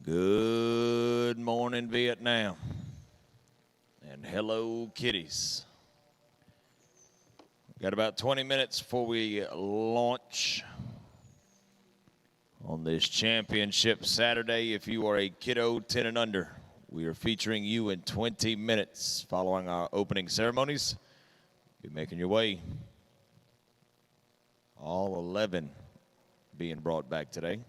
Good morning, Vietnam. And hello, kiddies. Got about 20 minutes before we launch on this championship Saturday. If you are a kiddo 10 and under, we are featuring you in 20 minutes following our opening ceremonies. Be making your way. All 11 being brought back today.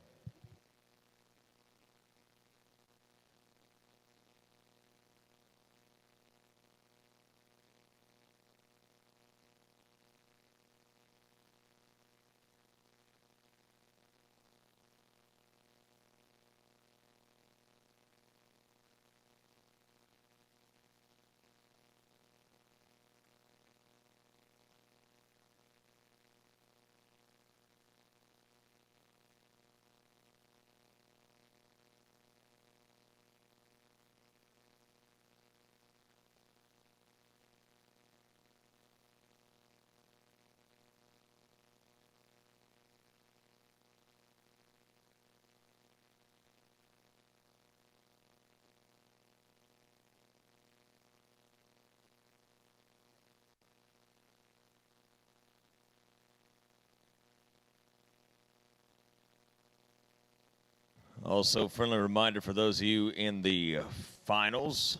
Also, friendly reminder for those of you in the finals,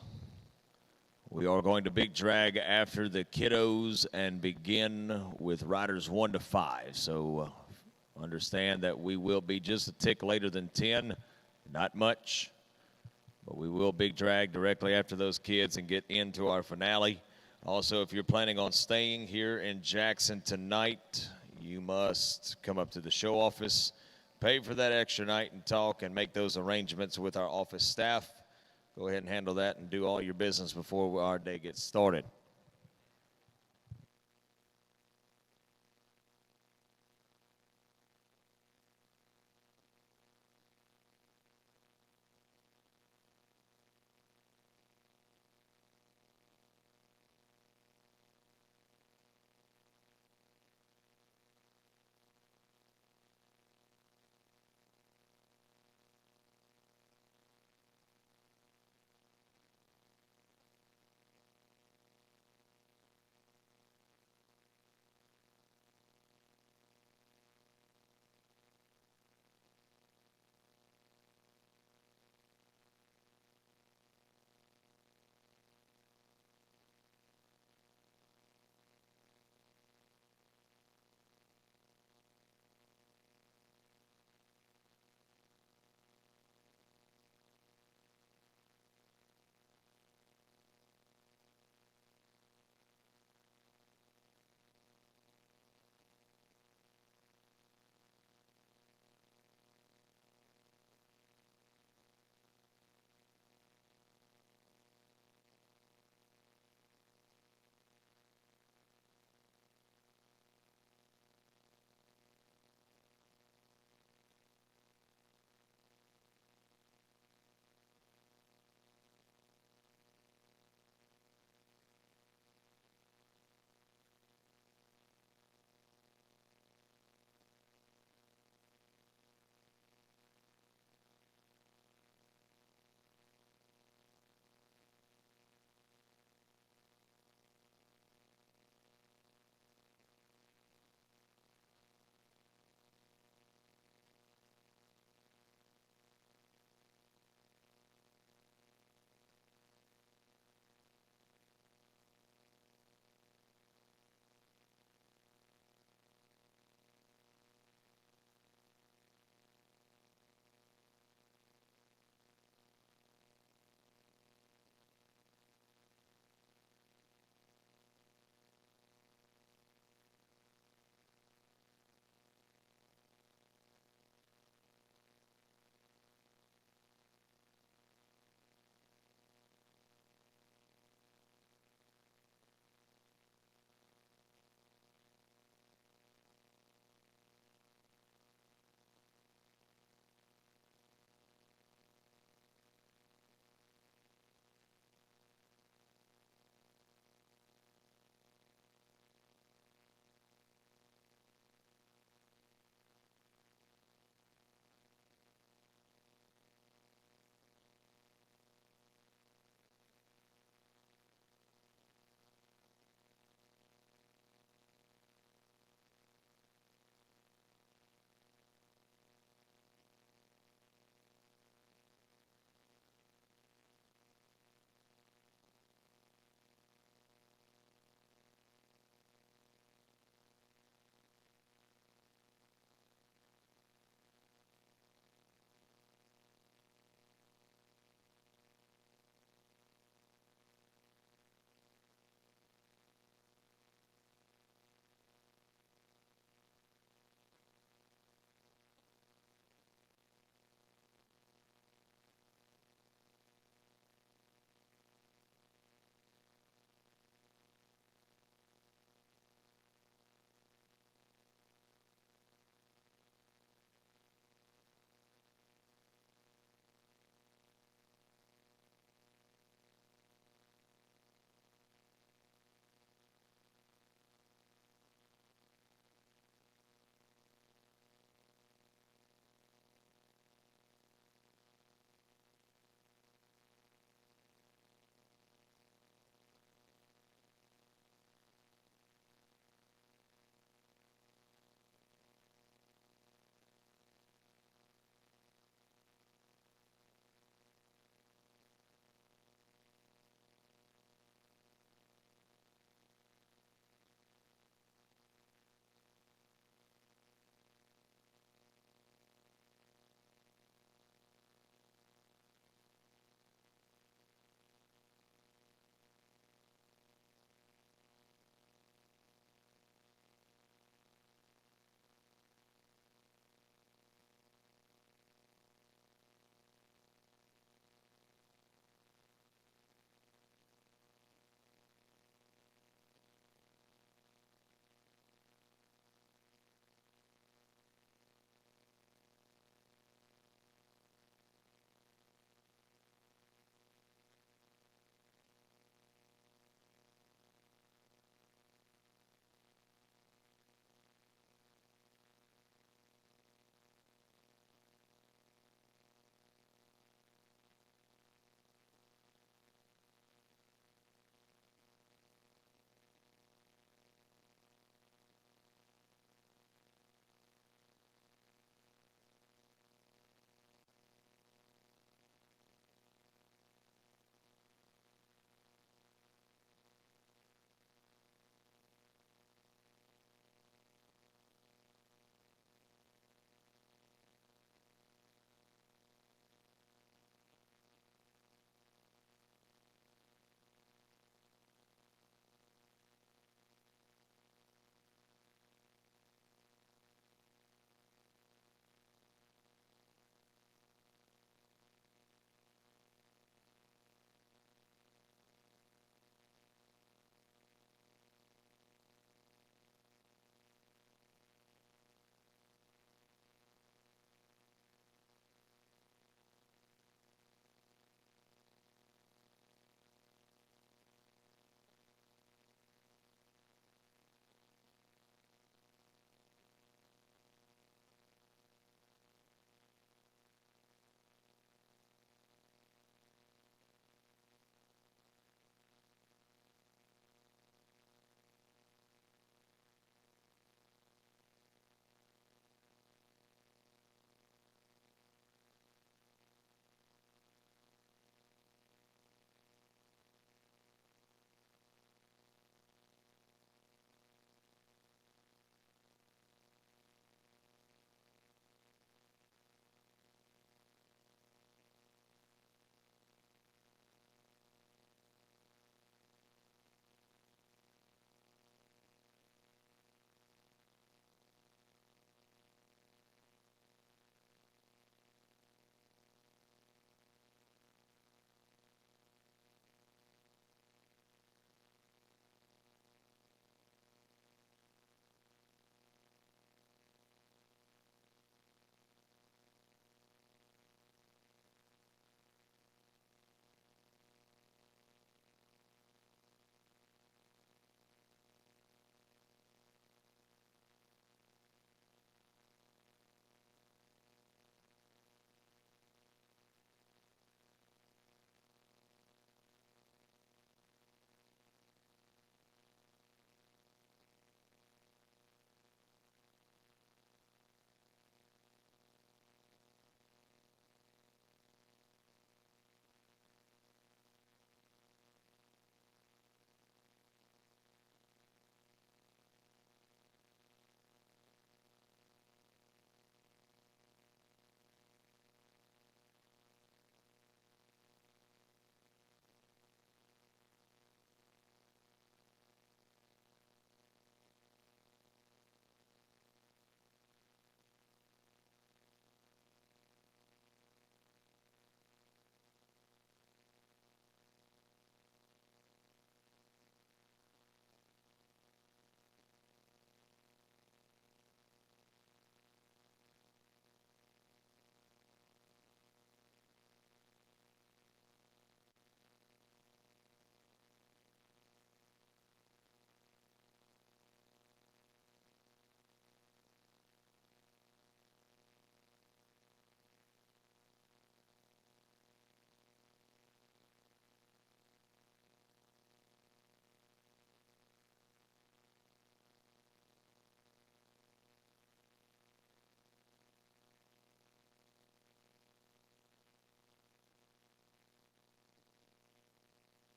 we are going to big drag after the kiddos and begin with riders 1 to 5. So understand that we will be just a tick later than 10, not much, but we will big drag directly after those kids and get into our finale. Also, if you're planning on staying here in Jackson tonight, you must come up to the show office, pay for that extra night and talk and make those arrangements with our office staff. Go ahead and handle that and do all your business before our day gets started.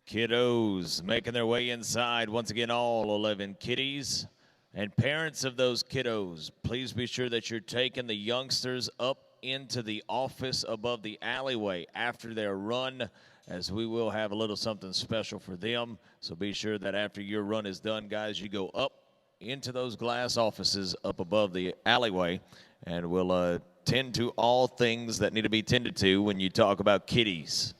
Kiddos making their way inside. Once again, all 11 kiddies. And parents of those kiddos, please be sure that you're taking the youngsters up into the office above the alleyway after their run, as we will have a little something special for them. So be sure that after your run is done, guys, you go up into those glass offices up above the alleyway, and we'll tend to all things that need to be tended to when you talk about kiddies.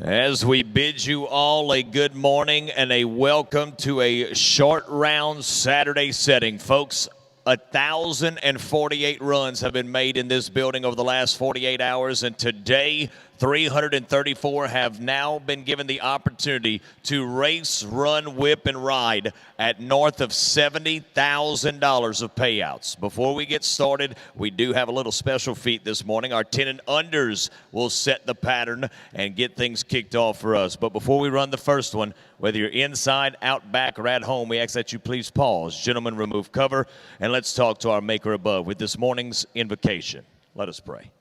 As we bid you all a good morning and a welcome to a short round Saturday setting, folks. 1,048 runs have been made in this building over the last 48 hours, and today 334 have now been given the opportunity to race, run, whip, and ride at north of $70,000 of payouts. Before we get started, we do have a little special feat this morning. Our 10 and unders will set the pattern and get things kicked off for us. But before we run the first one, whether you're inside, out back, or at home, we ask that you please pause. Gentlemen, remove cover, and let's talk to our Maker above with this morning's invocation. Let us pray.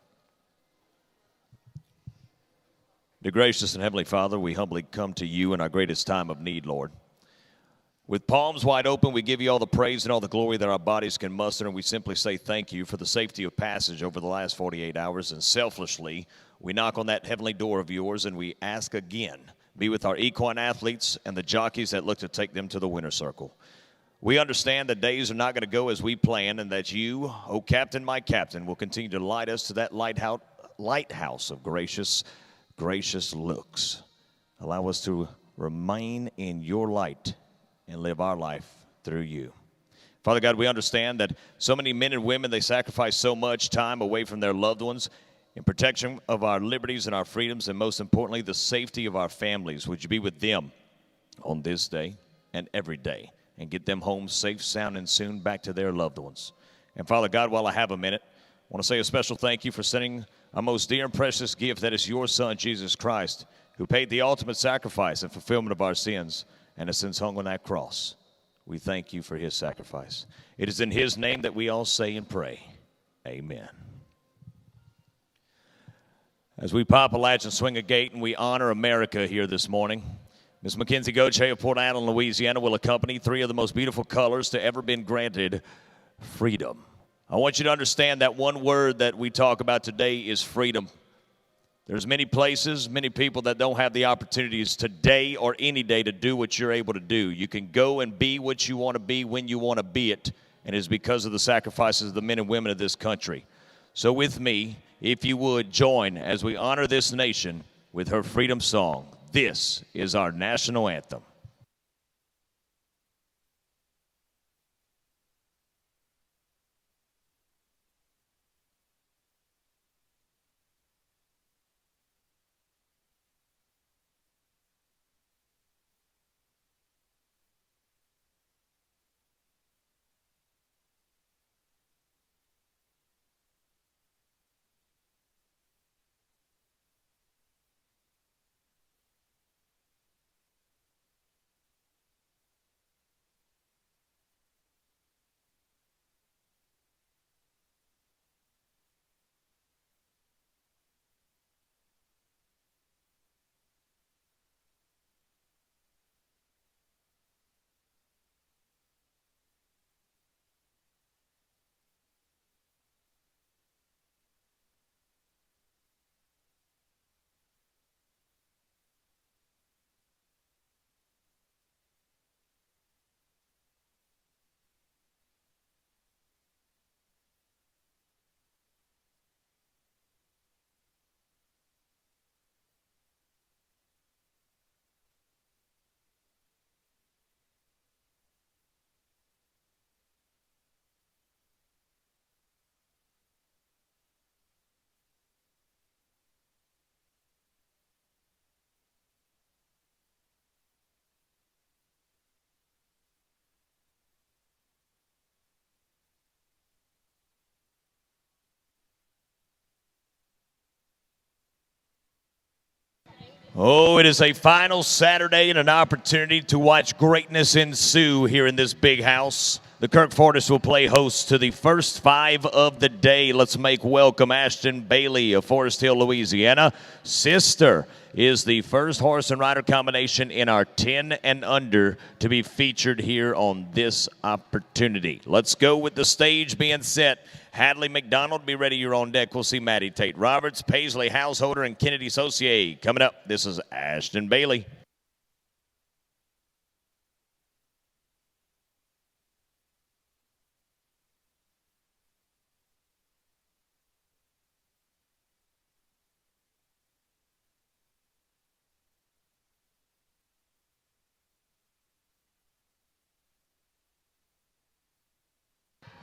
Dear gracious and heavenly Father, we humbly come to you in our greatest time of need, Lord. With palms wide open, we give you all the praise and all the glory that our bodies can muster, and we simply say thank you for the safety of passage over the last 48 hours. And selflessly, we knock on that heavenly door of yours and we ask again, be with our equine athletes and the jockeys that look to take them to the winner's circle. We understand that days are not going to go as we plan, and that you, oh Captain, my Captain, will continue to light us to that lighthouse of gracious looks. Allow us to remain in your light and live our life through you. Father God, we understand that so many men and women, they sacrifice so much time away from their loved ones in protection of our liberties and our freedoms, and most importantly, the safety of our families. Would you be with them on this day and every day, and get them home safe, sound, and soon back to their loved ones. And Father God, while I have a minute, I want to say a special thank you for sending our most dear and precious gift, that is your Son, Jesus Christ, who paid the ultimate sacrifice and fulfillment of our sins and has since hung on that cross. We thank you for his sacrifice. It is in his name that we all say and pray. Amen. As we pop a latch and swing a gate and we honor America here this morning, Ms. Mackenzie Goche of Port Allen, Louisiana, will accompany three of the most beautiful colors to ever been granted: freedom. I want you to understand that one word that we talk about today is freedom. There's many places, many people that don't have the opportunities today or any day to do what you're able to do. You can go and be what you want to be when you want to be it, and it's because of the sacrifices of the men and women of this country. So with me, if you would join as we honor this nation with her freedom song. This is our national anthem. Oh, it is a final Saturday and an opportunity to watch greatness ensue here in this big house. The Kirk Fortress will play host to the first five of the day. Let's make welcome Ashton Bailey of Forest Hill, Louisiana. Sister is the first horse and rider combination in our 10 and under to be featured here on this opportunity. Let's go with the stage being set. Hadley McDonald, be ready, you're on deck. We'll see Maddie Tate Roberts, Paisley Householder, and Kennedy Saucier. Coming up, this is Ashton Bailey.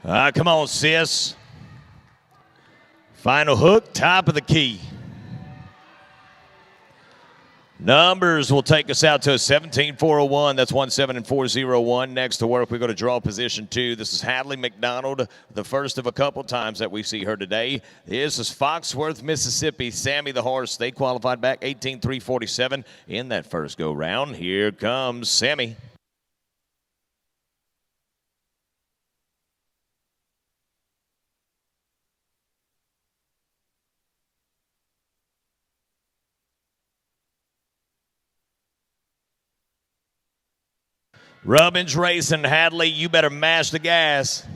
Come on, sis. Final hook, top of the key. Numbers will take us out to a 17-401. That's 17 and 401. Next to work, we go to draw position 2. This is Hadley McDonald, the first of a couple times that we see her today. This is Foxworth, Mississippi. Sammy the horse. They qualified back 18-347 in that first go round. Here comes Sammy. Rubbins racing. Hadley, you better mash the gas.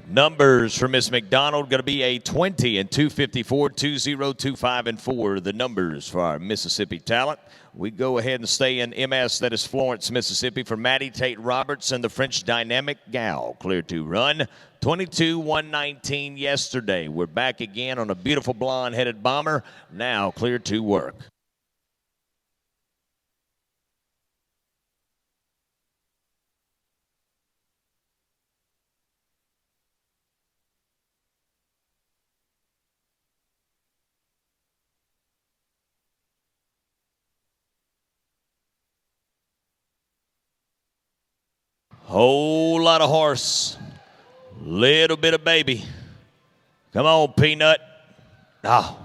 Numbers for Miss McDonald going to be a 20 and 254, 2025 and 4. The numbers for our Mississippi talent. We go ahead and stay in MS. That is Florence, Mississippi for Maddie Tate Roberts and the French Dynamic Gal. Clear to run. 22-119 yesterday. We're back again on a beautiful blonde-headed bomber. Now clear to work. Whole lot of horse, little bit of baby. Come on, Peanut. Oh.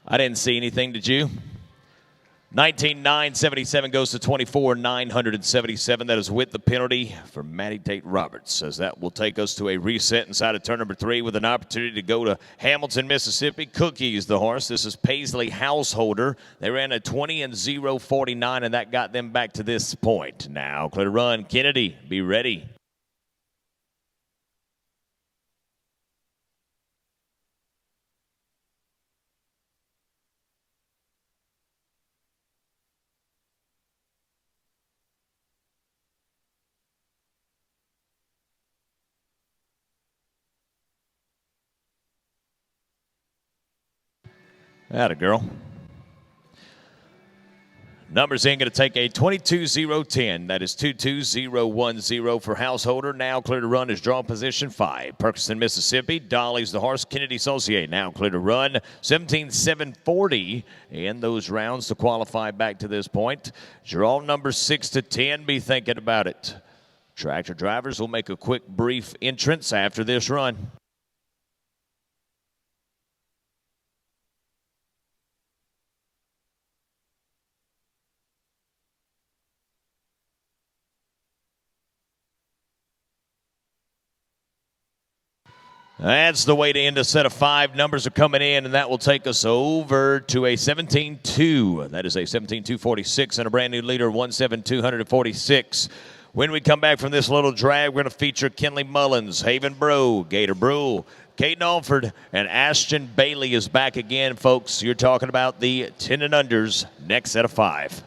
I didn't see anything, did you? 19,977 goes to 24,977. That is with the penalty for Maddie Tate Roberts, as that will take us to a reset inside of turn number 3 with an opportunity to go to Hamilton, Mississippi. Cookies, the horse. This is Paisley Householder. They ran a 20 and 0.49, and that got them back to this point. Now, clear to run. Kennedy, be ready. Atta girl. Numbers in going to take a 22-0-10. That is 22-0-1-0 for Householder. Now clear to run is draw position 5. Perkinson, Mississippi. Dolly's the horse. Kennedy Saucier now clear to run. 17-7-40 in those rounds to qualify back to this point. Draw number 6 to 10. Be thinking about it. Tractor drivers will make a quick, brief entrance after this run. That's the way to end a set of 5. Numbers are coming in, and that will take us over to a 17-2. That is a 17-246 and a brand new leader, 17246. When we come back from this little drag, we're going to feature Kenley Mullins, Haven Bro, Gator Brule, Caden Alford, and Ashton Bailey is back again, folks. You're talking about the 10 and unders, next set of 5.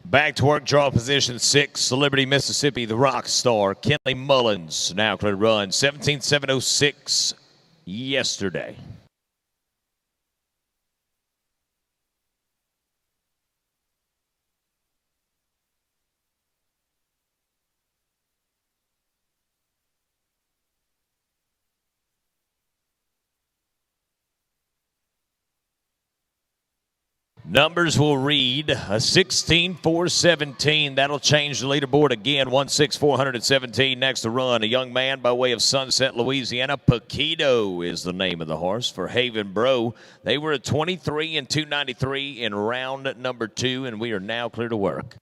Back to work, draw position 6, Liberty, Mississippi, the rock star, Kenley Mullins. Now clear to run, 17-7-06 yesterday. Numbers will read a 16-4-17. That'll change the leaderboard again. 1-6-417 next to run. A young man by way of Sunset, Louisiana. Paquito is the name of the horse for Haven Bro. They were at 23 and 293 in round number 2, and we are now clear to work.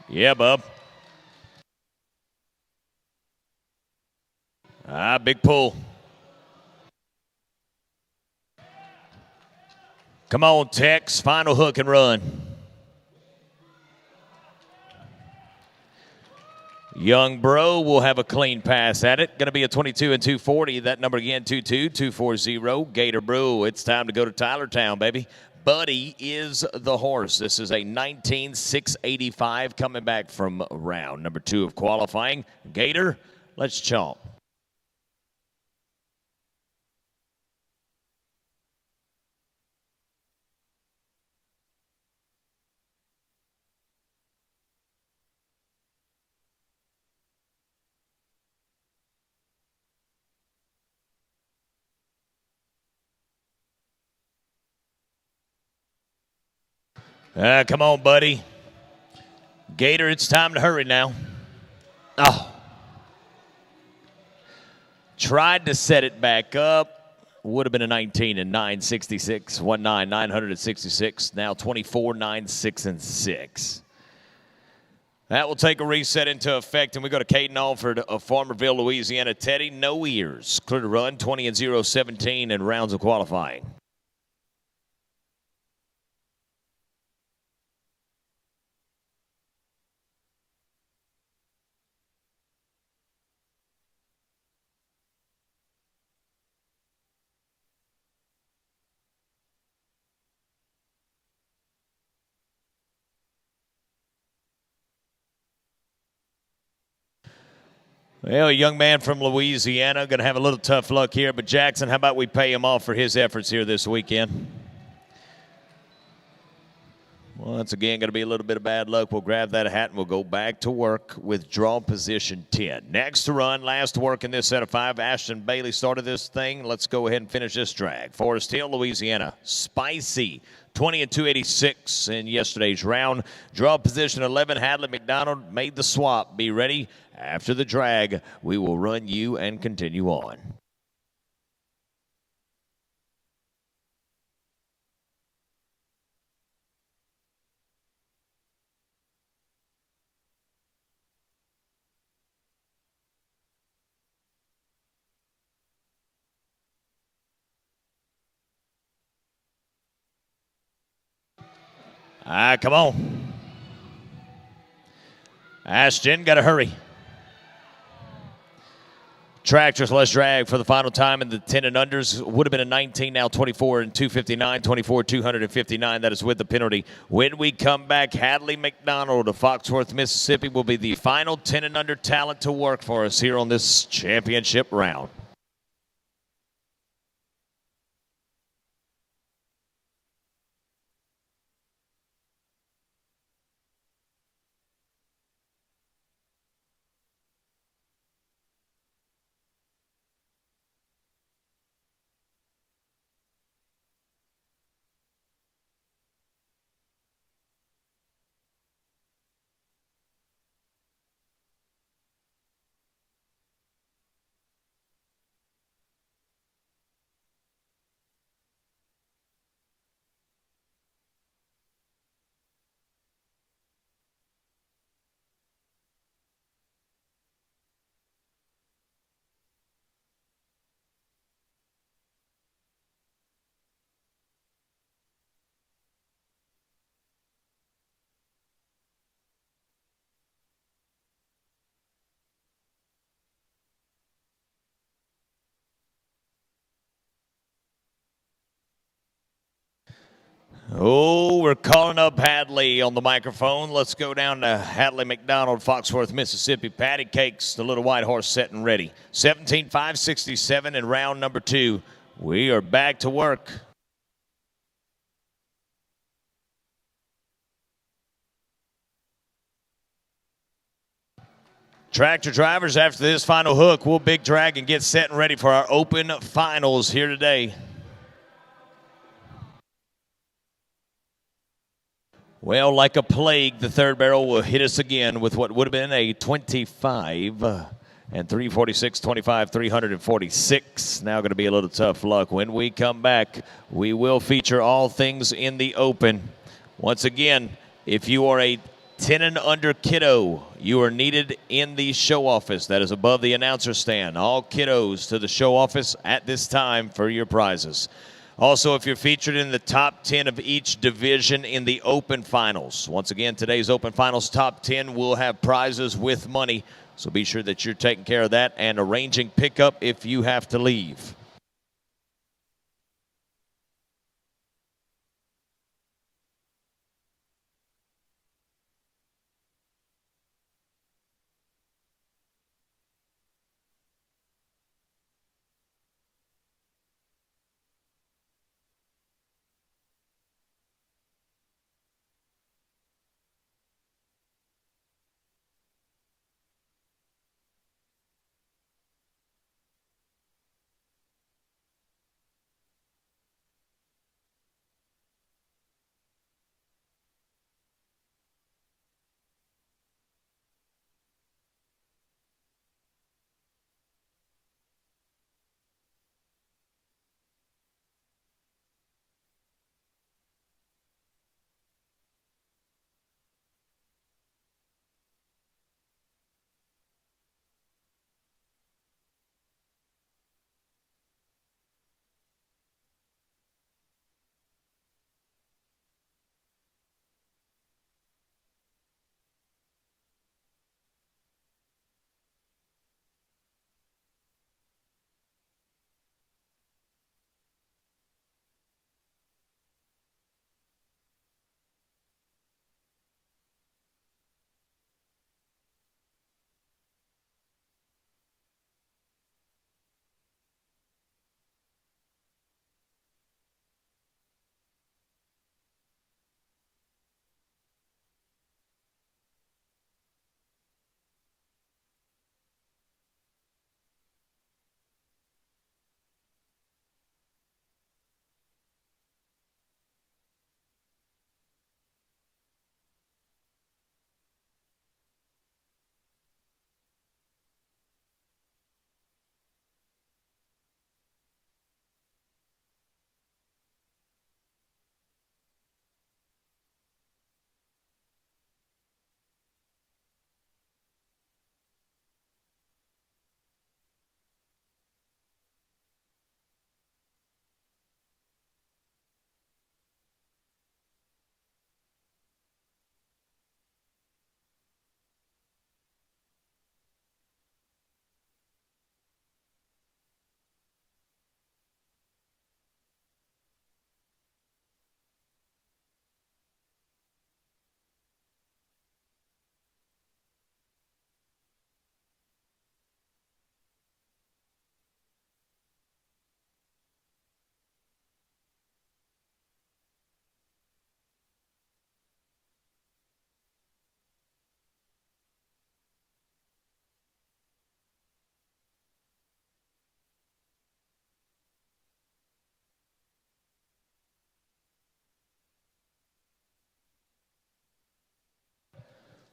Yeah, bub. Big pull. Come on, Tex. Final hook and run. Young Bro will have a clean pass at it. Going to be a 22 and 240. That number again, 22240. Gator Brew. It's time to go to Tylertown, baby. Buddy is the horse. This is a 19,685 coming back from round number 2 of qualifying. Gator, let's chomp. Come on, buddy. Gator, it's time to hurry now. Oh. Tried to set it back up. Would have been a 19 and 966. 966. Now 24, 9, 6, and 6. That will take a reset into effect, and we go to Caden Alford of Farmerville, Louisiana. Teddy, no ears. Clear to run, 20 and 0, 17 in rounds of qualifying. Well, a young man from Louisiana, going to have a little tough luck here. But, Jackson, how about we pay him off for his efforts here this weekend? Once again, going to be a little bit of bad luck. We'll grab that hat and we'll go back to work with draw position 10. Next to run, last to work in this set of 5. Ashton Bailey started this thing. Let's go ahead and finish this drag. Forest Hill, Louisiana. Spicy. 20 and 286 in yesterday's round. Draw position 11. Hadley McDonald made the swap. Be ready. After the drag, we will run you and continue on. Come on. Ashton, got to hurry. Tractors less drag for the final time in the 10 and unders. Would have been a 19, now 24 and 259, 24, 259. That is with the penalty. When we come back, Hadley McDonald of Foxworth, Mississippi will be the final 10 and under talent to work for us here on this championship round. Oh, we're calling up Hadley on the microphone. Let's go down to Hadley McDonald, Foxworth, Mississippi. Patty Cakes, the little white horse, set and ready. 17,567 in round number 2. We are back to work. Tractor drivers, after this final hook, we'll big drag and get set and ready for our open finals here today. Well, like a plague, the third barrel will hit us again with what would have been a 25 and 346, 25, 346. Now going to be a little tough luck. When we come back, we will feature all things in the open. Once again, if you are a 10 and under kiddo, you are needed in the show office that is above the announcer stand. All kiddos to the show office at this time for your prizes. Also, if you're featured in the top 10 of each division in the open finals. Once again, today's open finals top 10 will have prizes with money. So be sure that you're taking care of that and arranging pickup if you have to leave.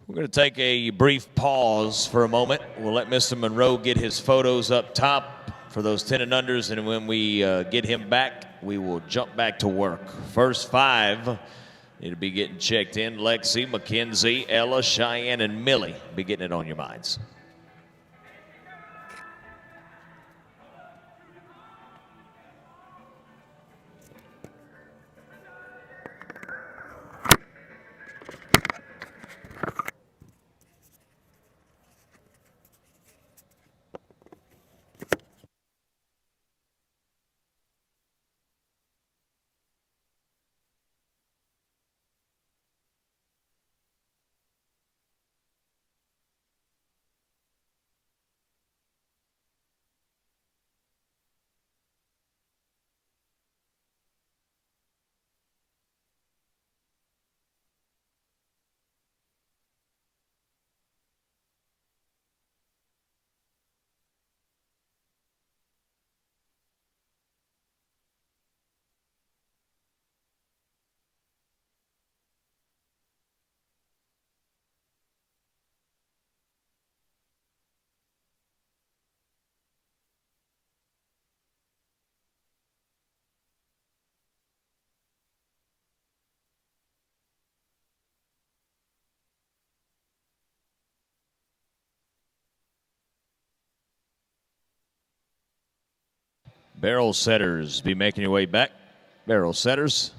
We're going to take a brief pause for a moment. We'll let Mr. Monroe get his photos up top for those 10 and unders, and when we get him back, we will jump back to work. First five need to be getting checked in. Lexi, Mackenzie, Ella, Cheyenne, and Millie. Be getting it on your minds. Barrel setters, be making your way back. Barrel setters.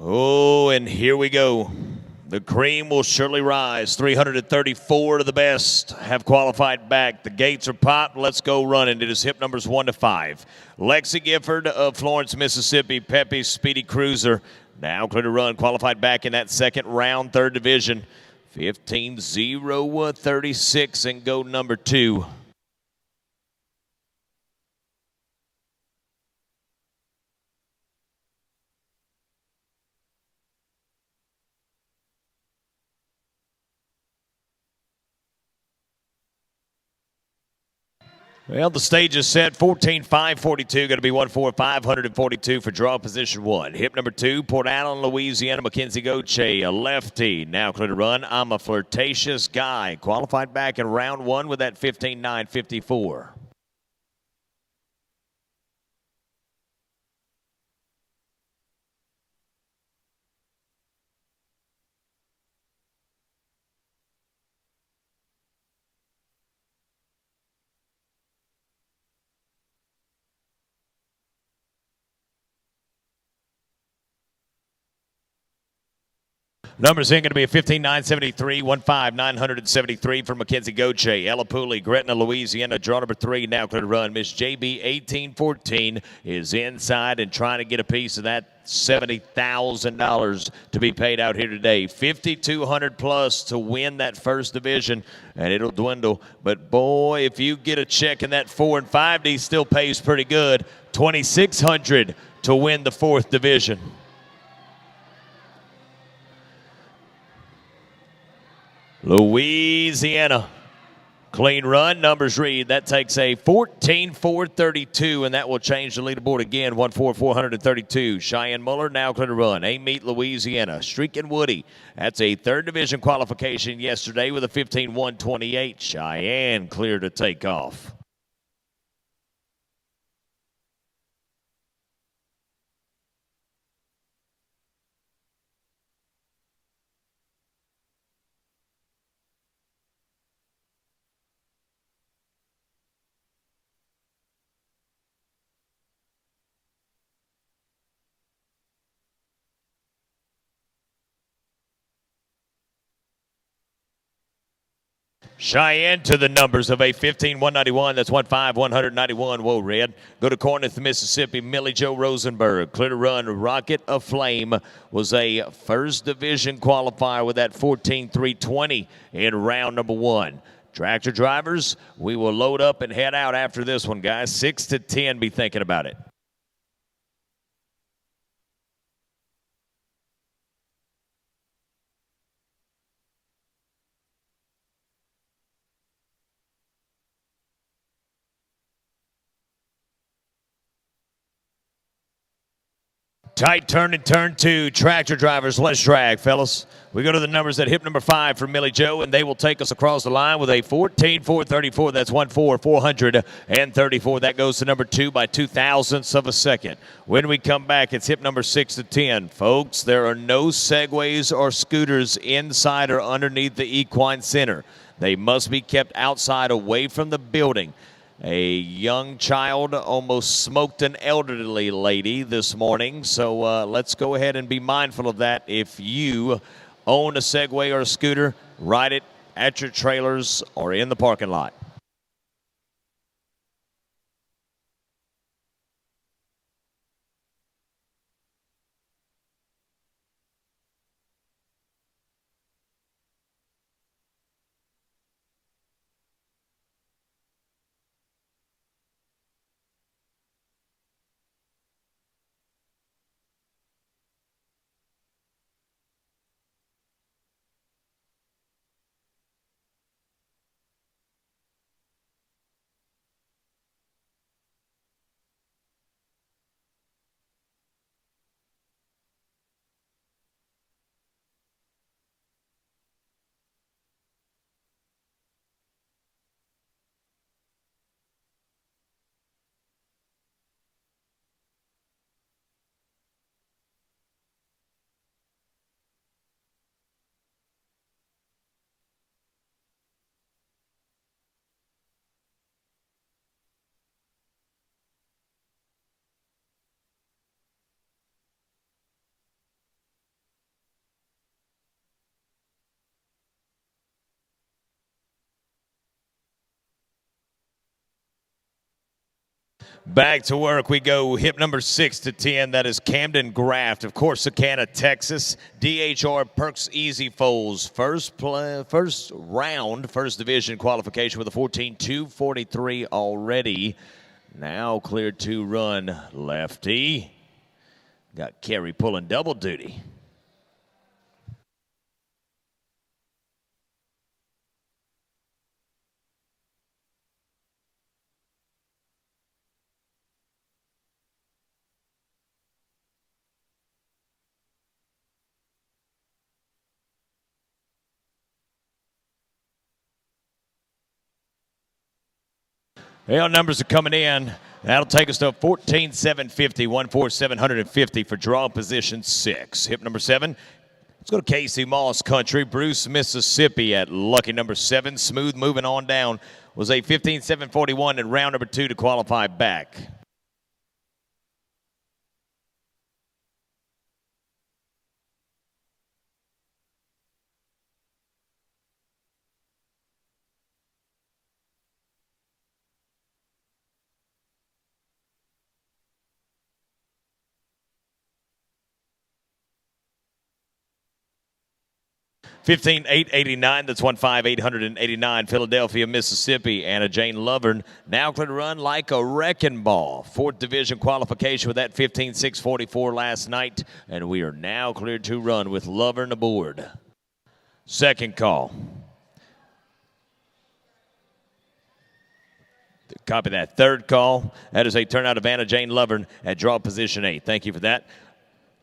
Oh, and here we go. The cream will surely rise. 334 to the best have qualified back. The gates are popped. Let's go running. It is hip numbers 1 to 5. Lexi Gifford of Florence, Mississippi. Pepe's Speedy Cruiser. Now clear to run. Qualified back in that second round, third division. 15-0-36 and go number 2. Well, the stage is set. 14-5-42. Going to be 1-4-542 for draw position 1. Hip number 2, Port Allen, Louisiana, Mackenzie Goche, a lefty. Now clear to run. I'm a Flirtatious Guy. Qualified back in round 1 with that 15-9-54. Numbers in going to be a 15-973, 1-5-973 for Mackenzie Goche. Ella Pooley, Gretna, Louisiana, draw number 3, now clear to run. Miss JB 1814 is inside and trying to get a piece of that $70,000 to be paid out here today. 5,200 plus to win that first division, and it'll dwindle. But boy, if you get a check in that 4 and 5D, still pays pretty good. 2,600 to win the 4th division. Louisiana. Clean run. Numbers read. That takes a 14-4-32, and that will change the leaderboard again. 1-4-432. Cheyenne Muller now clear to run. Meet Louisiana. Streakin' Woody. That's a third division qualification yesterday with a 15-1-28. Cheyenne clear to take off. Cheyenne to the numbers of a 15-191. That's 1-5-191. Whoa, Red. Go to Corinth, Mississippi. Millie Jo Rosenberg. Clear to run. Rocket Aflame was a first division qualifier with that 14-3-20 in round number 1. Tractor drivers, we will load up and head out after this one, guys. 6 to 10, be thinking about it. Tight turn in turn 2. Tractor drivers, let's drag, fellas. We go to the numbers at hip number 5 for Millie Joe, and they will take us across the line with a 14.434. That's 1.434. That goes to number 2 by 0.02 of a second. When we come back, it's hip number 6 to 10. Folks, there are no segways or scooters inside or underneath the equine center. They must be kept outside away from the building. A young child almost smoked an elderly lady this morning, so let's go ahead and be mindful of that. If you own a Segway or a scooter, ride it at your trailers or in the parking lot. Back to work we go. Hip number 6 to 10. That is Camden Graft of Corsicana, Texas. DHR Perks Easy Foals. First round, first division qualification with a 14.243 already. Now cleared to run lefty. Got Kerry pulling double duty. Well, numbers are coming in. That'll take us to 14,750, 14,750 for draw position 6. Hip number 7. Let's go to Casey Moss Country, Bruce, Mississippi at lucky number 7. Smooth moving on down. Was a 15,741 in round number 2 to qualify back. $15,889. That's 15,889. Philadelphia, Mississippi. Anna Jane Lovern now clear to run like a wrecking ball. 4th division qualification with that 15,644 last night, and we are now cleared to run with Lovern aboard. Second call. Copy that. Third call. That is a turnout of Anna Jane Lovern at draw position 8. Thank you for that.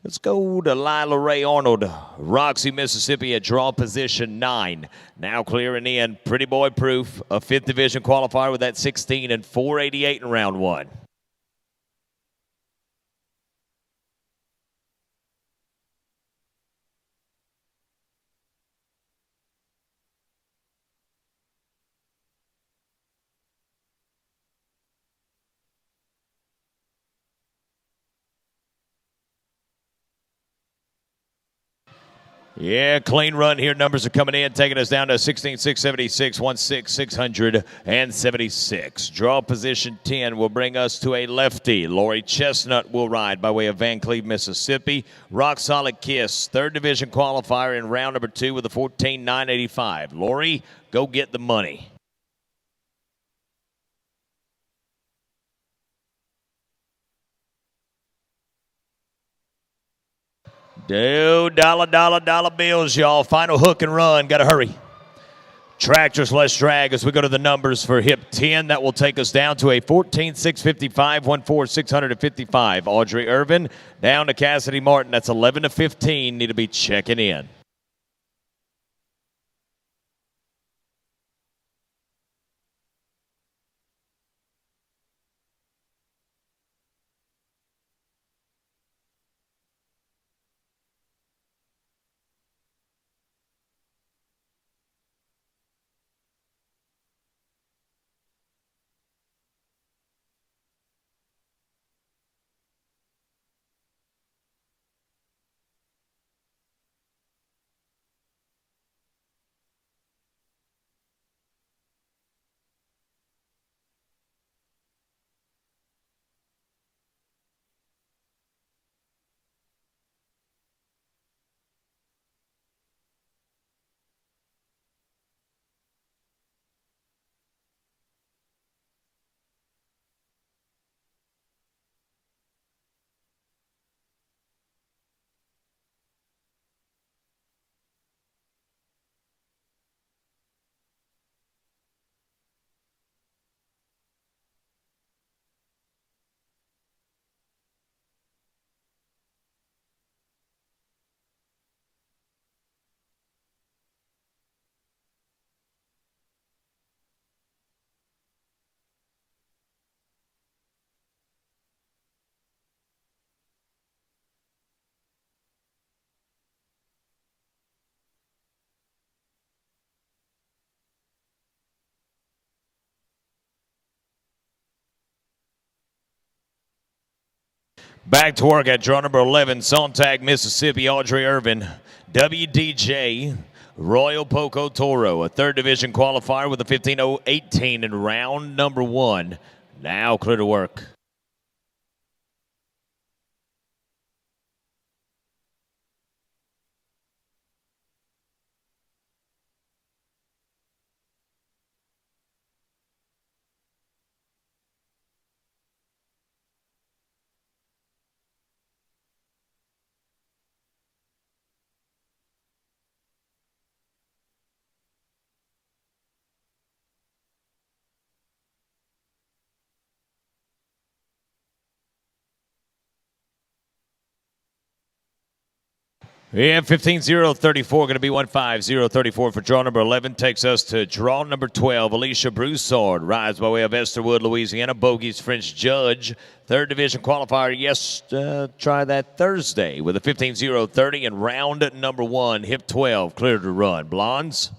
Let's go to Lila Ray Arnold, Roxy, Mississippi at draw position 9. Now clearing in, Pretty Boy Proof, a 5th division qualifier with that 16 and 488 in round 1. Yeah, clean run here. Numbers are coming in, taking us down to 16,676, 16,676. Draw position 10 will bring us to a lefty. Lori Chestnut will ride by way of Van Cleve, Mississippi. Rock Solid Kiss, 3rd division qualifier in round number 2 with a 14,985. Lori, go get the money. Do dollar bills, y'all. Final hook and run. Got to hurry. Tractors less drag as we go to the numbers for hip 10. That will take us down to a 14,655, 14,655. Audrey Irvin down to Cassidy Martin. That's 11 to 15. Need to be checking in. Back to work at draw number 11, Sontag, Mississippi, Audrey Irvin. WDJ, Royal Poco Toro, a third division qualifier with a 15.018 in round number 1. Now clear to work. Yeah, 15-0-34, going to be 1-5-0-34 for draw number 11. Takes us to draw number 12. Alicia Broussard rides by way of Esterwood, Louisiana. Bogies French Judge. Third division qualifier, yes, try that Thursday with a 15-0-30 and round number 1. Hip 12, clear to run. Blondes.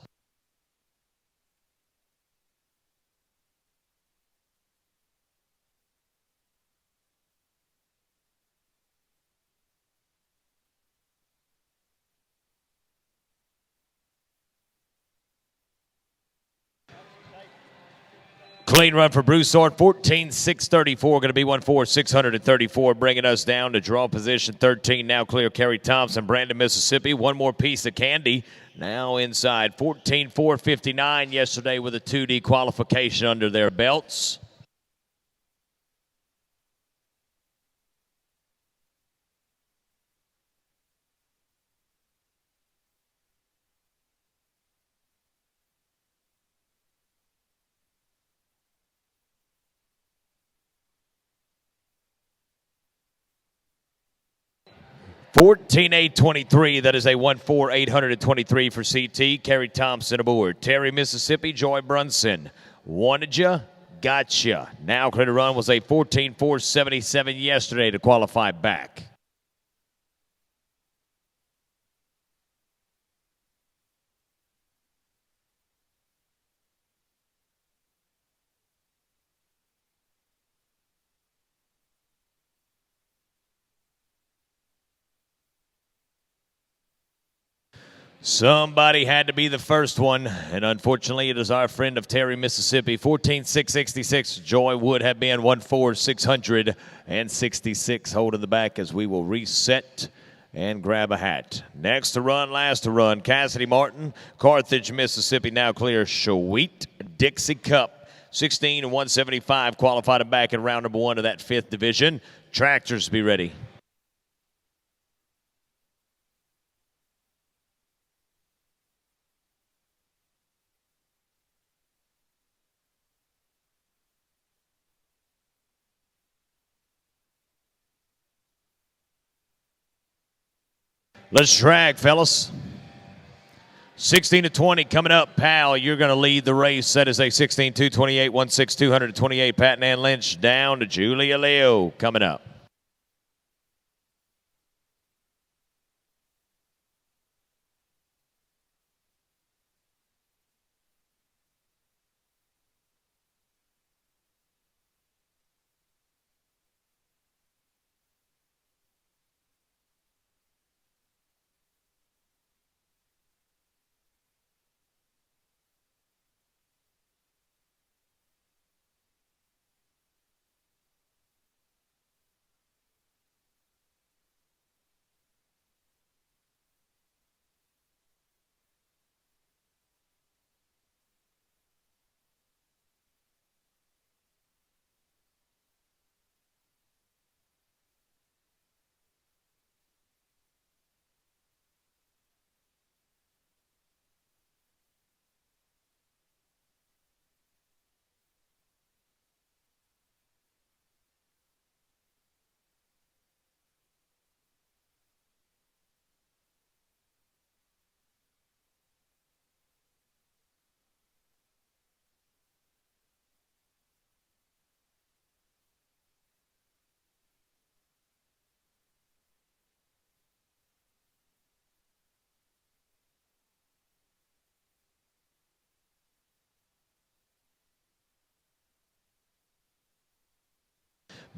Clean run for Broussard, 14-6-34, going to be 1-4-634, bringing us down to draw position 13. Now clear Kerry Thompson, Brandon, Mississippi. One more piece of candy. Now inside, 14-4-59 yesterday with a 2D qualification under their belts. $14,823. That is a 1-4-823 for CT. Kerry Thompson aboard. Terry, Mississippi. Joy Brunson. Wanted ya, gotcha. Now clear to run was a 14-4-77 yesterday to qualify back. Somebody had to be the first one, and unfortunately it is our friend of Terry, Mississippi. 14-666. Joy would have been 1-4-666. Holding the back as we will reset and grab a hat. Next to run, last to run. Cassidy Martin, Carthage, Mississippi. Now clear. Sweet Dixie Cup. 16-175. Qualified back in round number 1 of that 5th division. Tractors be ready. Let's drag, fellas. 16 to 20 coming up. Pal, you're going to lead the race. That is a 16-228, 1/6, 228. Pat and Lynch down to Julia Leo coming up.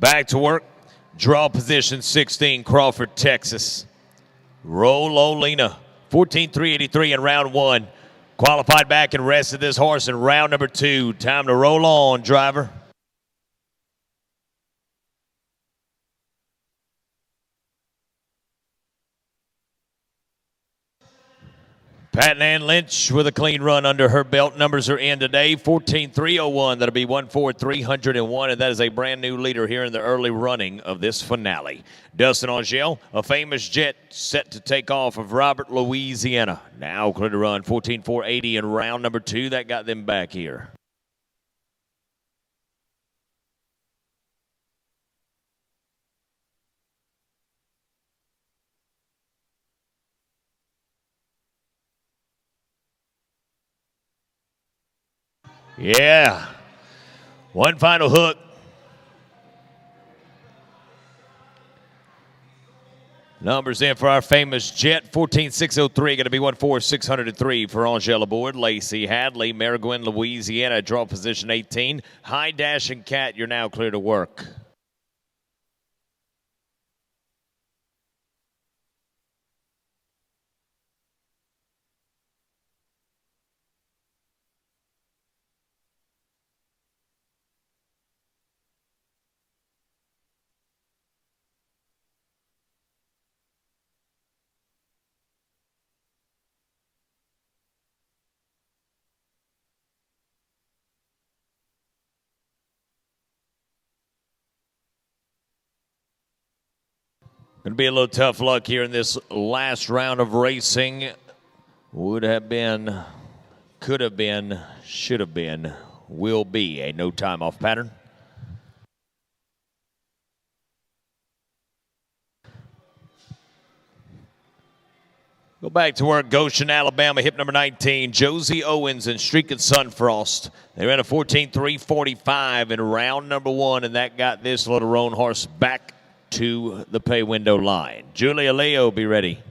Back to work. Draw position 16, Crawford, Texas. Rololina, 14,383 in round one. Qualified back and rested this horse in round number two. Time to roll on, driver. Pat Ann Lynch with a clean run under her belt. Numbers are in today. 14,301. That'll be 1,4,301. And that is a brand new leader here in the early running of this finale. Dustin Angel, a famous jet set to take off of Robert, Louisiana. Now clear to run. 14,480 in round number two. That got them back here. Yeah. One final hook. Numbers in for our famous jet. 14,603. Going to be 1,4,603 for Angel aboard. Lacey Hadley, Marygoin, Louisiana. Draw position 18. High Dash and Cat, you're now clear to work. Going to be a little tough luck here in this last round of racing. Would have been, could have been, should have been, will be a no time off pattern. Go back to work. Goshen, Alabama, hip number 19. Josie Owens and Streakin' Sunfrost. They ran a 14,345 in round number one, and that got this little roan horse back to the pay window line. Julia Leo, be ready.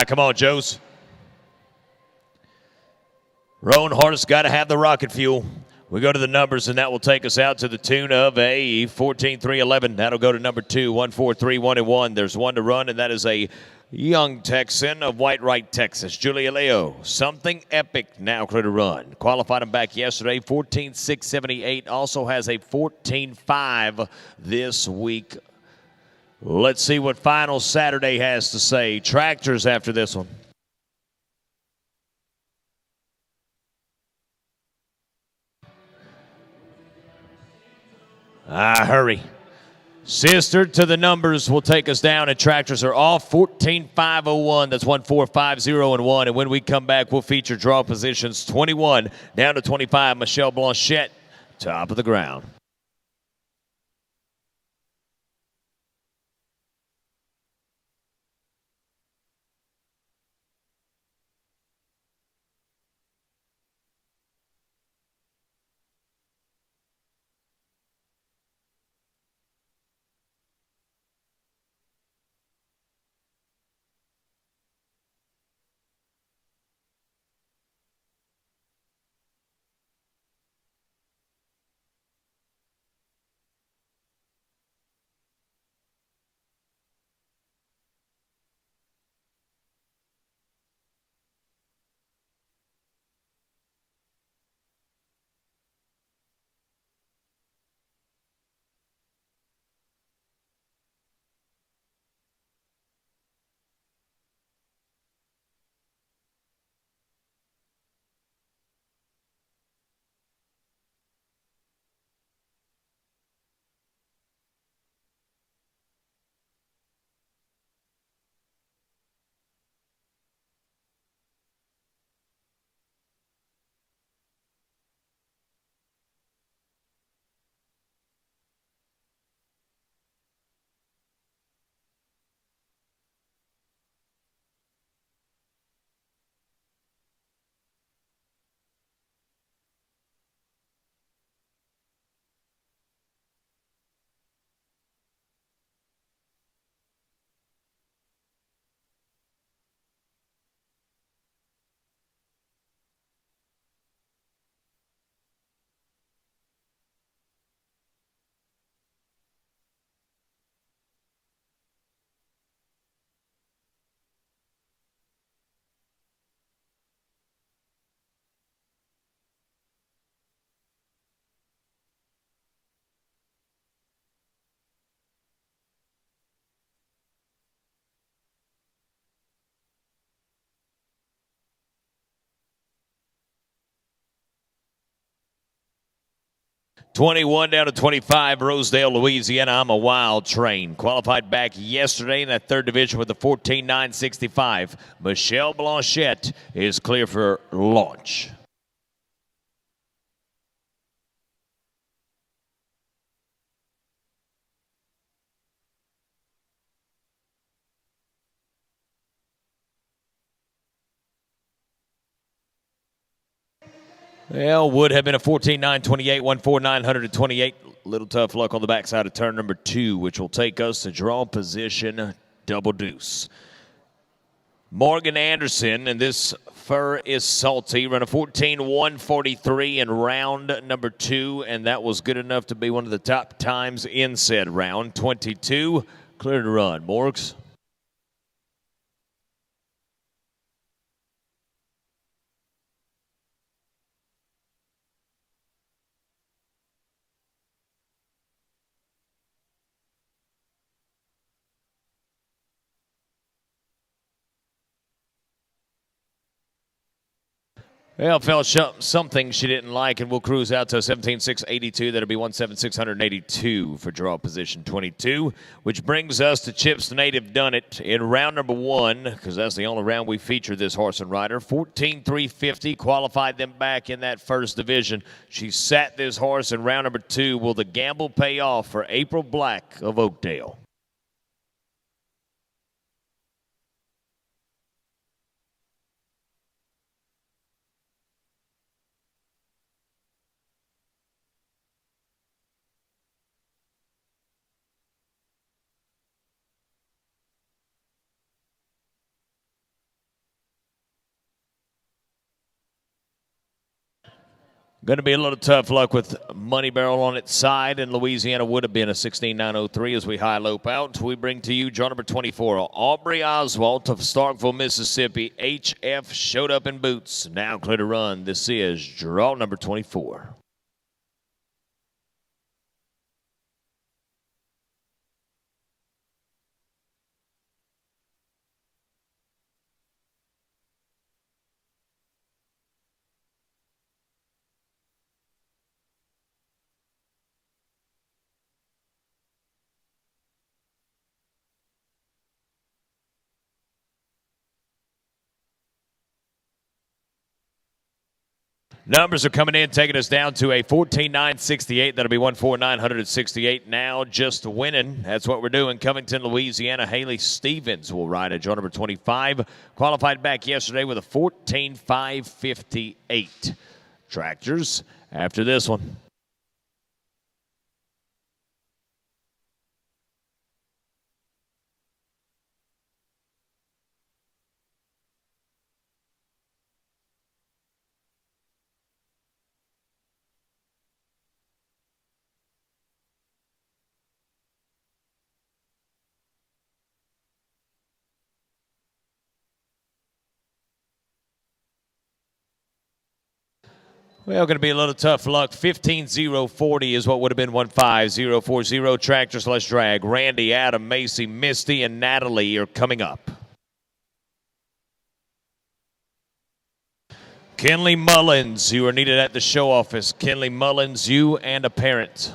Come on, Joes. Roan horse got to have the rocket fuel. We go to the numbers, and that will take us out to the tune of a 14,311. That'll go to number 2, 143-1-1. There's one to run, and that is a young Texan of Whitewright, Texas. Julia Leo, Something Epic, now clear to run. Qualified him back yesterday, 14,678. Also has a 14,5 this week. Let's see what Final Saturday has to say. Tractors after this one. Hurry. Sister to the numbers will take us down, and tractors are off. 14,501. That's 1,450 and 1. And when we come back, we'll feature draw positions 21 down to 25. Michelle Blanchette, top of the ground. $21 down to $25, Rosedale, Louisiana. I'm a Wild Train. Qualified back yesterday in that third division with the 14,965. Michelle Blanchette is clear for launch. Well, would have been a 14,928, 1,4,928. Little tough luck on the backside of turn number 2, which will take us to draw position double deuce. Morgan Anderson, and this fur is salty, run a 14,143 in round number 2, and that was good enough to be one of the top times in said round. 22, clear to run. Morgs. Well, felt something she didn't like, and we'll cruise out to 17,682. That'll be 17,682 for draw position 22, which brings us to Chip's Native Done It in round number 1, because that's the only round we feature this horse and rider. 14,350, qualified them back in that first division. She sat this horse in round number 2. Will the gamble pay off for April Black of Oakdale? Going to be a little tough luck with Money Barrel on its side, and Louisiana would have been a 16,903 as we high lope out. We bring to you draw number 24, Aubrey Oswald of Starkville, Mississippi. HF showed up in boots. Now clear to run. This is draw number 24. Numbers are coming in, taking us down to a 14,968. That'll be 14,968 now, just winning. That's what we're doing. Covington, Louisiana. Haley Stevens will ride at draw number 25. Qualified back yesterday with a 14,558. Tractors after this one. Well, going to be a little tough luck. 15,040 is what would have been 15,040. Tractors, let's drag. Randy, Adam, Macy, Misty, and Natalie are coming up. Kenley Mullins, you are needed at the show office. Kenley Mullins, you and a parent.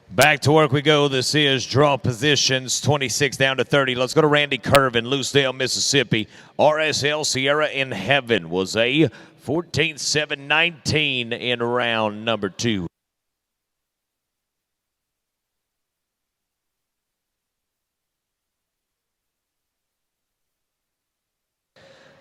Back to work we go. This is draw positions 26 down to 30. Let's go to Randy Curvin, Loosedale, Mississippi. RSL Sierra in Heaven was a 14-7-19 in round number 2.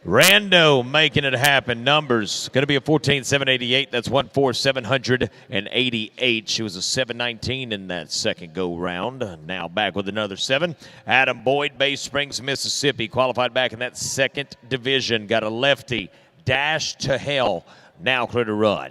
Rando making it happen. Numbers going to be a 14-788. That's 14,788. She was a 719 in that second go round. Now back with another 7. Adam Boyd, Bay Springs, Mississippi, qualified back in that second division. Got a lefty. Dash to Hell. Now clear to run.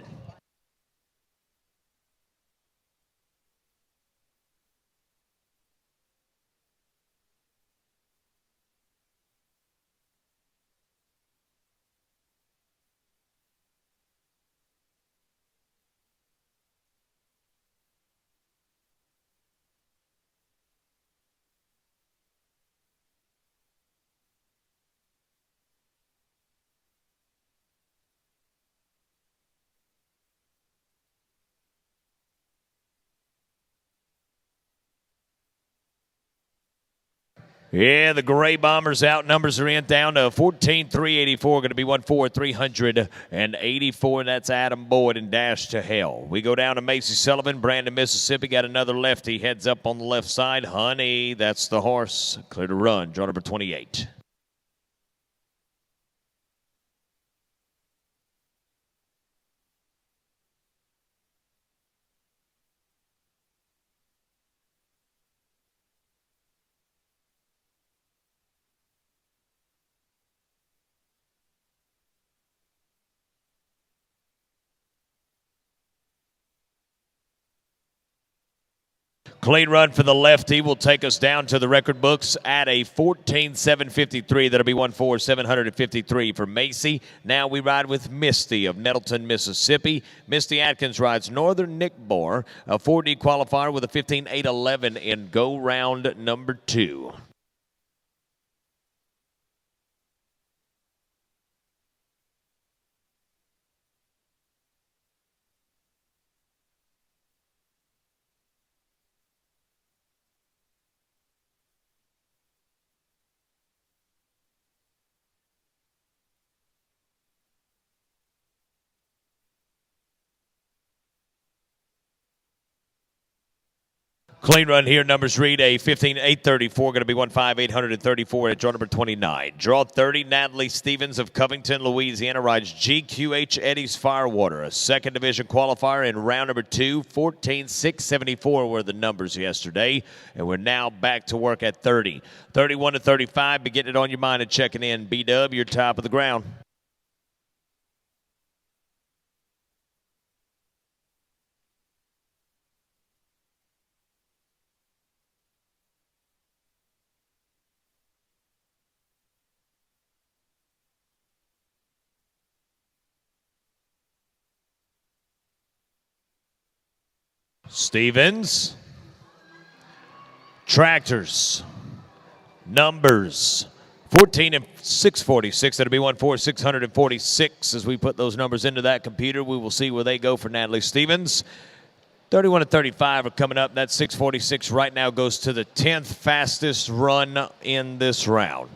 Yeah, the Gray Bombers out. Numbers are in down to 14,384. Going to be 14,384. That's Adam Boyd and Dash to Hell. We go down to Macy Sullivan, Brandon, Mississippi. Got another lefty. Heads up on the left side. Honey, that's the horse. Clear to run. Draw number 28. Clean run for the lefty will take us down to the record books at a 14.753. That'll be 1.4753 for Macy. Now we ride with Misty of Nettleton, Mississippi. Misty Atkins rides Northern Nickbor, a 4D qualifier with a 15.811 in go round number 2. Clean run here. Numbers read a 15.834, going to be 1.5834 at draw number 29. Draw 30, Natalie Stevens of Covington, Louisiana rides GQH Eddie's Firewater, a second division qualifier in round number 2. 14.674 were the numbers yesterday, and we're now back to work at 30. 31 to 35, be getting it on your mind and checking in. B-Dub, you're top of the ground. Stevens, tractors, numbers, 14 and 646. That'll be 1.4646. As we put those numbers into that computer, we will see where they go for Natalie Stevens. 31 and 35 are coming up. That 646 right now goes to the 10th fastest run in this round.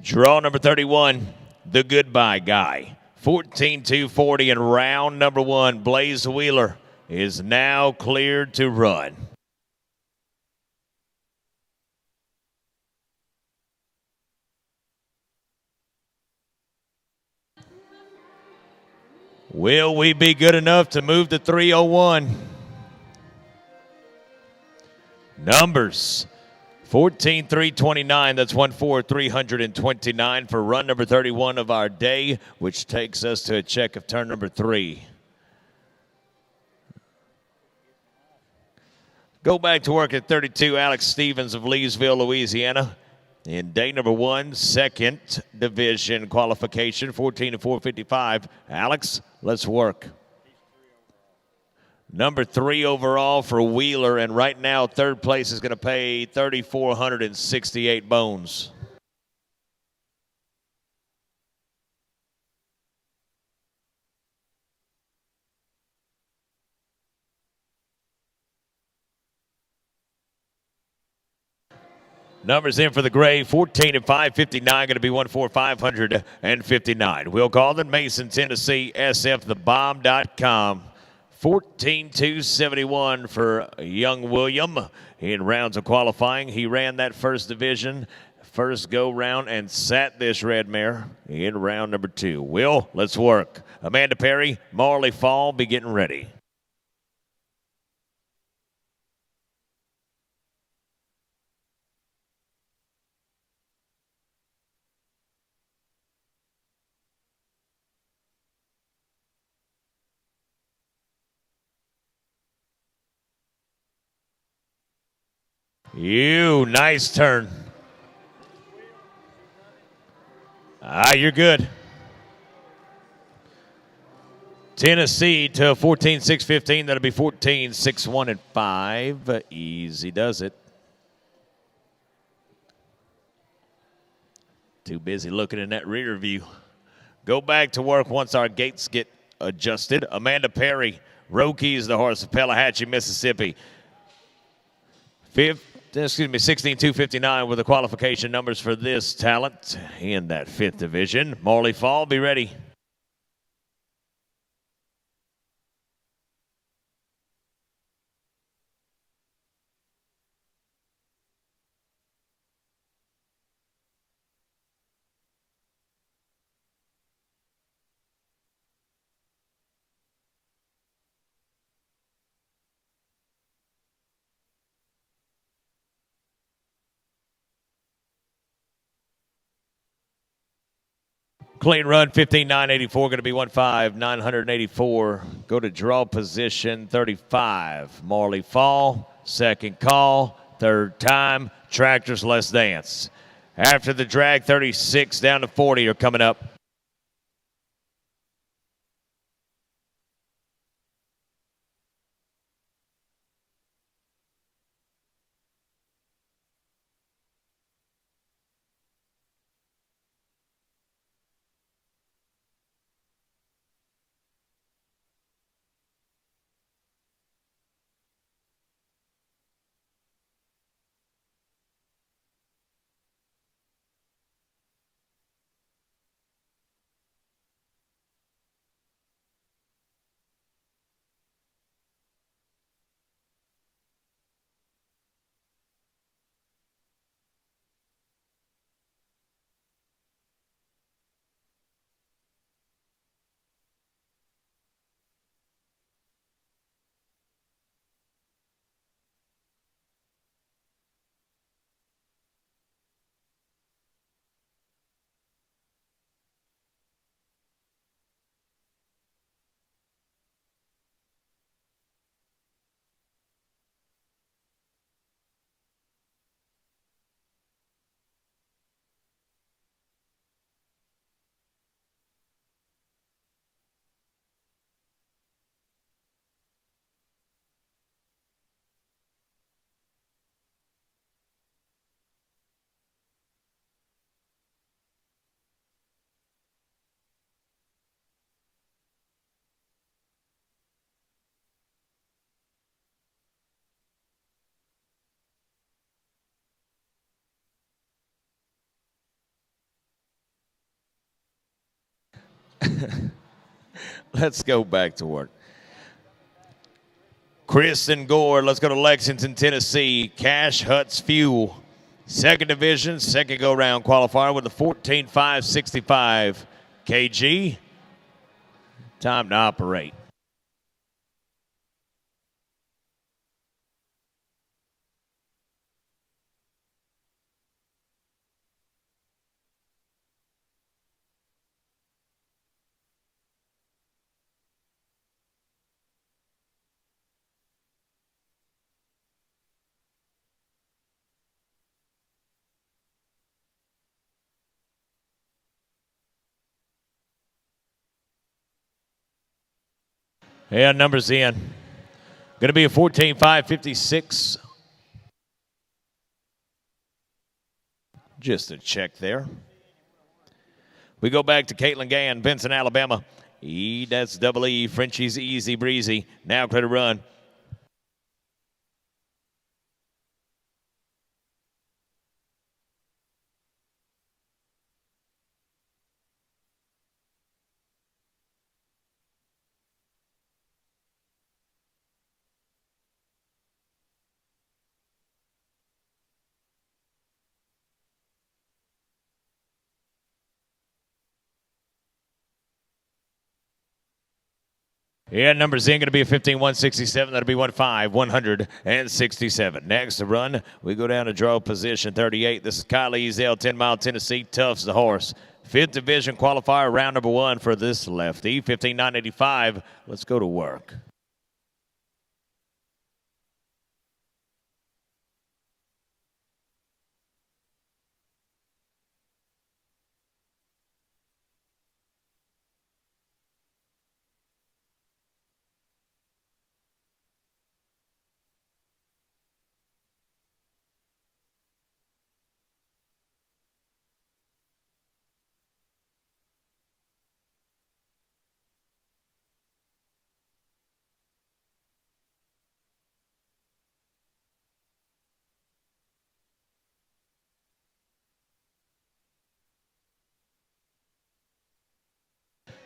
Draw number 31, the Goodbye Guy. 14.240 in round number 1. Blaze Wheeler is now cleared to run. Will we be good enough to move to 301? Numbers 14.329, that's 1.4329 for run number 31 of our day, which takes us to a check of turn number 3. Go back to work at 32, Alex Stevens of Leesville, Louisiana. In day number 1, second division qualification, 14 to 455. Alex, let's work. Number 3 overall for Wheeler, and right now third place is going to pay 3,468 bones. Numbers in for the gray, 14 and 559, going to be 14559. Will Galden, Mason, Tennessee, sfthebomb.com. 14,271 for young William in rounds of qualifying. He ran that first division, first go round, and sat this red mare in round number 2. Will, let's work. Amanda Perry, Marley Fall, be getting ready. Nice turn. You're good. Tennessee to 14,615. That'll be 14,601 and 5. Easy does it. Too busy looking in that rear view. Go back to work once our gates get adjusted. Amanda Perry, Roki's the horse of Pelahatchie, Mississippi. 16,259 with the qualification numbers for this talent in that 5th division. Marley Fall, be ready. Clean run, 15,984, going to be 15,984. Go to draw position, 35. Marley Fall, second call, third time. Tractors, let's dance. After the drag, 36 down to 40 are coming up. Let's go back to work. Kristen Gore, let's go to Lexington, Tennessee. Cash Huts Fuel. Second division, second go-round qualifier with a 14,565 kg. Time to operate. Yeah, numbers in. Going to be a 14,556. Just a check there. We go back to Caitlin Gann, Benson, Alabama. That's double E, Frenchie's easy breezy. Now clear to run. Yeah, numbers in going to be a 15-167. That'll be 1-5-167. Next to run, we go down to draw position 38. This is Kyle Ezel, 10 Mile, Tennessee. Tufts the horse. 5th division qualifier, round number 1 for this lefty. 15-985. Let's go to work.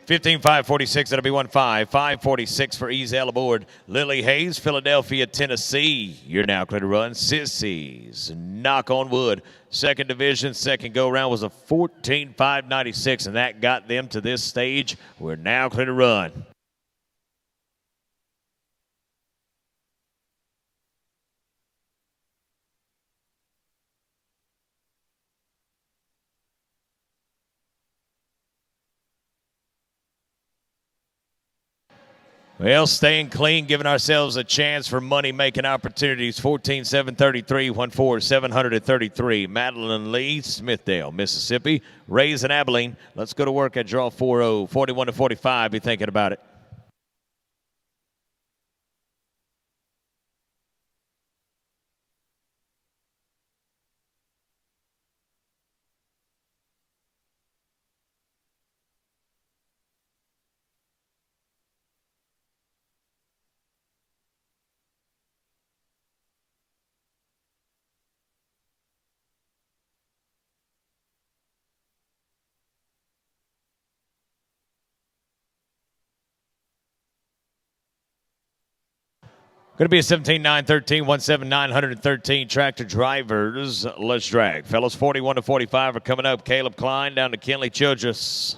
$15,546. That'll be 1-5-546 for Ezel aboard. Lily Hayes, Philadelphia, Tennessee. You're now clear to run. Sissies, knock on wood. 2nd division, second go round was a 14,596, and that got them to this stage. We're now clear to run. Well, staying clean, giving ourselves a chance for money-making opportunities. 14-733, 1-4-733. Madeline Lee, Smithdale, Mississippi. Rays and Abilene. Let's go to work at draw 4-0. 41-45. Be thinking about it. Going to be a 17-913, 1-7-913. Tractor drivers, let's drag. Fellas, 41-45 are coming up. Caleb Klein down to Kenley Childress.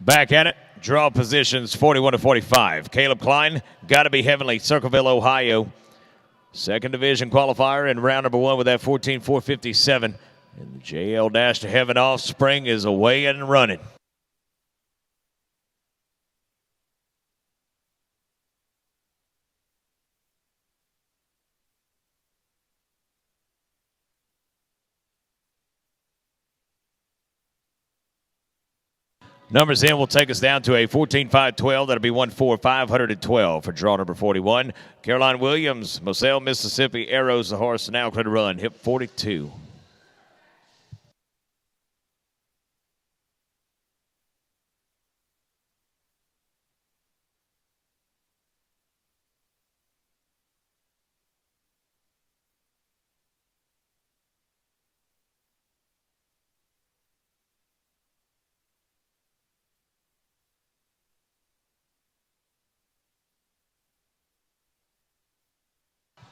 Back at it. Draw positions 41-45. Caleb Klein, got to be heavenly. Circleville, Ohio. 2nd division qualifier in round number 1 with that 14-457. And the JL Dash to Heaven Offspring is away and running. Numbers in will take us down to a 14-5-12. That'll be 1-4-512 for draw number 41. Caroline Williams, Moselle, Mississippi, Arrows, the horse, now clear to run, hip 42.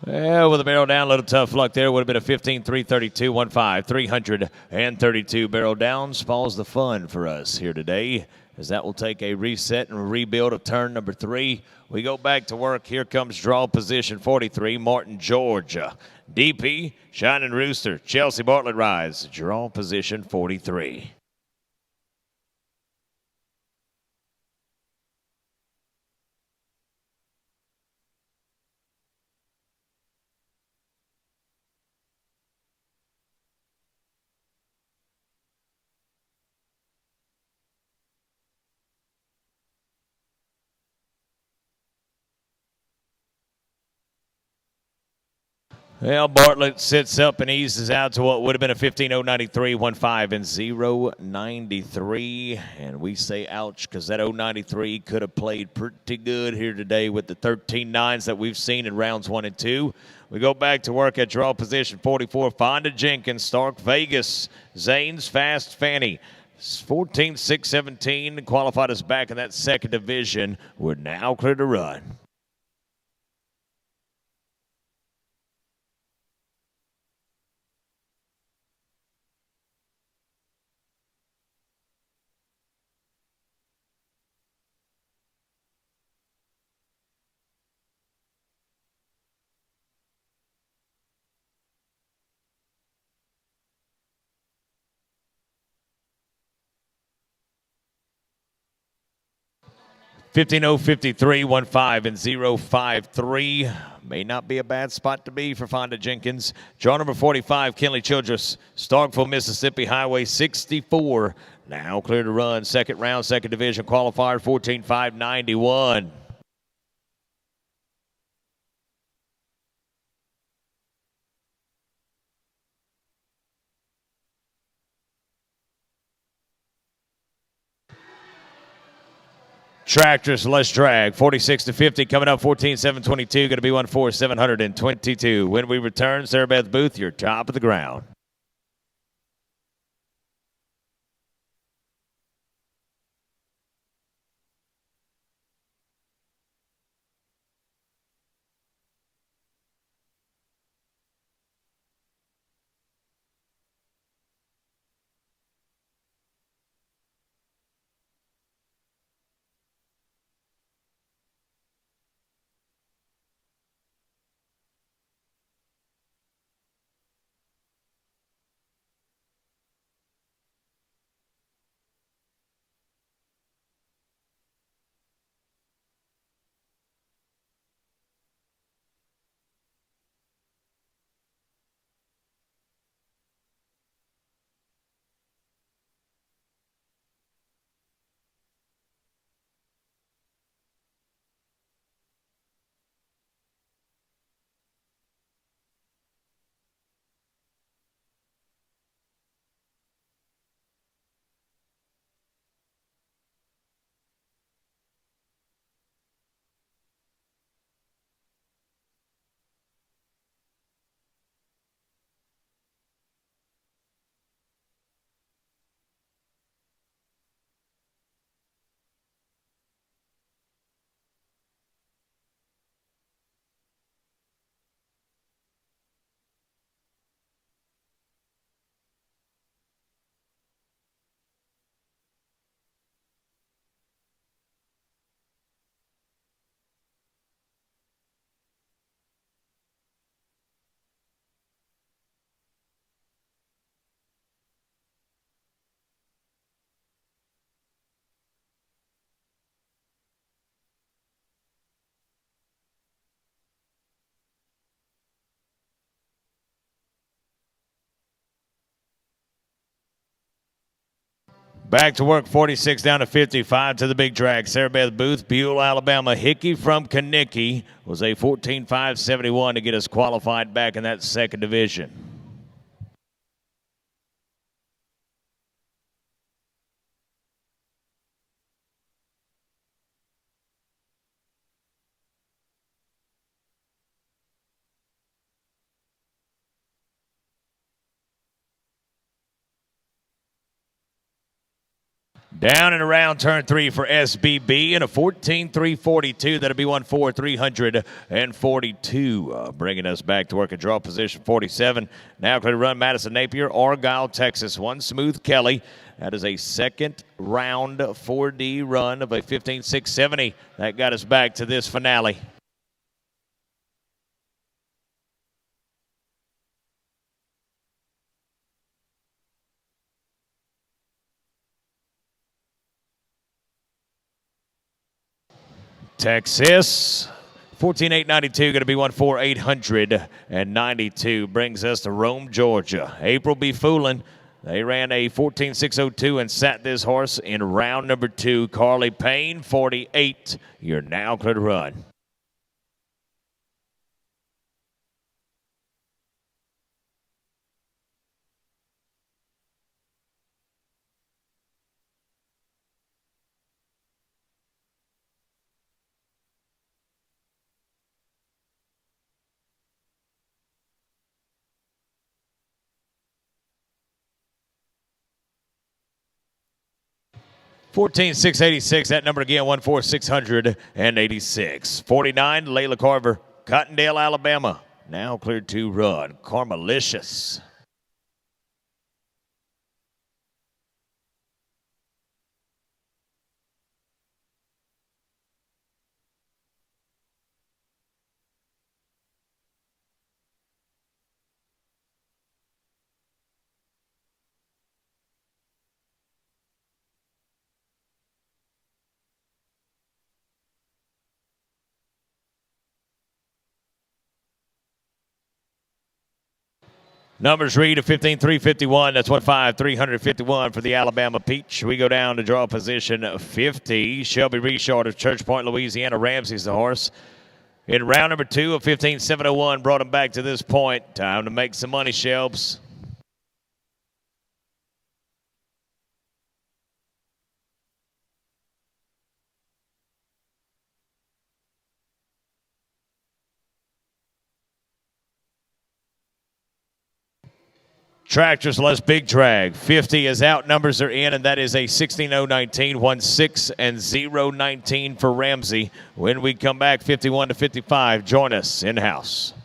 Well, with the barrel down, a little tough luck there. Would have been a 15-332, 1-5, 332 barrel down. Spoils the fun for us here today, as that will take a reset and rebuild of turn number 3. We go back to work. Here comes draw position 43, Martin, Georgia. DP, Shining Rooster, Chelsea Bartlett Rise, draw position 43. Well, Bartlett sits up and eases out to what would have been a 15-093, 1-5 and 0-93. And we say ouch, because that 0-93 could have played pretty good here today with the 13-9s that we've seen in rounds 1 and 2. We go back to work at draw position 44, Fonda Jenkins, Stark Vegas, Zane's Fast Fanny. 14-6-17, qualified us back in that second division. We're now clear to run. 15-053, 1-5 and 0-5-3. May not be a bad spot to be for Fonda Jenkins. Draw number 45, Kinley Childress, Starkville, Mississippi, Highway 64. Now clear to run. Second round, second division qualifier, 14-5-91. Tractors, less drag, 46-50, coming up 14-7-22, going to be 1-4-722. When we return, Sarah Beth Booth, your top of the ground. Back to work, 46 down to 55 to the big drag. Sarah Beth Booth, Buell, Alabama. Hickey from Kanicki was a 14.571 to get us qualified back in that second division. Down and around turn 3 for SBB and a 14.342. That'll be 1.4342. Bringing us back to work at draw position 47. Now clear to run Madison Napier, Argyle, Texas. One Smooth Kelly. That is a second round 4D run of a 15.670. That got us back to this finale. Texas, 14.892, going to be 1.4892. Brings us to Rome, Georgia. April B. Foolin. They ran a 14.602 and sat this horse in round number 2. Carly Payne, 48. You're now clear to run. $14,686. That number again, 14686. 49, Layla Carver, Cottondale, Alabama. Now cleared to run. Carmelicious. Numbers read a 15.351. That's 1.5351 for the Alabama Peach. We go down to draw position 50. Shelby Reshard of Church Point, Louisiana. Ramsey's the horse. In round number 2 of 15.701, brought him back to this point. Time to make some money, Shelbs. Tractors less big drag. 50 is out. Numbers are in, and that is a 16.019, 16 and 019 for Ramsey. When we come back, 51 to 55, join us in-house.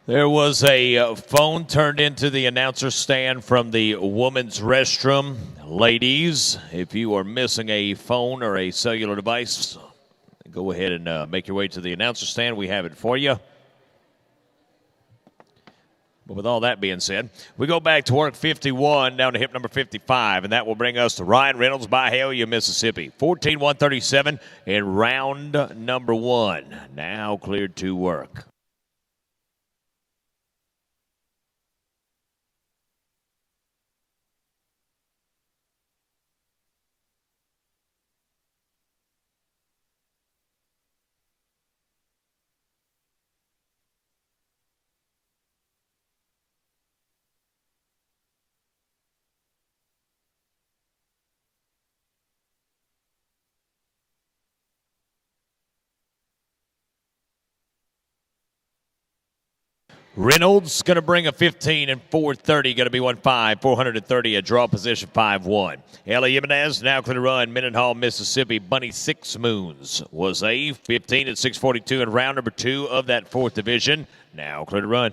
There was a phone turned into the announcer stand from the women's restroom. Ladies, if you are missing a phone or a cellular device, go ahead and make your way to the announcer stand. We have it for you. But with all that being said, we go back to work 51 down to hip number 55, and that will bring us to Ryan Reynolds, Bayou, Mississippi. 14-137 in round number 1. Now cleared to work. Reynolds going to bring a 15 and 430, going to be 1-5, 430, a draw position 5-1. Ella Jimenez now clear to run. Mendenhall, Mississippi. Bunny Six Moons was a 15 and 642 in round number 2 of that 4th division. Now clear to run.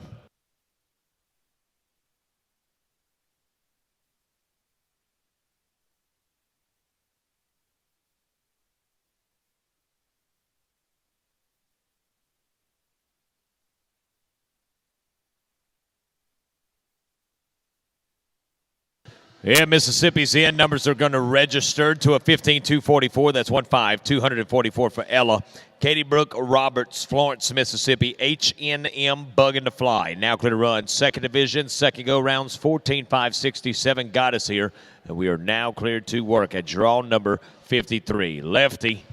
Yeah, Mississippi's in. Numbers are going to register to a 15-244. That's 1-5, 244 for Ella. Katie Brooke Roberts, Florence, Mississippi. H&M bugging to fly. Now clear to run. 2nd division, second go rounds, 14-5-67 got us here. And we are now cleared to work at draw number 53. Lefty.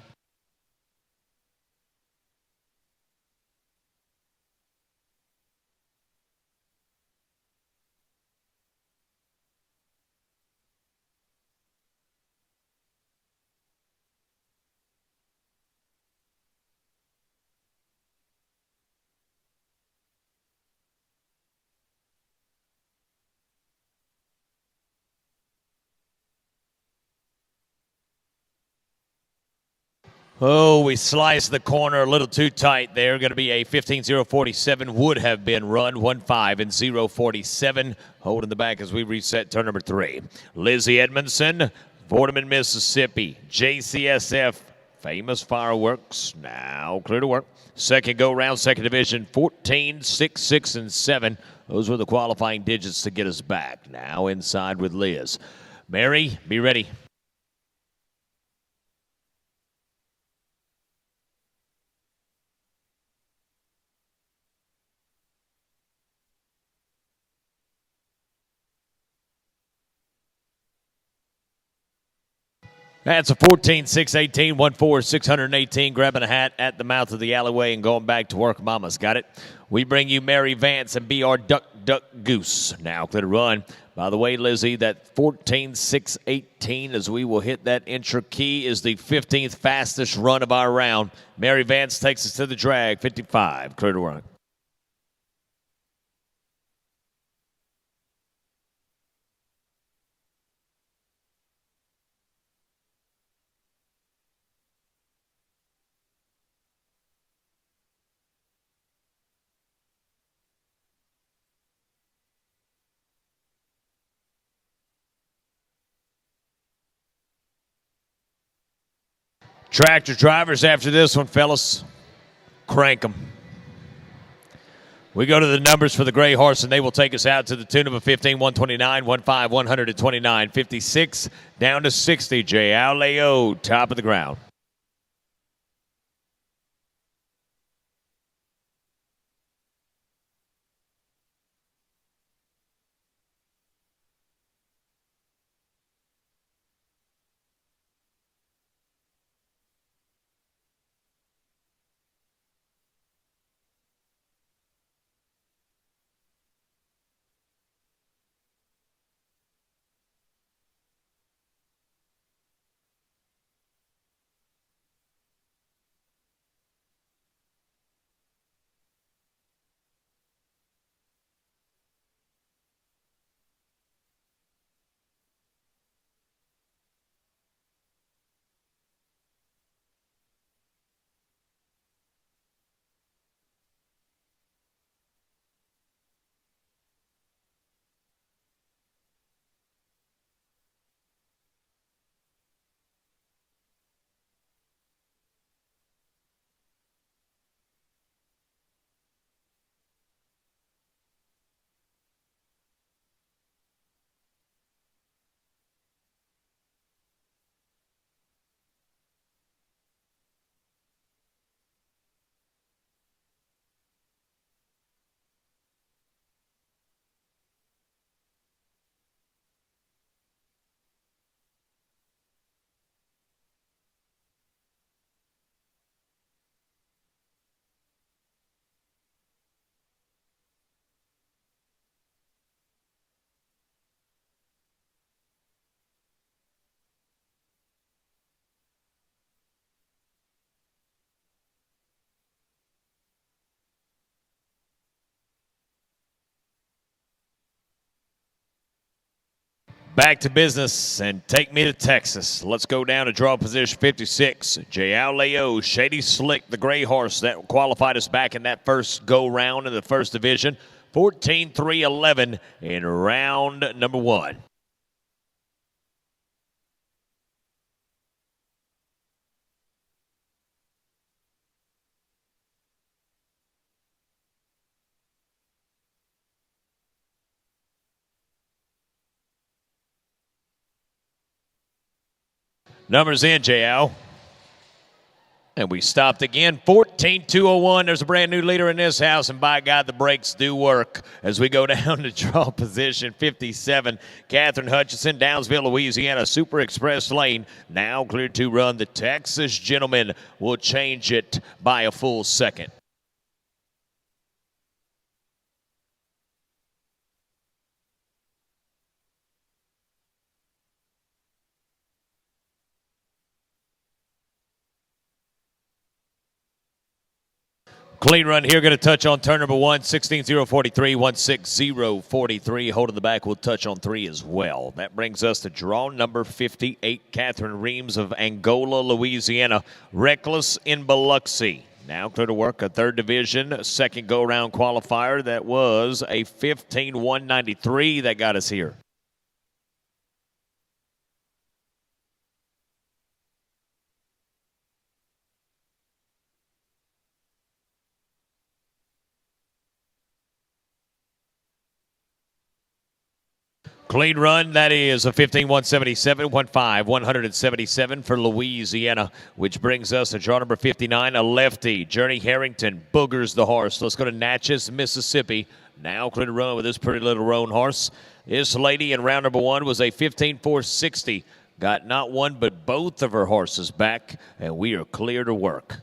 Oh, we sliced the corner a little too tight there. Going to be a 15-0-47 would have been run. 1-5 and 0-47. Holding the back as we reset turn number 3. Lizzie Edmondson, Vorderman, Mississippi. JCSF, famous fireworks. Now clear to work. Second go round, second division, 14, 6, 6, and 7. Those were the qualifying digits to get us back. Now inside with Liz. Mary, be ready. That's a 14-6-18, 1-4-618, grabbing a hat at the mouth of the alleyway and going back to work. Mama's got it. We bring you Mary Vance and BR Duck Duck Goose. Now clear to run. By the way, Lizzie, that 14-6-18 as we will hit that intra key is the 15th fastest run of our round. Mary Vance takes us to the drag, 55, clear to run. Tractor drivers after this one, fellas. Crank them. We go to the numbers for the Gray Horse, and they will take us out to the tune of a 15-129, 1-5, 129, 56, down to 60. J. Leo, top of the ground. Back to business and take me to Texas. Let's go down to draw position 56. Bayou, Shady Slick, the gray horse that qualified us back in that first go round in the first division. 14-3-11 in round number 1. Numbers in, J.L. And we stopped again, 14-201. There's a brand new leader in this house, and by God, the brakes do work. As we go down to draw position 57, Catherine Hutchinson, Downsville, Louisiana, Super Express lane, now cleared to run. The Texas Gentleman will change it by a full second. Clean run here, going to touch on turn number 1, 16-0-43, 160-43. Holding the back, will touch on 3 as well. That brings us to draw number 58, Catherine Reams of Angola, Louisiana. Reckless in Biloxi. Now clear to work, a third division, second go-round qualifier. That was a 15-193 that got us here. Clean run, that is a 15-177, 177 for Louisiana, which brings us to draw number 59, a lefty. Journey Harrington boogers the horse. Let's go to Natchez, Mississippi. Now clear to run with this pretty little roan horse. This lady in round number 1 was a 15-460. Got not one but both of her horses back, and we are clear to work.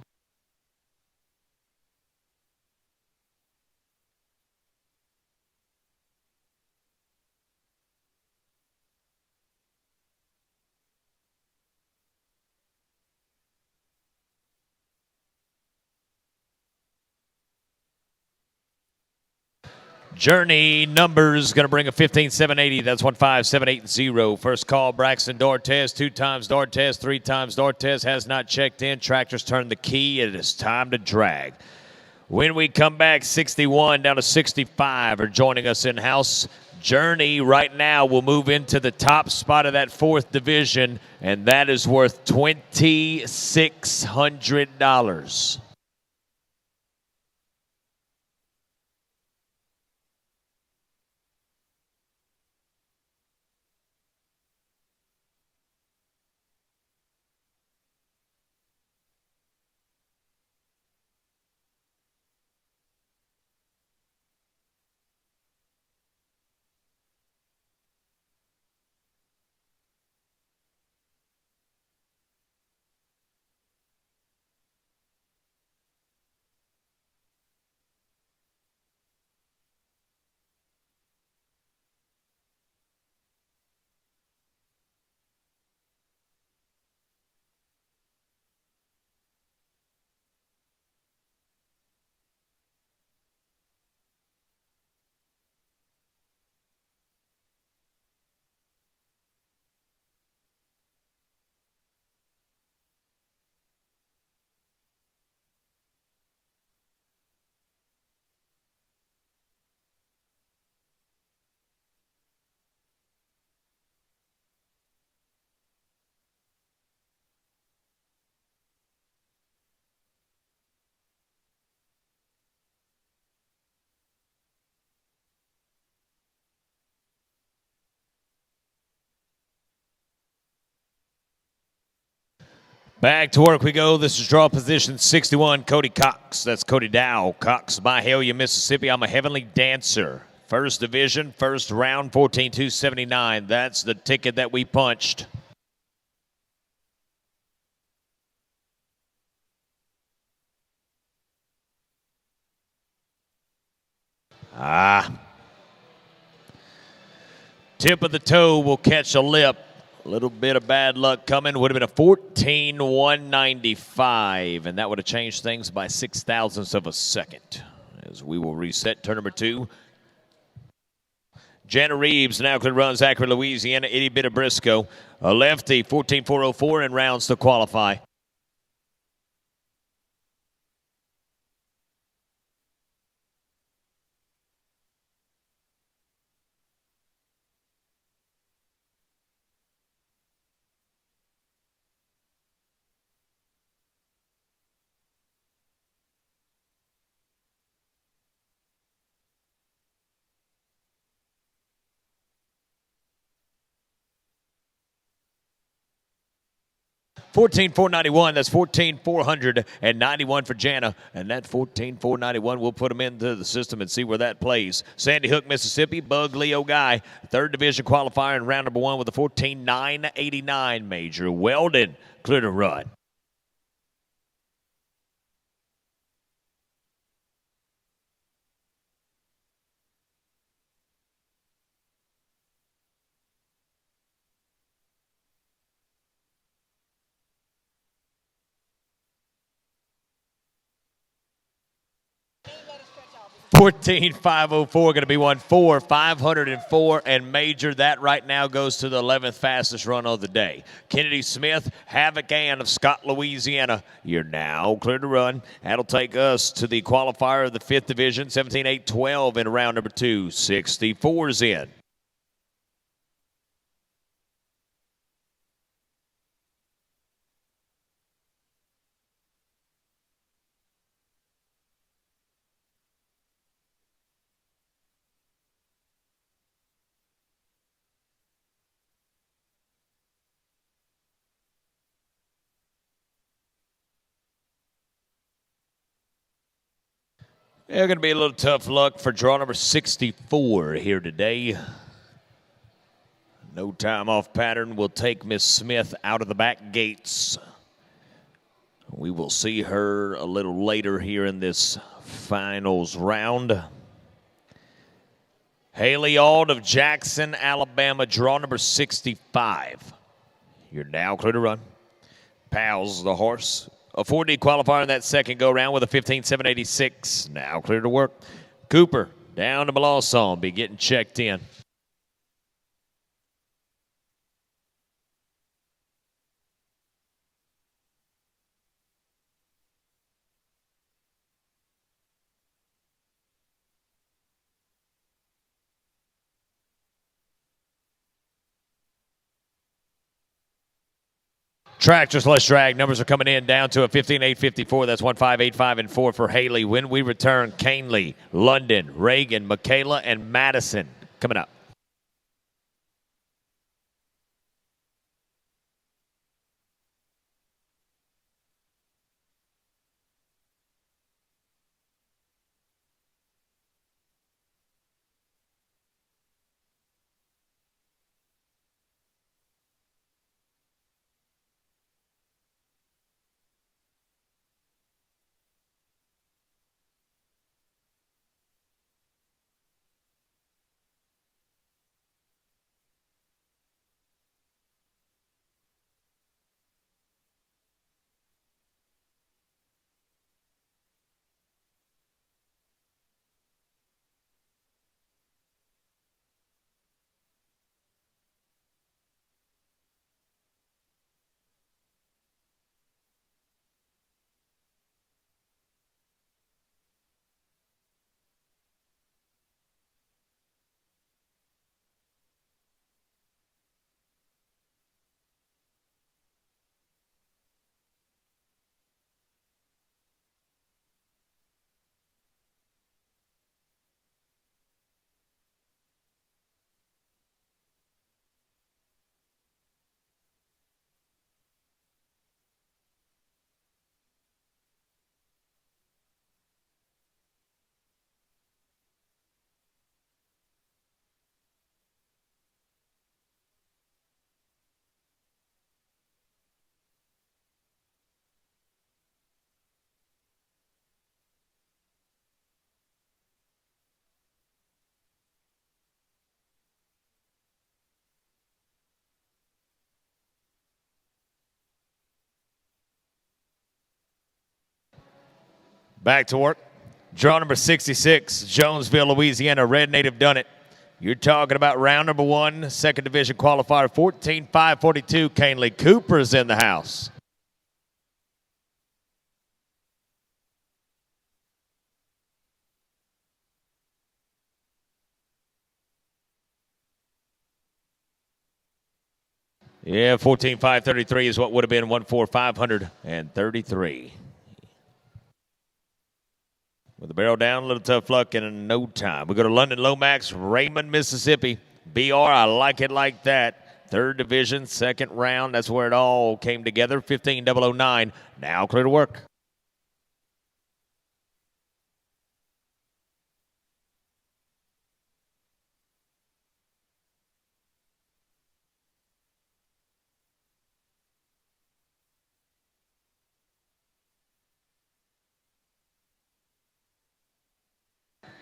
Journey numbers going to bring a 15-780. That's 15780. First call, Braxton Dortez. 2 times Dortez, 3 times Dortez. Has not checked in. Tractors turned the key. It is time to drag. When we come back, 61 down to 65 are joining us in-house. Journey right now will move into the top spot of that 4th division, and that is worth $2,600. Back to work we go. This is draw position 61, Cody Cox. That's Cody Dow. Cox, Bayou, Mississippi. I'm a Heavenly Dancer. First division, first round, 14-279. That's the ticket that we punched. Tip of the toe will catch a lip. A little bit of bad luck coming. Would have been a 14-195, and that would have changed things by 0.06 of a second. As we will reset turn number 2. Jana Reeves now could run Zachary, Louisiana, itty bit of Briscoe. A lefty, 14.404 in rounds to qualify. $14,491. That's $14,491 for Jana, and that $14,491 will put them into the system and see where that plays. Sandy Hook, Mississippi, Bug Leo Guy, third division qualifier in round number one with a 14,989 major. Weldon clear to run. $14,504 going to be 1-4, 504 and major. That right now goes to the 11th fastest run of the day. Kennedy Smith, Havoc Ann of Scott, Louisiana. You're now clear to run. That'll take us to the qualifier of the 5th division, 17,812 in round number 2. 64's in. They're going to be a little tough luck for draw number 64 here today. No time off pattern will take Miss Smith out of the back gates. We will see her a little later here in this finals round. Haley Auld of Jackson, Alabama, draw number 65. You're now clear to run. Pals, the horse. A 4D qualifier in that second go-round with a 15,786. Now clear to work. Cooper down to Melanson, be getting checked in. Tractors less drag. Numbers are coming in down to a 15,854. That's 1585 and 4 for Haley. When we return, Canely, London, Reagan, Michaela, and Madison coming up. Back to work. Draw number 66, Jonesville, Louisiana. Red Native done it. You're talking about round number one, second division qualifier, 14.542. Canely Cooper's in the house. Yeah, 14.533 is what would have been 14.533. With the barrel down, a little tough luck in no time. We go to London Lomax, Raymond, Mississippi. BR, I like it like that. Third division, second round. That's where it all came together. 15.009. Now clear to work.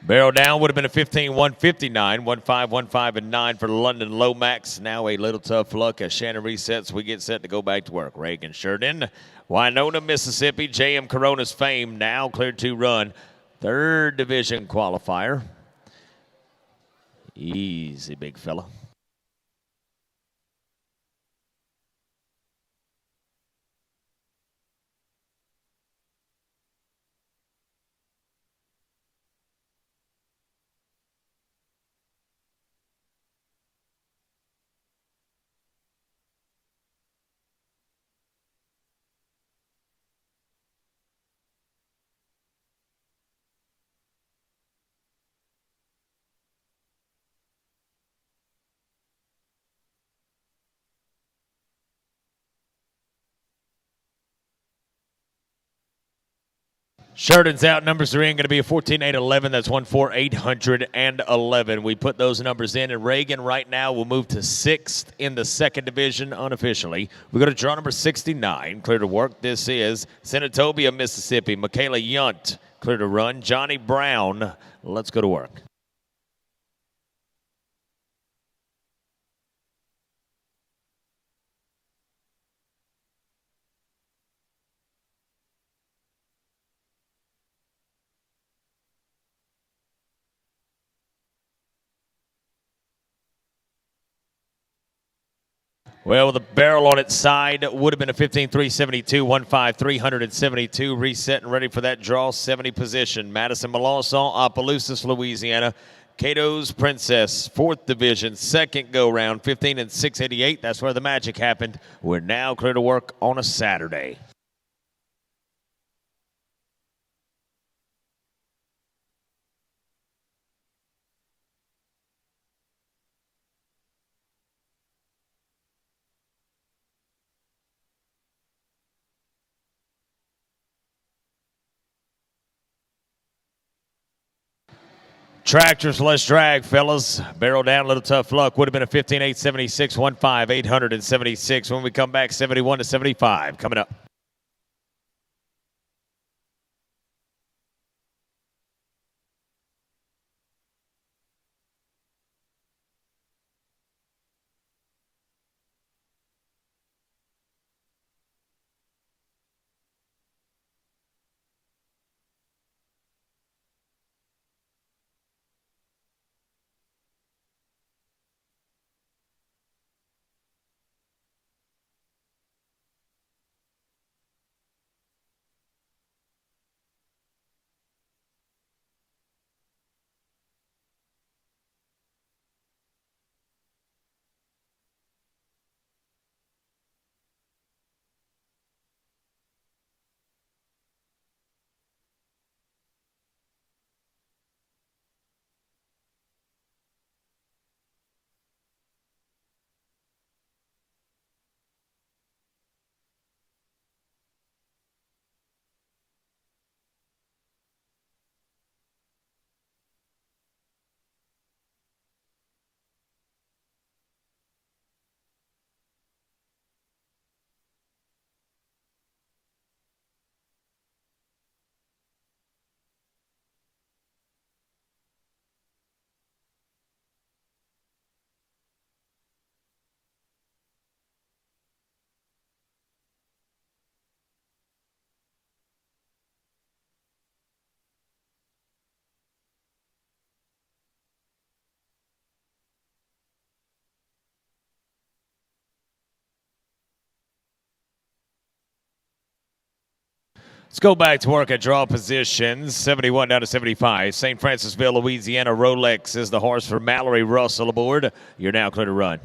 Barrel down would have been a 15.159, 15.15 and 9 for London Lomax. Now a little tough luck as Shannon resets. We get set to go back to work. Reagan Sheridan, Winona, Mississippi. JM Corona's Fame now cleared to run. Third division qualifier. Easy, big fella. Sheridan's out. Numbers are in. Going to be a 14.811. That's 14.811. We put those numbers in, and Reagan right now will move to sixth in the second division unofficially. We go to draw number 69. Clear to work. This is Senatobia, Mississippi. Michaela Yunt, clear to run. Johnny Brown, let's go to work. Well, with the barrel on its side, would have been a 15.372, 15.372. Reset and ready for that draw 70 position. Madison Melanson, Opelousas, Louisiana. Cato's Princess, fourth division, second go round, 15.688. That's where the magic happened. We're now clear to work on a Saturday. Tractors, less drag, fellas. Barrel down, a little tough luck. Would have been a 15.876, 15.876. When we come back, 71 to 75 coming up. Let's go back to work at draw positions. 71 down to 75. St. Francisville, Louisiana. Rolex is the horse for Mallory Russell aboard. You're now clear to run.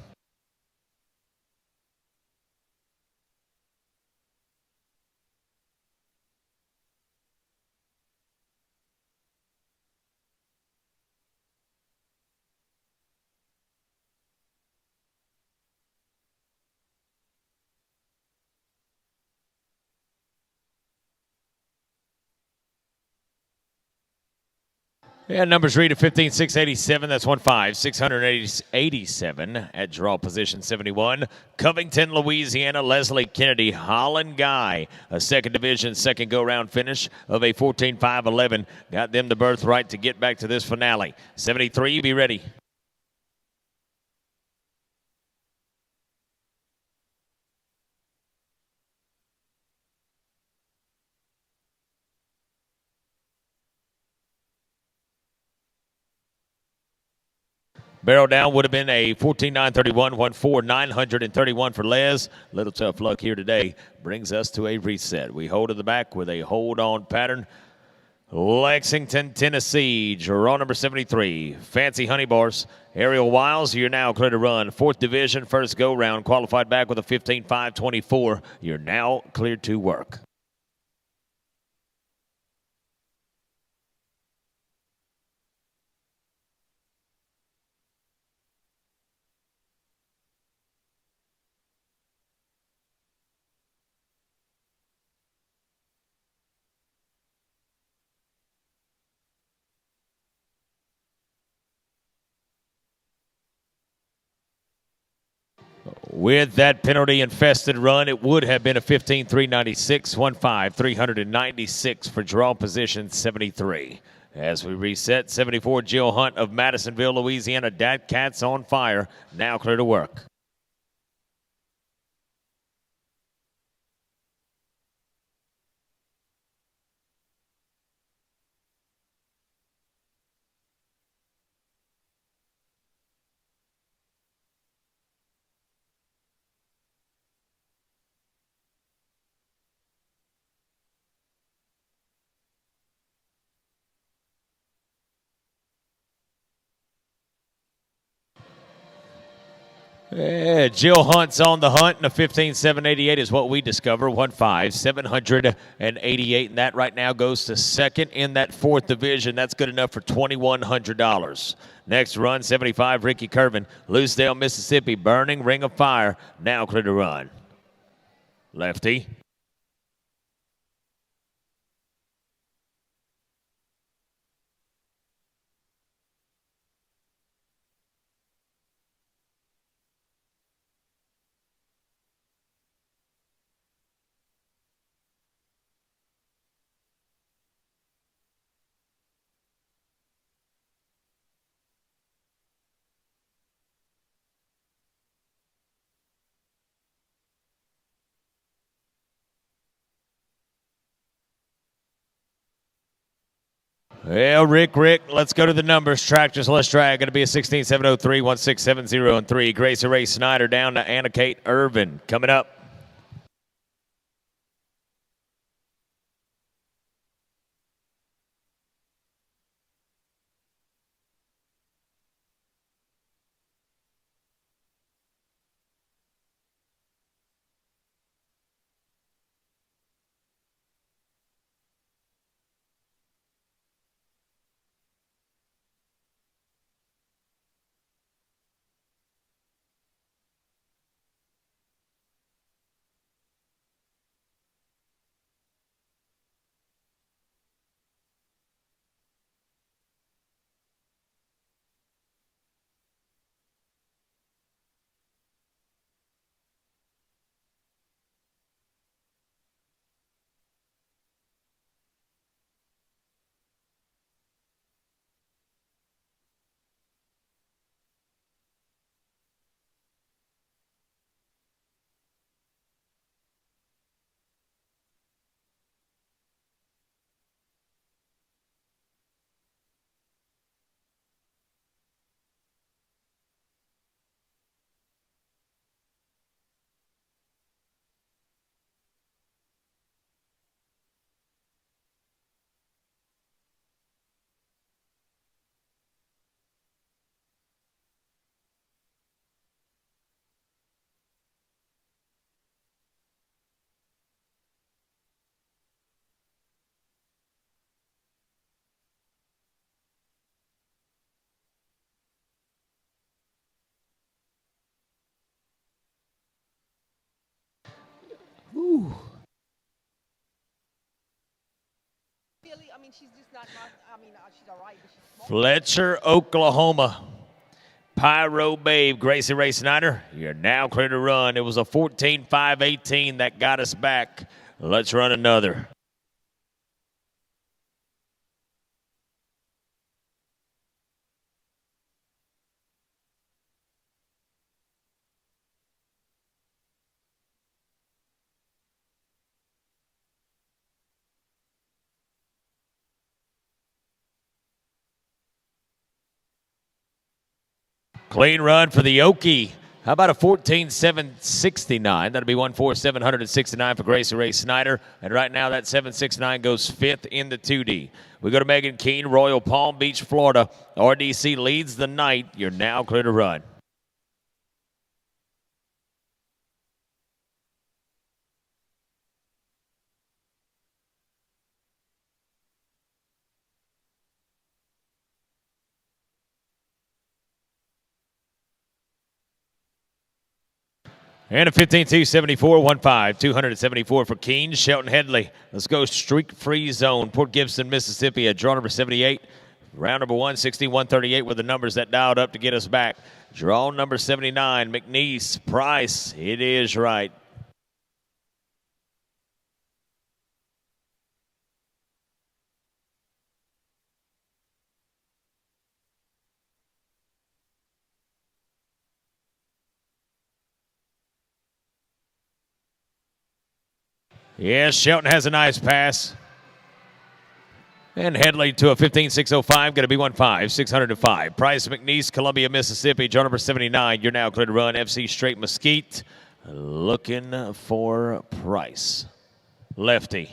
Yeah, numbers read at 15,687. That's 15,687 at draw position 71. Covington, Louisiana. Leslie Kennedy, Holland Guy. A second division, second go-round finish of a 14.511. Got them the birthright to get back to this finale. 73, be ready. Barrel down would have been a 14.931, 14.931 for Les. Little tough luck here today. Brings us to a reset. We hold to the back with a hold-on pattern. Lexington, Tennessee, draw number 73. Fancy Honey Bars. Ariel Wiles, you're now clear to run. Fourth division, first go-round. Qualified back with a 15.524. You're now clear to work. With that penalty-infested run, it would have been a 15.396, 15.396 for draw position 73. As we reset, 74, Jill Hunt of Madisonville, Louisiana. Dat Cat's on fire, now clear to work. Yeah, Jill Hunt's on the hunt, and a 15.788 is what we discover. 15.788, and that right now goes to second in that fourth division. That's good enough for $2,100. Next run, 75, Ricky Curvin, Loosedale, Mississippi, Burning Ring of Fire, now clear to run. Lefty. Well, Rick, let's go to the numbers. Tractors, let's drag. Going to be a 16.703, 16.703, and 3. Gracie Ray Snyder down to Anna Kate Irvin. Coming up. Fletcher, Oklahoma. Pyro Babe, Gracie Ray Snyder, you're now clear to run. It was a 14.518 that got us back. Let's run another. Clean run for the Okie. How about a 14.769? That'll be 14769 for Gracie Ray Snyder. And right now that 769 goes fifth in the 2D. We go to Megan Keene, Royal Palm Beach, Florida. RDC leads the night. You're now clear to run. And a 15.274, 274 for Keene. Shelton Headley. Let's go streak free zone. Port Gibson, Mississippi at draw number 78. Round number 161.38 were the numbers that dialed up to get us back. Draw number 79, McNeese, Price. It is right. Yes, Shelton has a nice pass. And Headley to a 15.605, going to be 1.5, Price, McNeese, Columbia, Mississippi, draw number 79. You're now clear to run. FC Straight Mesquite looking for Price. Lefty.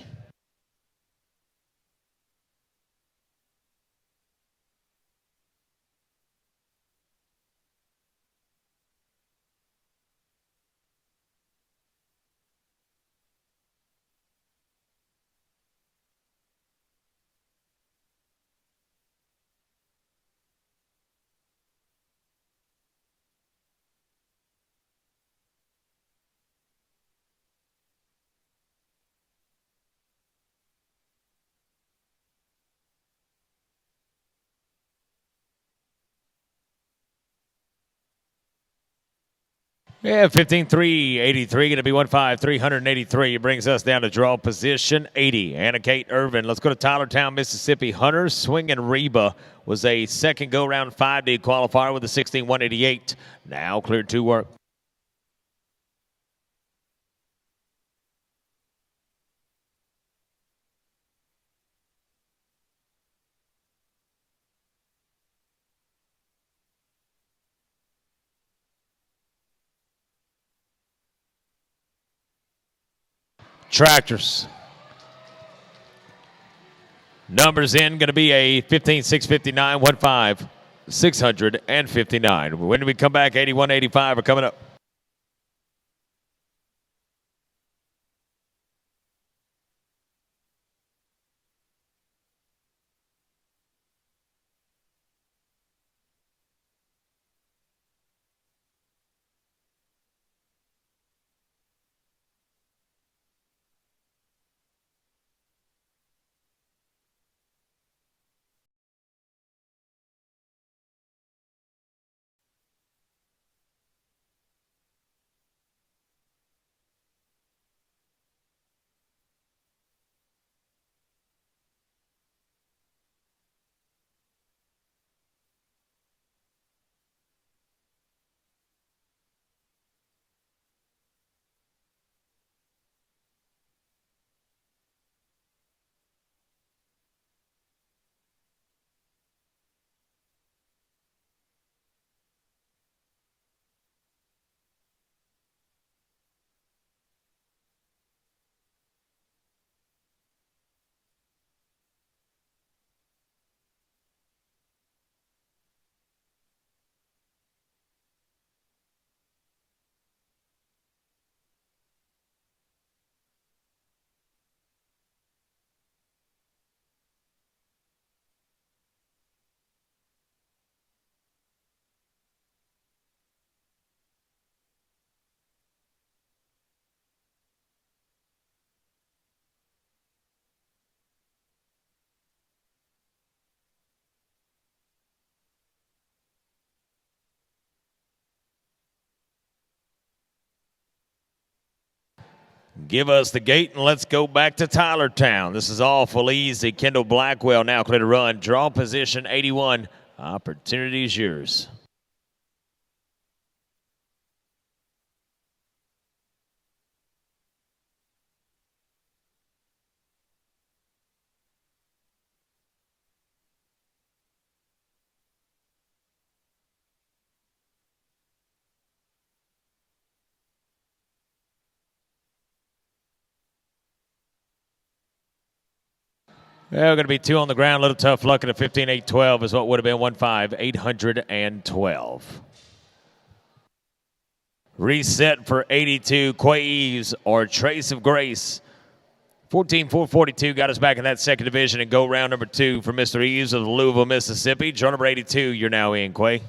Yeah, 15.383, going to be 1.5, It brings us down to draw position 80. Anna Kate Irvin. Let's go to Tylertown, Mississippi. Hunter Swinging Reba was a second go-round 5D qualifier with a 16.188. Now cleared to work. Tractors. Numbers in going to be a 15.659, 1.5, 659. When we come back, 81.85 are coming up. Give us the gate and let's go back to Tylertown. This is awful easy. Kendall Blackwell now clear to run. Draw position 81. Opportunity is yours. Well, going to be 2 on the ground. A little tough luck at a 15-8-12 is what would have been 1-5-812. Reset for 82. Quay Eves or Trace of Grace. 14-4-42 got us back in that second division and go round number 2 for Mr. Eves of Louisville, Mississippi. Draw number 82, you're now in, Quay.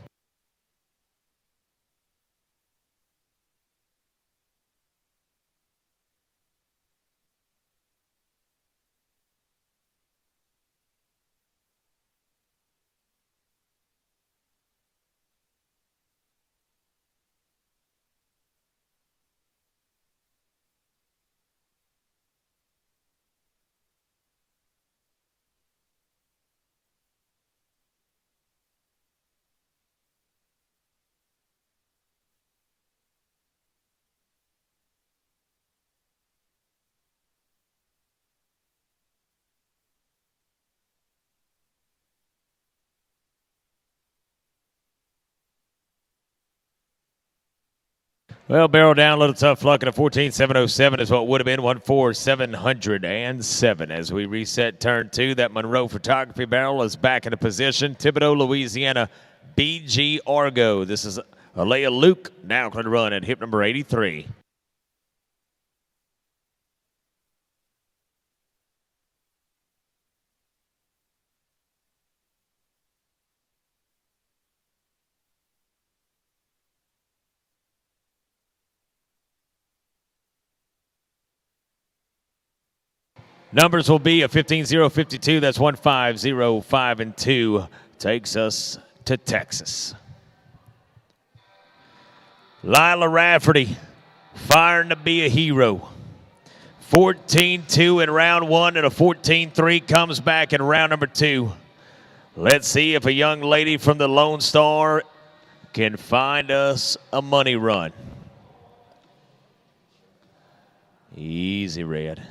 Well, barrel down, a little tough luck, and a 14-707 is what would have been 1-4-707 as we reset turn 2. That Monroe Photography barrel is back into position. Thibodaux, Louisiana, BG Argo. This is Alea Luke now going to run at hip number 83. Numbers will be a 15-0-52. That's 1-5-0-5 and 2. Takes us to Texas. Lila Rafferty, firing to be a hero. 14-2 in round 1 and a 14-3 comes back in round number 2. Let's see if a young lady from the Lone Star can find us a money run. Easy, Red.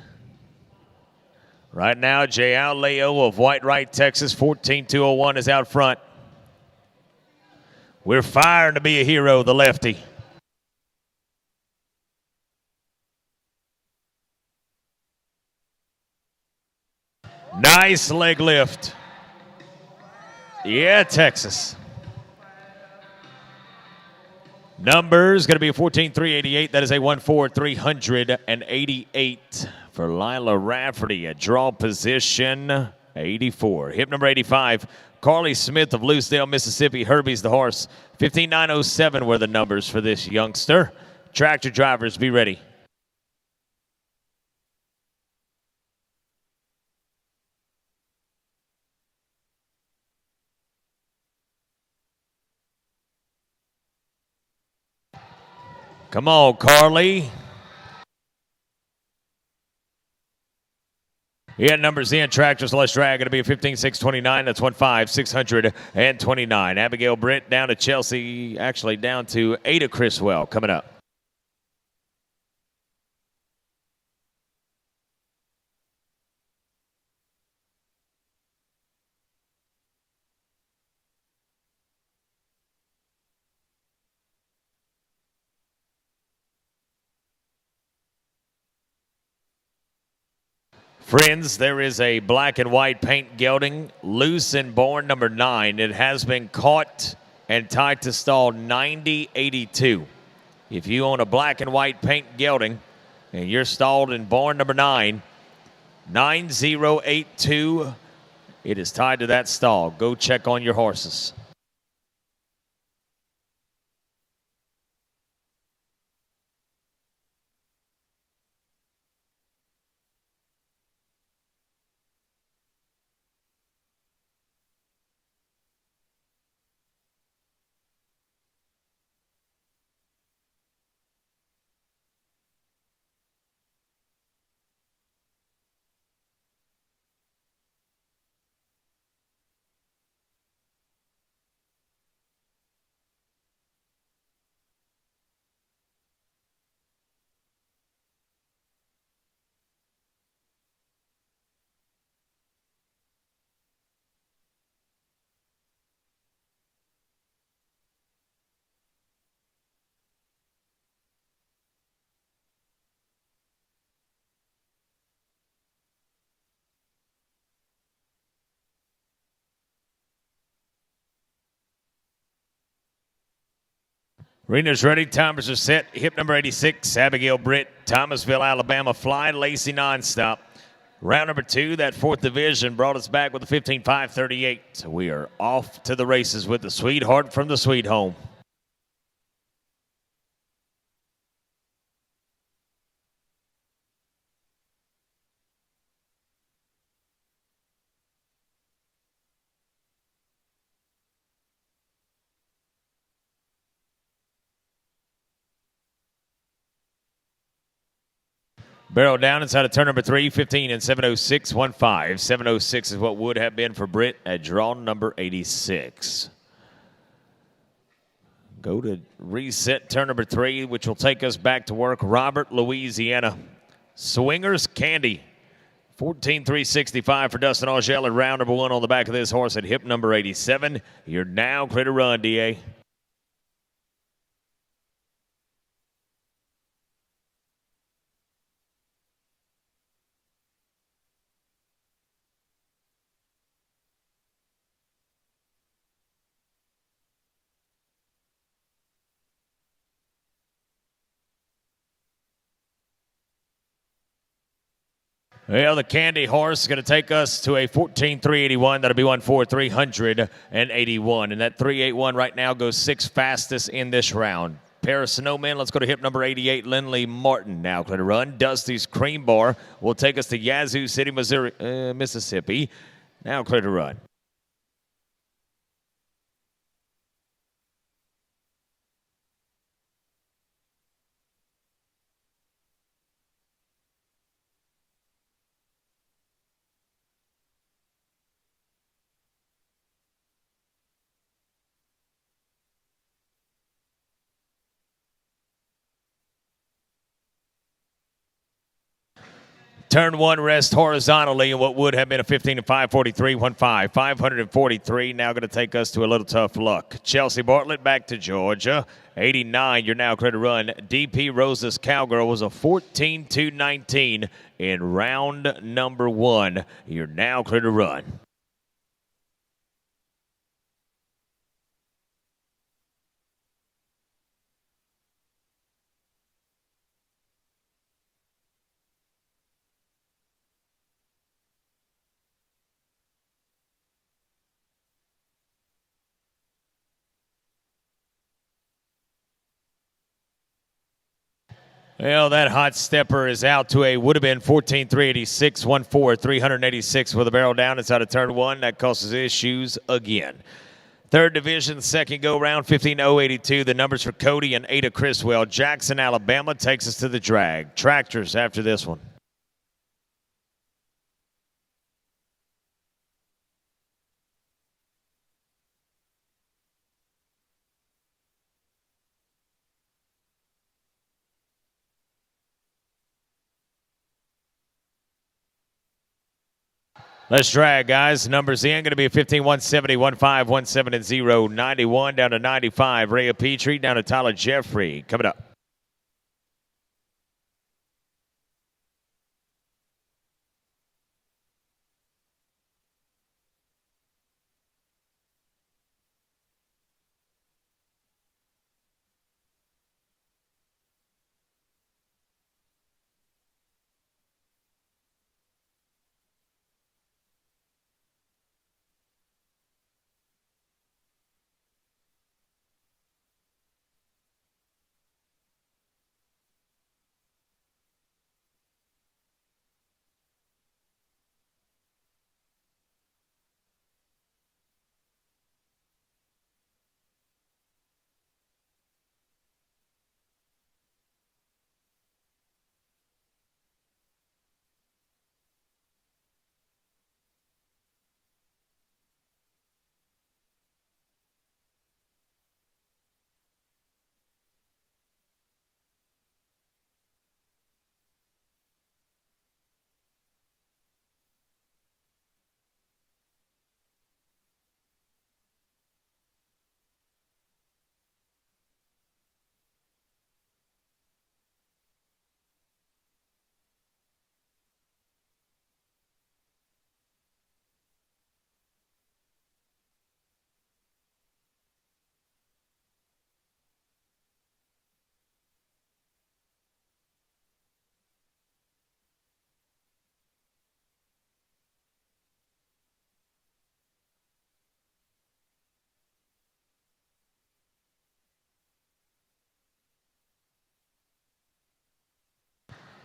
Right now, J.Al Leo of White Wright, Texas, 14-201 is out front. We're firing to be a hero, the lefty. Nice leg lift. Yeah, Texas. Numbers going to be a 14-388. That is a 1-4-388 for Lila Rafferty. A draw position 84. Hip number 85. Carly Smith of Lucedale, Mississippi. Herbie's the horse. 15-907 were the numbers for this youngster. Tractor drivers, be ready. Come on, Carly. Yeah, numbers in. Tractors, let's drag. Going to be a 15-629. That's 1-5-629. Abigail Britt down to Chelsea. Actually down to Ada Criswell coming up. Friends, there is a black and white paint gelding, loose and born number 9. It has been caught and tied to stall 9082. If you own a black and white paint gelding and you're stalled in born number 9, 9082, it is tied to that stall. Go check on your horses. Arena's ready. Timers are set. Hip number 86, Abigail Britt, Thomasville, Alabama. Fly Lacey nonstop. Round number 2, that 4th division brought us back with a 15.538. So we are off to the races with the Sweetheart from the Sweet Home. Barrel down inside of turn number 3, 15 and 706.15. 706 is what would have been for Britt at draw number 86. Go to reset turn number 3, which will take us back to work. Robert, Louisiana. Swingers Candy. 14.365 for Dustin Augel at round number 1 on the back of this horse at hip number 87. You're now clear to run, DA. Well, the Candy horse is going to take us to a 14.381. That'll be 14381. And that 381 right now goes 6th fastest in this round. Pair of Snowmen. Let's go to hip number 88, Lindley Martin. Now clear to run. Dusty's Cream Bar will take us to Yazoo City, Missouri, Mississippi. Now clear to run. Turn 1, rest horizontally in what would have been a 15 and 543.15. 543 now going to take us to a little tough luck. Chelsea Bartlett back to Georgia. 89, you're now clear to run. DP Rosa's Cowgirl was a 14.219 in round number 1. You're now clear to run. Well, that hot stepper is out to a would have been 14.386, 14386 with a barrel down inside of turn 1. That causes issues again. Third division, second go round, 15.082. The numbers for Cody and Ada Criswell. Jackson, Alabama takes us to the drag. Tractors after this one. Let's drag, guys. Numbers in going to be 15, 170, 15, 17, and 0. 91 down to 95. Rhea Petrie down to Tyler Jeffrey. Coming up.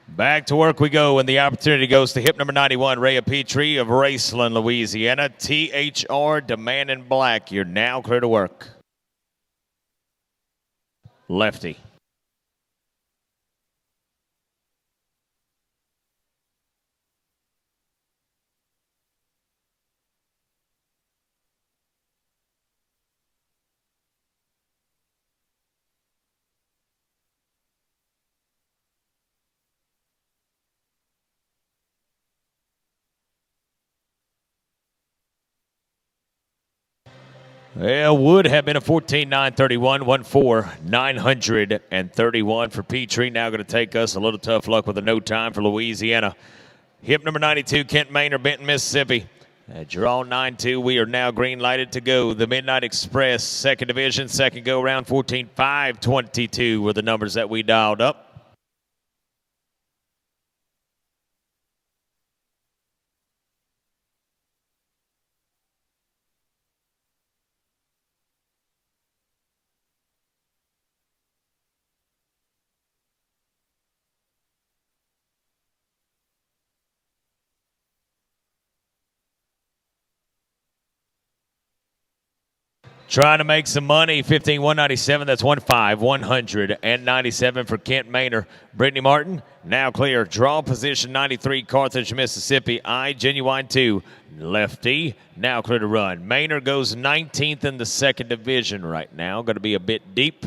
Back to work we go, and the opportunity goes to hip number 91, Rhea Petrie of Raceland, Louisiana. THR Demand in Black. You're now clear to work. Lefty. Well, would have been a 14.931, 1.4.931 for Petrie. Now going to take us a little tough luck with a no time for Louisiana. Hip number 92, Kent Maynard, Benton, Mississippi. Draw 9-2. We are now green lighted to go. The Midnight Express, second division, second go round, 14.522 were the numbers that we dialed up. Trying to make some money, 15,197. That's 1.5,197 for Kent Maynard. Brittany Martin, now clear. Draw position 93, Carthage, Mississippi. I, Genuine 2, lefty, now clear to run. Maynard goes 19th in the second division right now. Going to be a bit deep.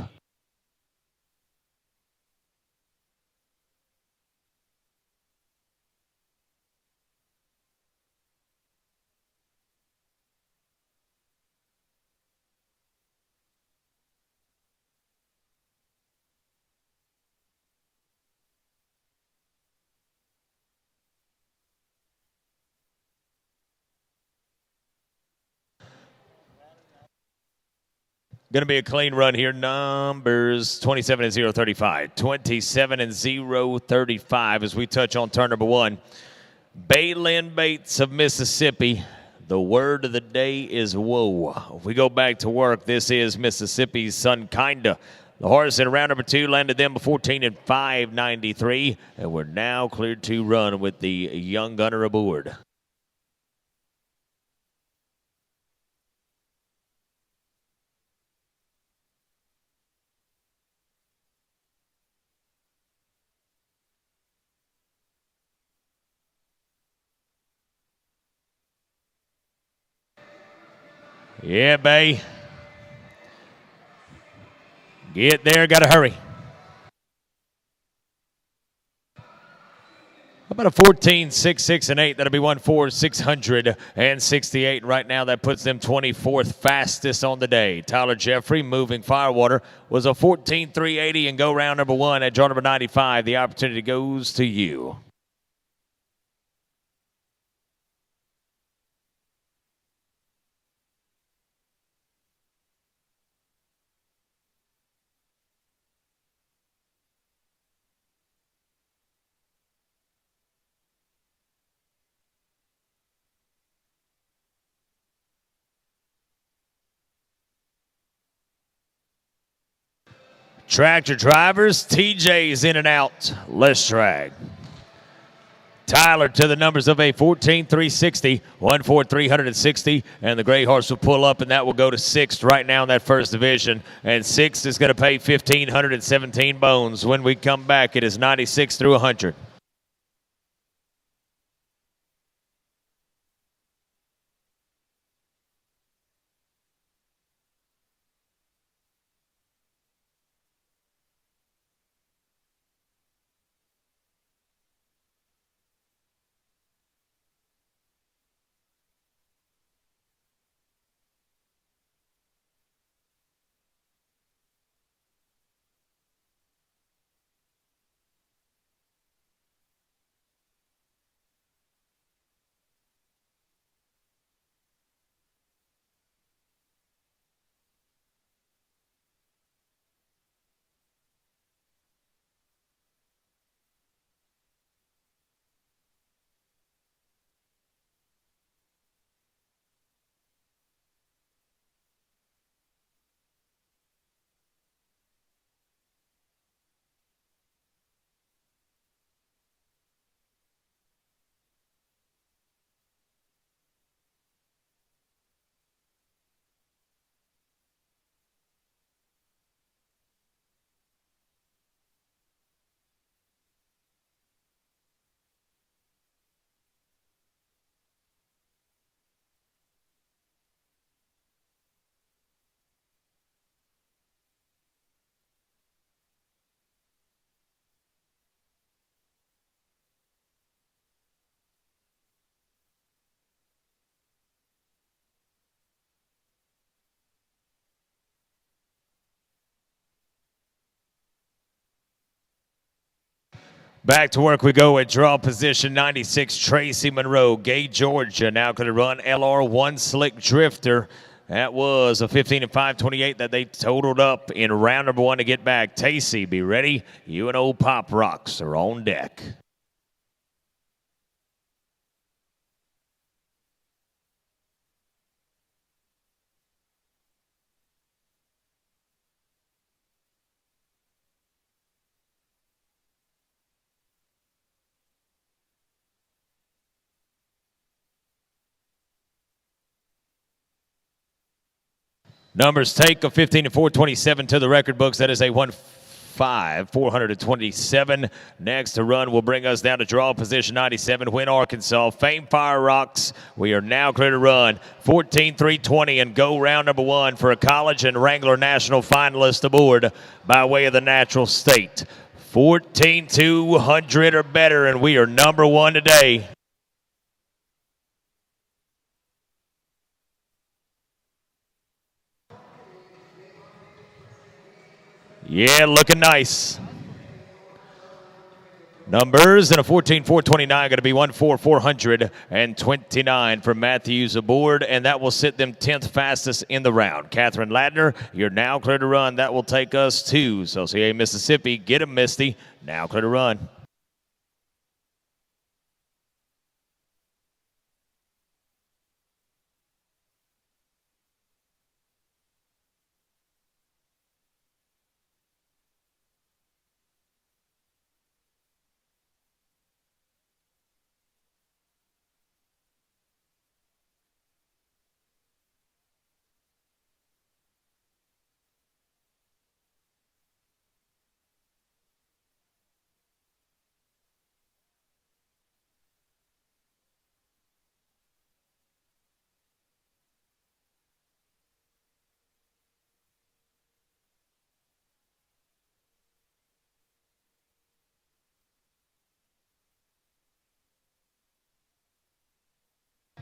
Going to be a clean run here. Numbers 27 and 035. 27 and 035 as we touch on turn number one. Baylin Bates of Mississippi. The word of the day is whoa. If we go back to work, this is Mississippi's Sun Kinda. The horse in round number two landed them a 14 and 593, and we're now cleared to run with the young gunner aboard. Yeah, Bay. Get there, got to hurry. About a 14, 6, 6, and 8. That'll be 1.4,668. Right now, that puts them 24th fastest on the day. Tyler Jeffrey, Moving Firewater, was a 14,380 and go round number one at draw number 95. The opportunity goes to you. Tractor drivers, TJ's in and out. Let's drag. Tyler to the numbers of a 14,360, 1.4,360, and the gray horse will pull up, and that will go to sixth right now in that first division. And sixth is going to pay 1,517 bones. When we come back, it is 96 through 100. Back to work we go at draw position 96, Tracy Monroe, Gay, Georgia. Now going to run LR1 Slick Drifter. That was a 15 and 528 that they totaled up in round number 1 to get back. Tacy, be ready. You and old Pop Rocks are on deck. Numbers take a 15 and 427 to the record books. That is a 1-5-427. Next to run will bring us down to draw position 97, Win, Arkansas. Fame Fire Rocks. We are now clear to run 14-320 and go round number 1 for a College and Wrangler National finalist aboard by way of the Natural State. 14-200 or better, and we are number 1 today. Yeah, looking nice. Numbers in a 14-429 going to be 1-4-429 for Matthews aboard, and that will sit them 10th fastest in the round. Catherine Ladner, you're now clear to run. That will take us to Societe, Mississippi. Get 'em, Misty. Now clear to run.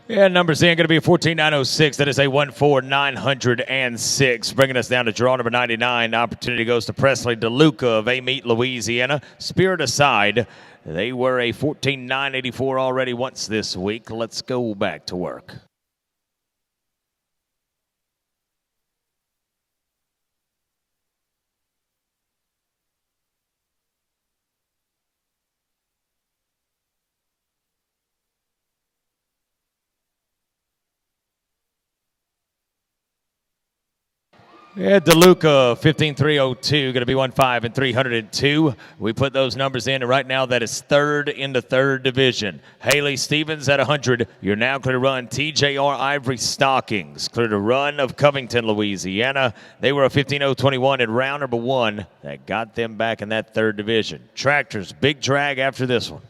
Yeah, numbers in going to be a 14-906. That is a 1-4-906. Bringing us down to draw number 99. Opportunity goes to Presley DeLuca of Amite, Louisiana. Spirit aside, they were a 14-984 already once this week. Let's go back to work. Yeah, DeLuca, 15-302, going to be 1-5-302. We put those numbers in, and right now that is third in the third division. Haley Stevens at 100. You're now clear to run. TJR Ivory Stockings, clear to run of Covington, Louisiana. They were a 15-021 in round number 1. That got them back in that third division. Tractors, big drag after this one.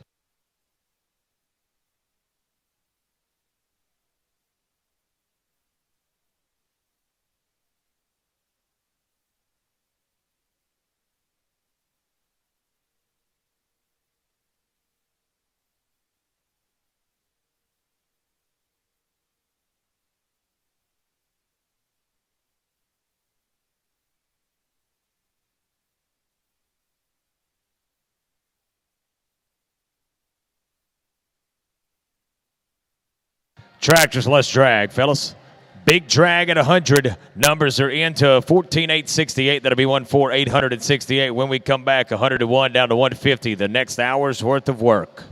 Tractors, less drag, fellas. Big drag at 100. Numbers are into 14-868. That'll be 1-4-868. When we come back, 100-1 down to 150. The next hour's worth of work.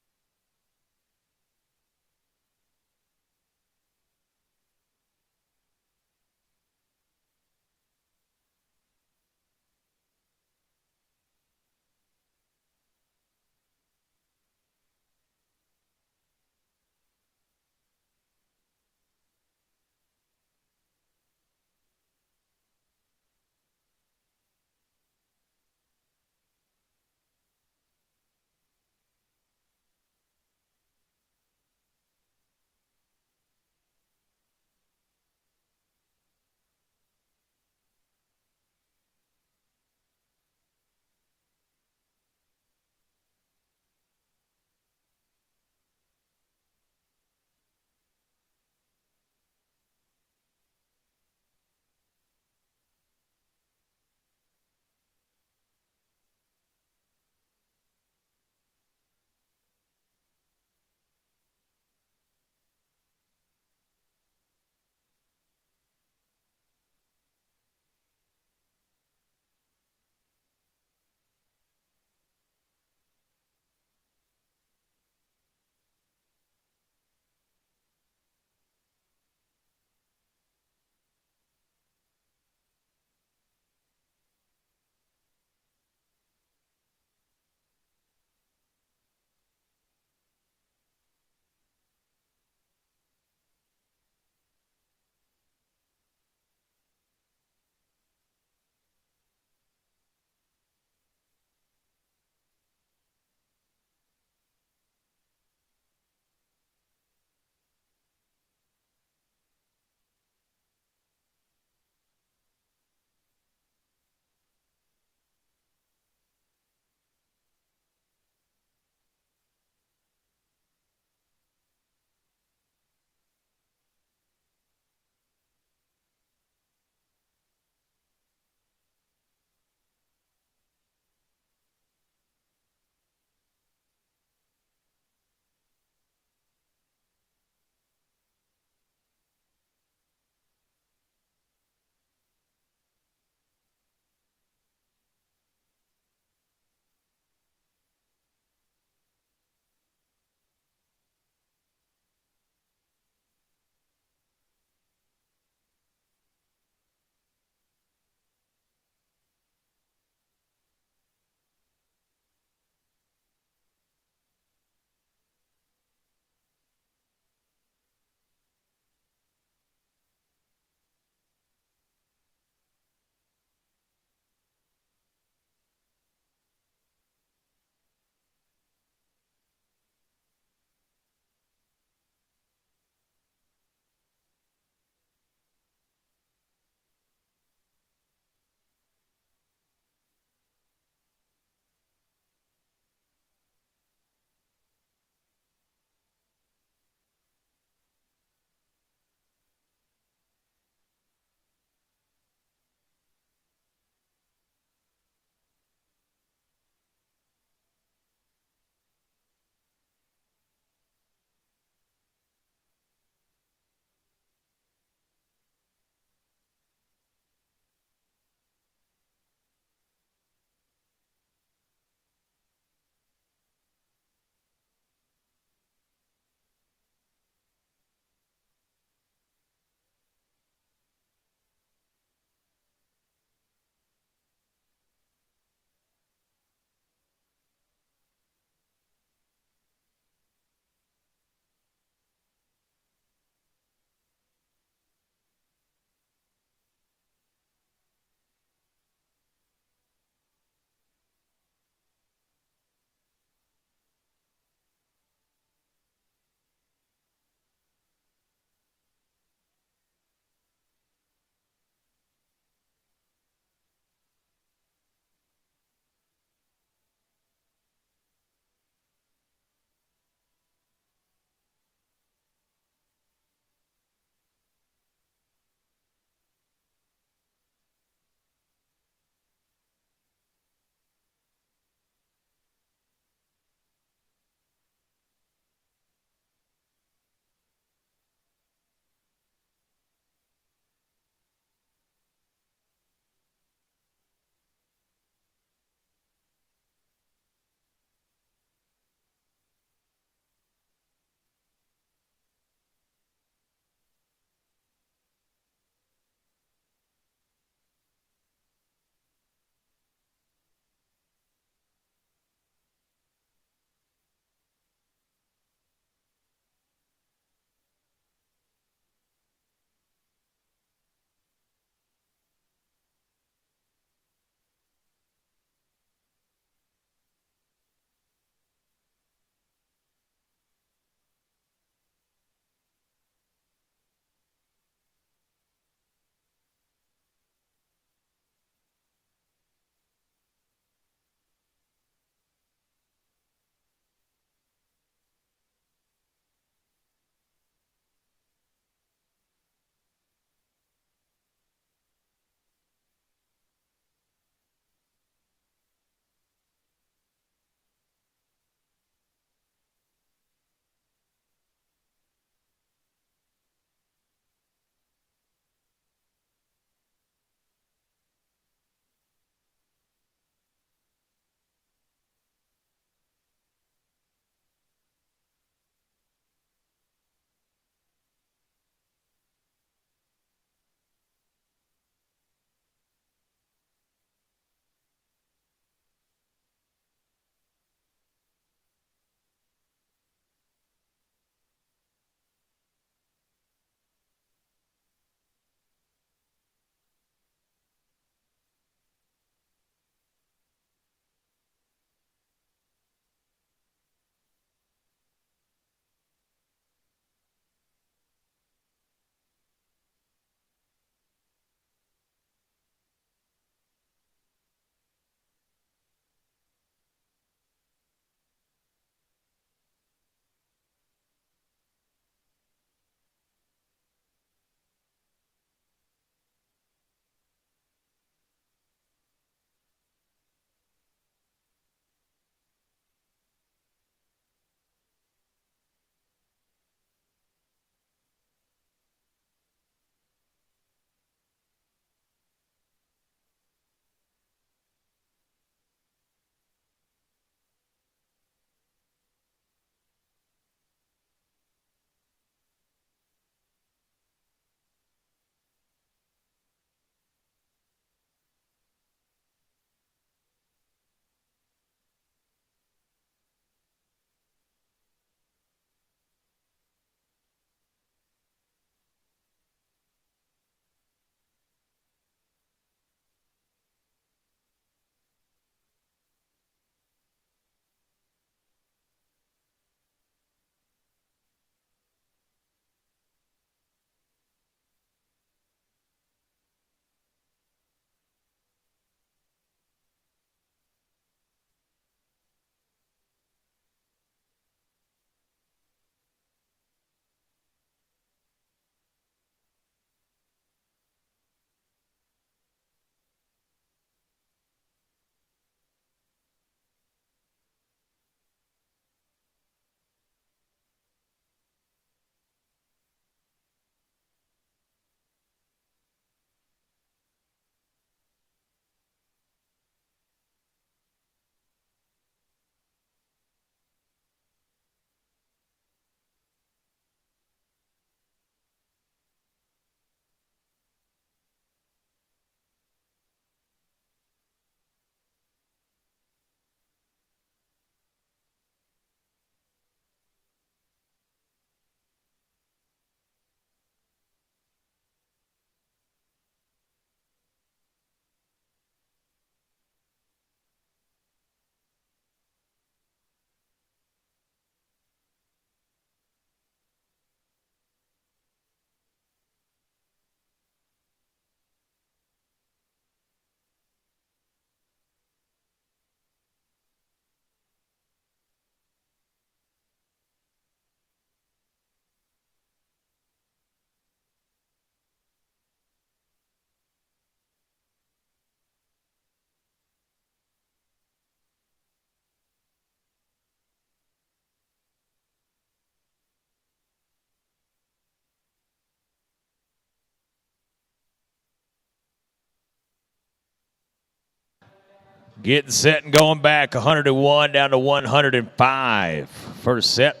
Getting set and going back, 101 down to 105. First set,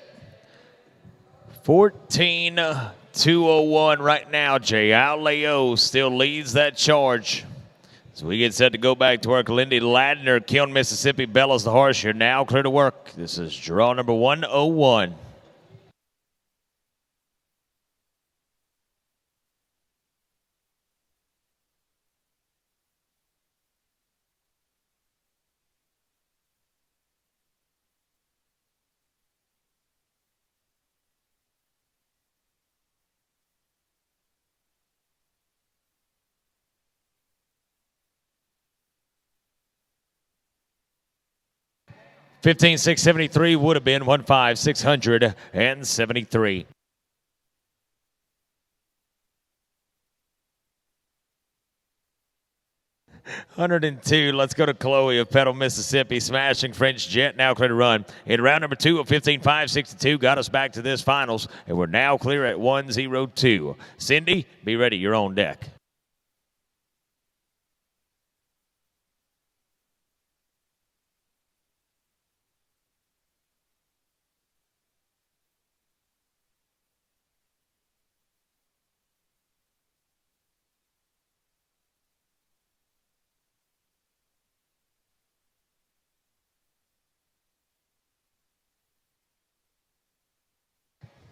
14-201 right now. Bayou still leads that charge. So we get set to go back to work. Lindy Ladner, Kiln, Mississippi, bellows the horse. You're now clear to work. This is draw number 101. $15,673 would have been $15,673. $102. Let's go to Chloe of Petal, Mississippi. Smashing French Jet, now clear to run. In round number 2 of 15,562, got us back to this finals, and we're now clear at 102. Cindy, be ready. You're on deck.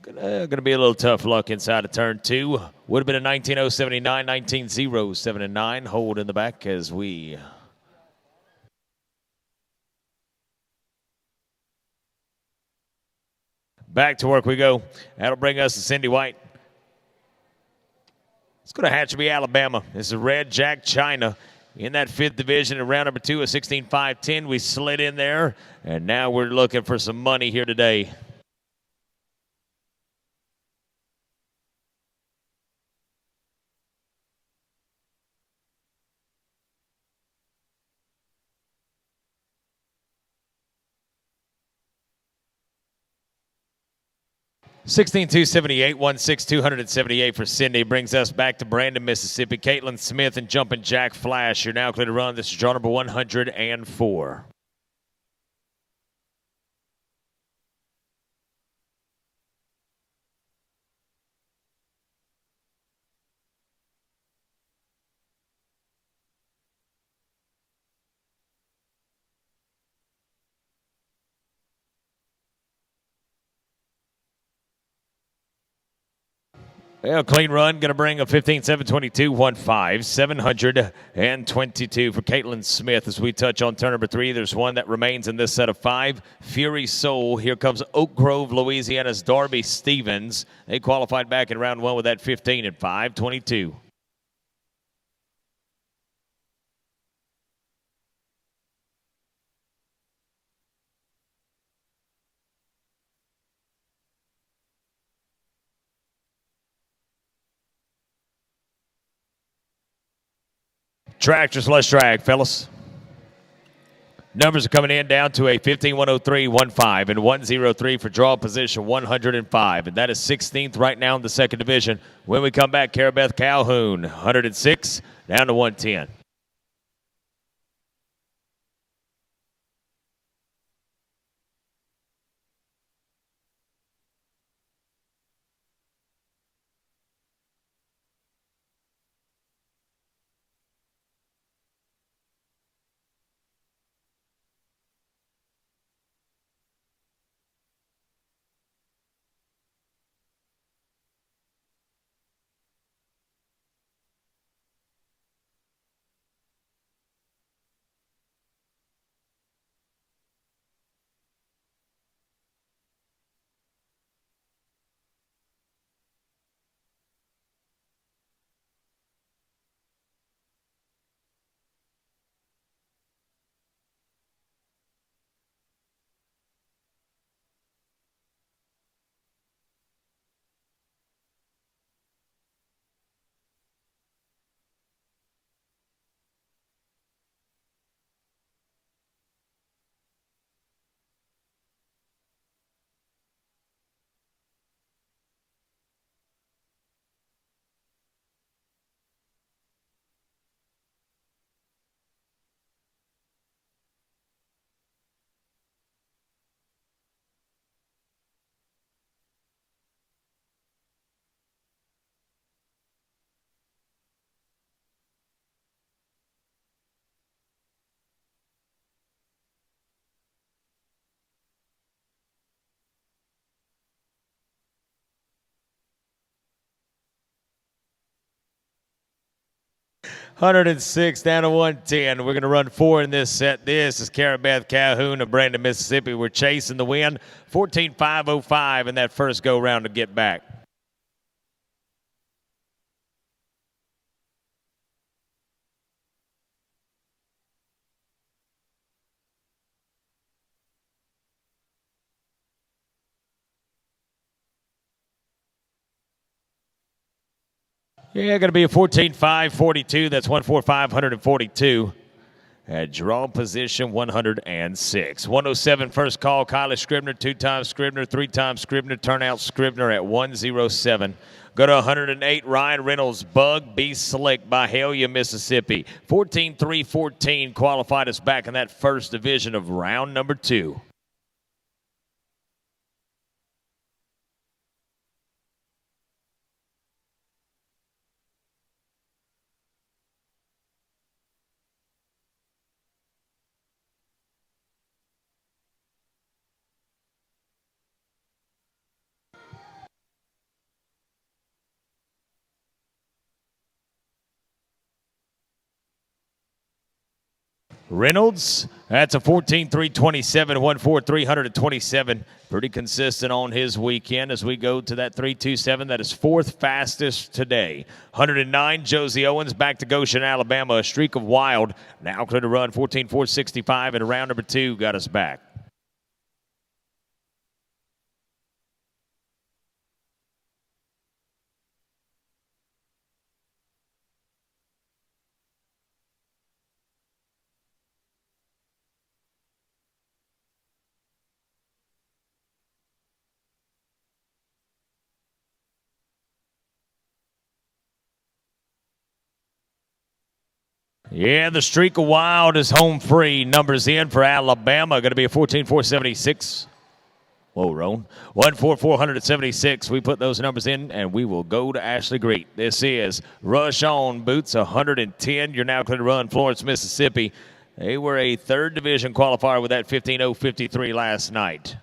Gonna be a little tough luck inside of turn 2. Would have been a 19,079, 19,079. Hold in the back as we back to work we go. That'll bring us to Cindy White. Let's go to Hatcherby, Alabama. This is Red Jack China in that 5th division in round number 2 of 16,510. We slid in there, and now we're looking for some money here today. $16,278, 16,278 for Cindy. Brings us back to Brandon, Mississippi. Caitlin Smith and Jumpin' Jack Flash. You're now clear to run. This is draw number 104. Well, clean run, going to bring a 15,722, 15,722 for Caitlin Smith. As we touch on turn number 3, there's one that remains in this set of 5. Fury Soul. Here comes Oak Grove, Louisiana's Darby Stevens. They qualified back in round 1 with that 15 at 522. Tractors, let's drag, fellas. Numbers are coming in down to a 15,103, 15, and 103 for draw position 105. And that is 16th right now in the 2nd division. When we come back, Carabeth Calhoun, 106 down to 110. 106 down to 110. We're going to run 4 in this set. This is Carabeth Calhoun of Brandon, Mississippi. We're chasing the win. 14.505 in that first go round to get back. Yeah, going to be a 14.542. That's 145.142. At draw position 106. 107 first call. Kylie Scribner, 2-time Scribner, 3-time Scribner. Turnout Scribner at 107. Go to 108. Ryan Reynolds, Bug, Be Slick by Hellia, Mississippi. 14.314 qualified us back in that first division of round number 2. Reynolds, that's a 14.327, 14327. Pretty consistent on his weekend as we go to that 327. That is 4th fastest today. 109, Josie Owens, back to Goshen, Alabama. A streak of wild. Now clear to run, 14.465, and round number 2 got us back. Yeah, the streak of wild is home free. Numbers in for Alabama. Going to be a 14.476. Whoa, Roan. 14476. We put those numbers in, and we will go to Ashley Greet. This is Rush On Boots 110. You're now clear to run Florence, Mississippi. They were a 3rd division qualifier with that 15.053 last night.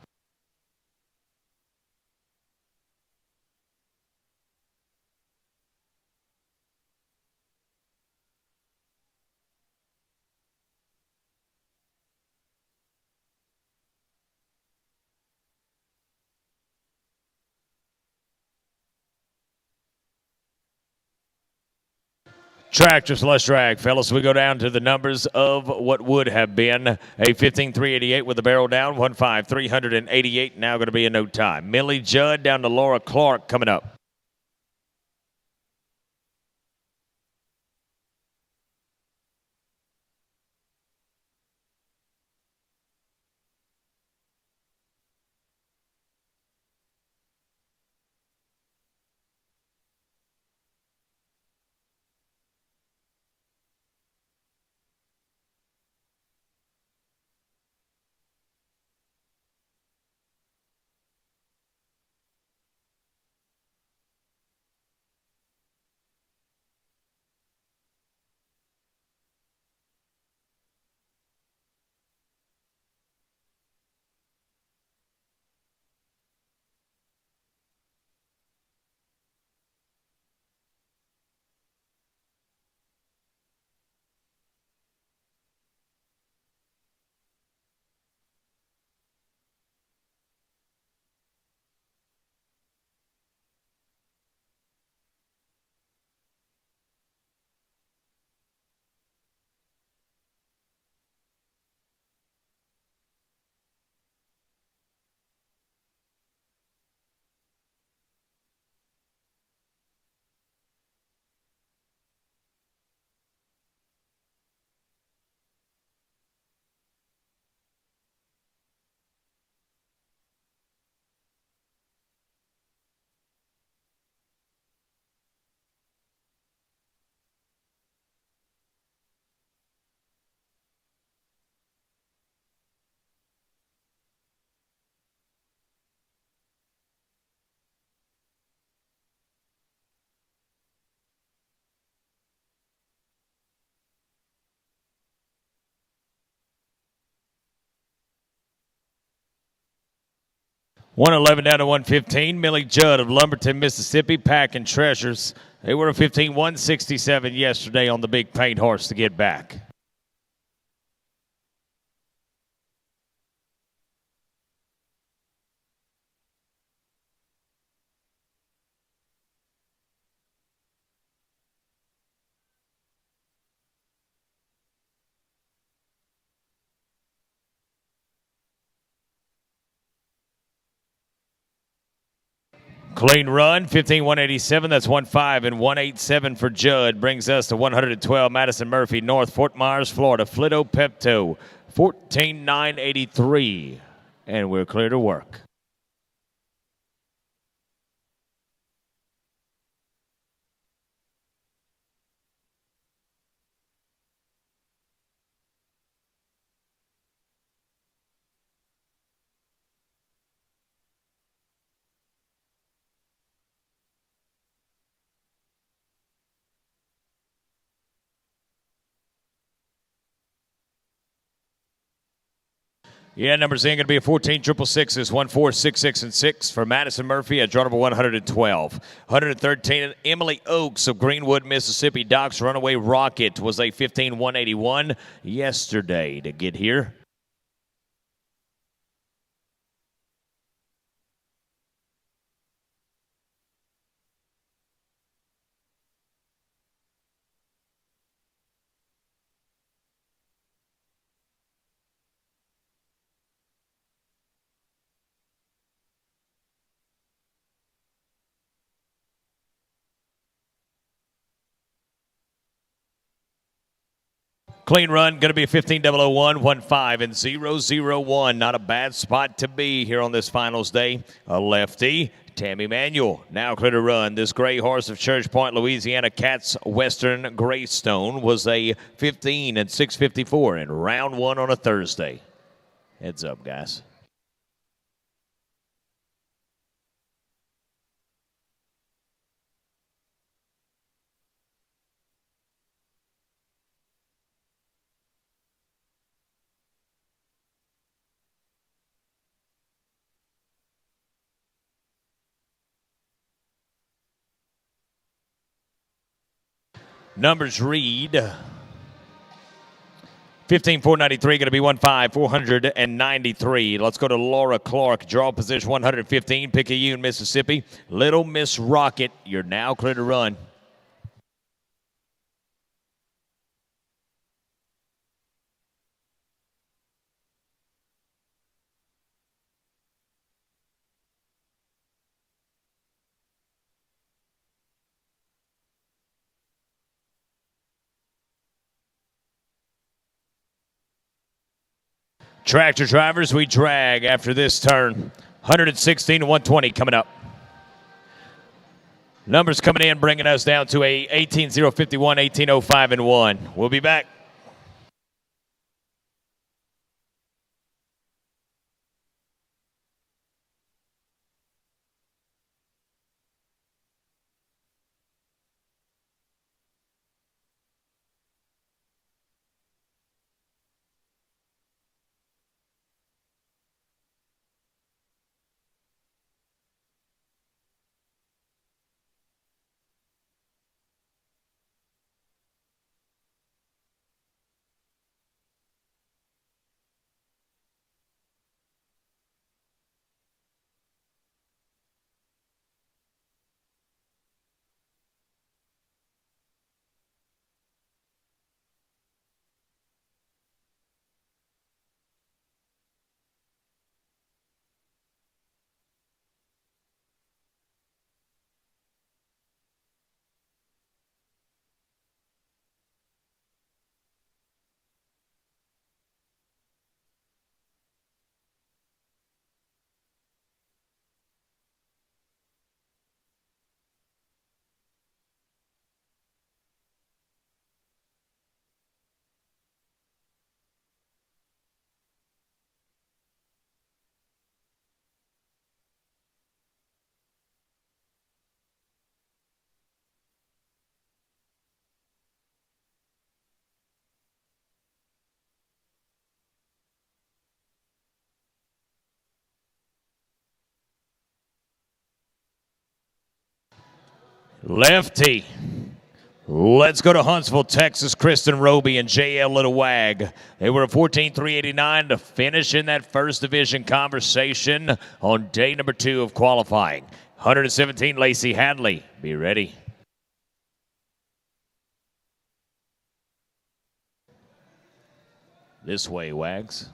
Tractors, less drag, fellas. We go down to the numbers of what would have been a 15.388 with the barrel down, 15388. Now going to be in no time. Millie Judd down to Laura Clark coming up. 111 down to 115. Millie Judd of Lumberton, Mississippi, packing treasures. They were a 15-167 yesterday on the big paint horse to get back. Clean run, 15-187. That's 1-5 and 187 for Judd. Brings us to 112. Madison Murphy, North Fort Myers, Florida. Flito Pepto, 14-983. And we're clear to work. Yeah, numbers in going to be a 14 666, 1 4 6 6 and 6 for Madison Murphy at draw number 112. 113, Emily Oaks of Greenwood, Mississippi. Doc's Runaway Rocket was a 15-181 yesterday to get here. Clean run, going to be a 15-001, 1-5 and 0-0-1. Not a bad spot to be here on this finals day. A lefty, Tammy Manuel, now clear to run. This gray horse of Church Point, Louisiana, Cats Western Greystone was a 15-654 in round one on a Thursday. Heads up, guys. Numbers read 15-493, going to be 1-5, 493. Let's go to Laura Clark, draw position 115, Picayune, Mississippi. Little Miss Rocket, you're now clear to run. Tractor drivers, we drag after this turn. 116-120 coming up. Numbers coming in, bringing us down to a 18-051, 18-05 and 1. We'll be back. Lefty. Let's go to Huntsville, Texas. Kristen Roby and J.L. Little Wag. They were at 14,389 to finish in that first division conversation on day number 2 of qualifying. 117, Lacey Hadley. Be ready. This way, Wags.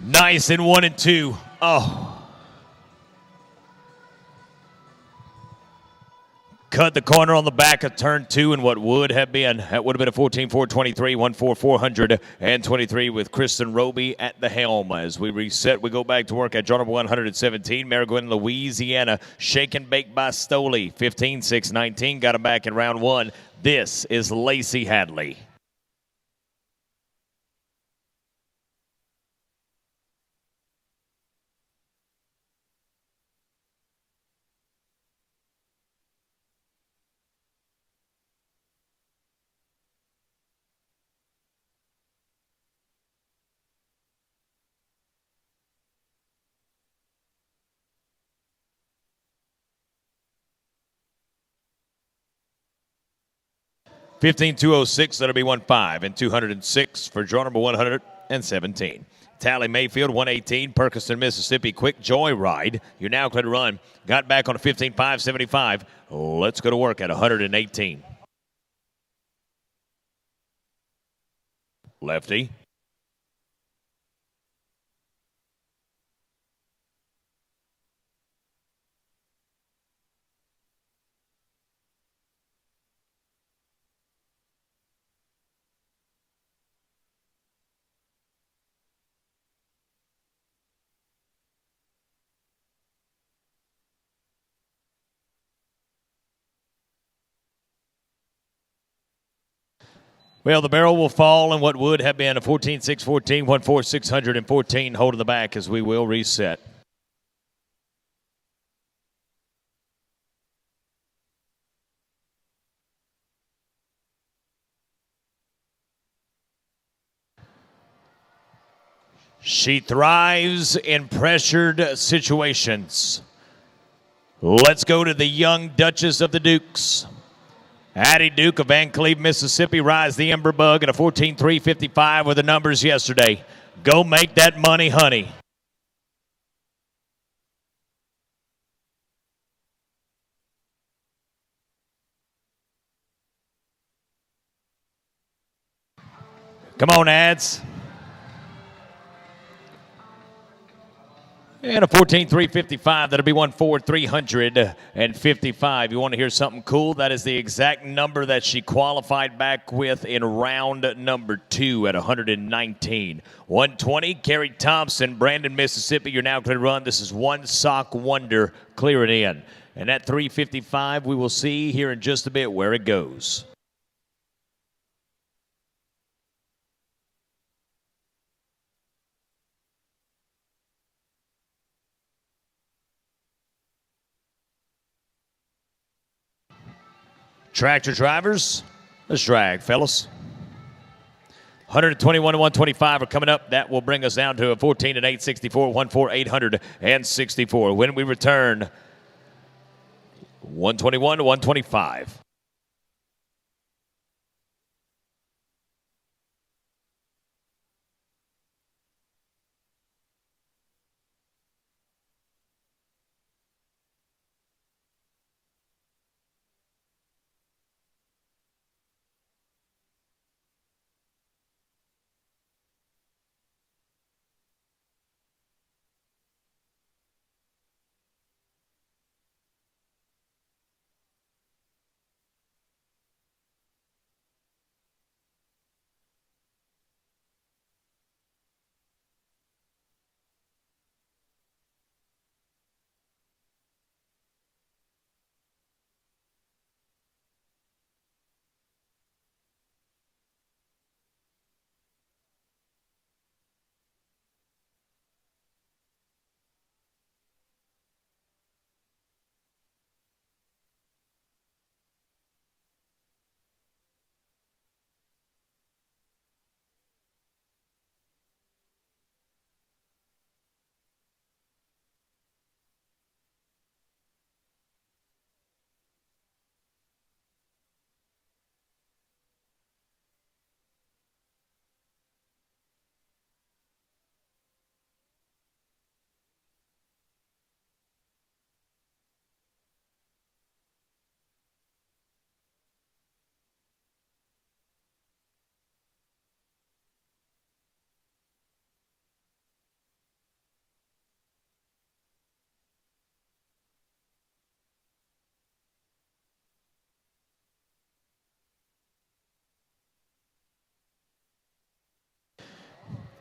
Nice in 1 and 2. Oh. Cut the corner on the back of turn 2 and what would have been, that would have been a 14-4-23, 1-4-423 with Kristen Roby at the helm. As we reset, we go back to work at draw number 117, Marigold, Louisiana, shake and bake by Stoley, 15-6-19, got him back in round 1. This is Lacey Hadley. $15,206, that'll be 1-5, and 206 for draw number 117. Tally Mayfield, 118, Perkiston, Mississippi, quick joyride. You're now clear to run. Got back on a 15-5-75. Let's go to work at 118. Lefty. Well, the barrel will fall in what would have been a 14-6-14, 1-4-614, holding the back as we will reset. She thrives in pressured situations. Let's go to the young Duchess of the Dukes. Addie Duke of Van Cleve, Mississippi, rides the Ember Bug in a 14-3-55 with the numbers yesterday. Go make that money, honey. Come on, ads. And a 14-3-55, that'll be 1-4-355. You want to hear something cool? That is the exact number that she qualified back with in round number 2 at 119. 120, Carrie Thompson, Brandon, Mississippi. You're now going to run. This is One Sock Wonder. Clear it in. And at 355, we will see here in just a bit where it goes. Tractor drivers, let's drag, fellas. 121 and 125 are coming up. That will bring us down to a 14 and 864, 14864. When we return, 121 to 125.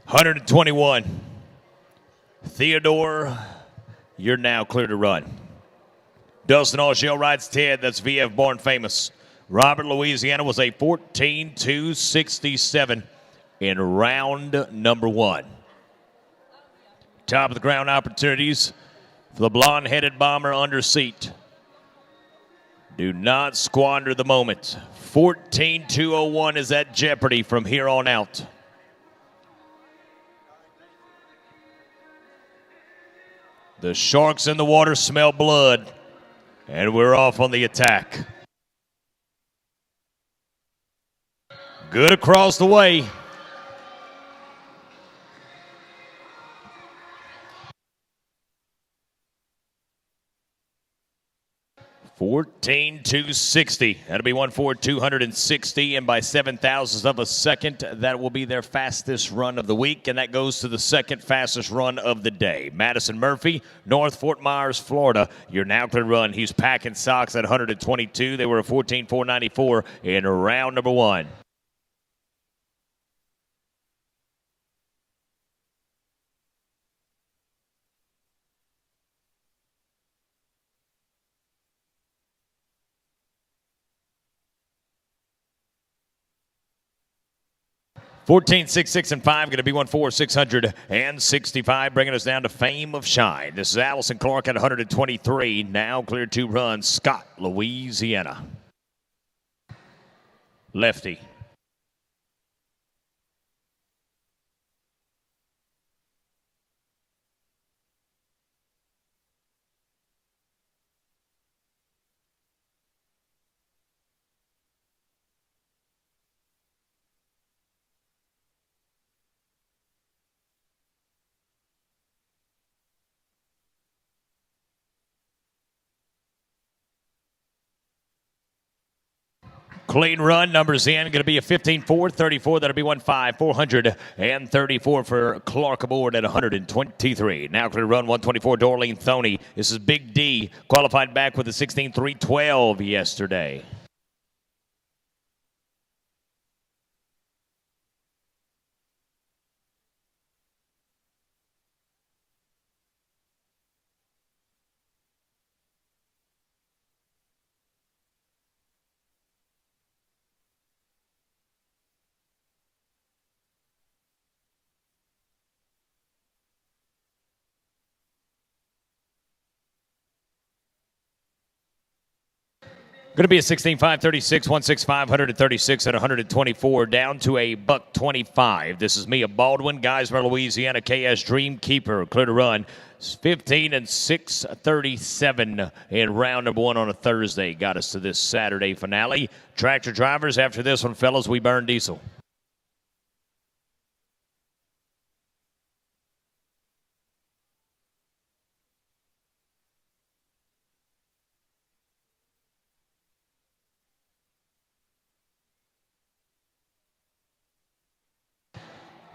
121. Theodore, you're now clear to run. Dustin Allshell rides 10. That's VF Born Famous. Robert, Louisiana was a 14.267 in round number 1. Top of the ground opportunities for the blonde-headed bomber under seat. Do not squander the moment. 14.201 is at jeopardy from here on out. The sharks in the water smell blood, and we're off on the attack. Good across the way. $14,260. That'll be 1,4,260, and by 7,000ths of a second, that will be their fastest run of the week, and that goes to the second fastest run of the day. Madison Murphy, North Fort Myers, Florida. Your now clear run. He's packing socks at 122. They were a 14,494 in round number 1. $14,665 and 5, going to be 1,4,665, bringing us down to Fame of Shine. This is Allison Clark at 123, now clear 2 runs. Scott, Louisiana. Lefty. Clean run, numbers in, going to be a 15,434. That'll be 1,434 for Clark aboard at 123. Now clear run, 124, Dorleen Thoney. This is Big D, qualified back with a 16,312 yesterday. Going to be a 16,536, 165,136 at 124, down to a $125. This is Mia Baldwin, Geismar, Louisiana, KS Dreamkeeper, clear to run. 15 and 637 in round number 1 on a Thursday. Got us to this Saturday finale. Tractor drivers, after this one, fellas, we burn diesel.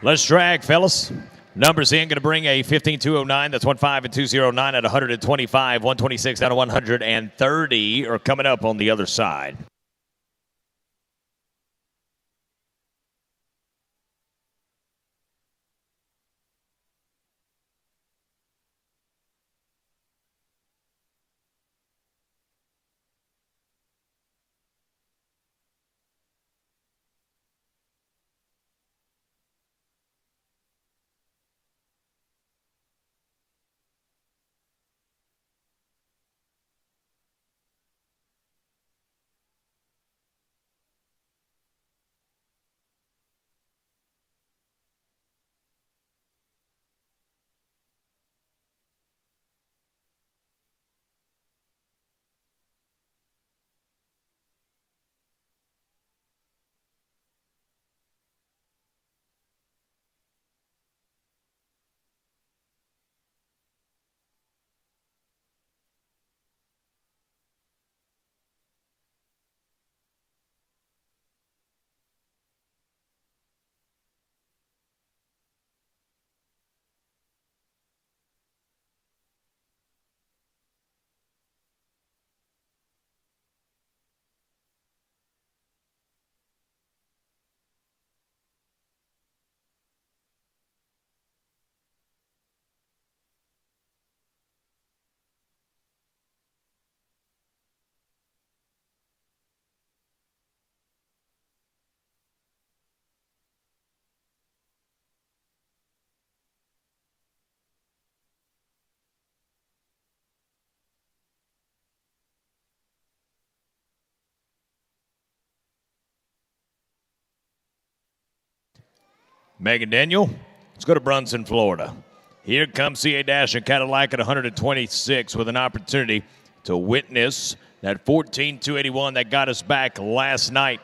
Let's drag, fellas. Numbers in, going to bring a 15,209. That's 15 and 209 at 125. 126 out of 130 are coming up on the other side. Megan Daniel, let's go to Brunson, Florida. Here comes CA Dash and Cadillac at 126 with an opportunity to witness that 14,281 that got us back last night.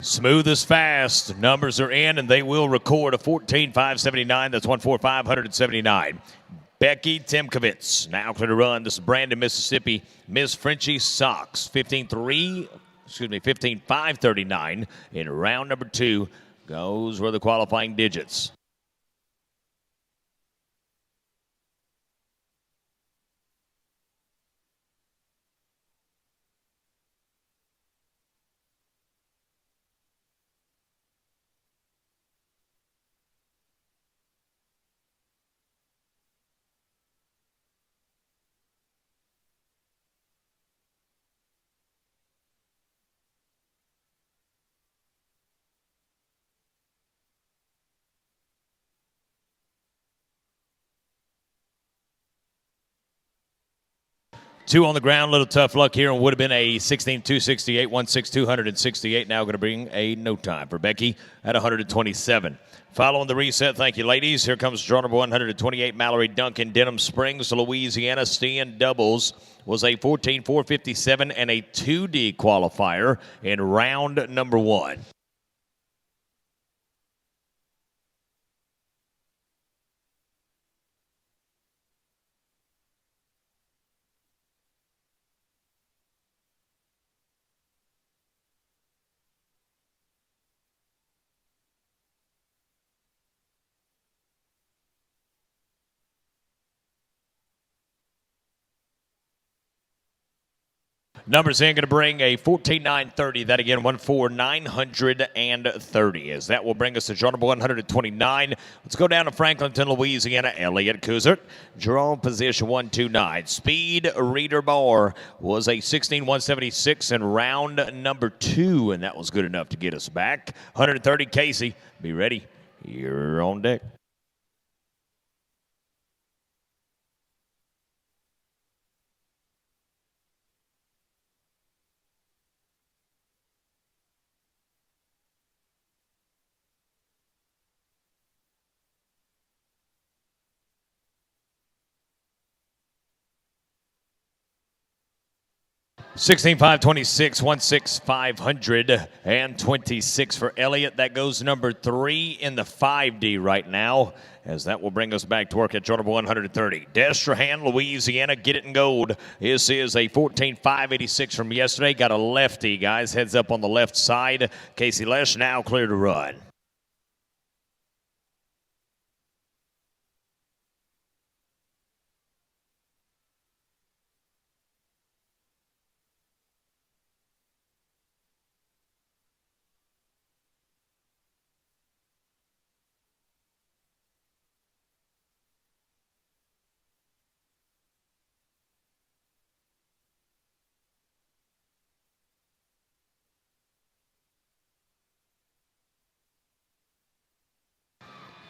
Smooth as fast. Numbers are in, and they will record a 14,579. That's 14,579. Becky Timkovitz now clear to run. This is Brandon, Mississippi. Miss Frenchie Sox, 15,539 in round number 2. Goes where the qualifying digits. Two on the ground, little tough luck here, and would have been a 16,268, 16,268. Now going to bring a no time for Becky at 127. Following the reset, thank you, ladies. Here comes draw number 128, Mallory Duncan, Denham Springs, Louisiana. Stand doubles was a 14,457 and a 2D qualifier in round number 1. Numbers in going to bring a 14,930. That again, 14,930. As that will bring us to draw number 129. Let's go down to Franklinton, Louisiana. Elliott Kuzert. Draw position 129. Speed reader bar was a 16,176 in round number 2, and that was good enough to get us back. 130. Casey, be ready. You're on deck. $16,526, 16,526 for Elliott. That goes number 3 in the 5D right now, as that will bring us back to work at draw number 130. Destrehan, Louisiana, get it in gold. This is a 14,586 from yesterday. Got a lefty, guys. Heads up on the left side. Casey Lesh now clear to run.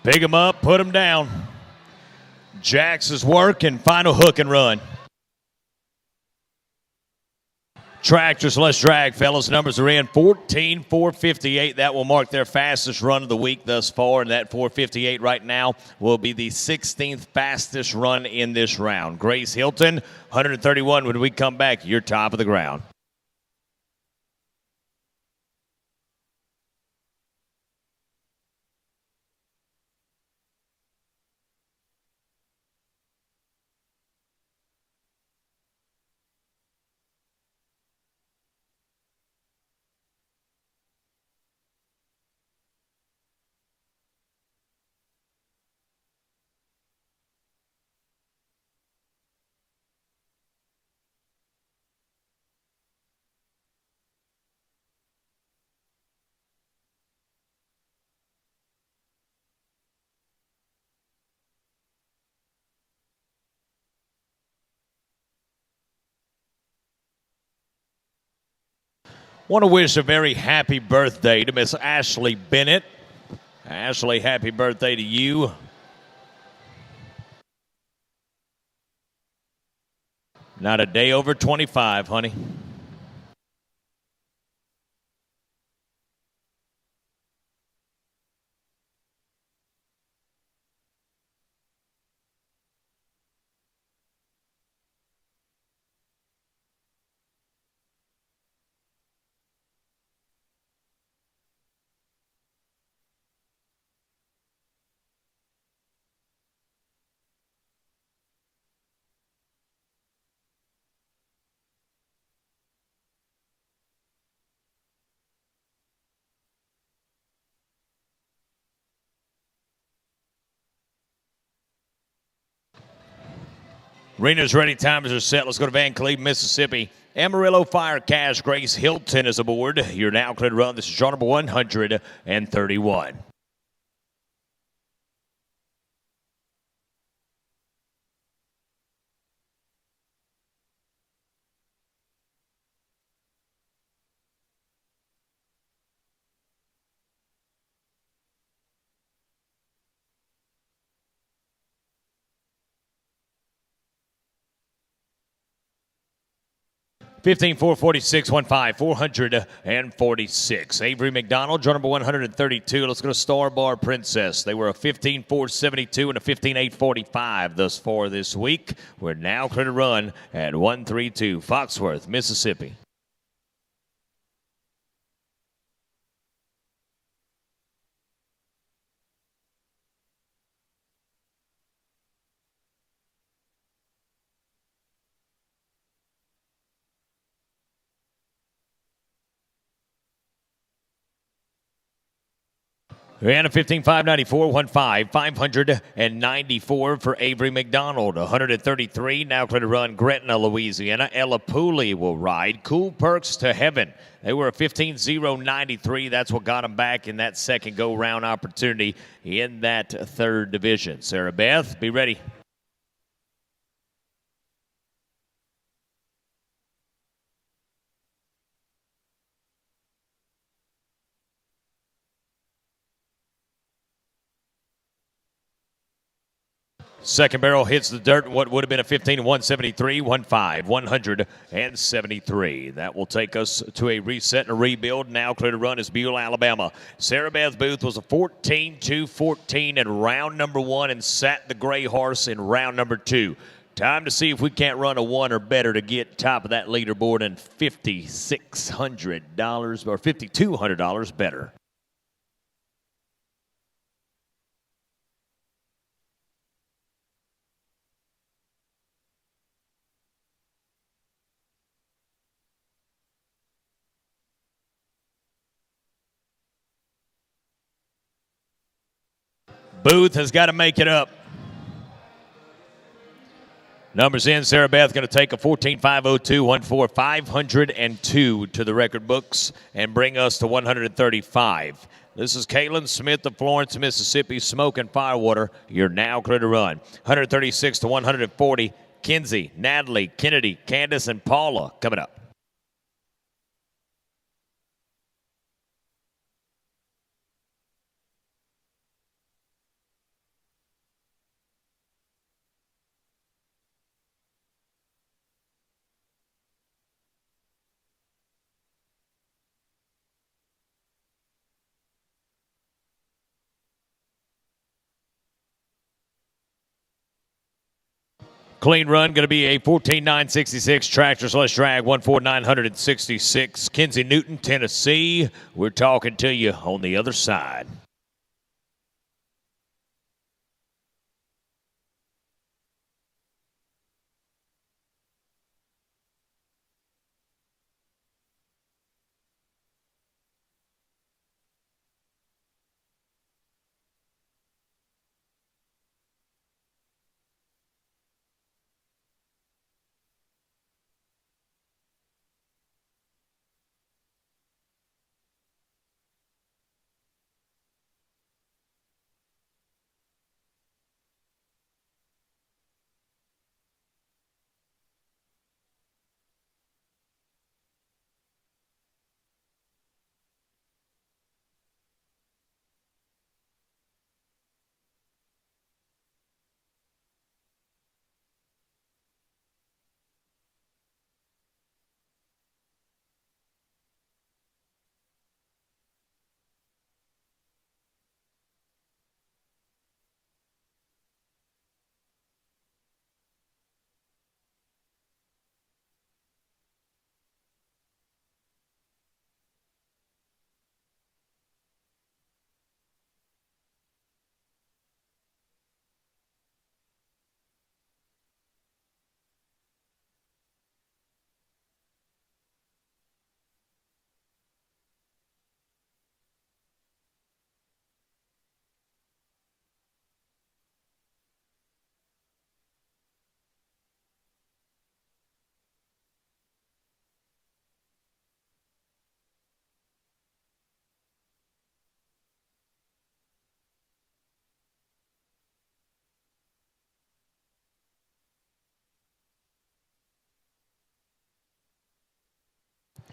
Pick him up, put him down. Jax's work and final hook and run. Tractors, less drag, fellas. Numbers are in. 14,458. That will mark their fastest run of the week thus far. And that 458 right now will be the 16th fastest run in this round. Grace Hilton, 131. When we come back, you're top of the ground. Want to wish a very happy birthday to Miss Ashley Bennett. Ashley, happy birthday to you. Not a day over 25, honey. Arena's ready. Timers are set. Let's go to Van Cleve, Mississippi. Amarillo Fire Cash. Grace Hilton is aboard. You're now clear to run. This is draw number 131. 15-446, 1-5, 446. Avery McDonald, draw number 132. Let's go to Star Bar Princess. They were a 15-472 and a 15-845 thus far this week. We're now clear to run at 132, Foxworth, Mississippi. And a 15-594, 1-5, 594 for Avery McDonald. 133, now clear to run, Gretna, Louisiana. Ella Pooley will ride. Cool Perks to Heaven. They were a 15-093. That's what got them back in that second go-round opportunity in that third division. Sarah Beth, be ready. Second barrel hits the dirt. What would have been a 15-173, 1-5, 173. That will take us to a reset and a rebuild. Now clear to run is Buell, Alabama. Sarah Beth Booth was a 14-2-14 in round number 1 and sat the gray horse in round number 2. Time to see if we can't run a 1 or better to get top of that leaderboard and $5,600 or $5,200 better. Booth has got to make it up. Numbers in. Sarah Beth going to take a 14-502-14, 502 to the record books and bring us to 135. This is Caitlin Smith of Florence, Mississippi, Smoke and Firewater. You're now clear to run. 136-140. Kinsey, Natalie, Kennedy, Candace, and Paula coming up. Clean run going to be a 14-966 tractor slash drag 14966. Kinsey Newton, Tennessee. We're talking to you on the other side.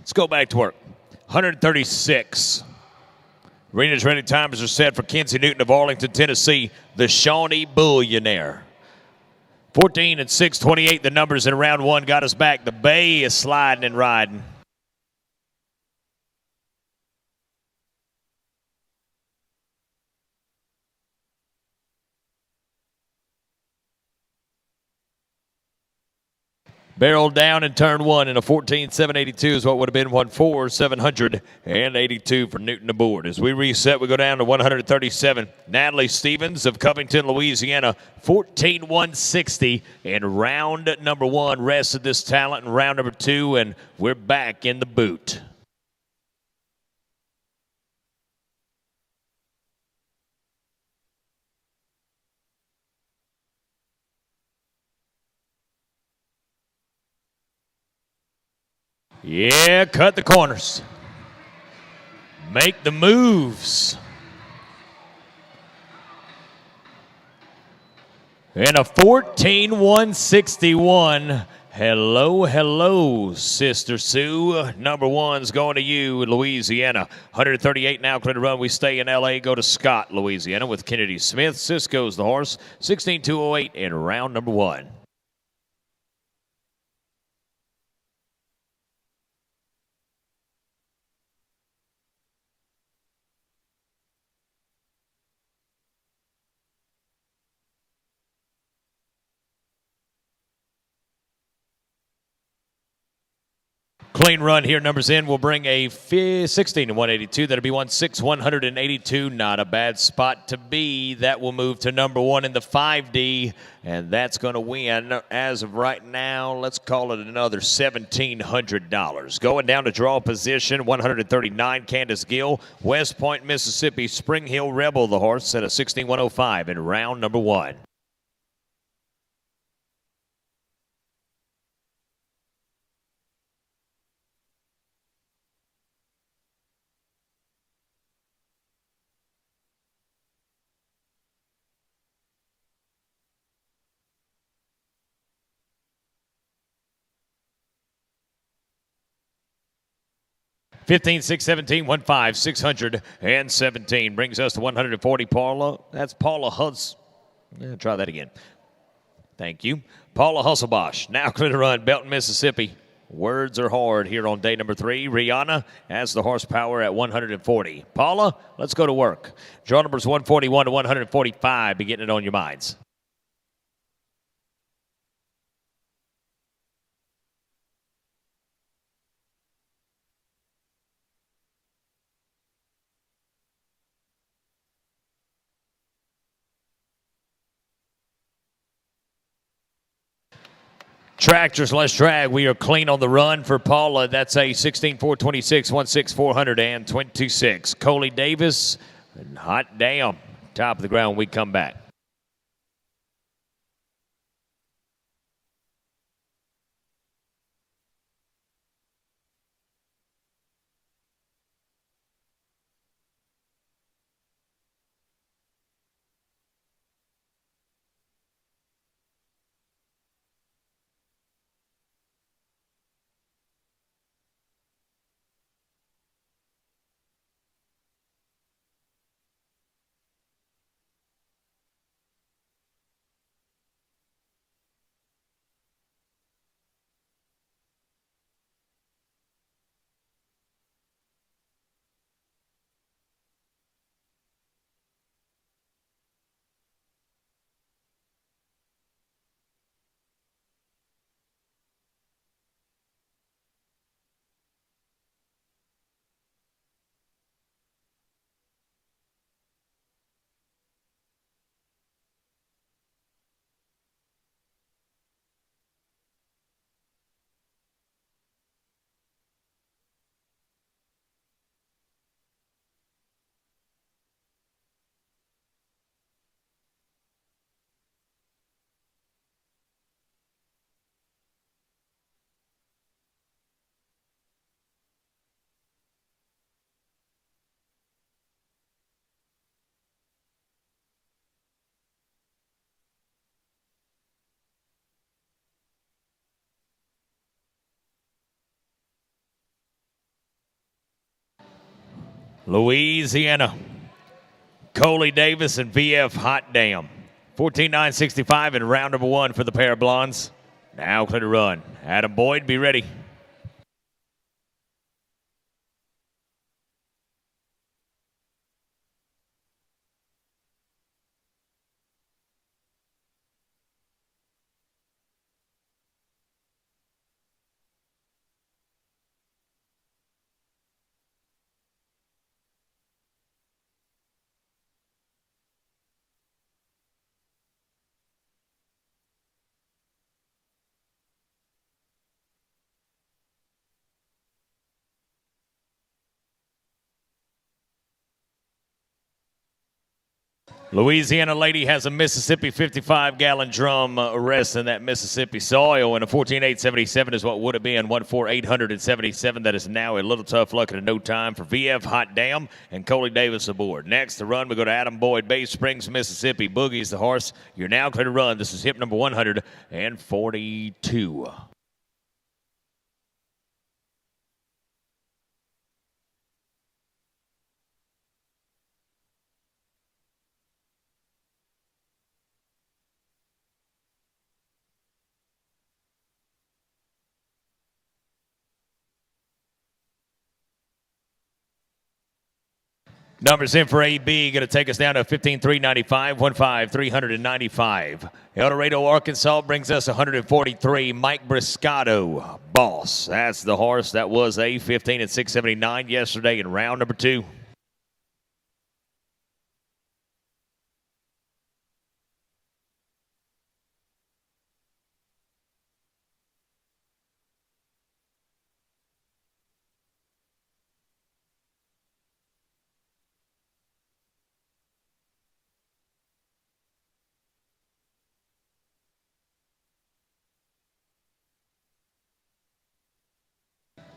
Let's go back to work. 136. Arena's ready. Timers are set for Kenzie Newton of Arlington, Tennessee, the Shawnee Billionaire. 14 and 6:28. The numbers in round one got us back. The Bay is sliding and riding. Barrel down in turn one in a 14.782 is what would have been 1.4782 for Newton aboard. As we reset, we go down to 137. Natalie Stevens of Covington, Louisiana, 14.160 in round number one. Rest of this talent in round number two, and we're back in the boot. Yeah, cut the corners. Make the moves. And a 14.161. Hello, hello, Sister Sue. Number one's going to you, Louisiana. 138 now, clear to run. We stay in L.A., go to Scott, Louisiana, with Kennedy Smith. Cisco's the horse. 16.208 in round number one. 'Clean run here. Numbers in will bring a 16 and 182. That'll be 1.6182. Not a bad spot to be. That will move to number one in the 5D, and that's going to win as of right now. Let's call it another $1,700. Going down to draw position, 139. Candace Gill, West Point, Mississippi. Spring Hill Rebel, the horse, at a 16.105 in round number one. 15, 6, 17, 1, 5, 617 brings us to 140. Paula, that's Paula Hus. Try that again. Thank you. Paula Husselbosch, now clear to run, Belton, Mississippi. Words are hard here on day number 3. Rihanna has the horsepower at 140. Paula, let's go to work. Draw numbers 141 to 145. Be getting it on your minds. Tractors, less drag. We are clean on the run for Paula. That's a 16.426, 16426. Coley Davis, and hot damn, top of the ground. We come back. Louisiana. Coley Davis and VF Hot Damn. 14.965 in round number one for the pair of blondes. Now clear to run. Adam Boyd, be ready. Louisiana lady has a Mississippi 55-gallon drum rest in that Mississippi soil, and a 14.877 is what would have been 14877. That is now a little tough luck in no time for VF Hot Damn and Coley Davis aboard. Next to run, we go to Adam Boyd, Bay Springs, Mississippi. Boogie's the horse. You're now clear to run. This is hip number 142. Numbers in for AB, going to take us down to 15,395, 15,395. El Dorado, Arkansas brings us 143. Mike Briscato, Boss. That's the horse that was a 15.679 yesterday in round number two.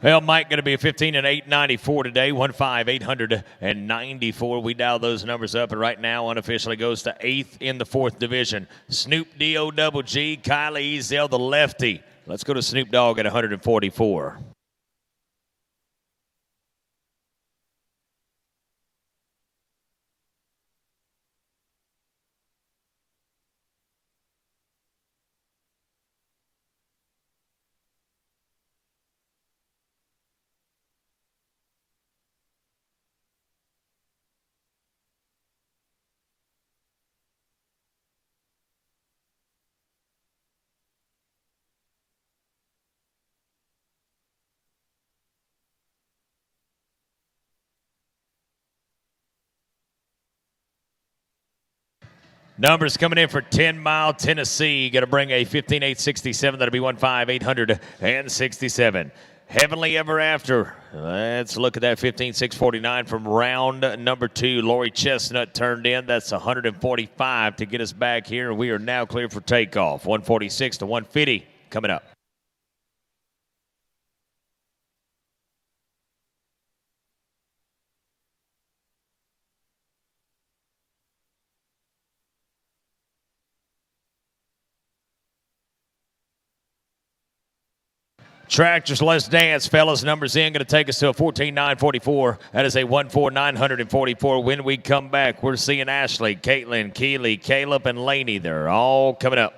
Well, Mike going to be a 15.894 today, 15,894. We dial those numbers up, and right now unofficially goes to 8th in the 4th division. Snoop D-O-double-G, Kylie Ezel, the lefty. Let's go to Snoop Dogg at 144. Numbers coming in for 10 Mile, Tennessee. Going to bring a 15.867. That'll be 15,867. Heavenly Ever After. Let's look at that 15.649 from round number two. Lori Chestnut turned in. That's 145 to get us back here. We are now clear for takeoff. 146 to 150 coming up. Tractors, let's dance, fellas. Numbers in, going to take us to a 14.944. That is a 14.944. When we come back, we're seeing Ashley, Caitlin, Keeley, Caleb, and Laney. They're all coming up.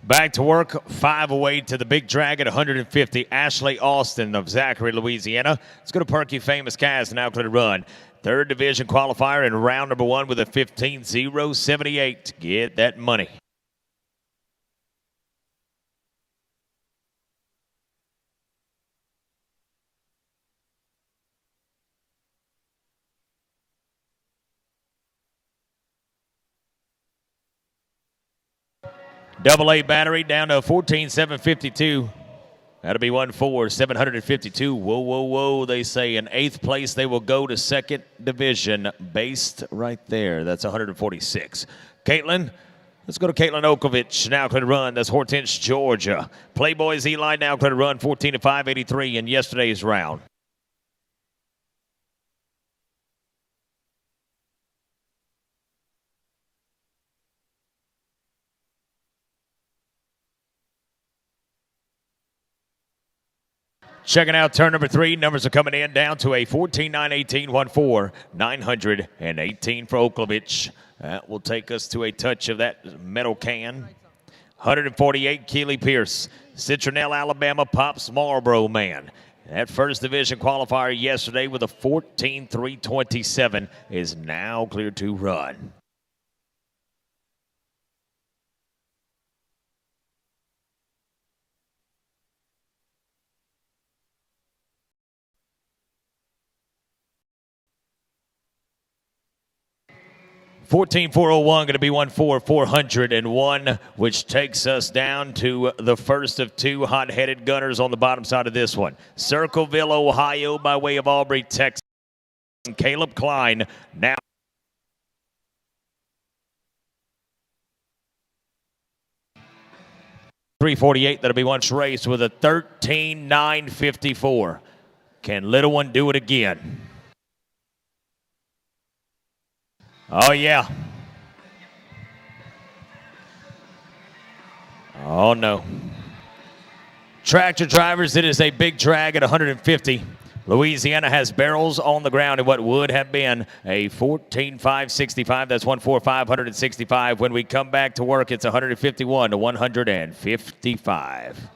Back to work, 5 away to the Big Drag at 150. Ashley Austin of Zachary, Louisiana. Let's go to Perky Famous Cast, now clear to run. Third division qualifier in round number 1 with a 15.078. Get that money. Double A battery down to 14.752. That'll be 1.4, whoa, whoa, whoa. They say in 8th place they will go to 2nd division. Based right there. That's 146. Caitlin, let's go to Caitlin Okovich. Now clear to run. That's Hortense, Georgia. Playboys Eli now clear to run. 14.583 in yesterday's round. Checking out turn number 3. Numbers are coming in down to a 14.918, 1.4, 918 for Okovich. That will take us to a touch of that metal can. 148, Keely Pierce. Citronelle, Alabama, Pops Marlboro Man. That first division qualifier yesterday with a 14.327 is now cleared to run. $14,401 going to be 1.401, which takes us down to the first of 2 hot-headed gunners on the bottom side of this one. Circleville, Ohio, by way of Aubrey, Texas. Caleb Klein now. .348. That'll be one race with a 13.954. Can Little One do it again? Oh, yeah. Oh, no. Tractor drivers, it is a big drag at 150. Louisiana has barrels on the ground in what would have been a 14.565. That's 1.4565. When we come back to work, it's 151 to 155.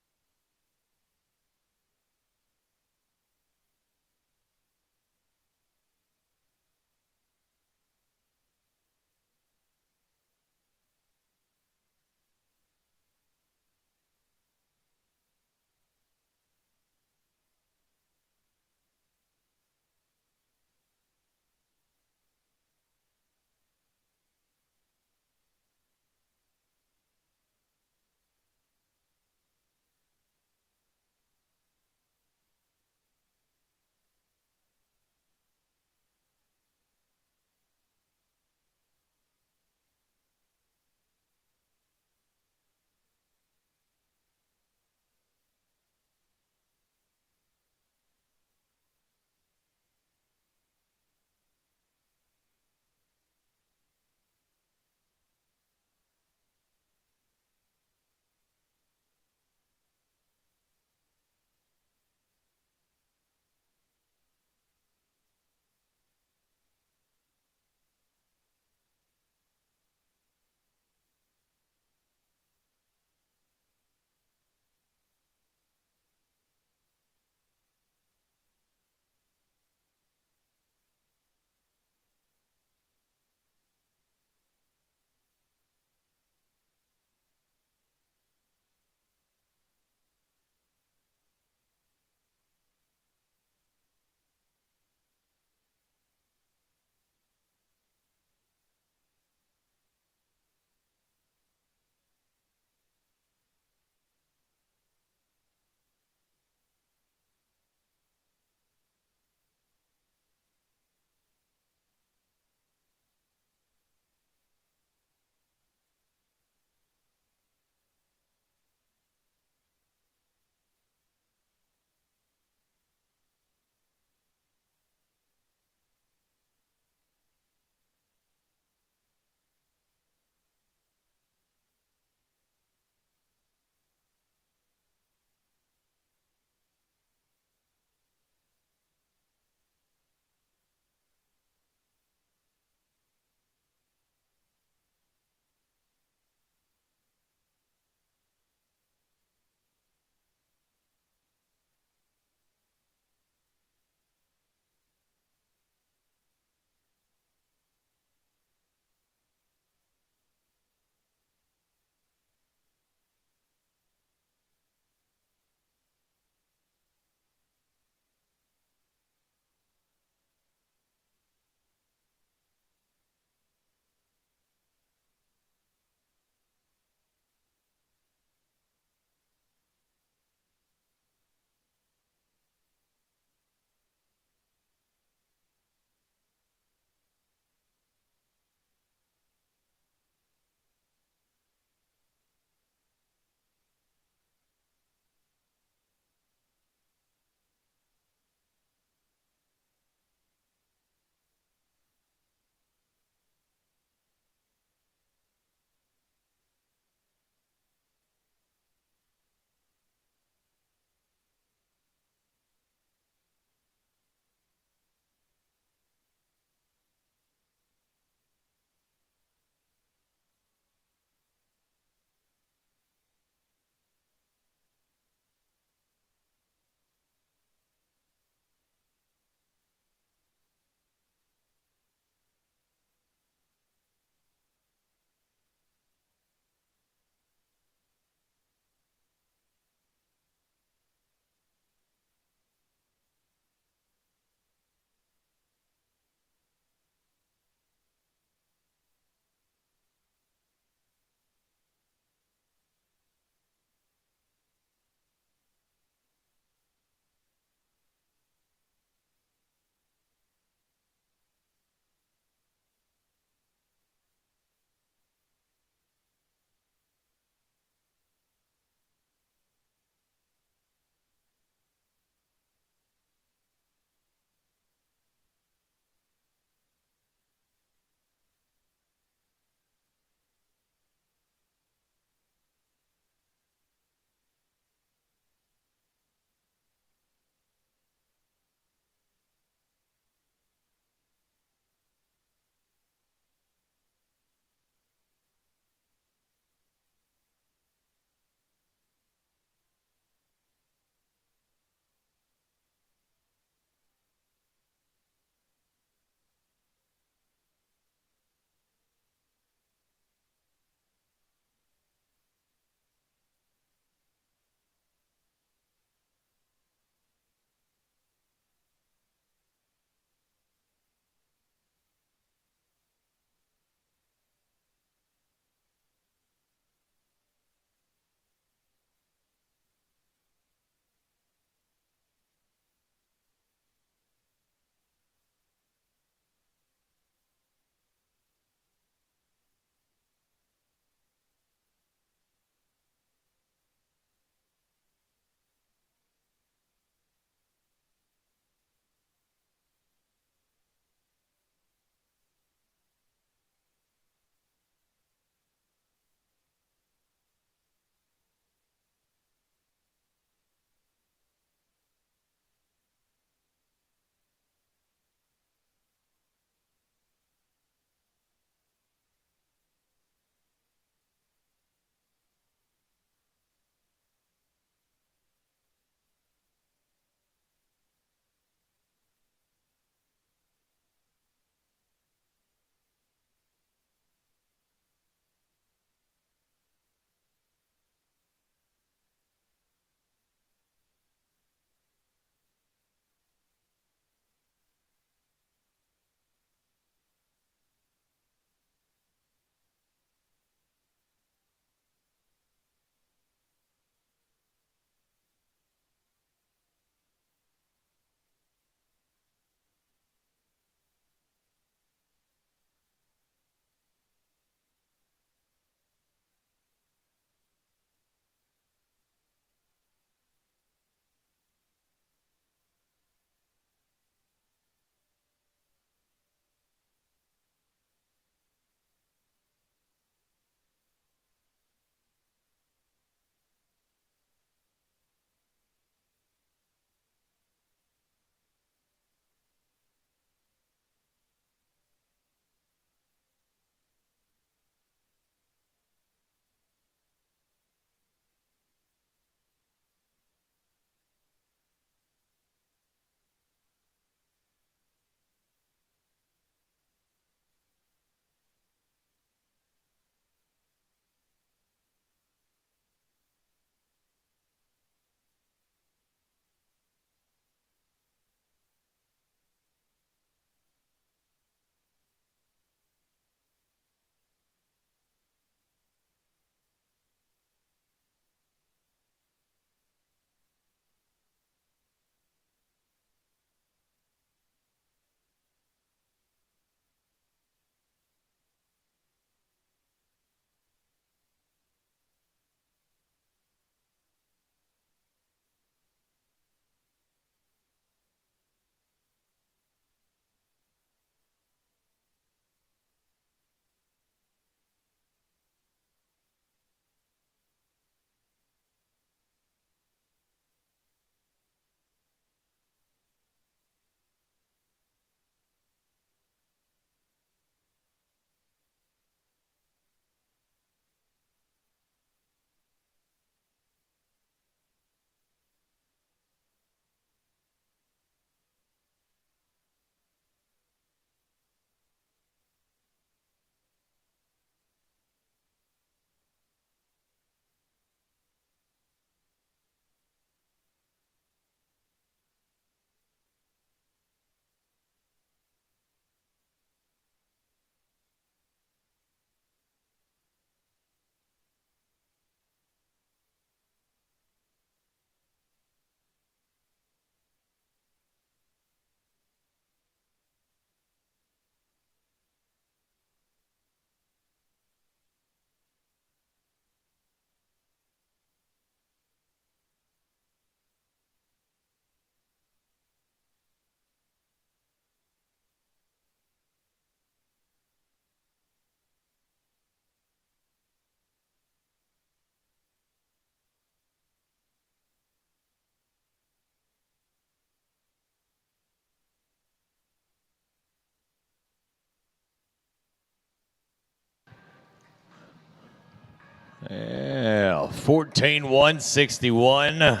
Yeah, 14-161.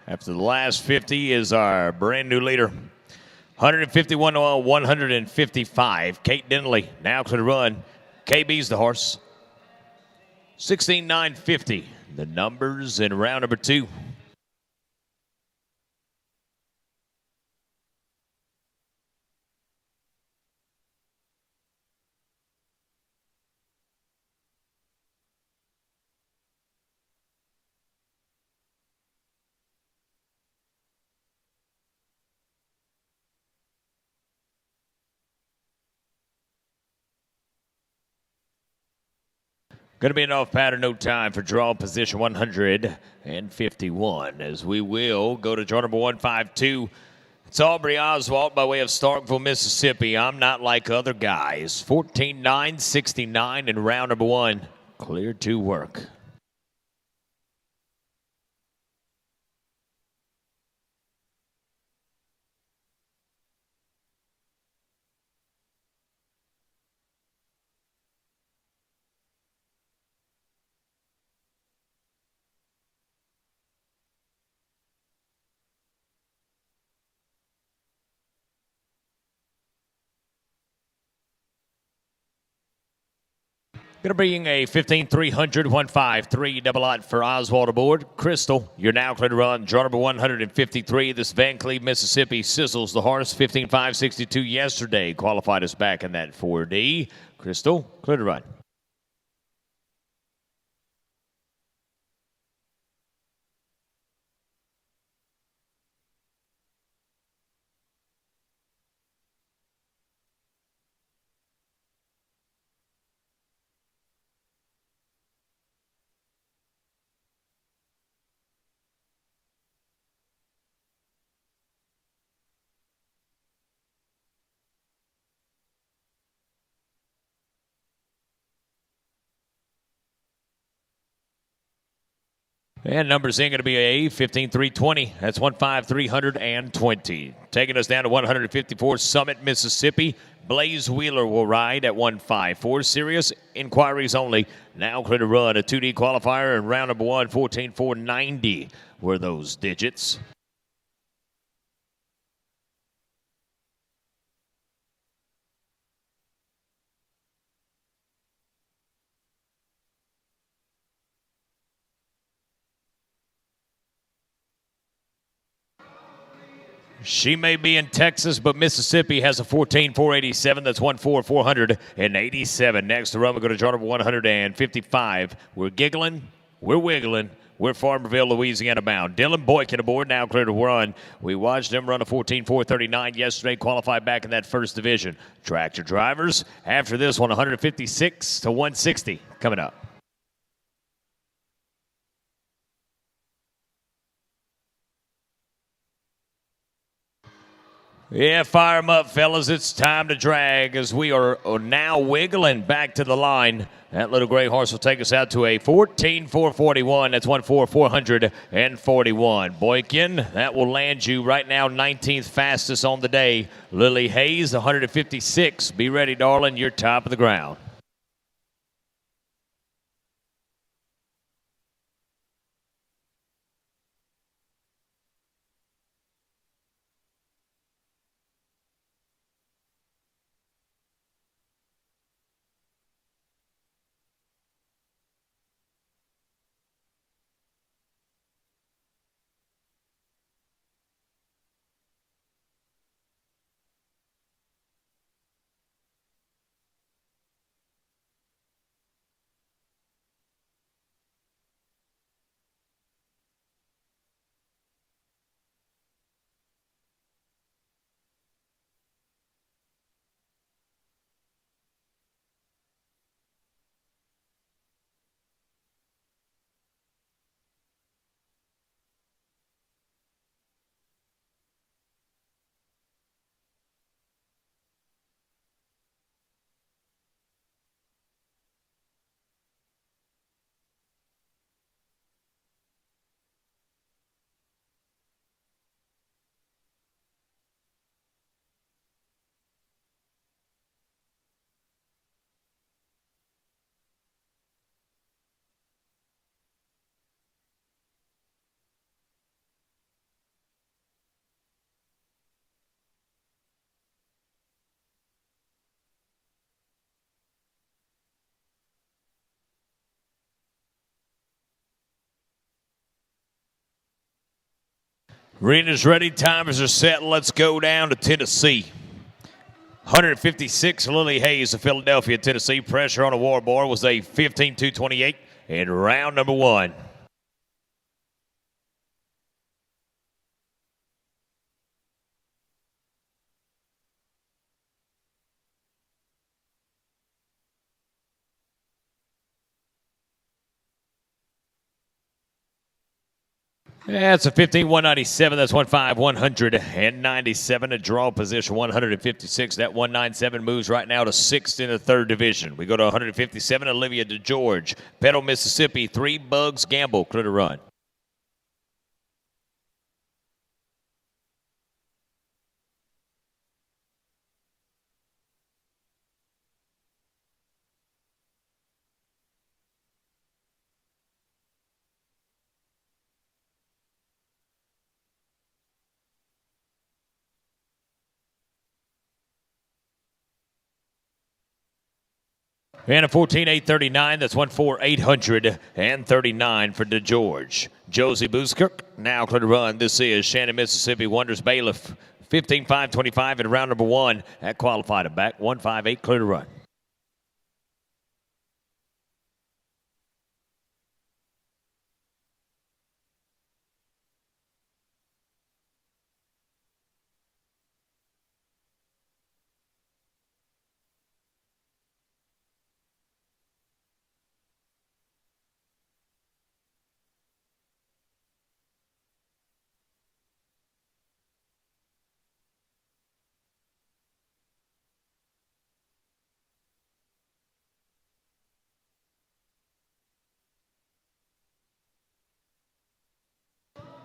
After the last 50 is our brand new leader. 151 to 155. Kate Denley now to the run. KB's the horse. 16-950. The numbers in round number 2. Going to be an off pattern, no time for draw position 151 as we will go to draw number 152. It's Aubrey Oswald by way of Starkville, Mississippi. I'm not like other guys. 14-9-69 in round number 1. Clear to work. Going to bring a 15-300, 153 double lot for Oswald aboard. Crystal, you're now clear to run. Draw number 153. This Van Cleve, Mississippi sizzles the horse. 15-562 yesterday. Qualified us back in that 4D. Crystal, clear to run. And numbers in going to be a 15-320. That's 15320. Taking us down to 154 Summit, Mississippi. Blaze Wheeler will ride at 154. Serious inquiries only. Now clear to run. A 2D qualifier in round number 1, 14-490 were those digits. She may be in Texas, but Mississippi has a 14-487. That's 14487. Next to run, we go to draw number 155. We're giggling, we're wiggling. We're Farmerville, Louisiana bound. Dylan Boykin aboard, now clear to run. We watched him run a 14-439 yesterday, qualified back in that first division. Tractor drivers, after this one, 156 to 160 coming up. Yeah, fire them up, fellas. It's time to drag as we are now wiggling back to the line. That little gray horse will take us out to a 14-441. That's 14441. Boykin, that will land you right now 19th fastest on the day. Lily Hayes, 156. Be ready, darling. You're top of the ground. Arena's ready. Timers are set. Let's go down to Tennessee. 156, Lily Hayes of Philadelphia, Tennessee. Pressure on a war bar was a 15-228 in round number 1. That's a 15-197. That's 197. A draw position 156. That 197 moves right now to 6th in the 3rd division. We go to 157. Olivia DeGeorge, Petal, Mississippi. 3 Bugs Gamble, clear to run. And a 14-839, that's 14839 for DeGeorge. Josie Booskirk, now clear to run. This is Shannon, Mississippi, Wonders Bailiff, 15-525 in round number 1. That qualified him back, 158, clear to run.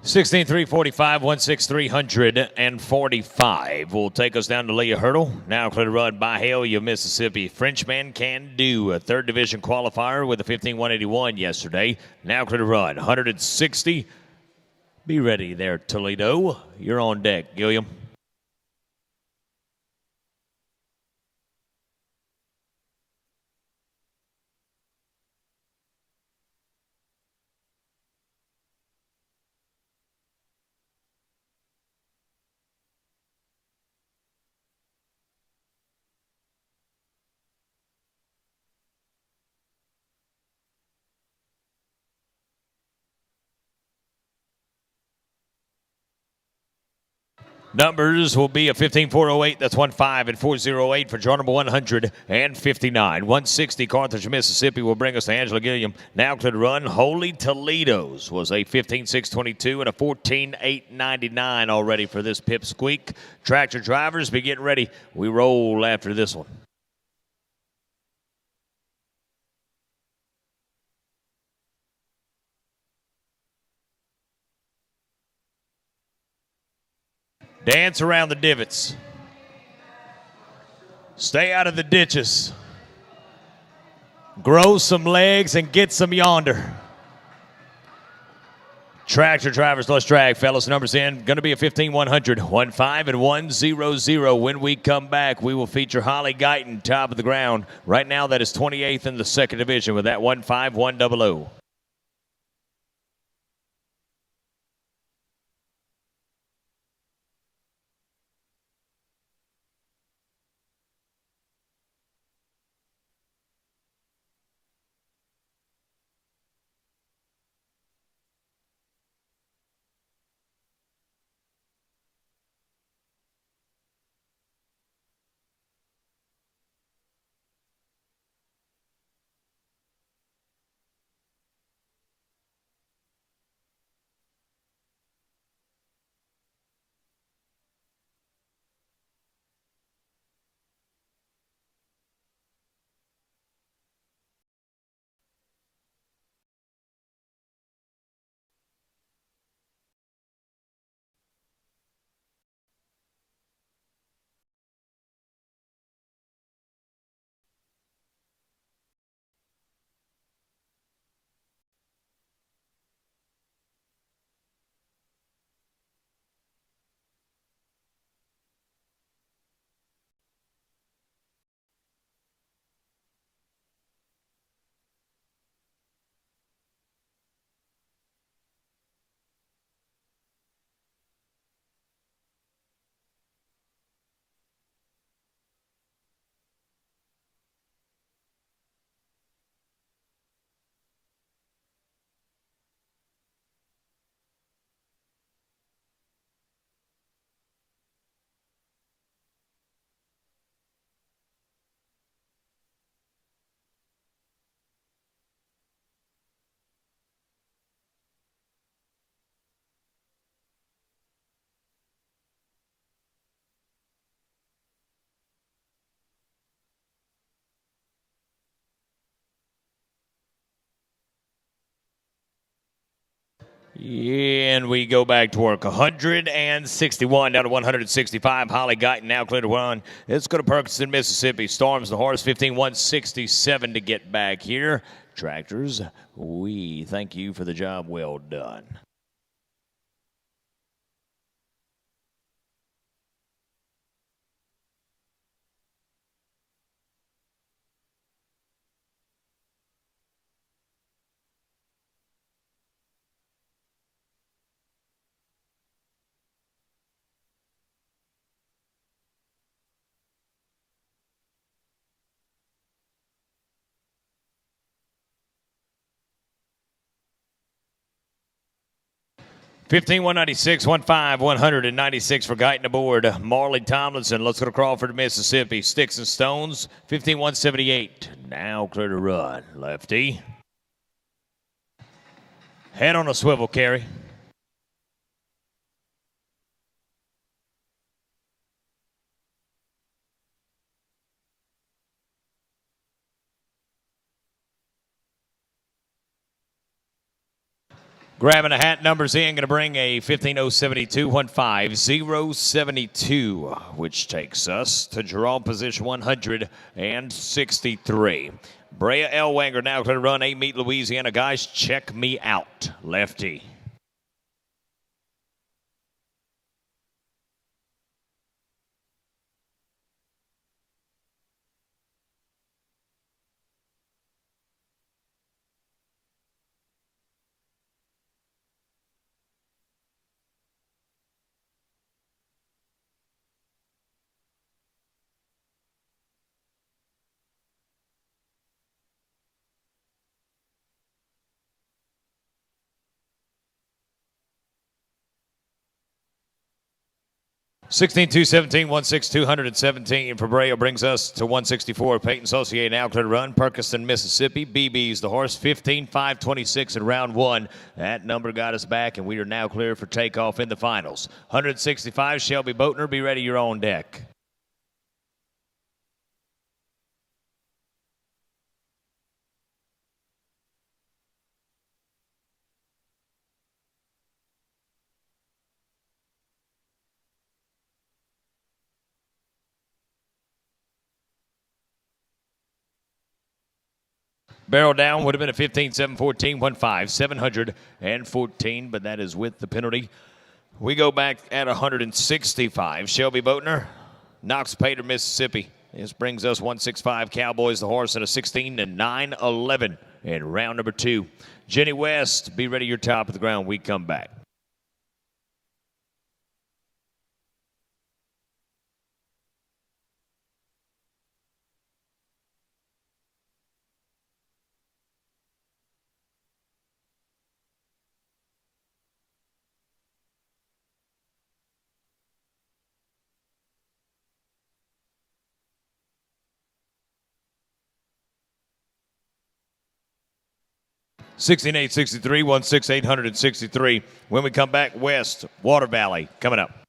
$16,345, 16,345 will take us down to Leah Hurdle. Now clear to run Bayou, Mississippi. Frenchman Can Do, a 3rd division qualifier with a 15-181 yesterday. Now clear to run 160. Be ready there, Toledo. You're on deck, Gilliam. Numbers will be a 15-408. That's 15 and 408 for draw number 159. 160 Carthage, Mississippi will bring us to Angela Gilliam. Now clear to run. Holy Toledo's was a 15-622 and a 14-899 already for this pipsqueak. Tractor drivers, be getting ready. We roll after this one. Dance around the divots. Stay out of the ditches. Grow some legs and get some yonder. Tractor drivers, let's drag, fellas. Numbers in. Going to be a 15-100. 15 and 100. When we come back, we will feature Holly Guyton, top of the ground. Right now, that is 28th in the 2nd division with that 15-100. And we go back to work. 161 down to 165. Holly Guyton now clear to run. Let's go to Perkinson, Mississippi. Storms the horse, 15-167 to get back here. Tractors, we thank you for the job well done. Fifteen 196, 196 for Guyton aboard. Marley Tomlinson, let's go to Crawford, Mississippi. Sticks and Stones, 15-178. Now clear to run. Lefty. Head on a swivel, Carey. Grabbing a hat, numbers in, going to bring a 15-072, 15072, which takes us to draw position 163. Brea Elwanger now going to run a Meet Louisiana. Guys, check me out. Lefty. Sixteen 217, 16217 for Brea brings us to 164. Peyton Saucier now clear to run. Perkinson, Mississippi. BB's the horse, 15-526 in round one. That number got us back, and we are now clear for takeoff in the finals. 165, Shelby Boatner, be ready, you're on deck. Barrel down would have been a 15-714, 15714, but that is with the penalty. We go back at 165. Shelby Boatner, Knox Pater, Mississippi. This brings us 165 Cowboys, the horse, at a 16-911 in round number two. Jenny West, be ready, your top of the ground. We come back. $16,863, 16863. When we come back, West, Water Valley, coming up.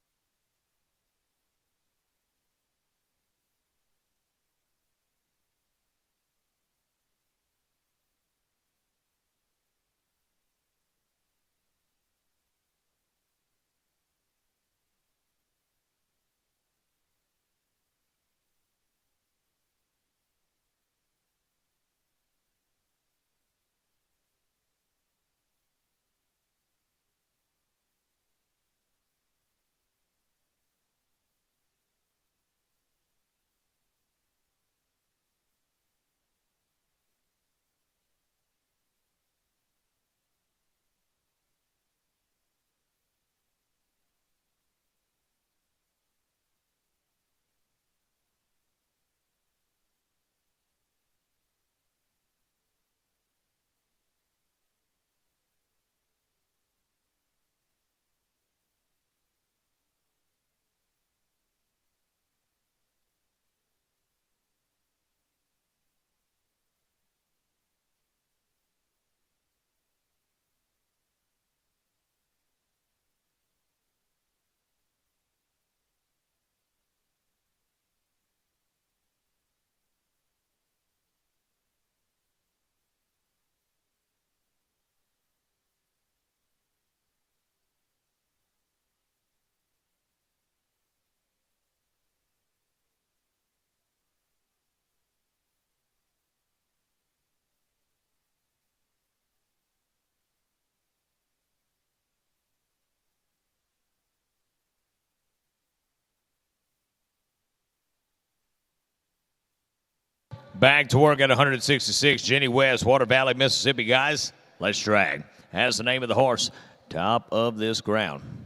Back to work at 166, Jenny West, Water Valley, Mississippi. Guys, let's drag. Has the name of the horse, top of this ground.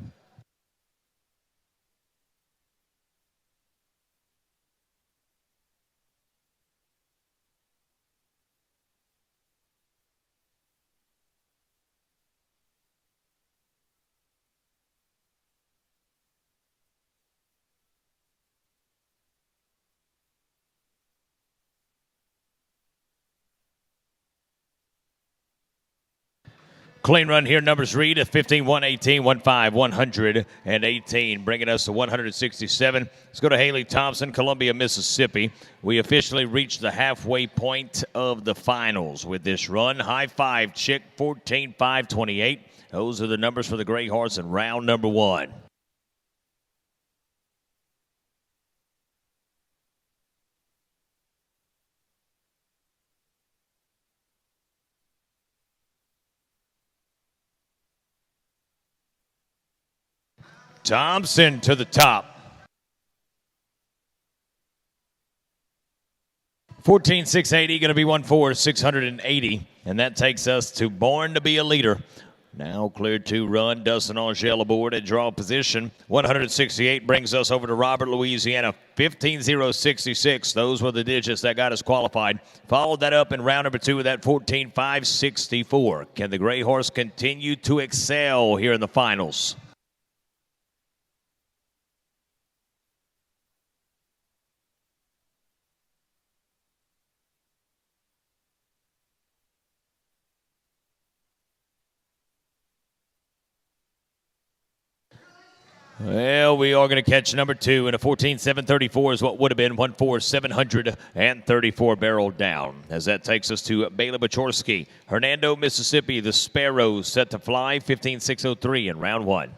Clean run here. Numbers read at 15, 118, 15, 118, bringing us to 167. Let's go to Haley Thompson, Columbia, Mississippi. We officially reached the halfway point of the finals with this run. High five, chick, 14, 5, 28. Those are the numbers for the gray horse in round number 1. Thompson to the top. 14,680, going to be 1,4,680. And that takes us to Born to be a Leader. Now cleared to run. Dustin Angel aboard at draw position. 168 brings us over to Robert, Louisiana. 15,066. Those were the digits that got us qualified. Followed that up in round number 2 with that 14,564. Can the gray horse continue to excel here in the finals? Well, we are going to catch number 2, and a 14,734 is what would have been 14,734 barrel down. As that takes us to Bailey Bachorsky, Hernando, Mississippi. The Sparrows set to fly 15,603 in round 1.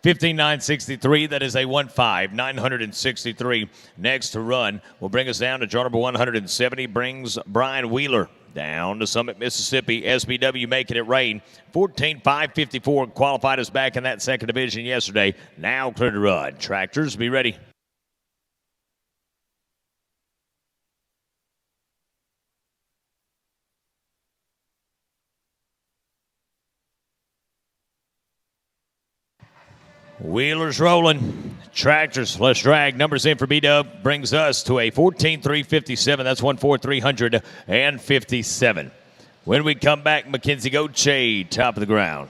15,963. That is a 1,5,963. Next to run will bring us down to draw number 170. Brings Brian Wheeler down to Summit, Mississippi. SBW making it rain. 14,554 qualified us back in that second division yesterday. Now clear to run. Tractors, be ready. Wheeler's rolling. Tractors, let's drag. Numbers in for B-Dub brings us to a 14,357. That's 1,4,357. When we come back, Mackenzie Goche, top of the ground.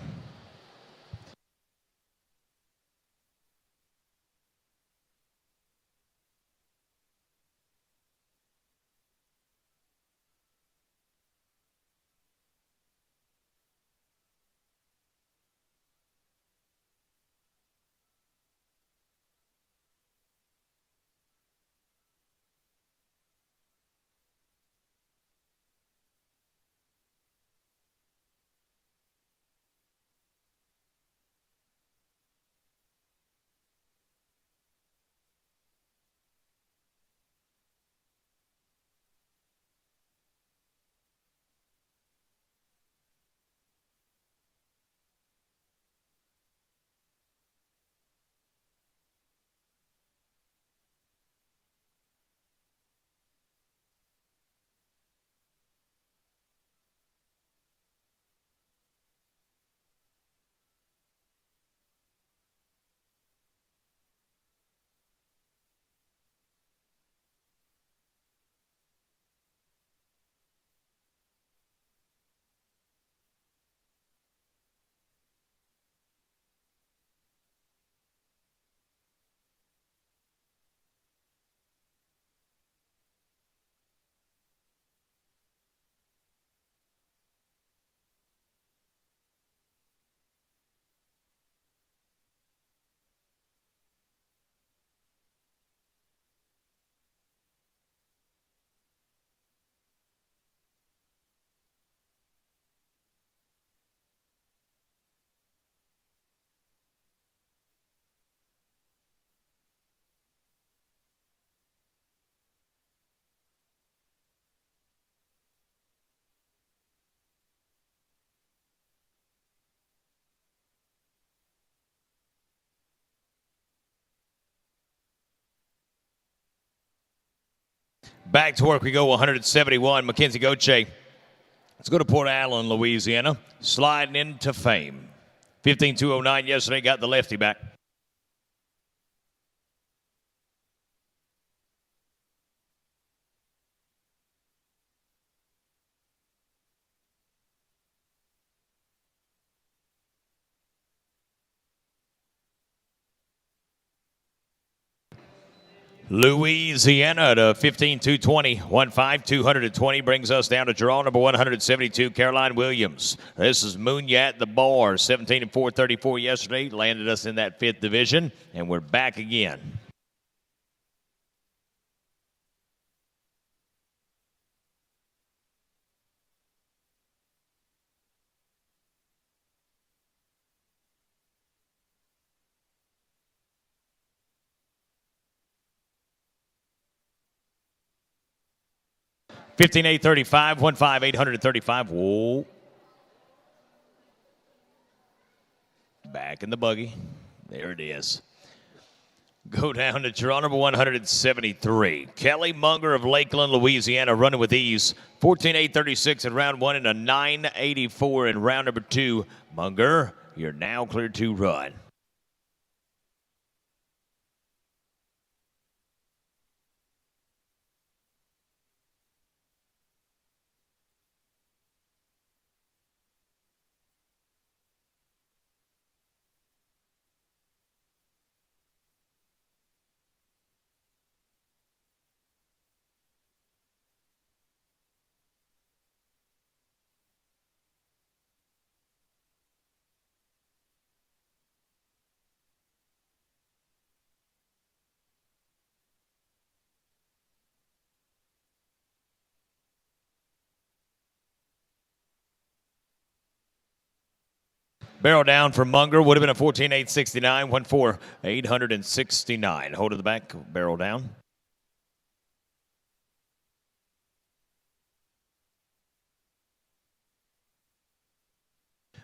Back to work we go, 171. Mackenzie Goche. Let's go to Port Allen, Louisiana. Sliding into fame. 15-209 yesterday, got the lefty back. Louisiana to 15-220. 1-5-220 brings us down to draw number 172, Caroline Williams. This is Munyat the bar, 17-434 yesterday. Landed us in that 5th division, and we're back again. $15,835, 1-5-835. Whoa. Back in the buggy. There it is. Go down to draw number 173. Kelly Munger of Lakeland, Louisiana, running with ease. 14,836 in round 1 and a 984 in round number 2. Munger, you're now cleared to run. Barrel down for Munger. Would have been a 14,869. 1-4-869. Hold to the back. Barrel down.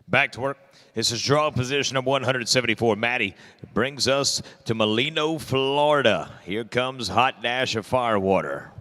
Back to work. This is draw position of 174. Maddie brings us to Molino, Florida. Here comes Hot Dash of Firewater.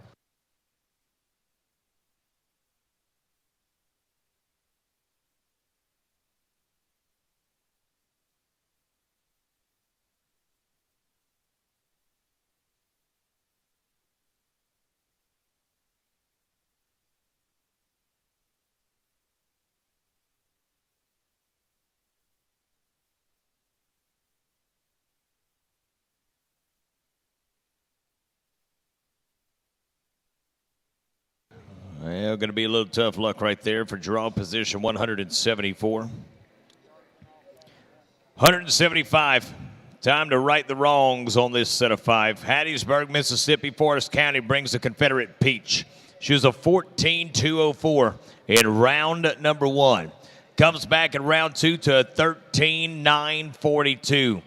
Well, going to be a little tough luck right there for draw position 174. 175. Time to right the wrongs on this set of 5. Hattiesburg, Mississippi, Forest County brings the Confederate Peach. She was a 14,204 in round number 1. Comes back in round 2 to a 13,942.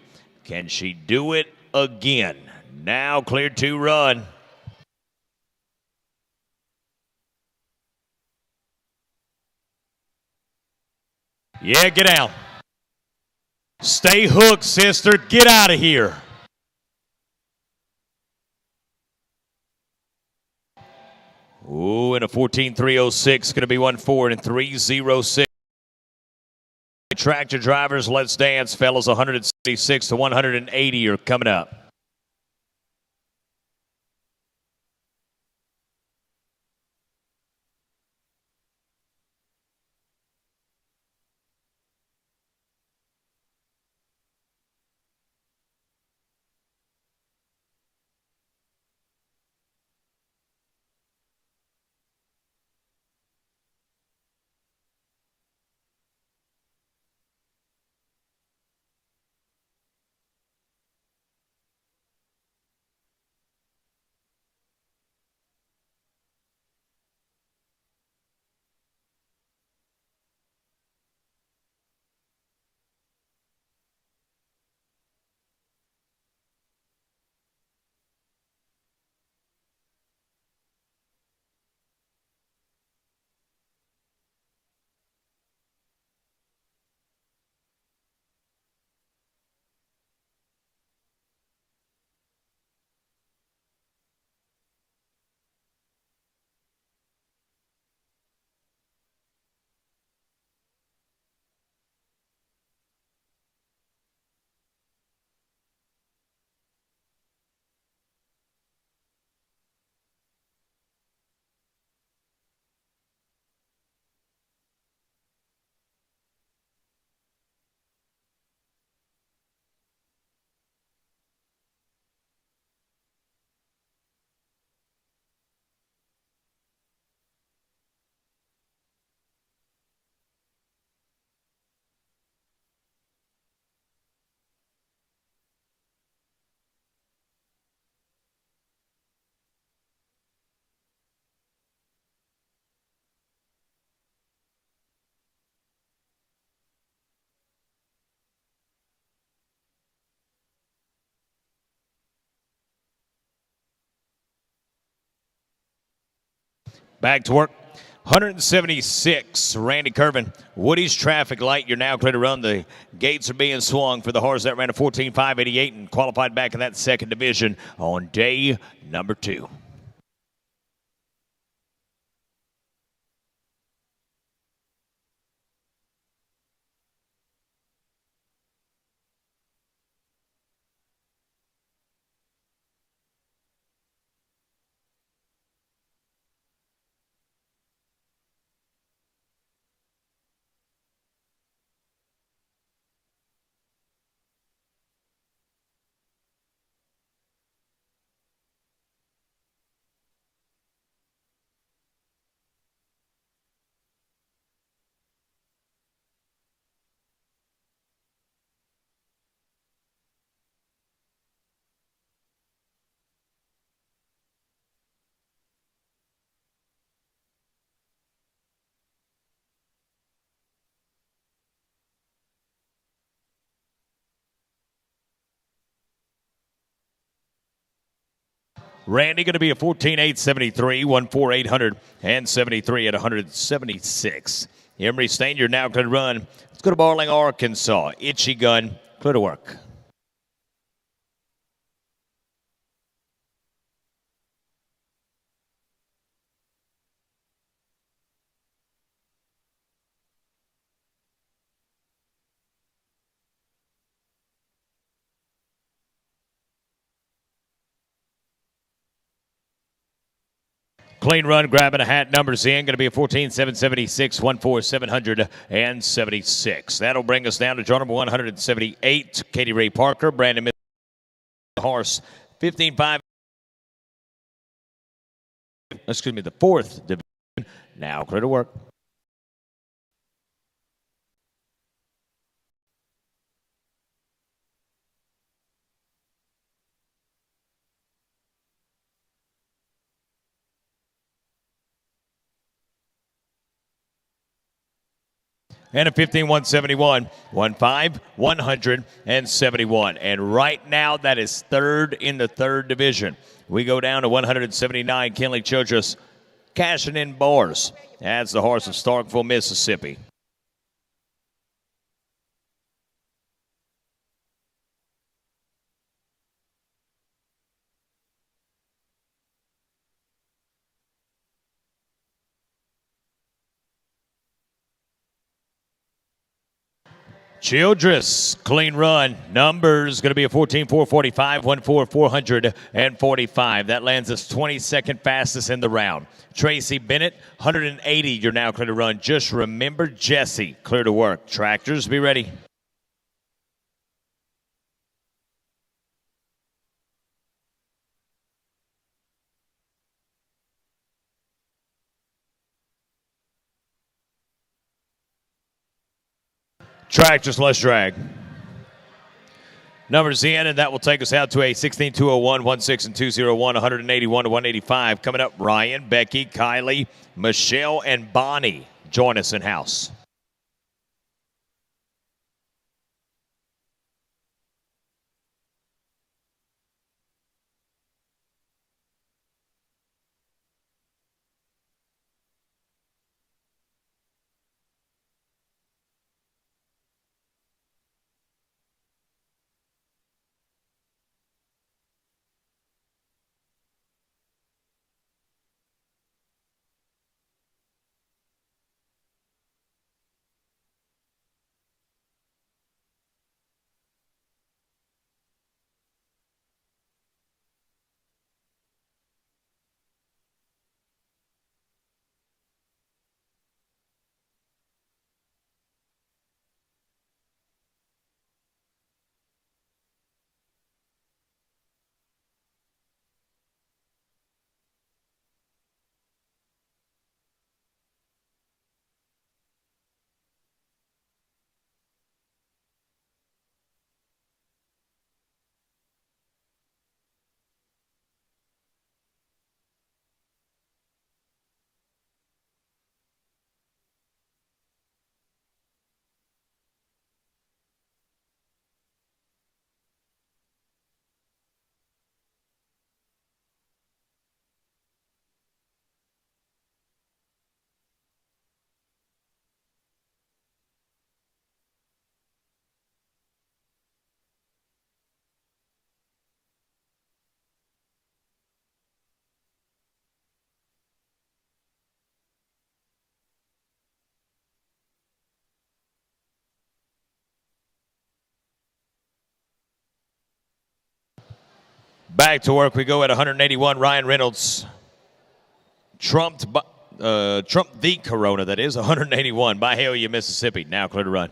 Can she do it again? Now cleared to run. Yeah, get out. Stay hooked, sister. Get out of here. Ooh, and a 14,306. Going to be 1-4 and 306. Tractor drivers, let's dance, fellas. 166 to 180 are coming up. Back to work. 176, Randy Curvin. Woody's traffic light. You're now clear to run. The gates are being swung for the horse that ran a 14.588 and qualified back in that second division on day number 2. Randy going to be a 14.873, 14873 at 176. Emery Stanger now going to run. Let's go to Barling, Arkansas. Itchy Gun, clear to work. Clean run, grabbing a hat, numbers in. Going to be a 14.776, 14776. That'll bring us down to draw number 178. Katie Ray Parker, Brandon Miller, horse, 15.5. Excuse me, the 4th division. Now clear to work. And a 15.171, 171. And right now, that is 3rd in the 3rd division. We go down to 179, Kenley Childress, cashing in bars. That's the horse of Starkville, Mississippi. Childress, clean run. Numbers going to be a 14.445, 14445. That lands us 22nd fastest in the round. Tracy Bennett, 180. You're now clear to run. Just remember Jesse, clear to work. Tractors, be ready. Tractors, less drag. Numbers in, and that will take us out to a 16.201, 16 and 201, 181 to 185. Coming up, Ryan, Becky, Kylie, Michelle, and Bonnie join us in house. Back to work we go at 181. Ryan Reynolds trumped the Corona, that is, 181 by Bayou, Mississippi. Now clear to run.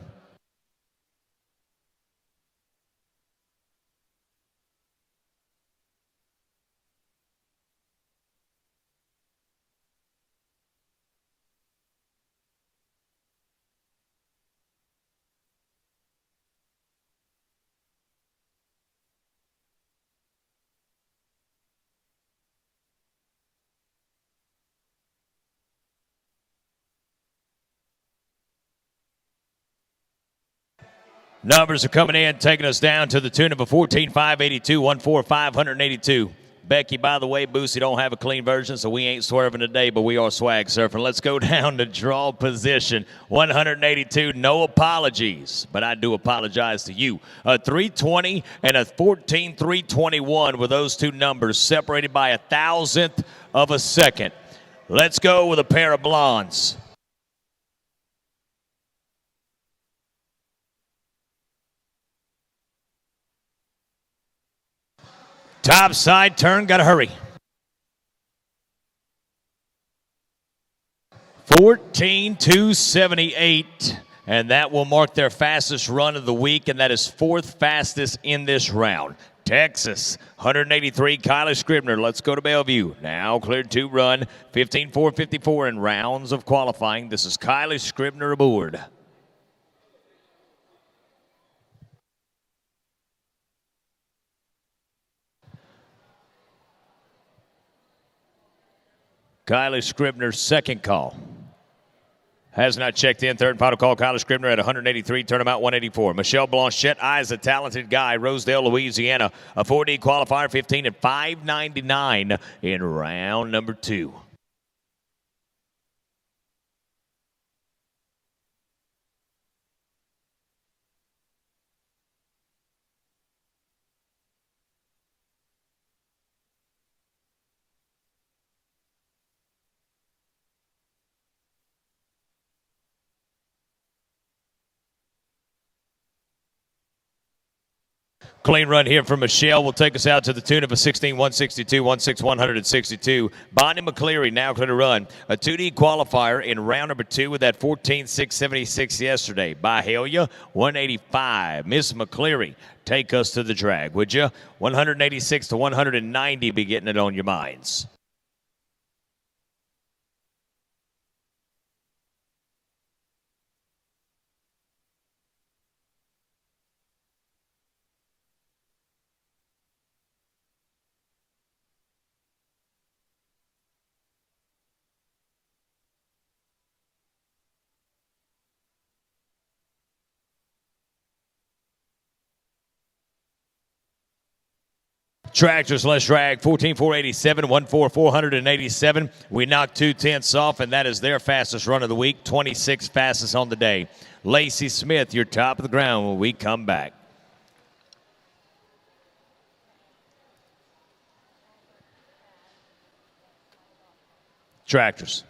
Numbers are coming in, taking us down to the tune of a 14,582, 14,582. Becky, by the way, Boosie don't have a clean version, so we ain't swerving today, but we are swag surfing. Let's go down to draw position. 182, no apologies, but I do apologize to you. A 320 and a 14,321 with those two numbers separated by 1,000th of a second. Let's go with a pair of blondes. Top side turn, gotta hurry. 14,278, and that will mark their fastest run of the week, and that is fourth fastest in this round. Texas, 183, Kylie Scribner. Let's go to Bellevue. Now cleared to run, 15,454 in rounds of qualifying. This is Kylie Scribner aboard. Kylie Scribner's second call. Has not checked in. Third and final call, Kylie Scribner at 183, turnabout 184. Michelle Blanchette, Eyes a talented guy, Rosedale, Louisiana. A 4D qualifier, 15 and 599 in round number 2. Clean run here from Michelle will take us out to the tune of a 16,162, 16,162. Bonnie McCleary now clear to run. A 2D qualifier in round number 2 with that 14,676 yesterday. Bayou, 185. Miss McCleary, take us to the drag, would you? 186 to 190 be getting it on your minds. Tractors, less drag, 14,487, 14,487. We knocked 2/10 off, and that is their fastest run of the week, 26 fastest on the day. Lacey Smith, you're top of the ground when we come back. Tractors.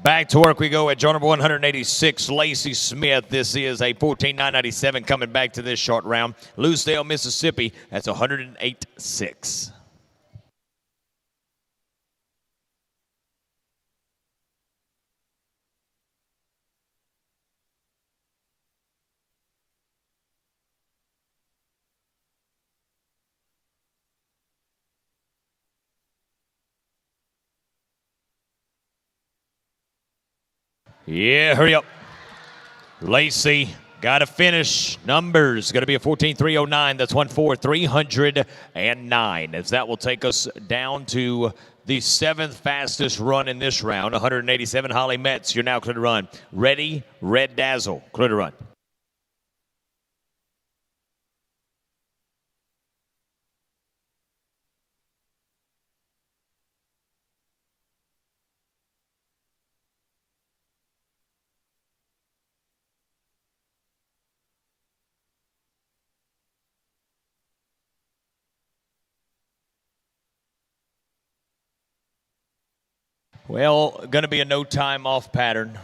Back to work we go at jar number 186, Lacey Smith. This is a 14,997 coming back to this short round. Lucedale, Mississippi, that's 108.6. Yeah, hurry up. Lacey, got to finish. Numbers, going to be a 14,309. That's 1,40309. As that will take us down to the 7th fastest run in this round, 187. Holly Metz, you're now clear to run. Ready, Red Dazzle, clear to run. Well, going to be a no time off pattern.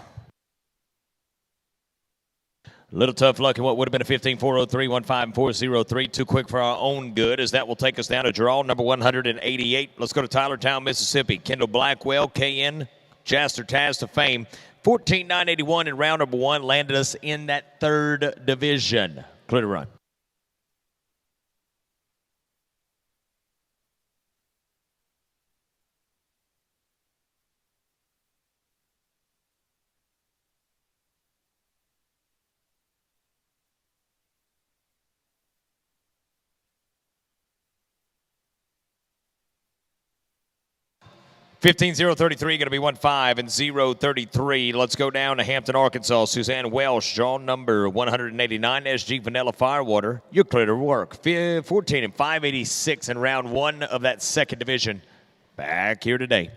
A little tough luck in what would have been a 15,403, 15,403. Too quick for our own good, as that will take us down to draw number 188. Let's go to Tylertown, Mississippi. Kendall Blackwell, KN, Jaster Taz to fame. 14,981 in round number 1 landed us in that 3rd division. Clear to run. $15,033, going to be 1.5 and 0.33. Let's go down to Hampton, Arkansas. Suzanne Welsh, draw number 189, SG Vanilla Firewater. You're clear to work. 14 and 586 in round 1 of that 2nd division. Back here today.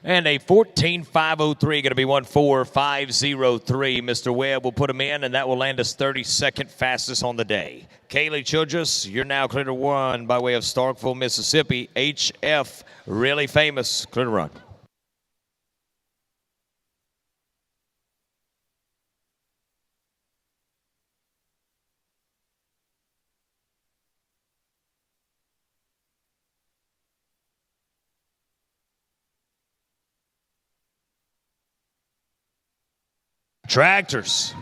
And a 14,503, going to be 1,4,503. Mr. Webb will put him in, and that will land us 32nd fastest on the day. Kaylee Childress, you're now clear to run by way of Starkville, Mississippi. HF, really famous, clear to run. Tractors,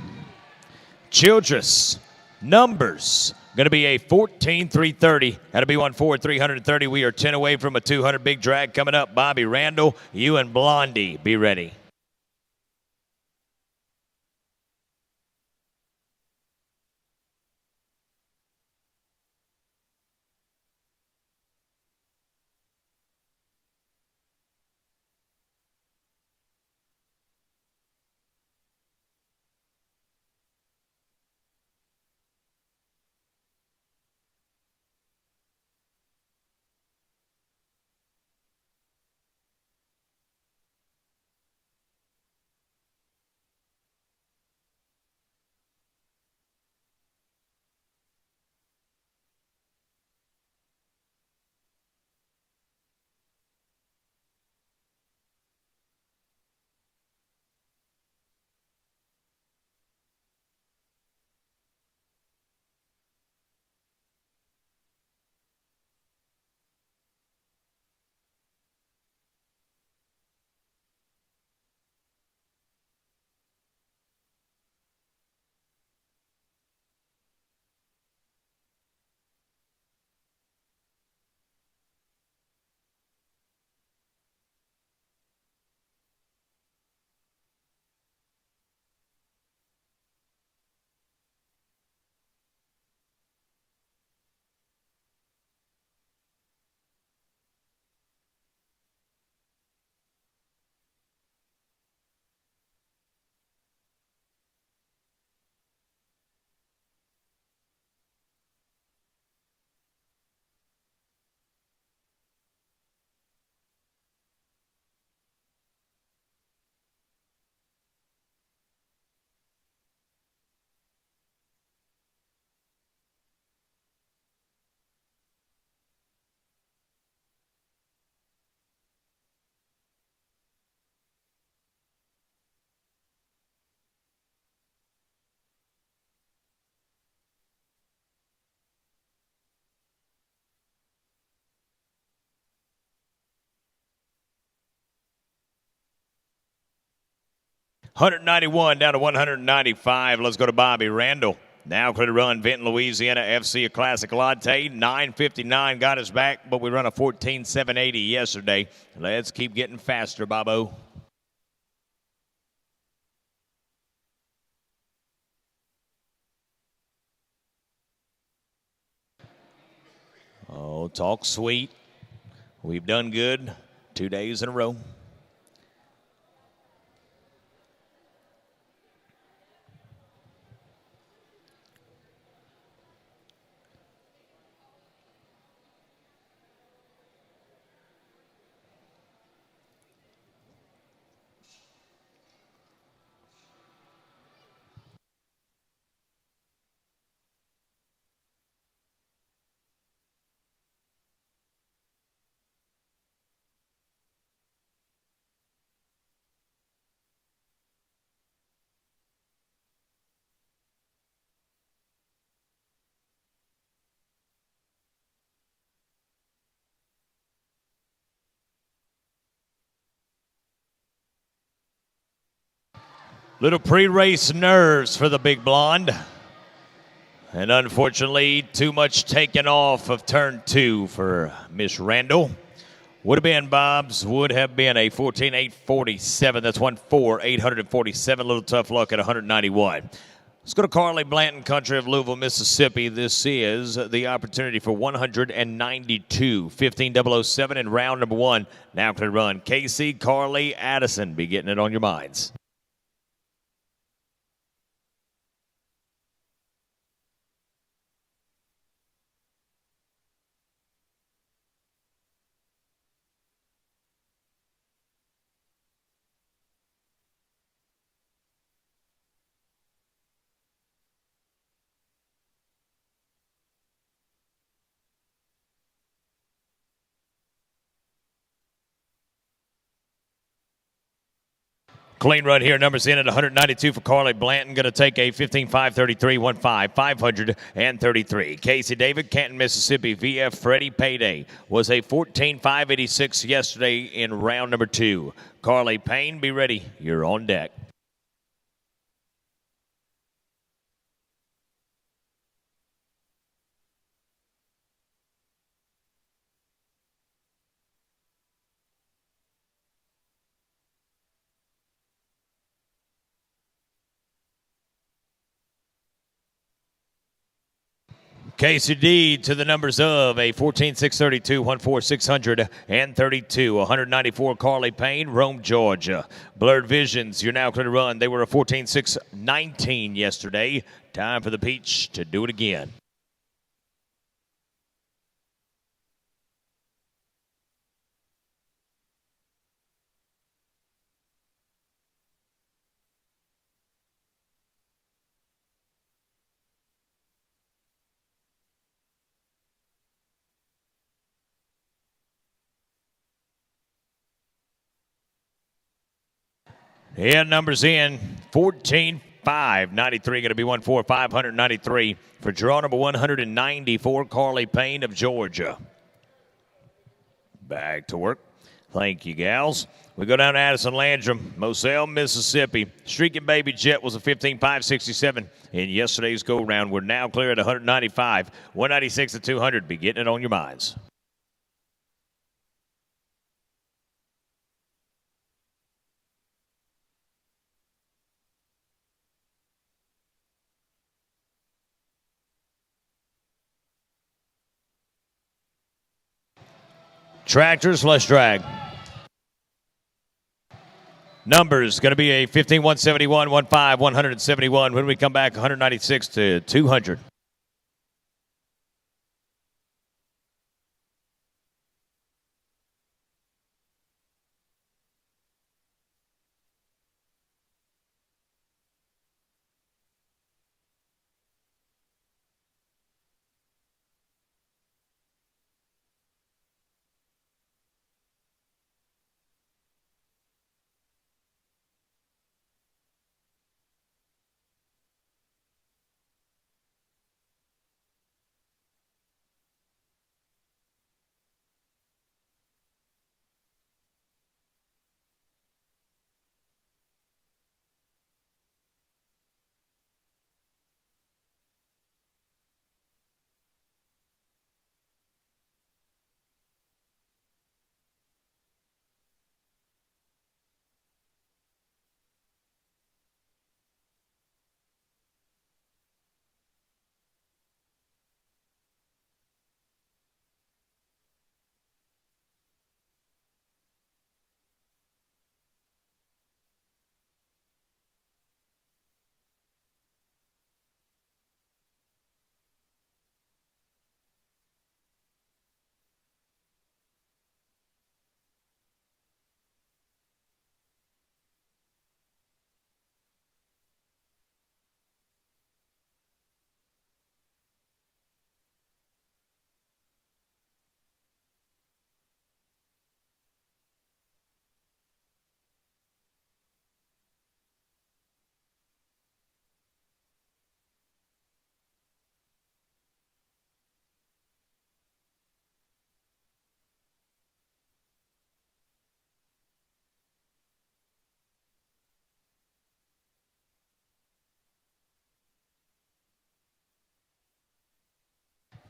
Childress, numbers, going to be a 14,330. That'll be 1,4,330. We are 10 away from a 200 big drag coming up. Bobby Randall, you and Blondie, be ready. 191 down to 195. Let's go to Bobby Randall. Now clear to run Vinton, Louisiana, FC a Classic Latte. 9:59 got us back, but we run a 14:780 yesterday. Let's keep getting faster, Bobo. Oh, talk sweet. We've done good 2 days in a row. Little pre-race nerves for the big blonde. And unfortunately, too much taken off of turn 2 for Miss Randall. Would have been, Bob's, would have been a 14.847. That's 1.4847. A little tough luck at 191. Let's go to Carly Blanton, country of Louisville, Mississippi. This is the opportunity for 192. 15.007 in round number 1. Now clear to run. Casey, Carly, Addison. Be getting it on your minds. Clean run here. Numbers in at 192 for Carly Blanton. Going to take a 15.533, 533. Casey David, Canton, Mississippi. VF Freddie Payday was a 14.586 yesterday in round number 2. Carly Payne, be ready. You're on deck. KCD to the numbers of a 14.632, 14632, 194 Carly Payne, Rome, Georgia. Blurred Visions, you're now clear to run. They were a 14.619 yesterday. Time for the Peach to do it again. Yeah, numbers in 14.593, going to be 14593 for draw number 194, Carly Payne of Georgia. Back to work. Thank you, gals. We go down to Addison Landrum, Moselle, Mississippi. Streaking Baby Jet was a 15.567 in yesterday's go-round. We're now clear at 195, 196 to 200. Be getting it on your minds. Tractors, let's drag. Numbers going to be a 15.171, 171. When we come back, 196 to 200.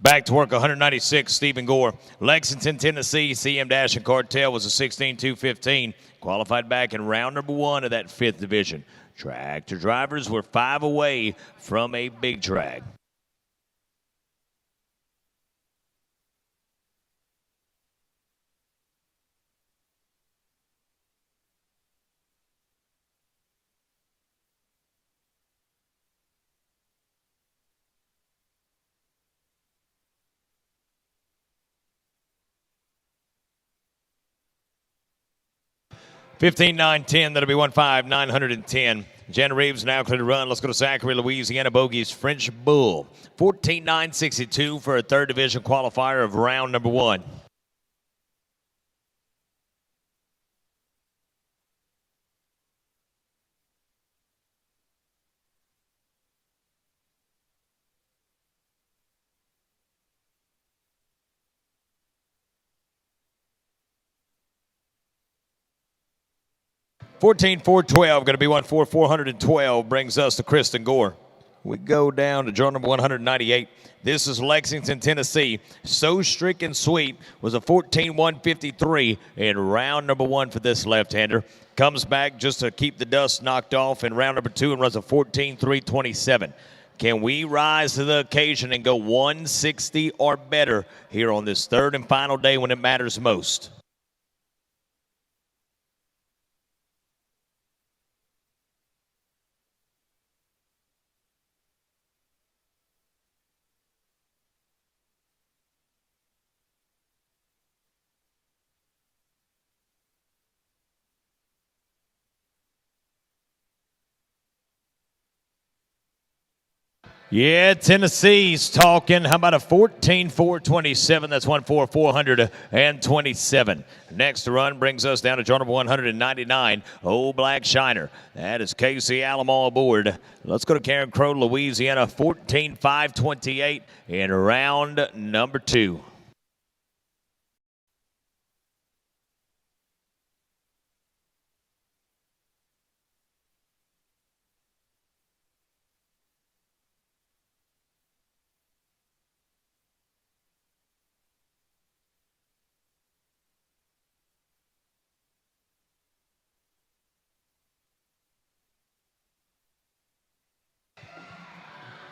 Back to work, 196, Stephen Gore. Lexington, Tennessee, CM Dash and Cartel was a 16-2-15. Qualified back in round number 1 of that 5th division. Tractor drivers were 5 away from a big drag. (15-9-10), that'll be 1-5-910. Jen Reeves now clear to run. Let's go to Zachary, Louisiana. Bogies, French Bull. 14-9-62 for a 3rd division qualifier of round number 1. (14-4-12), going to be 1-4-412, brings us to Kristen Gore. We go down to draw number 198. This is Lexington, Tennessee. So Stricken Sweet was a 14-153 in round number 1 for this left-hander. Comes back just to keep the dust knocked off in round number 2 and runs a 14-3-27. Can we rise to the occasion and go 160 or better here on this 3rd and final day when it matters most? Yeah, Tennessee's talking. How about a 14-4-27? That's 1-4-427. Next to run brings us down to draw number 199. Old Black Shiner. That is Casey Alamo aboard. Let's go to Karen Crow, Louisiana. 14-5-28 in round number 2.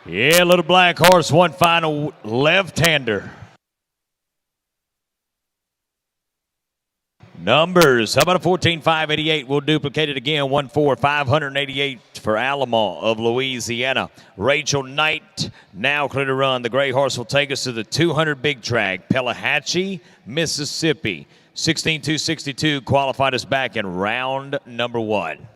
Yeah, little black horse, one final left-hander. Numbers, how about a 14-5-88? We'll duplicate it again, 1-4-588 for Alamo of Louisiana. Rachel Knight now clear to run. The gray horse will take us to the 200 big drag. Pelahatchie, Mississippi. 16-2-62 qualified us back in round number 1.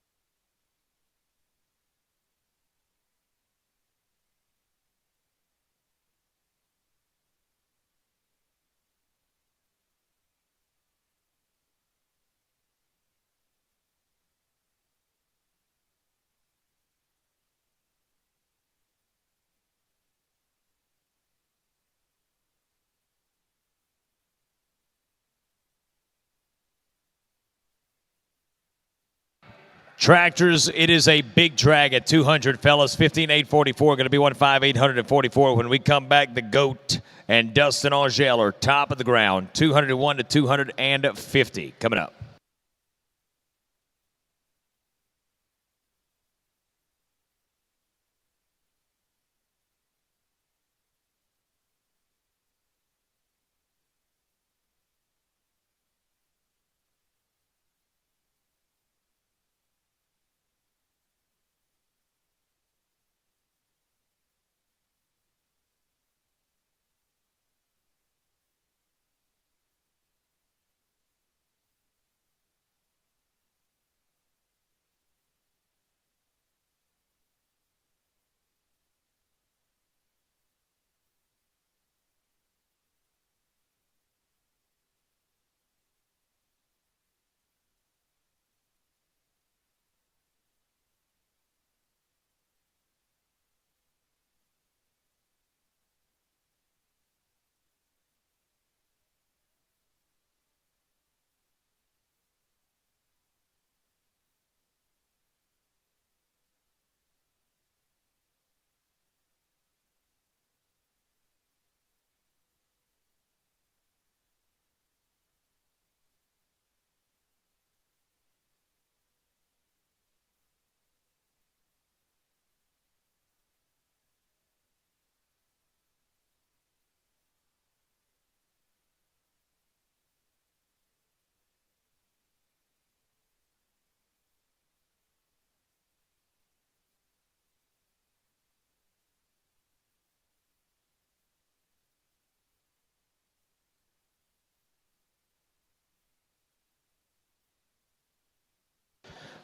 Tractors, it is a big drag at 200, fellas. 15-8-44, going to be 1-5-844. When we come back, the GOAT and Dustin Angel are top of the ground. 201 to 250 coming up.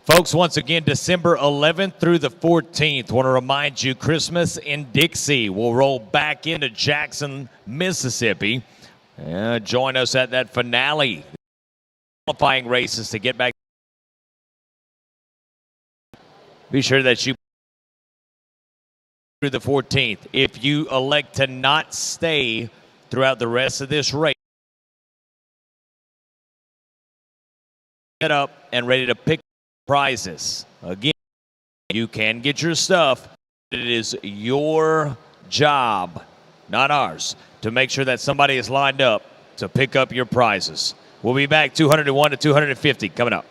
Folks, once again, December 11th through the 14th. Want to remind you, Christmas in Dixie will roll back into Jackson, Mississippi. Join us at that finale. Qualifying races to get back. Be sure that you through the 14th. If you elect to not stay throughout the rest of this race, get up and ready to pick prizes. Again, you can get your stuff. It is your job, not ours, to make sure that somebody is lined up to pick up your prizes. We'll be back 201 to 250 coming up.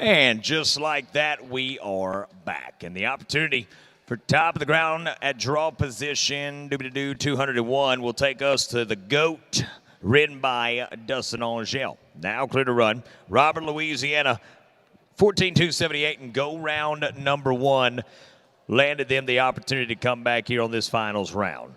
And just like that, we are back. And the opportunity for top of the ground at draw position, 201, will take us to the GOAT, ridden by Dustin Angel. Now clear to run. Robert, Louisiana, 14,278, and go round number one. Landed them the opportunity to come back here on this finals round.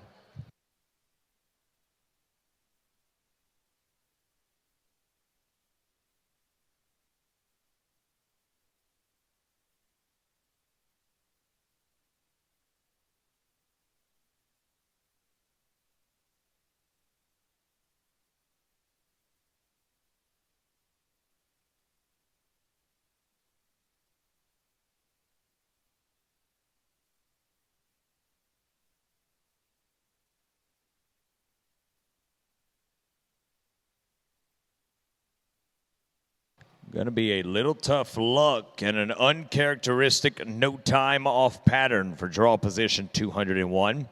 Going to be a little tough luck and an uncharacteristic no time off pattern for draw position 201.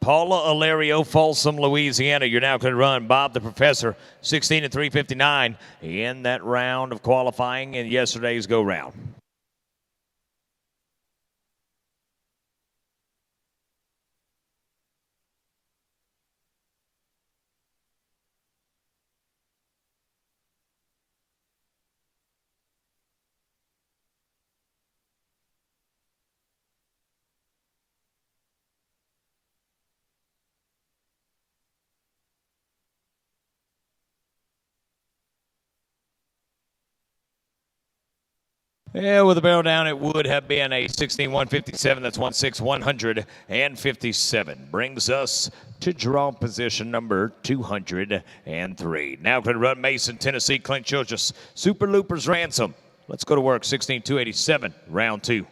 Paula Alario, Folsom, Louisiana. You're now going to run. Bob the Professor, 16 and 359 in that round of qualifying in yesterday's go round. Yeah, with a barrel down, it would have been a 16-157. That's 1-6-157. Brings us to draw position number 203. Now going to run Mason, Tennessee, Clint Childress, Super Loopers Ransom. Let's go to work, 16-287, round two.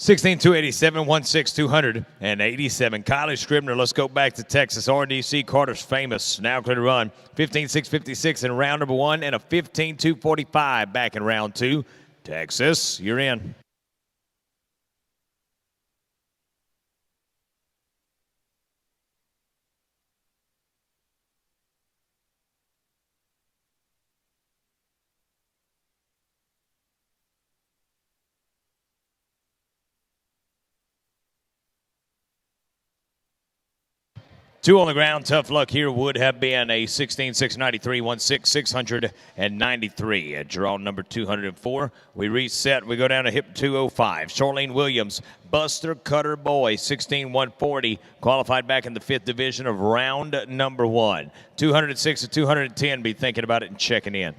$16,287, 1-6-287. Kylie Scribner, let's go back to Texas. RDC Carter's famous. Now going to run 15-6-56 in round number one and a 15-2-45 back in round two. Texas, you're in. Two on the ground, tough luck here would have been a 16-6-93, 1-6-693 at draw number 204. We reset, we go down to hip 205. Charlene Williams, Buster Cutter Boy, 16-140, qualified back in the 5th division of round number one. 206 to 210, be thinking about it and checking in.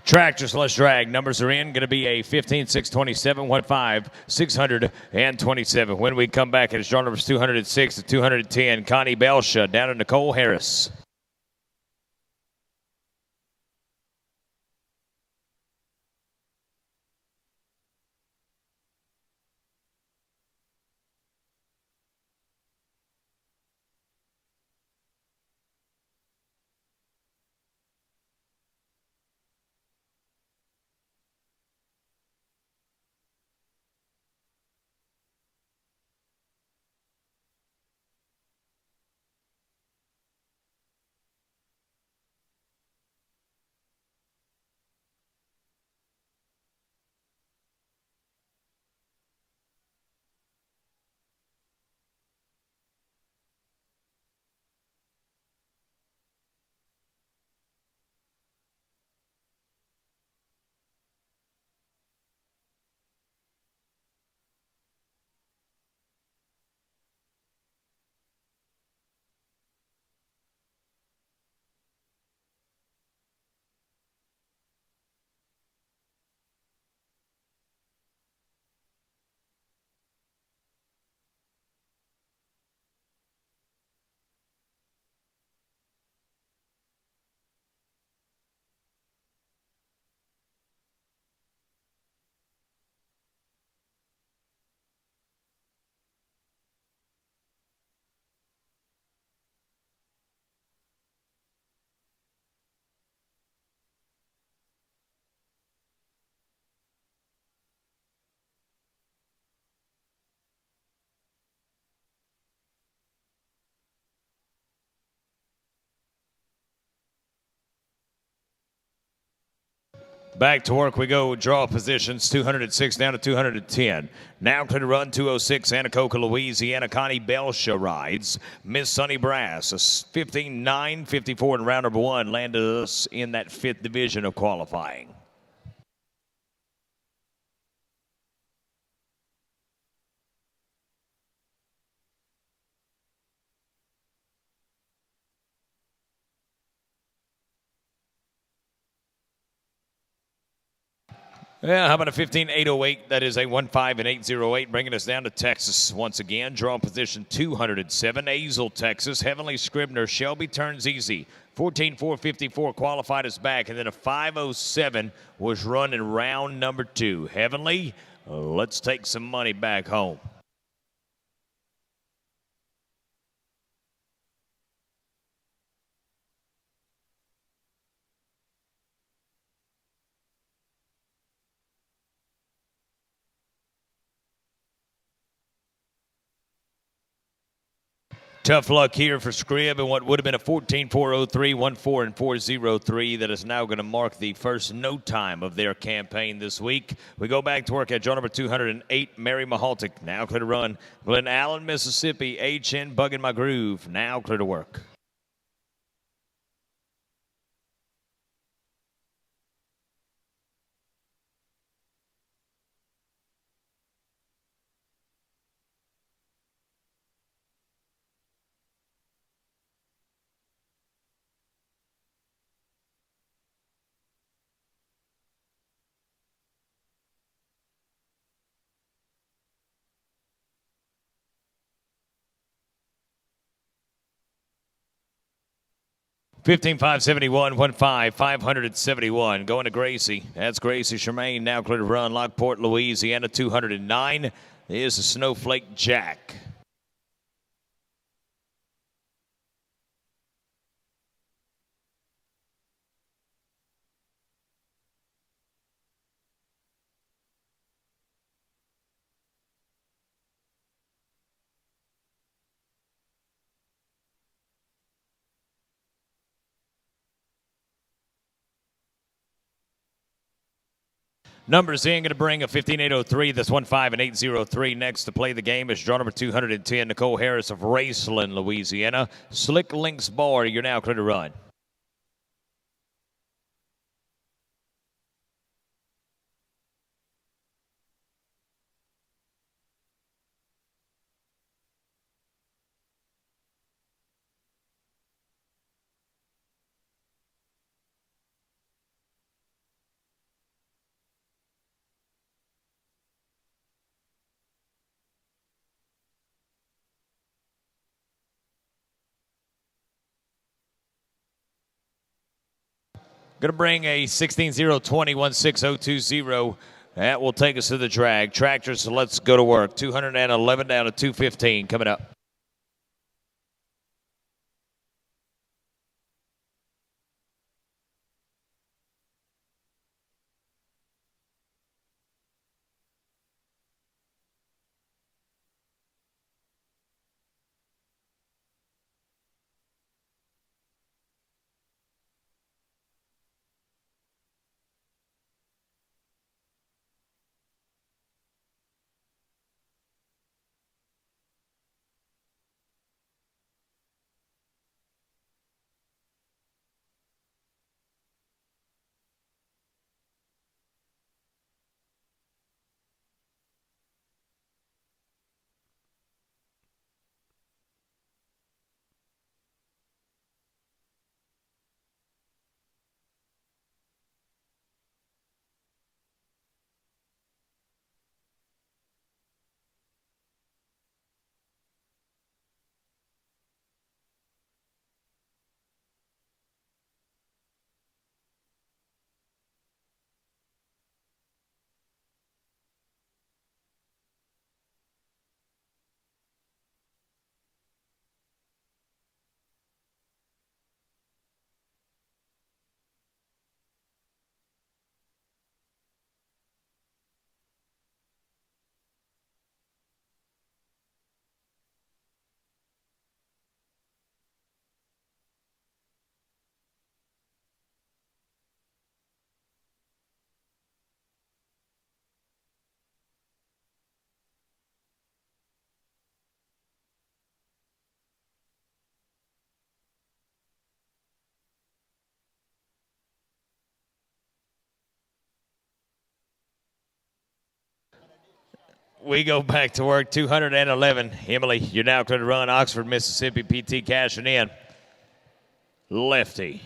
Tractors, let's drag. Numbers are in. Going to be a 15-6-27, 1-5-627. When we come back, it's draw numbers 206 to 210. Connie Belsha down to Nicole Harris. Back to work we go. Draw positions 206 down to 210. Now clear to run 206. Anacoca, Louisiana. Connie Belsha rides. Miss Sunny Brass, a 15.954 in round number one, landed us in that fifth division of qualifying. Yeah, how about a 15.808? That is a 1.5 and 808, bringing us down to Texas once again. Draw position 207, Azle, Texas. Heavenly Scribner, Shelby turns easy. 14.454 qualified us back, and then a 5.07 was run in round number two. Heavenly, let's take some money back home. Tough luck here for Scribb and what would have been a 14.403, 1.4 and 4.03 that is now going to mark the first no time of their campaign this week. We go back to work at draw number 208, Mary Mahaltic, now clear to run. Glen Allen, Mississippi, HN Bugging My Groove, now clear to work. $15,571, 1.5, 571. Going to Gracie. That's Gracie Shermaine, now clear to run. Lockport, Louisiana, 209. Here's a Snowflake Jack. Numbers in, going to bring a 15.803. That's 1.5 and 803. Next to play the game is draw number 210, Nicole Harris of Raceland, Louisiana. Slick Links Bar, you're now clear to run. Going to bring a 16.020, 16020. That will take us to the drag. Tractors, so let's go to work. 211 down to 215 coming up. We go back to work, 211. Emily, you're now clear to run. Oxford, Mississippi, PT cashing in. Lefty.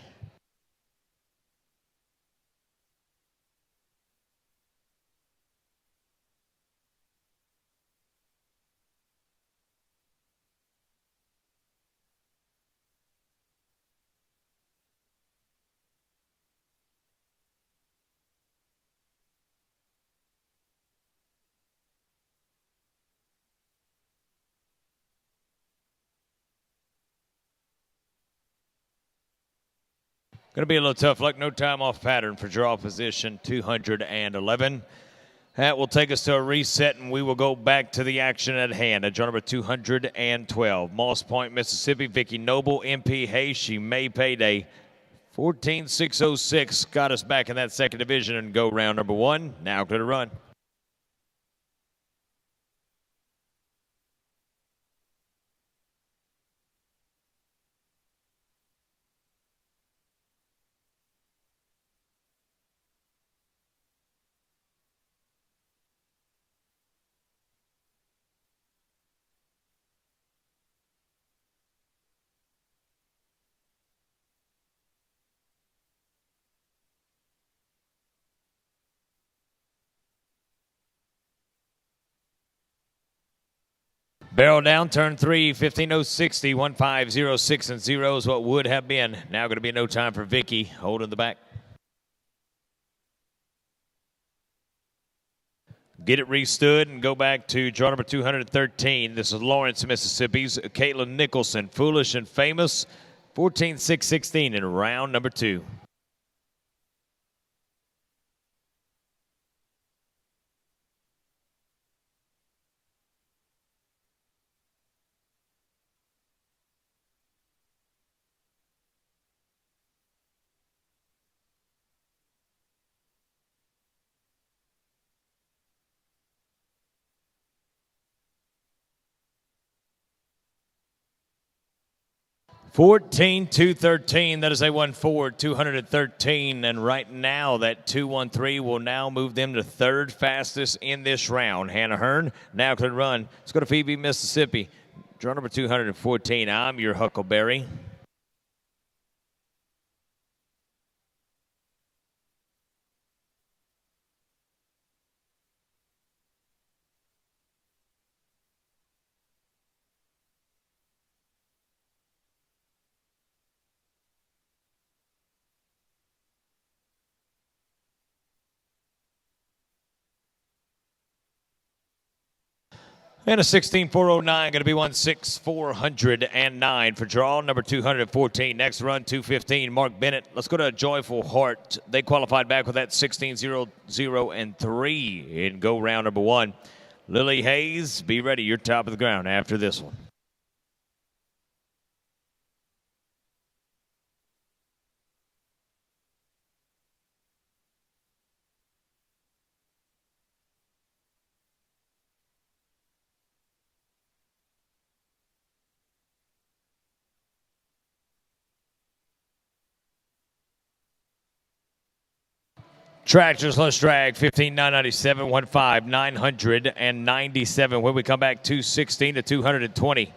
Going to be a little tough luck. No time off pattern for draw position 211. That will take us to a reset, and we will go back to the action at hand. At draw number 212. Moss Point, Mississippi. Vicky Noble, MP Hayes. She may payday. 14606 got us back in that second division and go round number one. Now clear to run. Barrel down, turn 3, 15060, 1506 and 0 is what would have been. Now going to be no time for Vicky, holding the back. Get it restood and go back to draw number 213. This is Lawrence, Mississippi's Caitlin Nicholson, Foolish and Famous, 14616 in round number 2. 14-213. That is a 1-4, 213. And right now, that 213 will now move them to third fastest in this round. Hannah Hearn now can run. Let's go to Phoebe, Mississippi. Draw number 214. I'm your Huckleberry. And a 16-409, going to be 16409 for draw number 214. Next run, 215. Mark Bennett. Let's go to Joyful Heart. They qualified back with that 16-0-0 and 3 in go round number 1. Lily Hayes, be ready. You're top of the ground after this one. Tractors, let's drag 15,997, 15,997. When we come back, 216 to 220.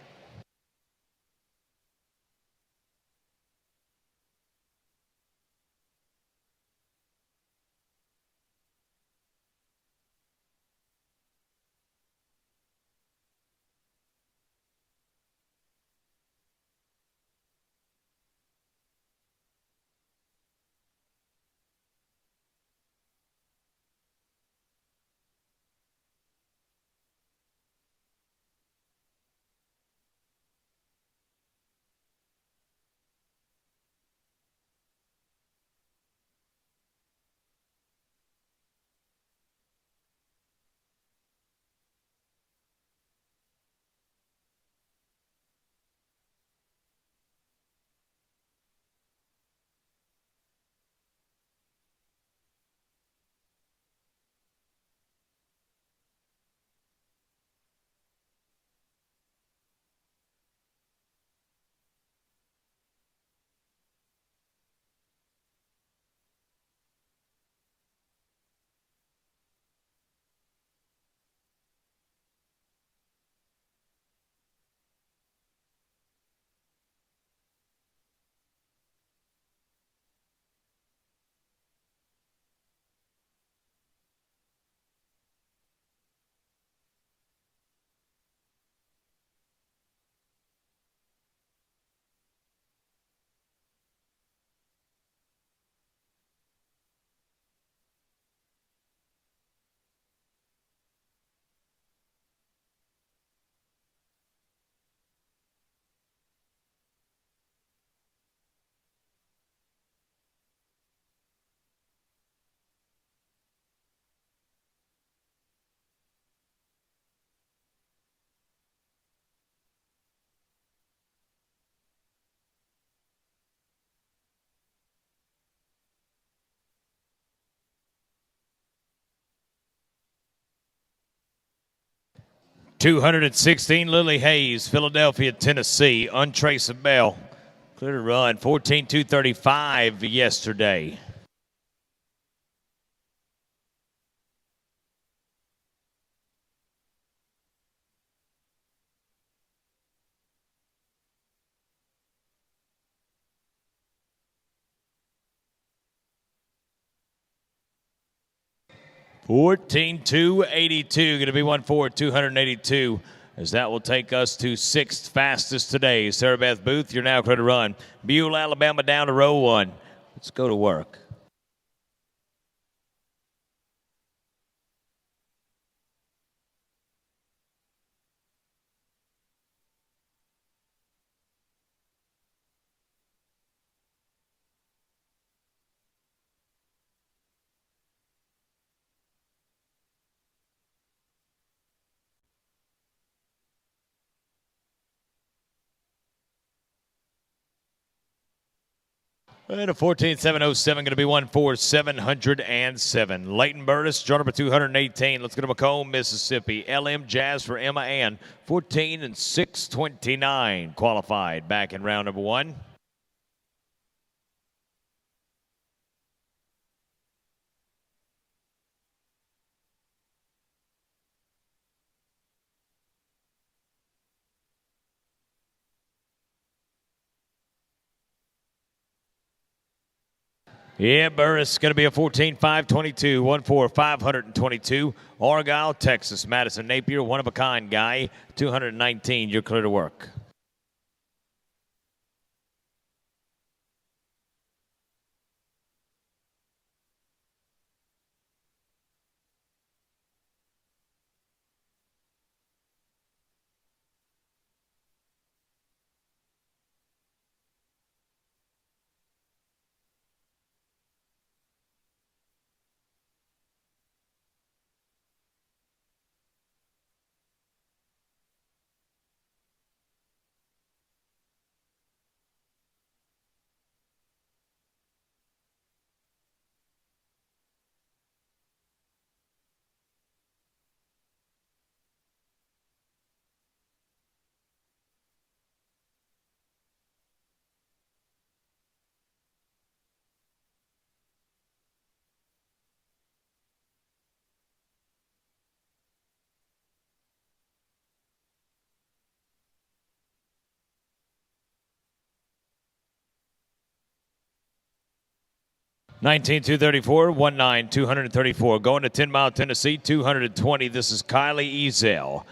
216, Lily Hayes, Philadelphia, Tennessee. Untraceable. Clear to run. 14,235 yesterday. $14,282, going to be 1,4,282, as that will take us to sixth fastest today. Sarah Beth Booth, you're now clear to run. Bayou, Alabama, down to row one. Let's go to work. And a 14,707, going to be 1,4,707. Leighton Burtis, jar number 218. Let's go to Macomb, Mississippi. LM Jazz for Emma Ann. 14,629 qualified back in round number one. Yeah, Burris going to be a 14,522, 1,4,522. Argyle, Texas. Madison Napier, one-of-a-kind guy, 219. You're clear to work. $19,234, 19,234. Going to 10 Mile, Tennessee, 220. This is Kylie Ezel.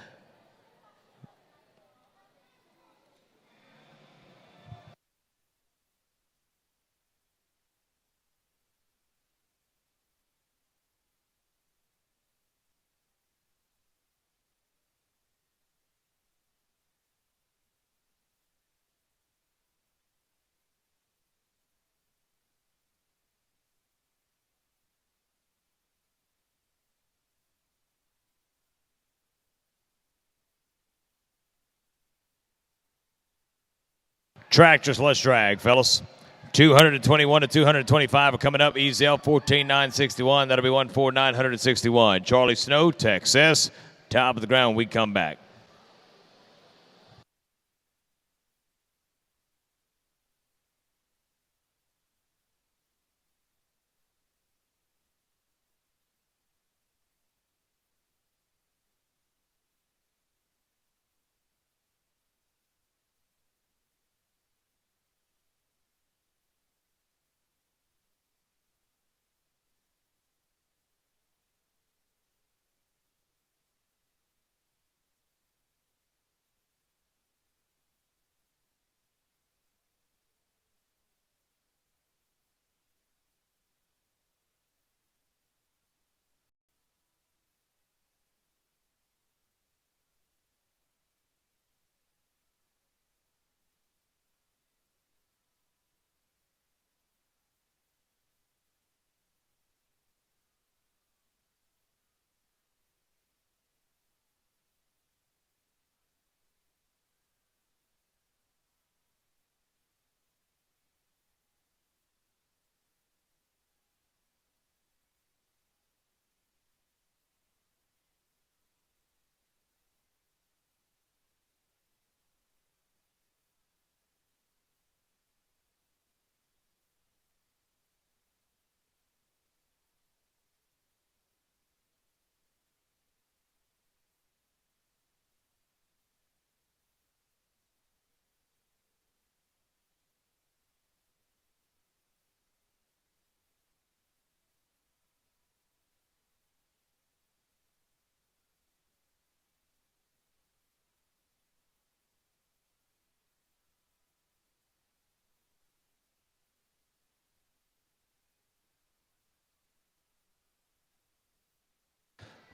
Tractors, let's drag, fellas. 221 to 225 are coming up. Ezel, 14,961. That'll be 1,4,961. Charlie Snow, Texas. Top of the ground, we come back.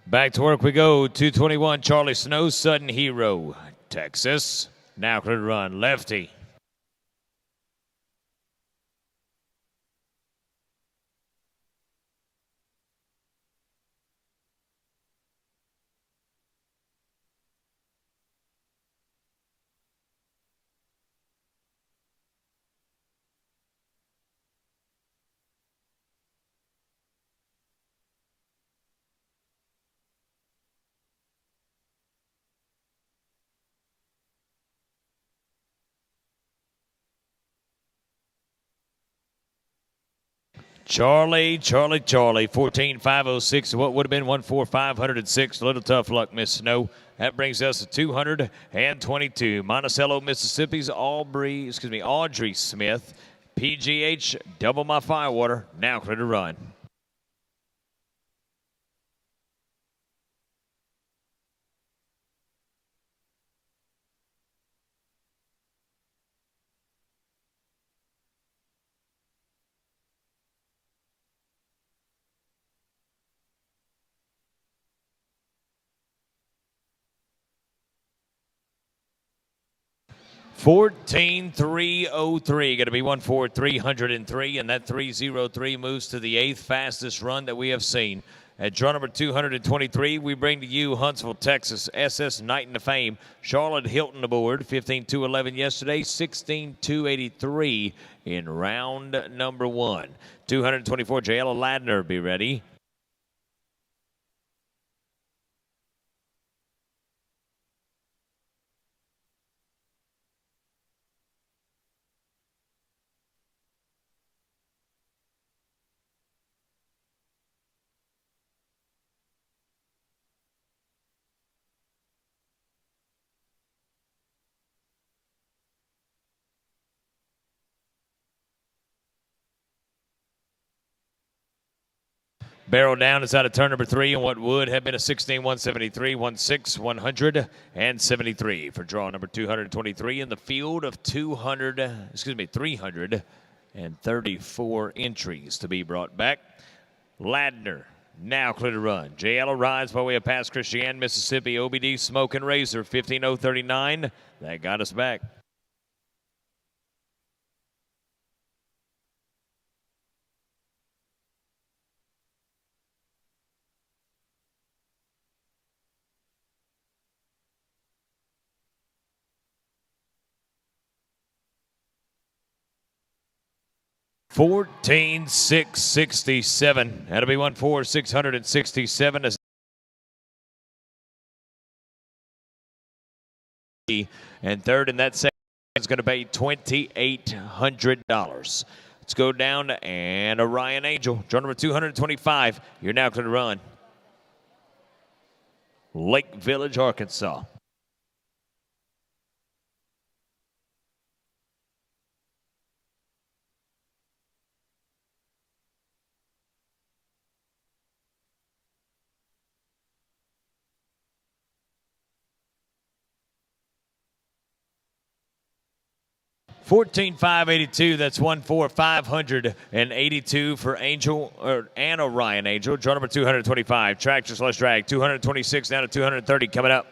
Back to work we go. 221, Charlie Snow, Sudden Hero, Texas. Now clear to run, lefty. Charlie, 14,506. What would have been 1,4,506. A little tough luck, Miss Snow. That brings us to 222. Monticello, Mississippi's Audrey Smith. PGH, double my firewater. Now clear to run. $14,303, going to be 1,4,303, and that 303 moves to the 8th fastest run that we have seen. At draw number 223, we bring to you Huntsville, Texas, SS Knight in the Fame. Charlotte Hilton aboard, 15,211 yesterday, 16,283 in round number 1. 224, Jayla Ladner, be ready. Barrel down inside of turn number 3 and what would have been a 16,173, 16,173 for draw number 223 in the field of 334 entries to be brought back. Ladner now clear to run. JL rides by way of Pass Christian, Mississippi. OBD Smoke and Razor, 15,039. That got us back. $14,667. That'll be 1,4,667. And third in that second is going to pay $2,800. Let's go down to Anna Ryan Angel. Draw number 225. You're now clear to run. Lake Village, Arkansas. $14,582. That's 1,4,582 for Angel or Anna Ryan Angel. Draw number 225. Tractors less drag. 226 down to 230 coming up.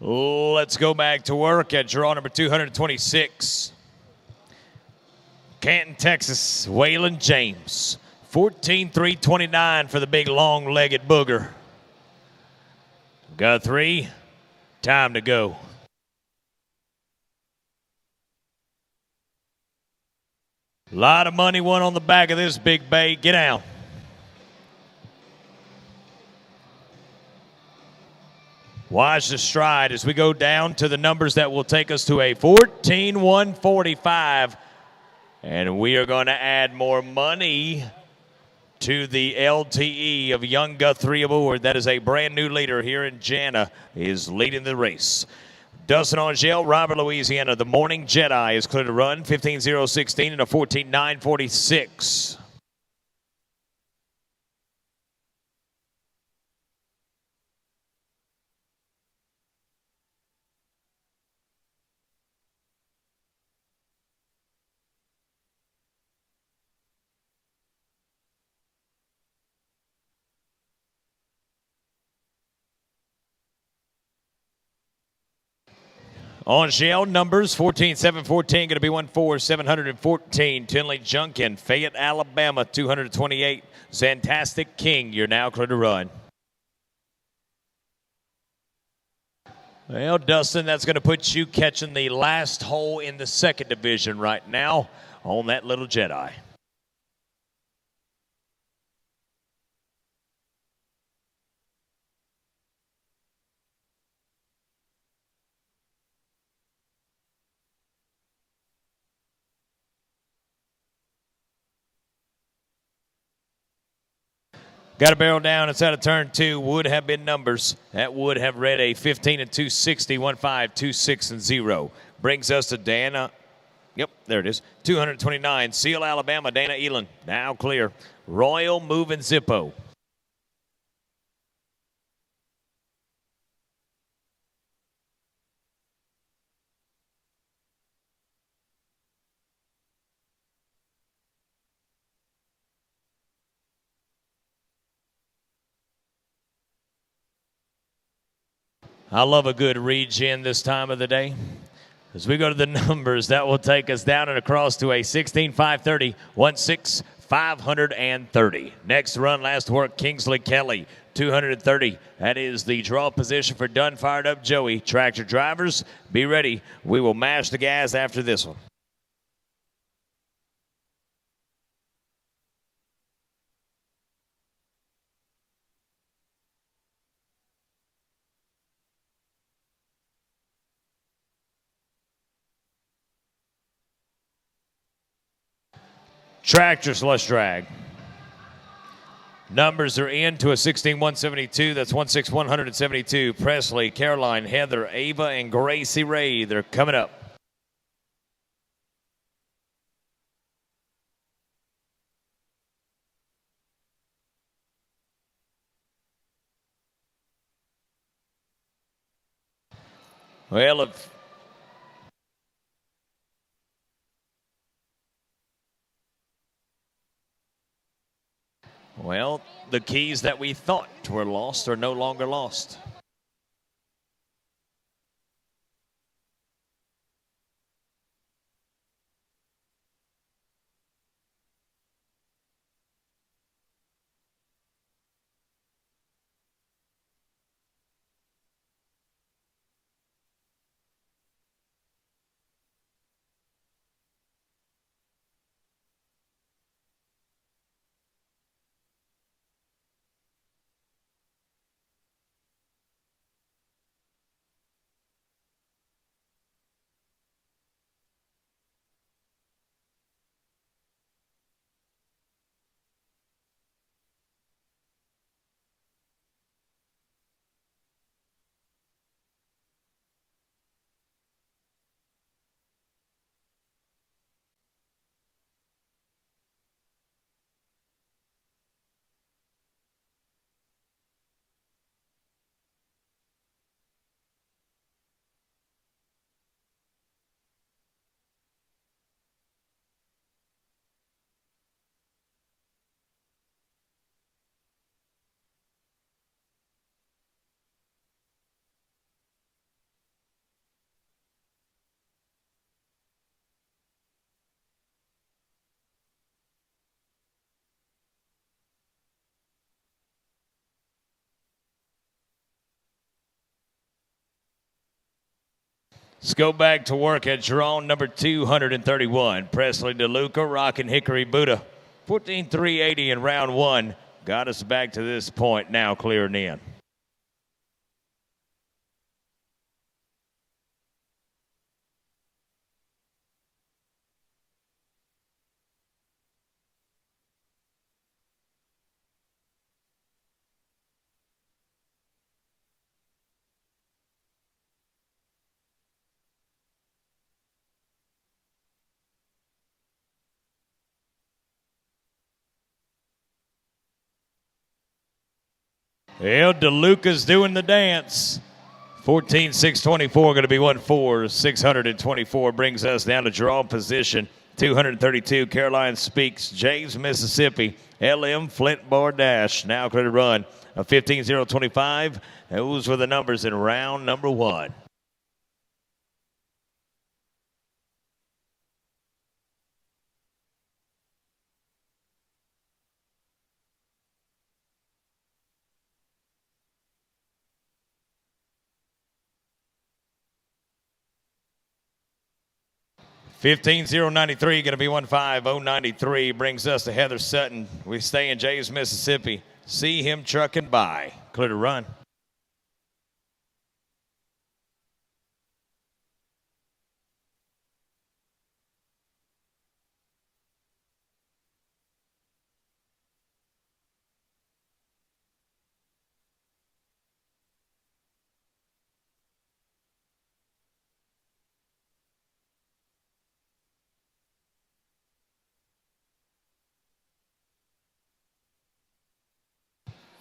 Let's go back to work at draw number 226. Canton, Texas, Waylon James. 14-3-29 for the big long-legged booger. Got 3. Time to go. A lot of money won on the back of this big bay. Get down. Watch the stride as we go down to the numbers that will take us to a 14-145. And we are going to add more money to the LTE of Young Guthrie aboard. That is a brand new leader here in Jana, is leading the race. Dustin Angel, Robert, Louisiana. The Morning Jedi is clear to run, 15-0-16 and a 14-9-46. Angel numbers 14-7-14, going to be 1-4-714. Tinley Junkin, Fayette, Alabama, 228. Zantastic King, you're now clear to run. Well, Dustin, that's going to put you catching the last hole in the second division right now on that little Jedi. Got a barrel down. It's out of turn 2. Would have been numbers. That would have read a 15-260, 1-5-2-6-0. Brings us to Dana. Yep, there it is. 229. Seal, Alabama. Dana Elin. Now clear. Royal moving Zippo. I love a good regen this time of the day. As we go to the numbers, that will take us down and across to a 16-530, 1-6-530. Next run, last work, Kingsley Kelly, 230. That is the draw position for Done Fired Up Joey. Tractor drivers, be ready. We will mash the gas after this one. Tractor slush drag. Numbers are in to a 16-172. That's 1-6-172. Presley, Caroline, Heather, Ava, and Gracie Ray. They're coming up. Well, the keys that we thought were lost are no longer lost. Let's go back to work at draw number 231. Presley DeLuca, Rockin' Hickory Buddha. 14,380 in round one. Got us back to this point, now clearing in. Well, DeLuca's doing the dance. 14,624 going to be 1,4,624 brings us down to draw position. 232 Caroline Speaks, James, Mississippi. LM Flint Bar Dash now clear to run. A 15,025. Those were the numbers in round number one. $15,093 going to be 15093 brings us to Heather Sutton. We stay in James, Mississippi. See him trucking by. Clear to run.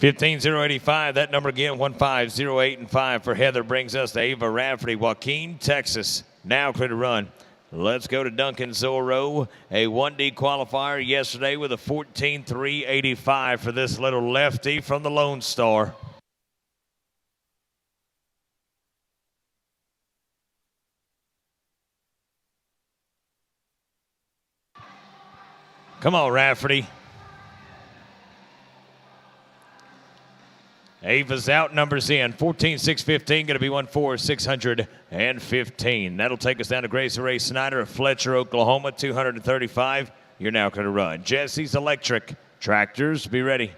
$15,085. That number again, 15085 and 5 for Heather brings us to Ava Rafferty, Joaquin, Texas. Now clear to run. Let's go to Duncan Zorro, a 1D qualifier yesterday with a 14,385 for this little lefty from the Lone Star. Come on, Rafferty. Ava's out, numbers in. 14,615, going to be 1,4,615. That'll take us down to Grace Ray Snyder of Fletcher, Oklahoma, 235. You're now going to run. Jesse's Electric. Tractors, be ready.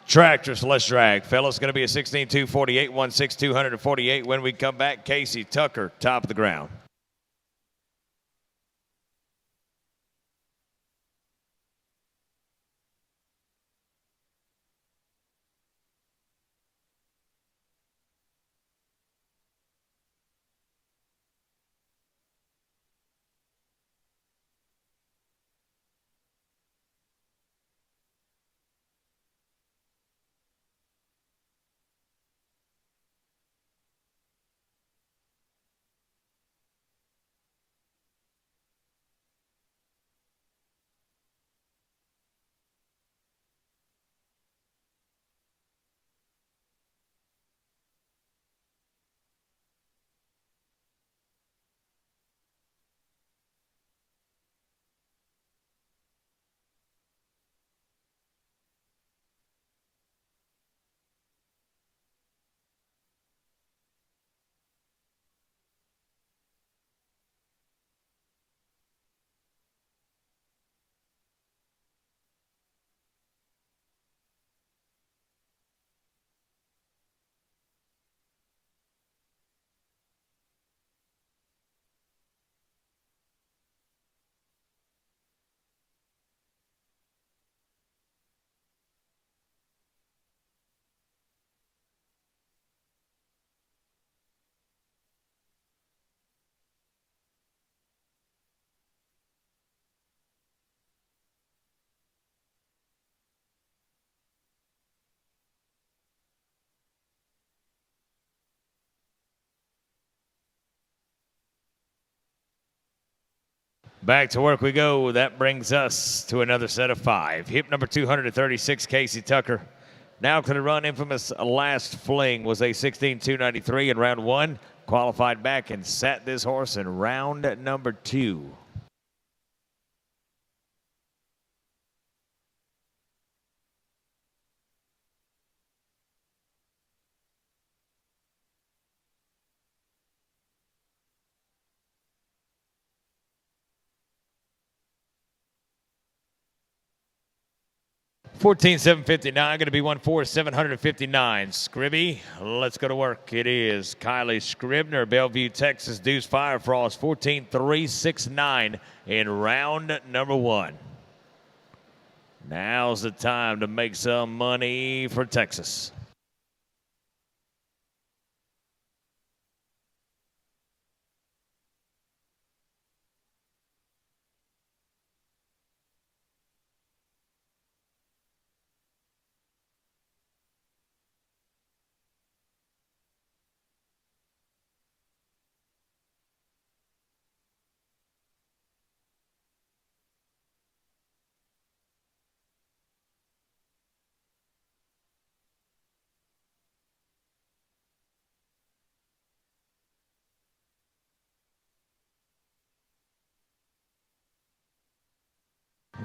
Tractors, let's drag. Fellas, going to be a 16,248, 16,248. When we come back, Casey Tucker, top of the ground. Back to work we go. That brings us to another set of 5. Hip number 236, Casey Tucker. Now to the run, infamous Last Fling was a 16.293 in round 1. Qualified back and sat this horse in round number 2. $14,759, going to be 1,4,759. Scribby, let's go to work. It is Kylie Scribner, Bellevue, Texas. Deuce Fire Frost, 14,369 in round number 1. Now's the time to make some money for Texas.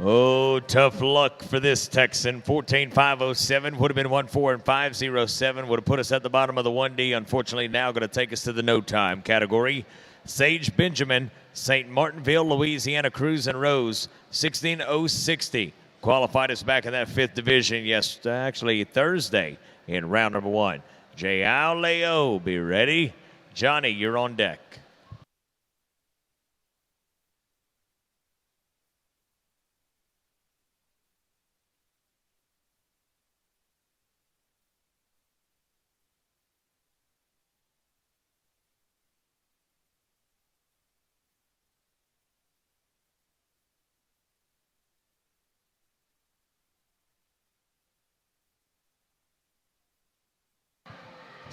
Oh, tough luck for this Texan. 14,507 would have been 1,4,507. Would have put us at the bottom of the 1D. Unfortunately, now going to take us to the no time category. Sage Benjamin, St. Martinville, Louisiana, Cruz and Rose, 16,060. Qualified us back in that 5th division. Yes, actually Thursday in round number 1. J.Al. Leo, be ready. Johnny, you're on deck.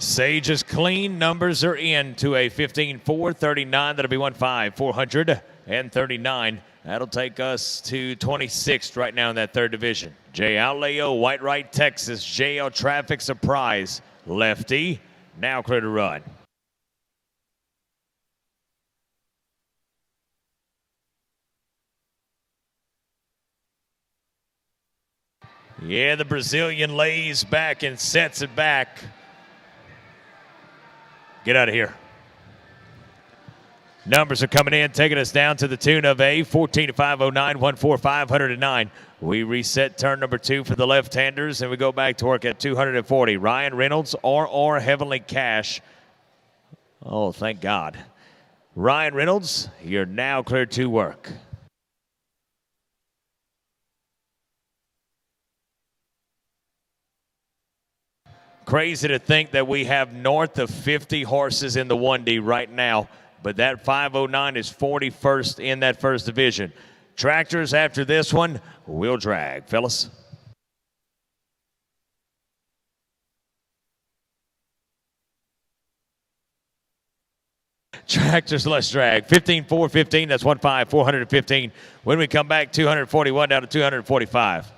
Sage's clean numbers are in to a 15,439. That'll be 1,5,439. That'll take us to 26th right now in that 3rd division. J.L. Leo, White Right, Texas. JL Traffic Surprise, lefty. Now clear to run. Yeah, the Brazilian lays back and sets it back. Get out of here. Numbers are coming in, taking us down to the tune of a 14,509, 1,4,509. We reset turn number 2 for the left-handers, and we go back to work at 240. Ryan Reynolds, RR Heavenly Cash. Oh, thank God. Ryan Reynolds, you're now cleared to work. Crazy to think that we have north of 50 horses in the 1D right now, but that 509 is 41st in that 1st division. Tractors after this one will drag, fellas. Tractors less drag. 15,415, that's 1,5,415. When we come back, 241 down to 245.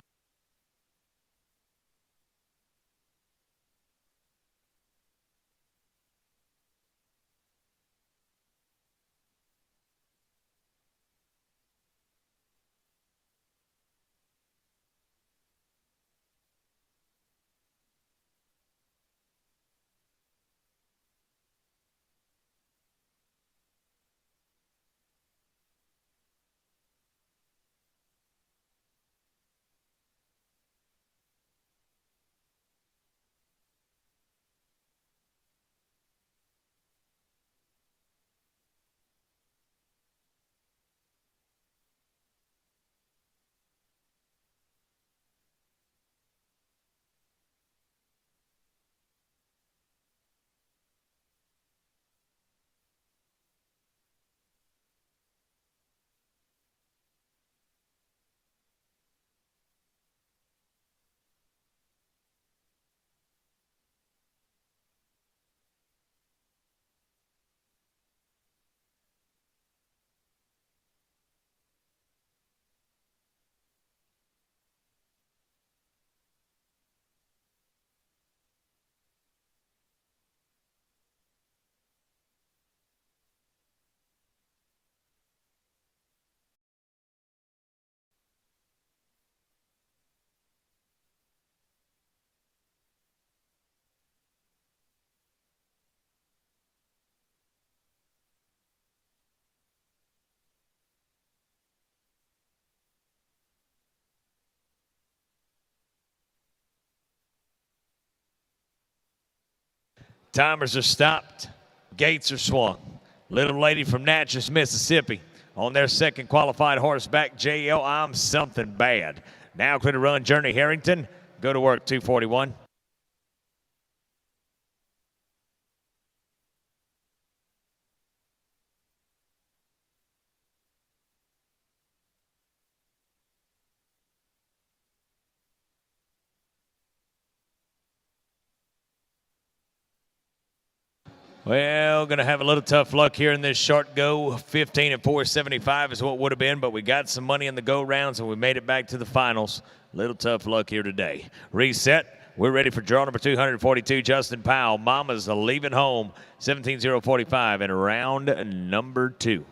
Timers are stopped. Gates are swung. Little Lady from Natchez, Mississippi, on their second qualified horseback, JL, I'm Something Bad. Now clear to run, Journey Harrington. Go to work, 241. Well, going to have a little tough luck here in this short go. 15 at 475 is what would have been, but we got some money in the go rounds and we made it back to the finals. Little tough luck here today. Reset. We're ready for draw number 242. Justin Powell. Mama's leaving home. 17-0-45 in round number 2.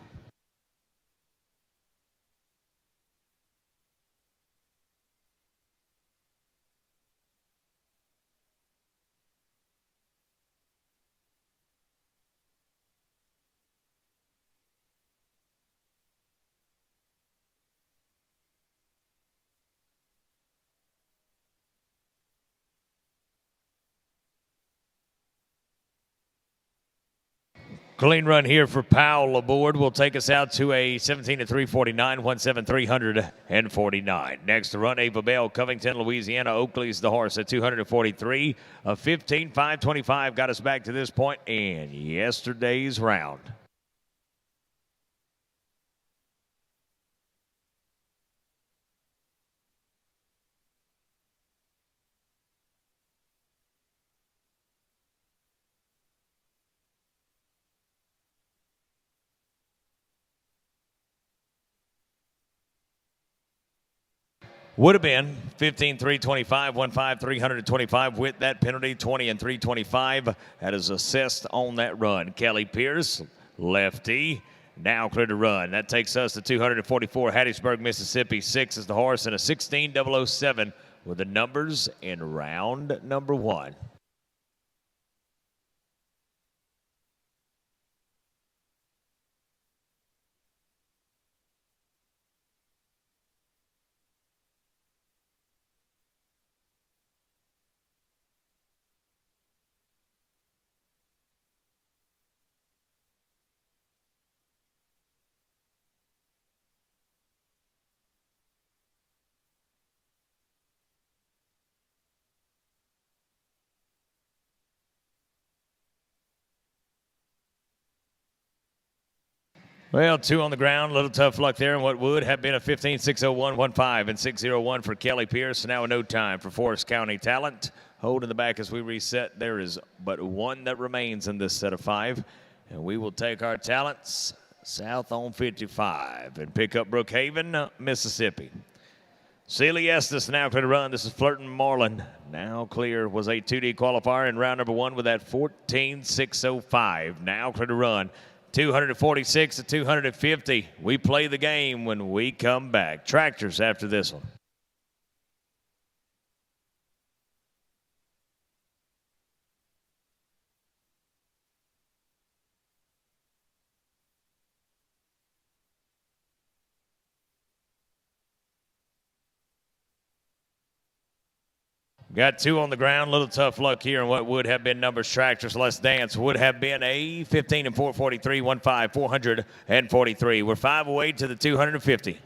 Clean run here for Powell aboard will take us out to a 17-349, 17,349. Next to run, Ava Bell, Covington, Louisiana. Oakley's the horse at 243. A 15-525 got us back to this point in yesterday's round. Would have been 15-325, 15-325 with that penalty, 20-325. That is assessed on that run. Kelly Pierce, lefty, now clear to run. That takes us to 244, Hattiesburg, Mississippi. 6 is the horse, and a 16-007 with the numbers in round number 1. Well, 2 on the ground, a little tough luck there, and what would have been a 15-601, 15 and 601 for Kelly Pierce. Now no time for Forest County Talent. Hold in the back as we reset. There is but one that remains in this set of 5, and we will take our talents south on 55 and pick up Brookhaven, Mississippi. Celie Estes now clear to run. This is Flirtin' Marlin. Now clear, was a 2D qualifier in round number 1 with that 14-605. Now clear to run. 246 to 250. We play the game when we come back. Tractors after this one. Got 2 on the ground. Little tough luck here in what would have been numbers. Tractors. Let's dance. Would have been a 15-443, 15, 443. We're 5 away to the 250.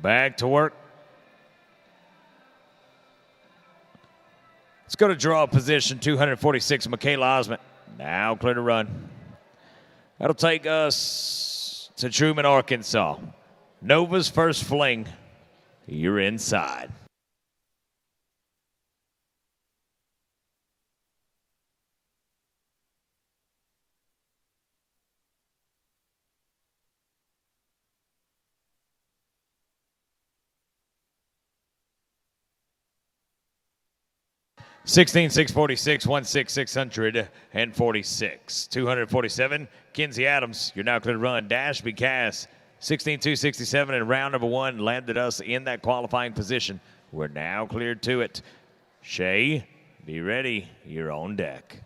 Back to work. Let's go to draw position 246, Michaela Osment. Now clear to run. That'll take us to Truman, Arkansas. Nova's first fling. You're inside. $16,646, $16,600, and 46. 247, Kinsey Adams, you're now clear to run. Dashby Cass, 16,267 in round number one, landed us in that qualifying position. We're now cleared to it. Shay, be ready. You're on deck.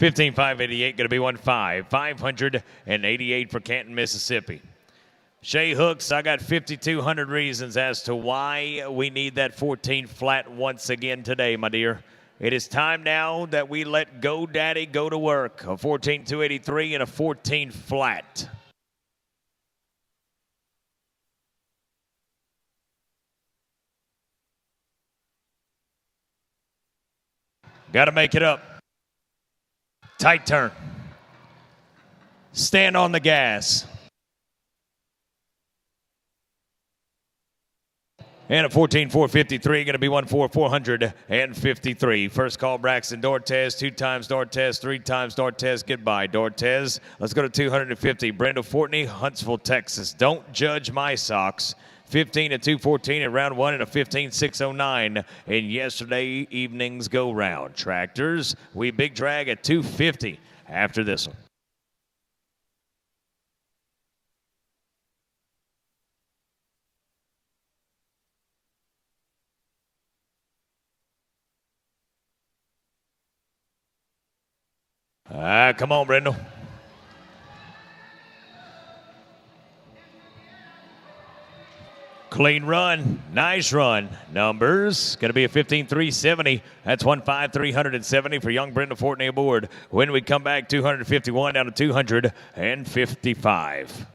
$15,588, going to be 1.5. 588 for Canton, Mississippi. Shay Hooks, I got 5,200 reasons as to why we need that 14 flat once again today, my dear. It is time now that we let GoDaddy go to work. A 14,283 and a 14 flat. Got to make it up. Tight turn. Stand on the gas. And a 14,453, going to be 1,453. First call, Braxton Dortez. 2 times Dortez, 3 times Dortez. Goodbye, Dortez. Let's go to 250. Brenda Fortney, Huntsville, Texas. Don't judge my socks. 15 and 214 in round one and a 15,609 in yesterday evening's go round. Tractors, we big drag at 250 after this one. Come on, Brendel. Clean run, nice run. Numbers, going to be a 15,370. That's 1,5,370 for young Brenda Fortney aboard. When we come back, 251 down to 255.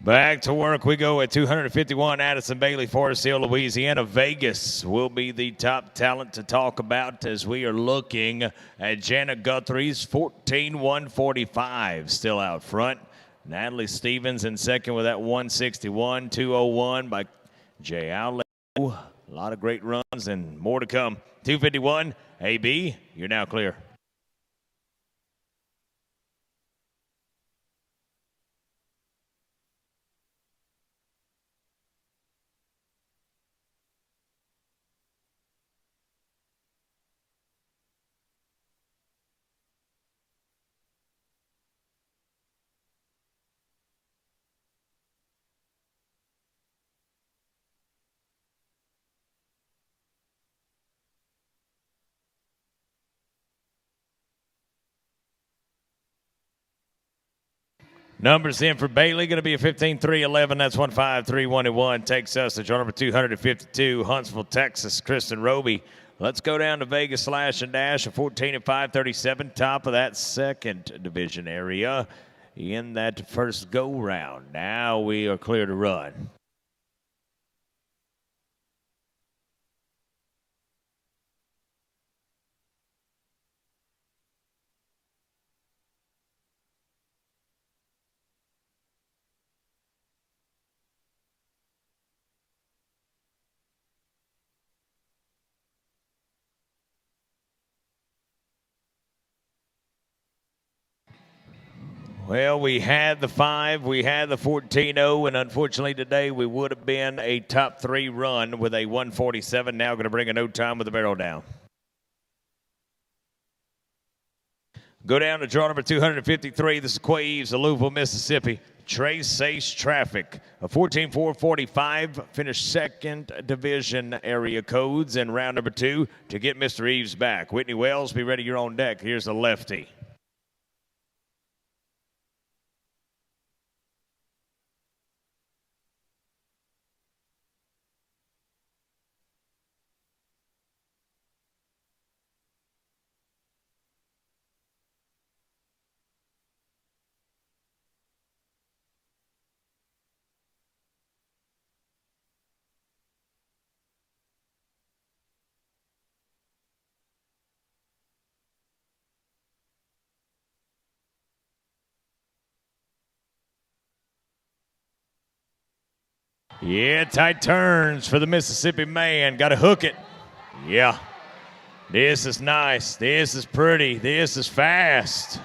Back to work we go at 251. Addison Bailey, Forest Hill, Louisiana. Vegas will be the top talent to talk about as we are looking at Janet Guthrie's 14-145 still out front. Natalie Stevens in second with that 161. 201 by Jay Outlet. A lot of great runs and more to come. 251. AB, you're now clear. Numbers in for Bailey, going to be a 15-3-11. That's 153-1-1. Takes us to draw number 252, Huntsville, Texas, Kristen Roby. Let's go down to Vegas Slash and Dash, a 14-5-37, top of that second division area in that first go-round. Now we are clear to run. Well, we had the 5, we had the 14-0, and unfortunately today we would have been a top 3 run with a 147. Now going to bring a no time with the barrel down. Go down to draw number 253. This is Quay Eves of Louisville, Mississippi. Trace Ace Traffic, a 14-4-45, finished second division area codes in round number 2 to get Mr. Eves back. Whitney Wells, be ready, you're on deck. Here's the lefty. Yeah, tight turns for the Mississippi man. Got to hook it. Yeah. This is nice. This is pretty. This is fast.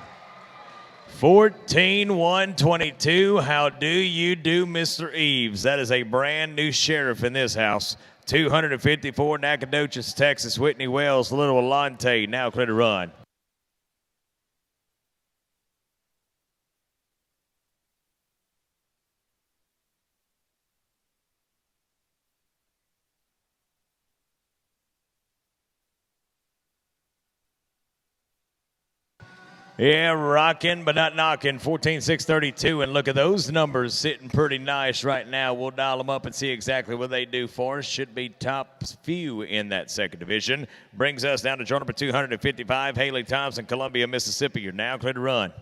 14-122. How do you do, Mr. Eves? That is a brand new sheriff in this house. 254, Nacogdoches, Texas. Whitney Wells, Little Alante, now clear to run. Yeah, rocking but not knocking. 14-6-32, and look at those numbers sitting pretty nice right now. We'll dial them up and see exactly what they do for us. Should be top few in that second division. Brings us down to draw number 255, Haley Thompson, Columbia, Mississippi. You're now clear to run.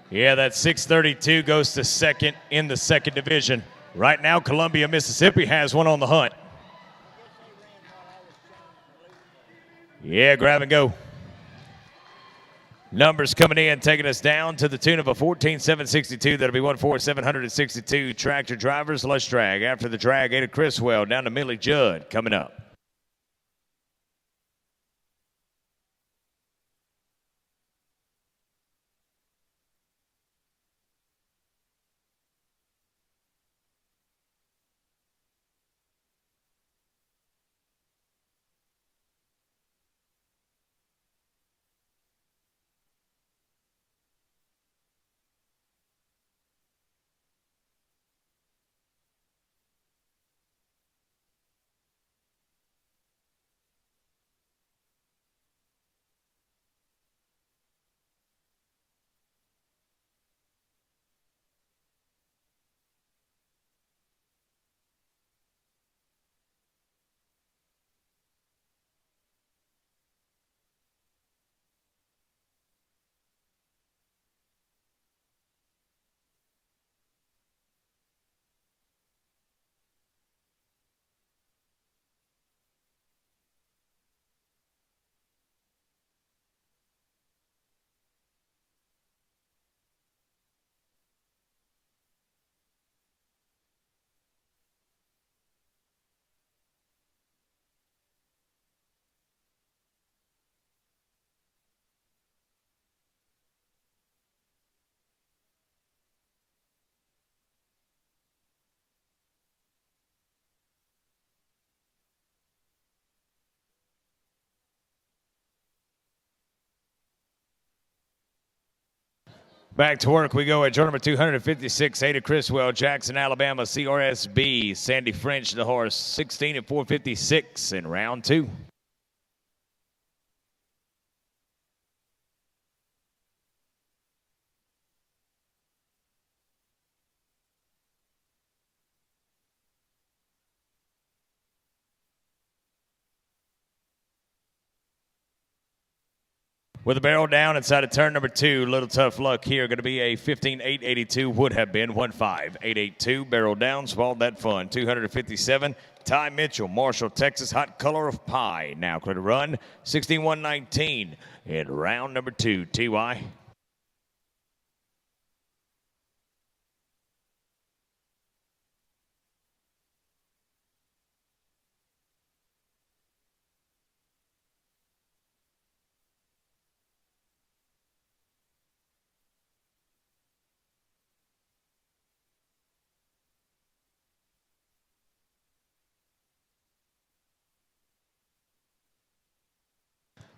Yeah, that 632 goes to second in the second division. Right now, Columbia, Mississippi has one on the hunt. Yeah, grab and go. Numbers coming in, taking us down to the tune of a 14-762. That'll be 14762. Tractor drivers, let's drag. After the drag, Ada Criswell down to Millie Judd coming up. Back to work we go at draw number 256, Ada Criswell, Jackson, Alabama, CRSB, Sandy French, the horse, 16 and 456 in round 2. With a barrel down inside of turn number 2, little tough luck here. Going to be a 15.882, would have been 15.882. Barrel down, swallowed that fun. 257, Ty Mitchell, Marshall, Texas, Hot Color of Pie. Now clear to run, 16.119 in round number 2. TY.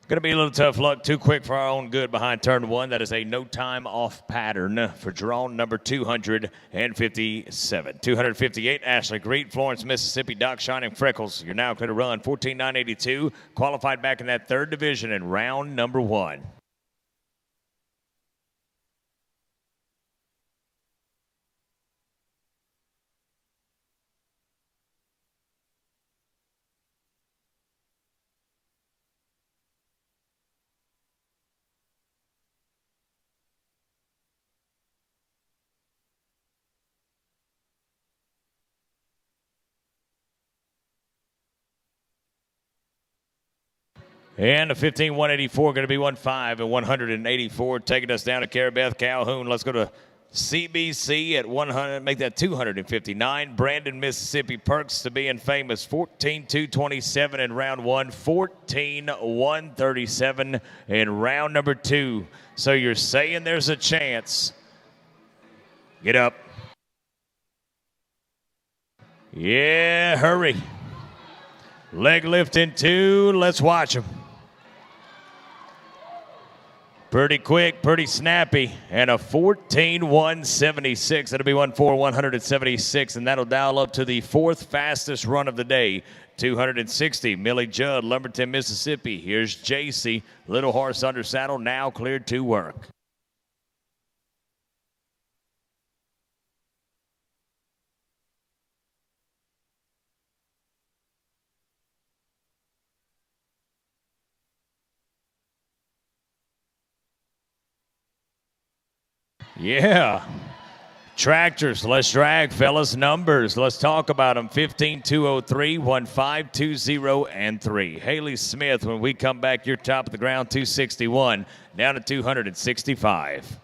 Going to be a little tough luck, too quick for our own good behind turn 1. That is a no time off pattern for draw number 257. 258, Ashley Greet, Florence, Mississippi, Doc Shining Freckles. You're now clear to run, 14.982. Qualified back in that 3rd division in round number 1. And a 15.184, going to be 15 and 184, taking us down to Carabeth Calhoun. Let's go to CBC at 100, make that 259. Brandon, Mississippi, Perks to being famous, 14.227 in round 1, 14.137 in round number 2. So you're saying there's a chance. Get up. Yeah, hurry. Leg lifting 2, let's watch them. Pretty quick, pretty snappy, and a 14.176. That'll be 176, and that'll dial up to the 4th fastest run of the day. 260, Millie Judd, Lumberton, Mississippi. Here's JC, Little Horse under saddle, now cleared to work. Yeah. Tractors, let's drag, fellas. Numbers, let's talk about them. 15.203, 15.20, and 3. Haley Smith, when we come back, you're top of the ground, 261, down to 265.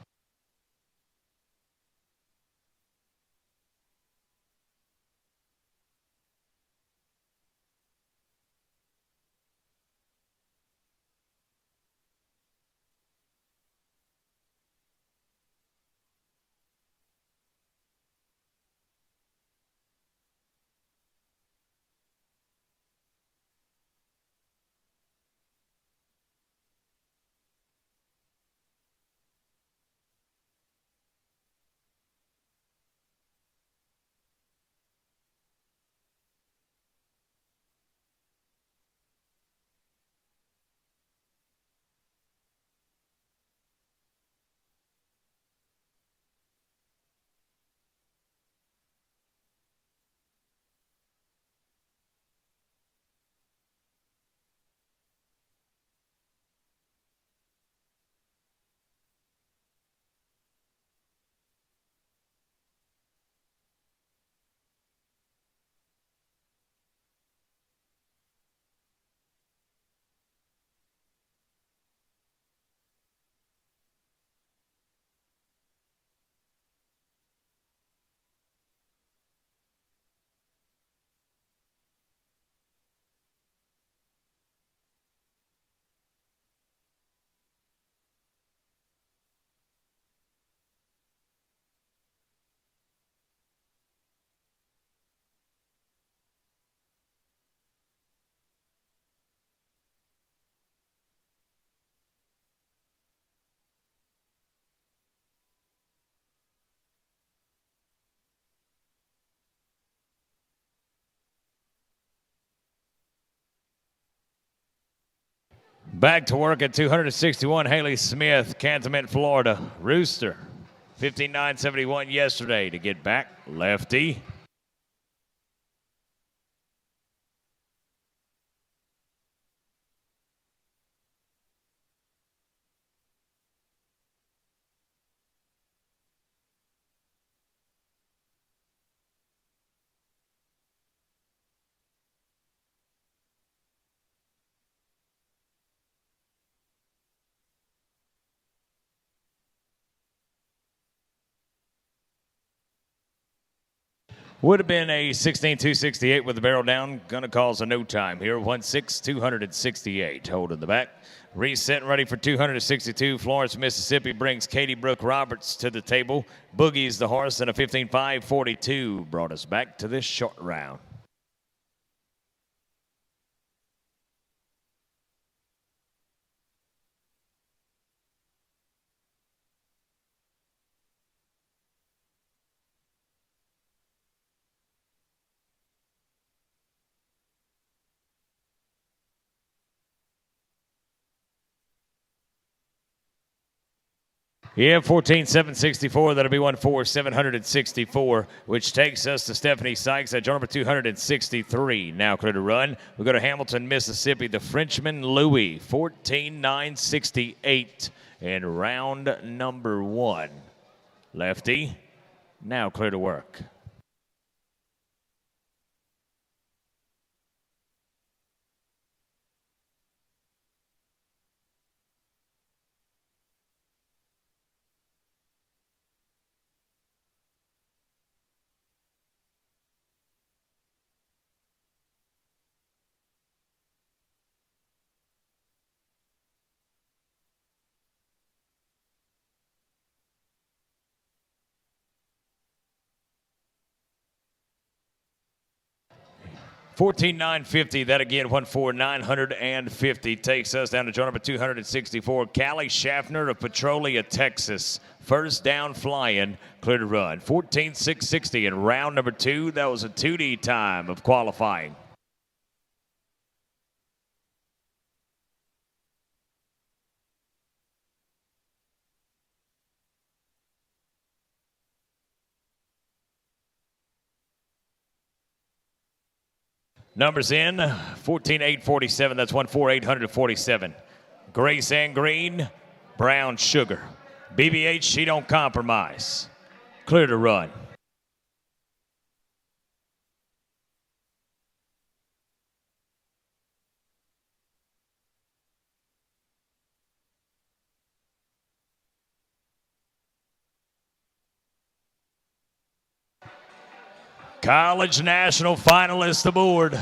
Back to work at 261, Haley Smith, Cantonment, Florida. Rooster, 59.71 yesterday to get back. Lefty. Would have been a 16.268 with the barrel down. Gonna cause a no time here. 1.6-268. Holding the back. Reset and ready for 262. Florence, Mississippi brings Katie Brooke Roberts to the table. Boogie's the horse and a 15.542 brought us back to this short round. Yeah, 14.764. That'll be 1.4764, which takes us to Stephanie Sykes at jump number 263. Now clear to run. We go to Hamilton, Mississippi. The Frenchman Louis, 14.968 in round number 1. Lefty, now clear to work. $14,950. That again, 14950 takes us down to draw number 264. Callie Schaffner of Petrolia, Texas. First down flying, clear to run. 14,660 in round number 2. That was a 2D time of qualifying. Numbers in, 14,847. That's 14847. Grace and Green, Brown Sugar. BBH, she don't compromise. Clear to run. College National finalists aboard.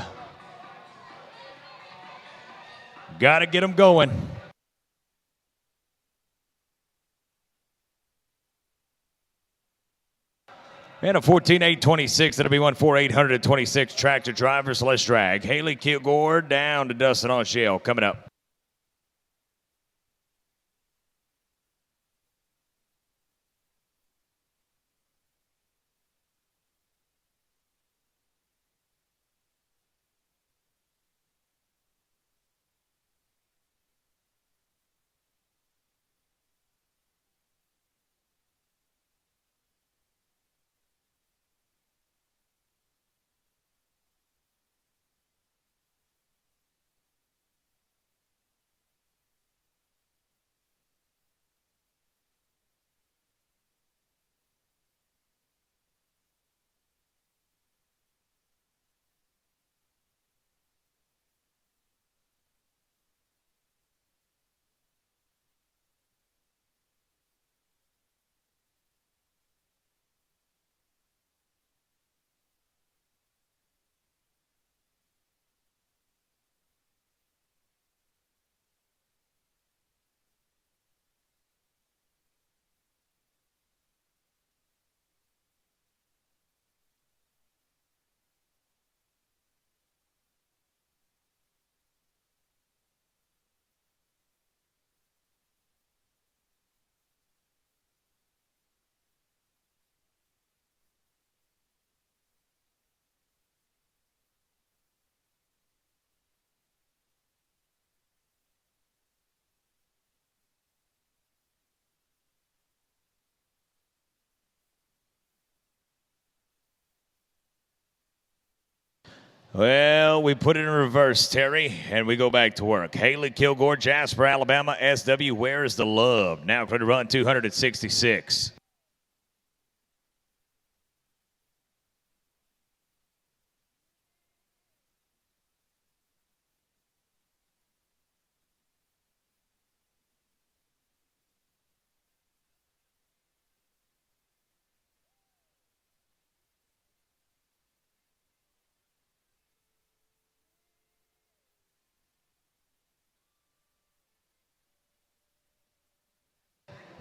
Got to get them going. And a 14.826. That'll be 14826. Tractor drivers, let's drag. Haley Kilgore down to Dustin O'Shell coming up. Well, we put it in reverse, Terry, and we go back to work. Haley Kilgore, Jasper, Alabama, SW, Where's the Love? Now clear to run 266.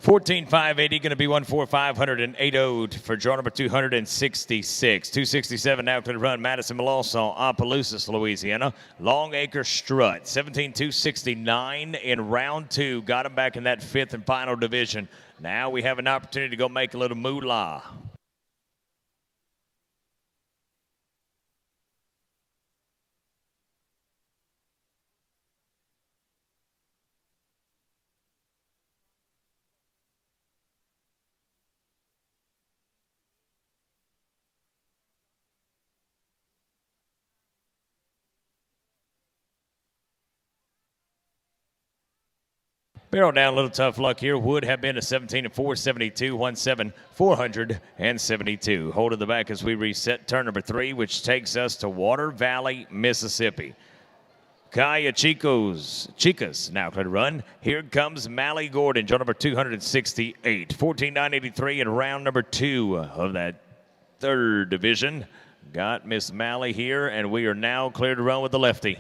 14,580, going to be 14,508 for draw number 266. 267 now clear to run. Madison Melanson, Opelousas, Louisiana. Longacre Strut, 17,269 in round two. Got him back in that fifth and final division. Now we have an opportunity to go make a little moolah. Barrel down, a little tough luck here. Would have been a 17 and 472, 17 472. Hold in the back as we reset turn number 3, which takes us to Water Valley, Mississippi. Kaya Chicas now clear to run. Here comes Mally Gordon, draw number 268. 14,983 in round number 2 of that third division. Got Miss Mally here, and we are now clear to run with the lefty.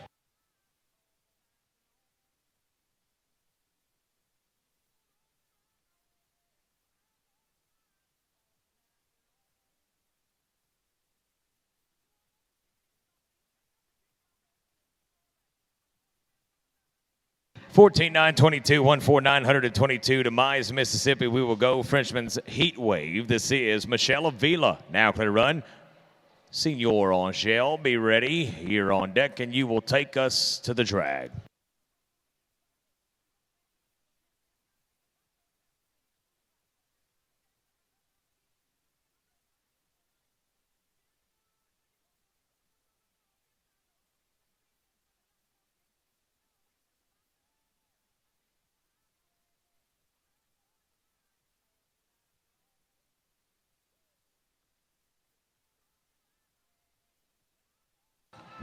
14,922, 14,922 to Mize, Mississippi. We will go Frenchman's Heat Wave. This is Michelle Avila. Now clear to run. Senor Angel, be ready. Here on deck, and you will take us to the drag.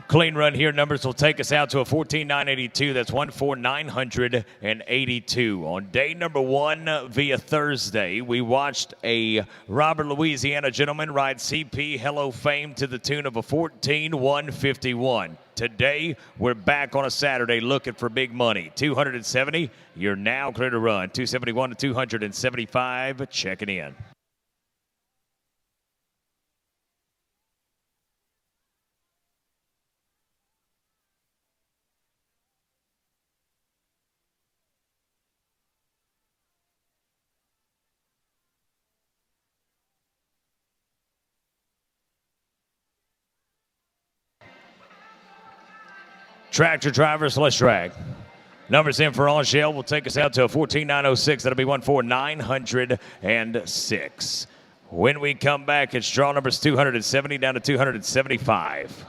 Clean run here. Numbers will take us out to a 14,982. That's 14,982. On day number 1 via Thursday, we watched a Robert, Louisiana gentleman ride CP Hello Fame to the tune of a 14,151. Today, we're back on a Saturday looking for big money. 270, you're now clear to run. 271 to 275, checking in. Tractor drivers, let's drag. Numbers in for Angel will take us out to a 14,906. That'll be 14,906. When we come back, it's draw numbers 270 down to 275.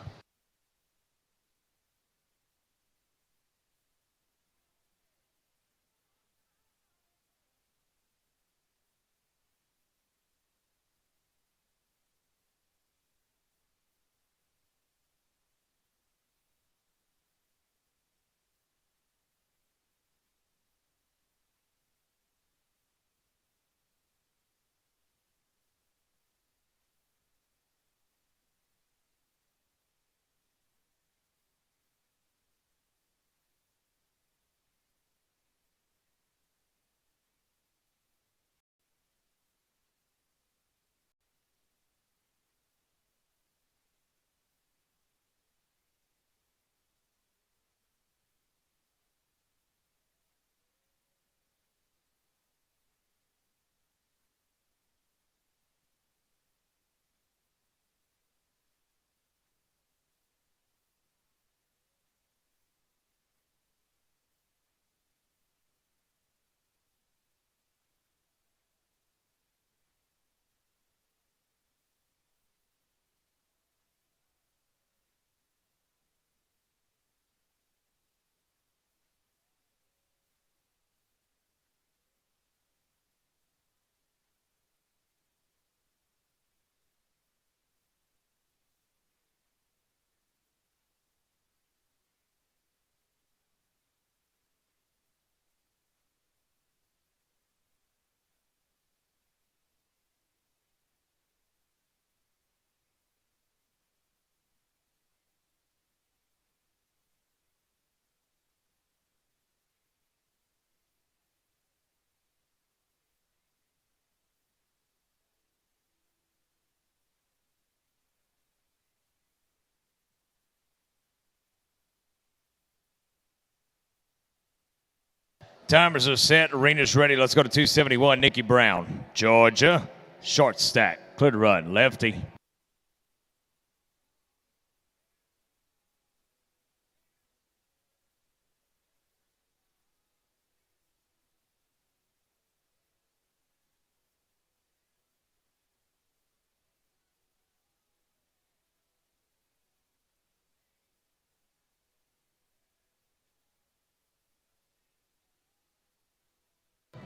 Timers are set. Arena's ready. Let's go to 271. Nikki Brown, Georgia. Short stack. Clear to run. Lefty.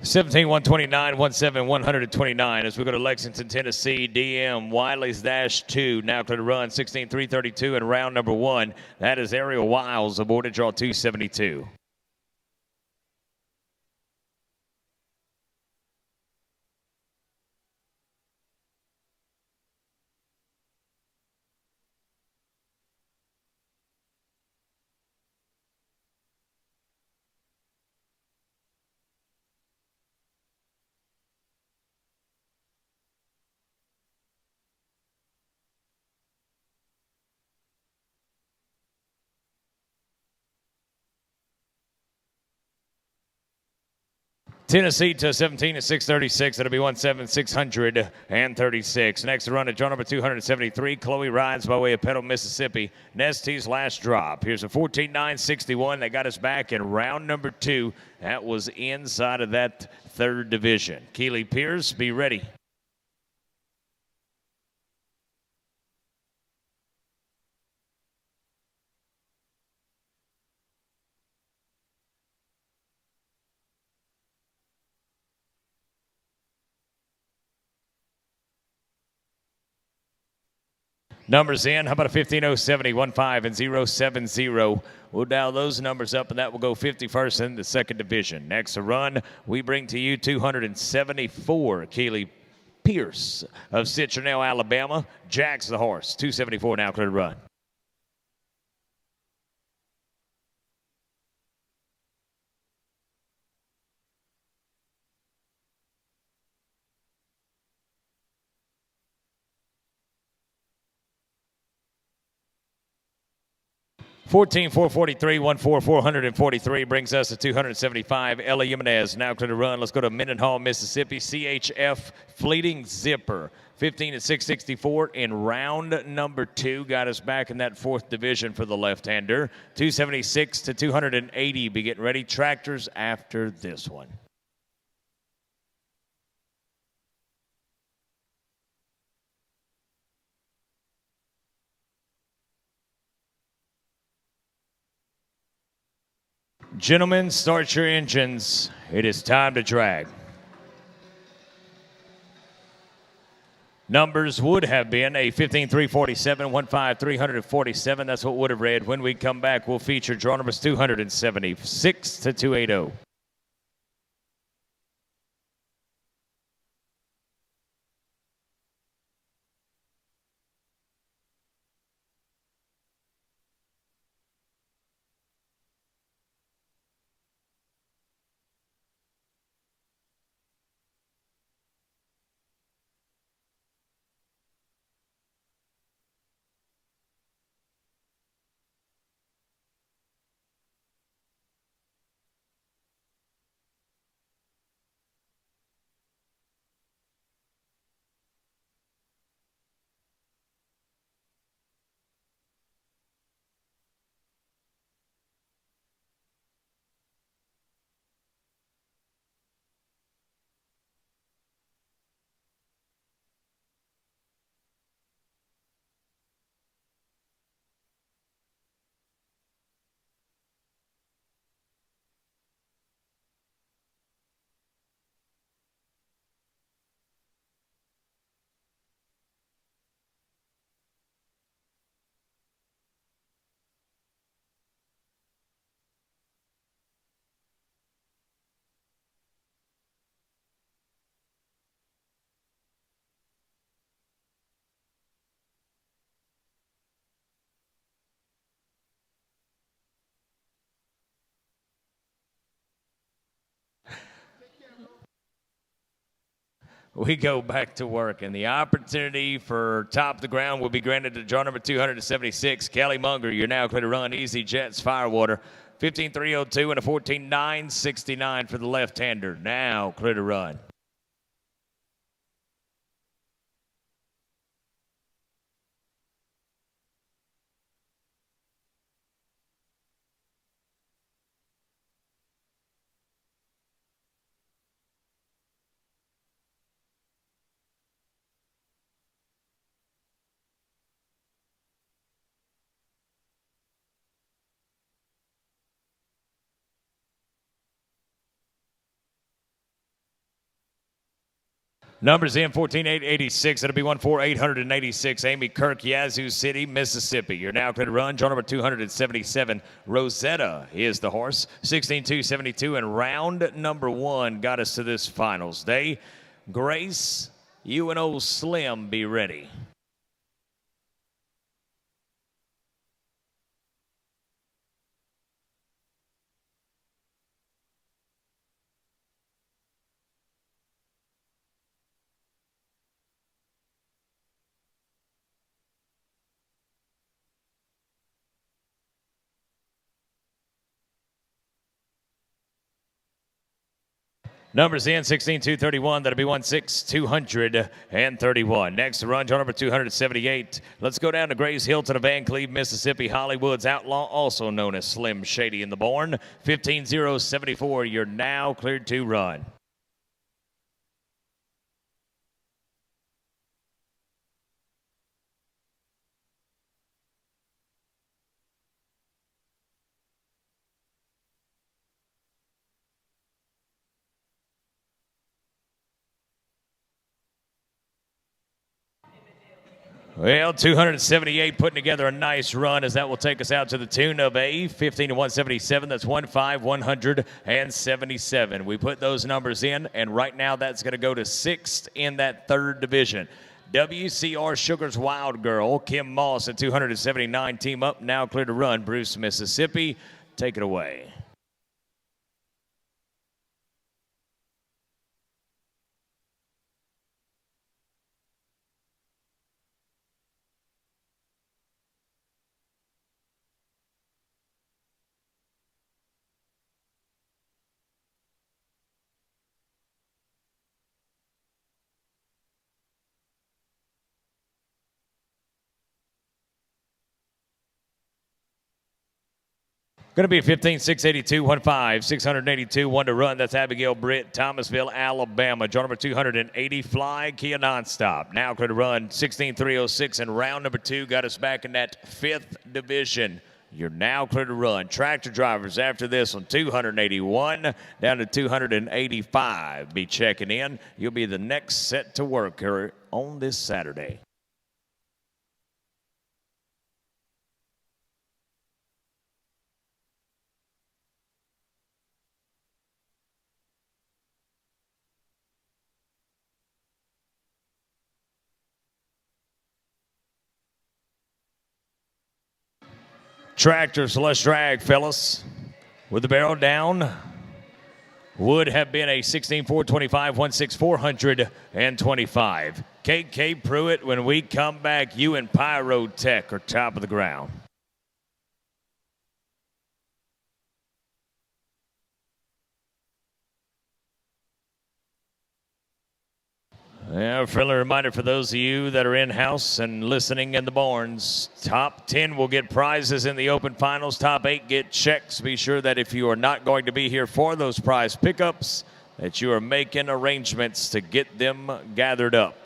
Seventeen 129, 17 129 as we go to Lexington, Tennessee. DM Wiley's Dash 2 now clear to run. 16 332 in round number 1. That is Ariel Wiles aboard at draw 272. Tennessee to 17 at 636. That'll be 17636. Next to run at draw number 273. Chloe rides by way of Petal, Mississippi. Nesty's last drop. Here's a 14.961. They got us back in round number 2. That was inside of that third division. Keeley Pierce, be ready. Numbers in. How about a 15.070, 15 and 070? We'll dial those numbers up, and that will go 51st in the second division. Next to run, we bring to you 274. Keeley Pierce of Citronelle, Alabama. Jack's the horse. 274 now clear to run. Fourteen 443, 443 brings us to 275. Ella Jimenez now clear to run. Let's go to Mendenhall, Mississippi. CHF Fleeting Zipper. 15 at 664 in round number 2. Got us back in that fourth division for the left-hander. 276 to 280. Be getting ready. Tractors after this one. Gentlemen, start your engines. It is time to drag. Numbers would have been a 15-347, 15-347. That's what would have read. When we come back, we'll feature draw numbers 276 to 280. We go back to work, and the opportunity for top of the ground will be granted to draw number 276. Kelly Munger, you're now clear to run. Easy Jets, Firewater. 15.302 and a 14.969 for the left-hander. Now clear to run. Numbers in 14,886. That'll be 14886. Amy Kirk, Yazoo City, Mississippi. You're now clear to run. Draw number 277. Rosetta is the horse. 16,272. And round number 1 got us to this finals day. Grace, you and old Slim be ready. Numbers in 16,231. That'll be 16,231. Next to run, draw number 278. Let's go down to Grace Hilton of Van Cleve, Mississippi. Hollywood's Outlaw, also known as Slim Shady in the Born. 15,074. You're now cleared to run. Well, 278 putting together a nice run as that will take us out to the tune of a 15-177. That's 1,177. We put those numbers in, and right now that's going to go to 6th in that 3rd division. WCR Sugar's Wild Girl, Kim Moss at 279. Team up, now clear to run. Bruce, Mississippi. Take it away. Going to be 15,682, 1,5,682, 1 to run. That's Abigail Britt, Thomasville, Alabama. Draw number 280, Fly, Kia Nonstop. Now clear to run, 16,306, and round number 2 got us back in that 5th division. You're now clear to run. Tractor drivers after this on 281 down to 285. Be checking in. You'll be the next set to work here on this Saturday. Tractors, let's drag, fellas. With the barrel down, would have been a 16,425, 16,425. KK Pruitt, when we come back, you and Pyrotech are top of the ground. Yeah, a friendly reminder for those of you that are in-house and listening in the barns. Top 10 will get prizes in the open finals. Top 8 get checks. Be sure that if you are not going to be here for those prize pickups, that you are making arrangements to get them gathered up.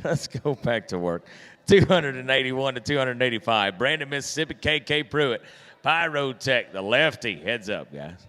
Let's go back to work. 281 to 285. Brandon, Mississippi, KK Pruitt. Pyrotech, the lefty. Heads up, guys.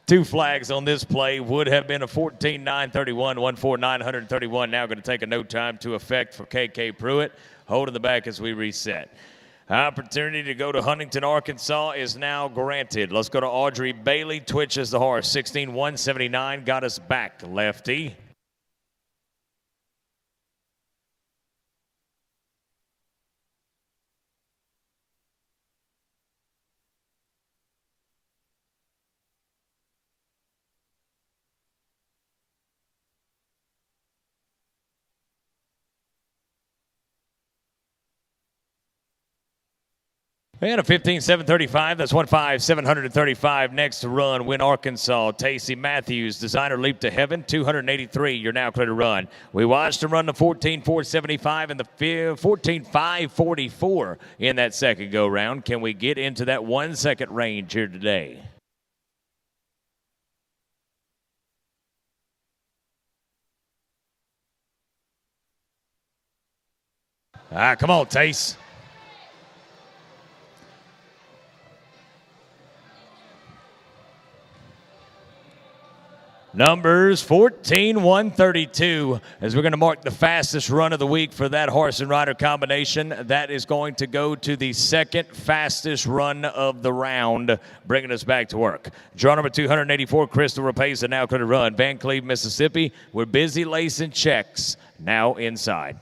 Two flags on this play would have been a 14-931, 14931. Now going to take a no time to effect for KK Pruitt. Holding the back as we reset. Opportunity to go to Huntington, Arkansas is now granted. Let's go to Audrey Bailey. Twitches the horse. 16-179 got us back, lefty. And a 15-735. That's 15735. Next to run, win Arkansas. Tacey Matthews, designer leap to heaven. 283. You're now clear to run. We watched him run the 14-475 and the 14-544 in that second go round. Can we get into that 1 second range here today? Come on, Tace. Numbers 14-132 as we're going to mark the fastest run of the week for that horse and rider combination. That is going to go to the second fastest run of the round, bringing us back to work. Draw number 284, Crystal Rapesa, now going to run. Van Cleve, Mississippi. We're busy lacing checks. Now inside.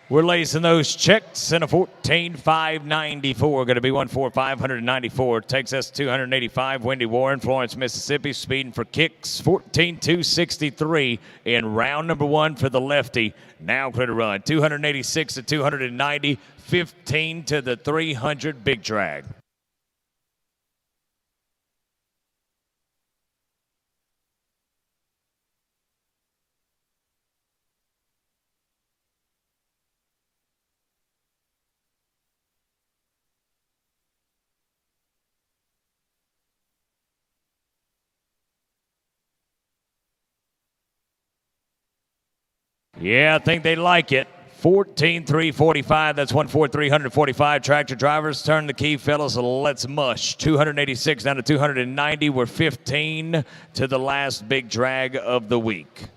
We're lacing those checks in a 14-594. Going to be 14594. Takes us 285. Wendy Warren, Florence, Mississippi. Speeding for kicks. 14263 in round number one for the lefty. Now clear to run. 286 to 290. 15 to the 300 big drag. Yeah, I think they like it. 14-345. That's 14345. Tractor drivers, turn the key, fellas. Let's mush. 286 down to 290. We're 15 to the last big drag of the week.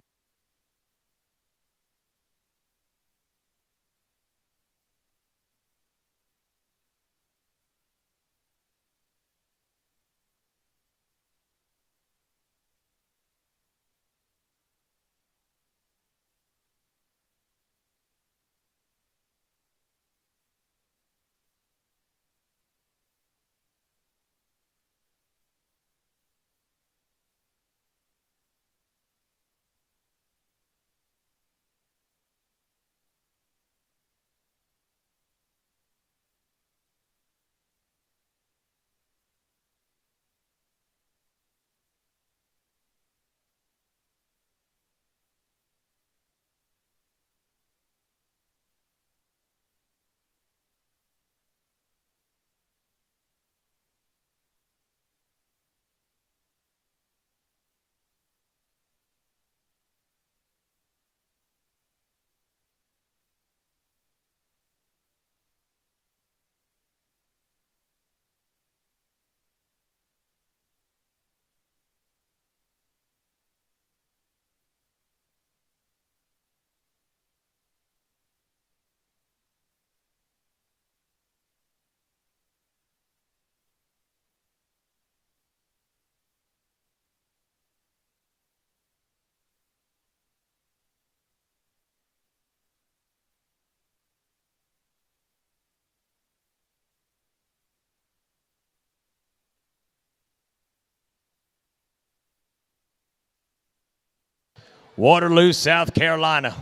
Waterloo, South Carolina.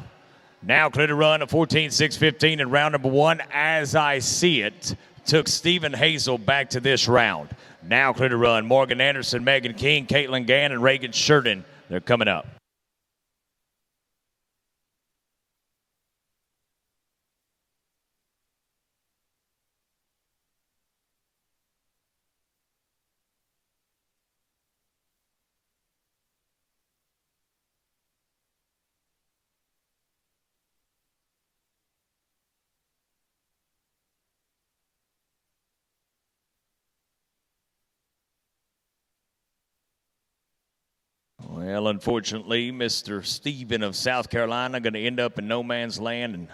Now clear to run a 14.615 in round number 1. As I see it, took Stephen Hazel back to this round. Now clear to run Morgan Anderson, Megan King, Caitlin Gann, and Reagan Sheridan. They're coming up. Well, unfortunately, Mr. Stephen of South Carolina going to end up in no man's land and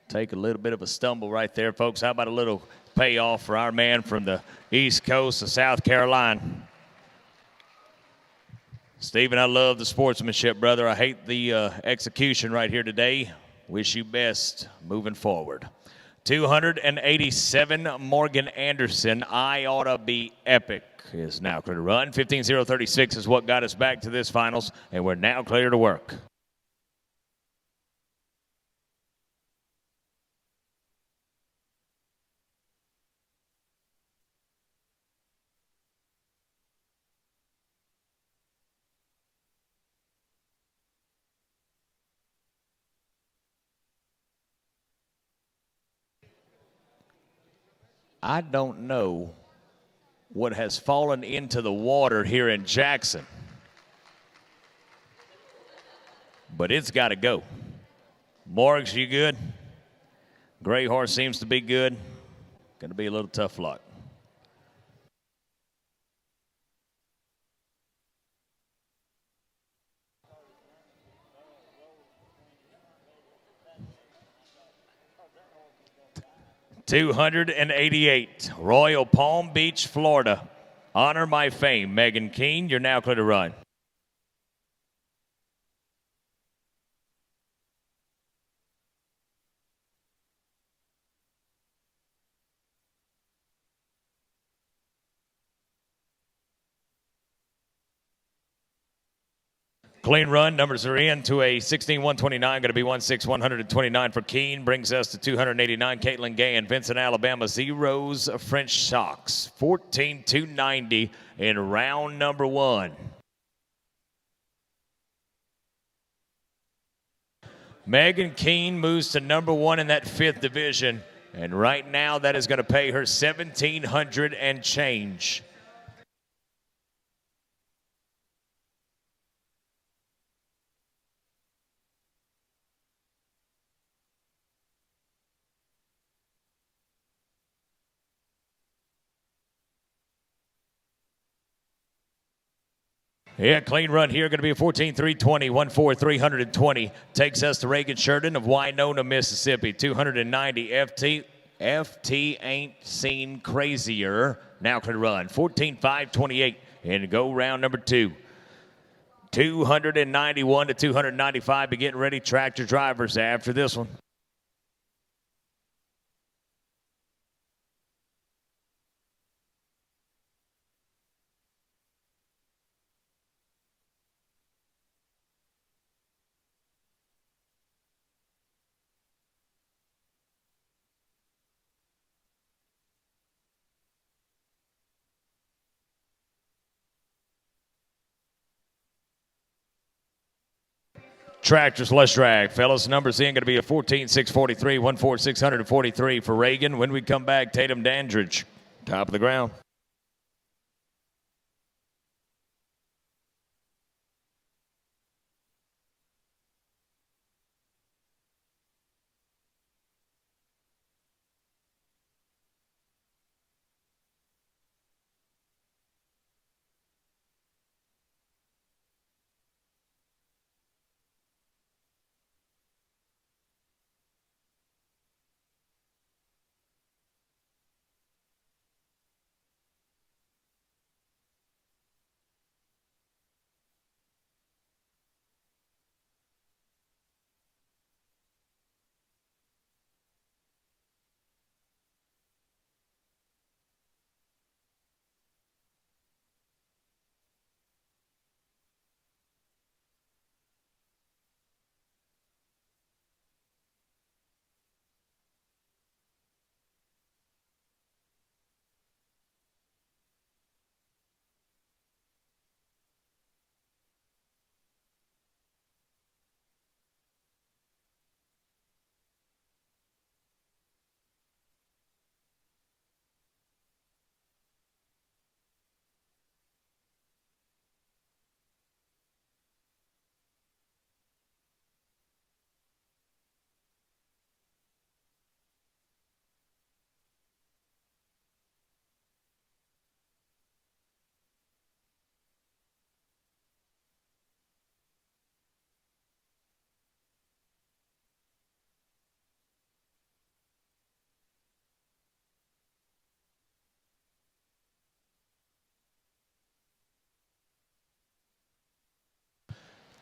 take a little bit of a stumble right there, folks. How about a little payoff for our man from the East Coast of South Carolina? Stephen, I love the sportsmanship, brother. I hate the execution right here today. Wish you best moving forward. 287, Morgan Anderson. I ought to be epic. Is now clear to run. 15.036 is what got us back to this finals, and we're now clear to work. I don't know what has fallen into the water here in Jackson, but it's got to go. Morgs, you good? Gray Horse seems to be good. Going to be a little tough luck. $288, Royal Palm Beach, Florida. Honor my fame. Megan Keene, you're now clear to run. Clean run, numbers are in to a 16-129, going to be 16-129 for Keene. Brings us to 289, Caitlin Gann, Vincent, Alabama, Zeros, French Shocks. 14-290 in round number 1. Megan Keene moves to number 1 in that 5th division, and right now that is going to pay her $1,700 and change. Yeah, clean run here, going to be a 14-320, 1-4-320. Takes us to Reagan Sheridan of Winona, Mississippi. 290, FT ain't seen crazier. Now can run, 14-5-28, and go round number 2. 291 to 295, be getting ready, tractor drivers after this one. Tractors, less drag. Fellas, numbers in going to be a 14-643, 1-4-643 for Reagan. When we come back, Tatum Dandridge, top of the ground.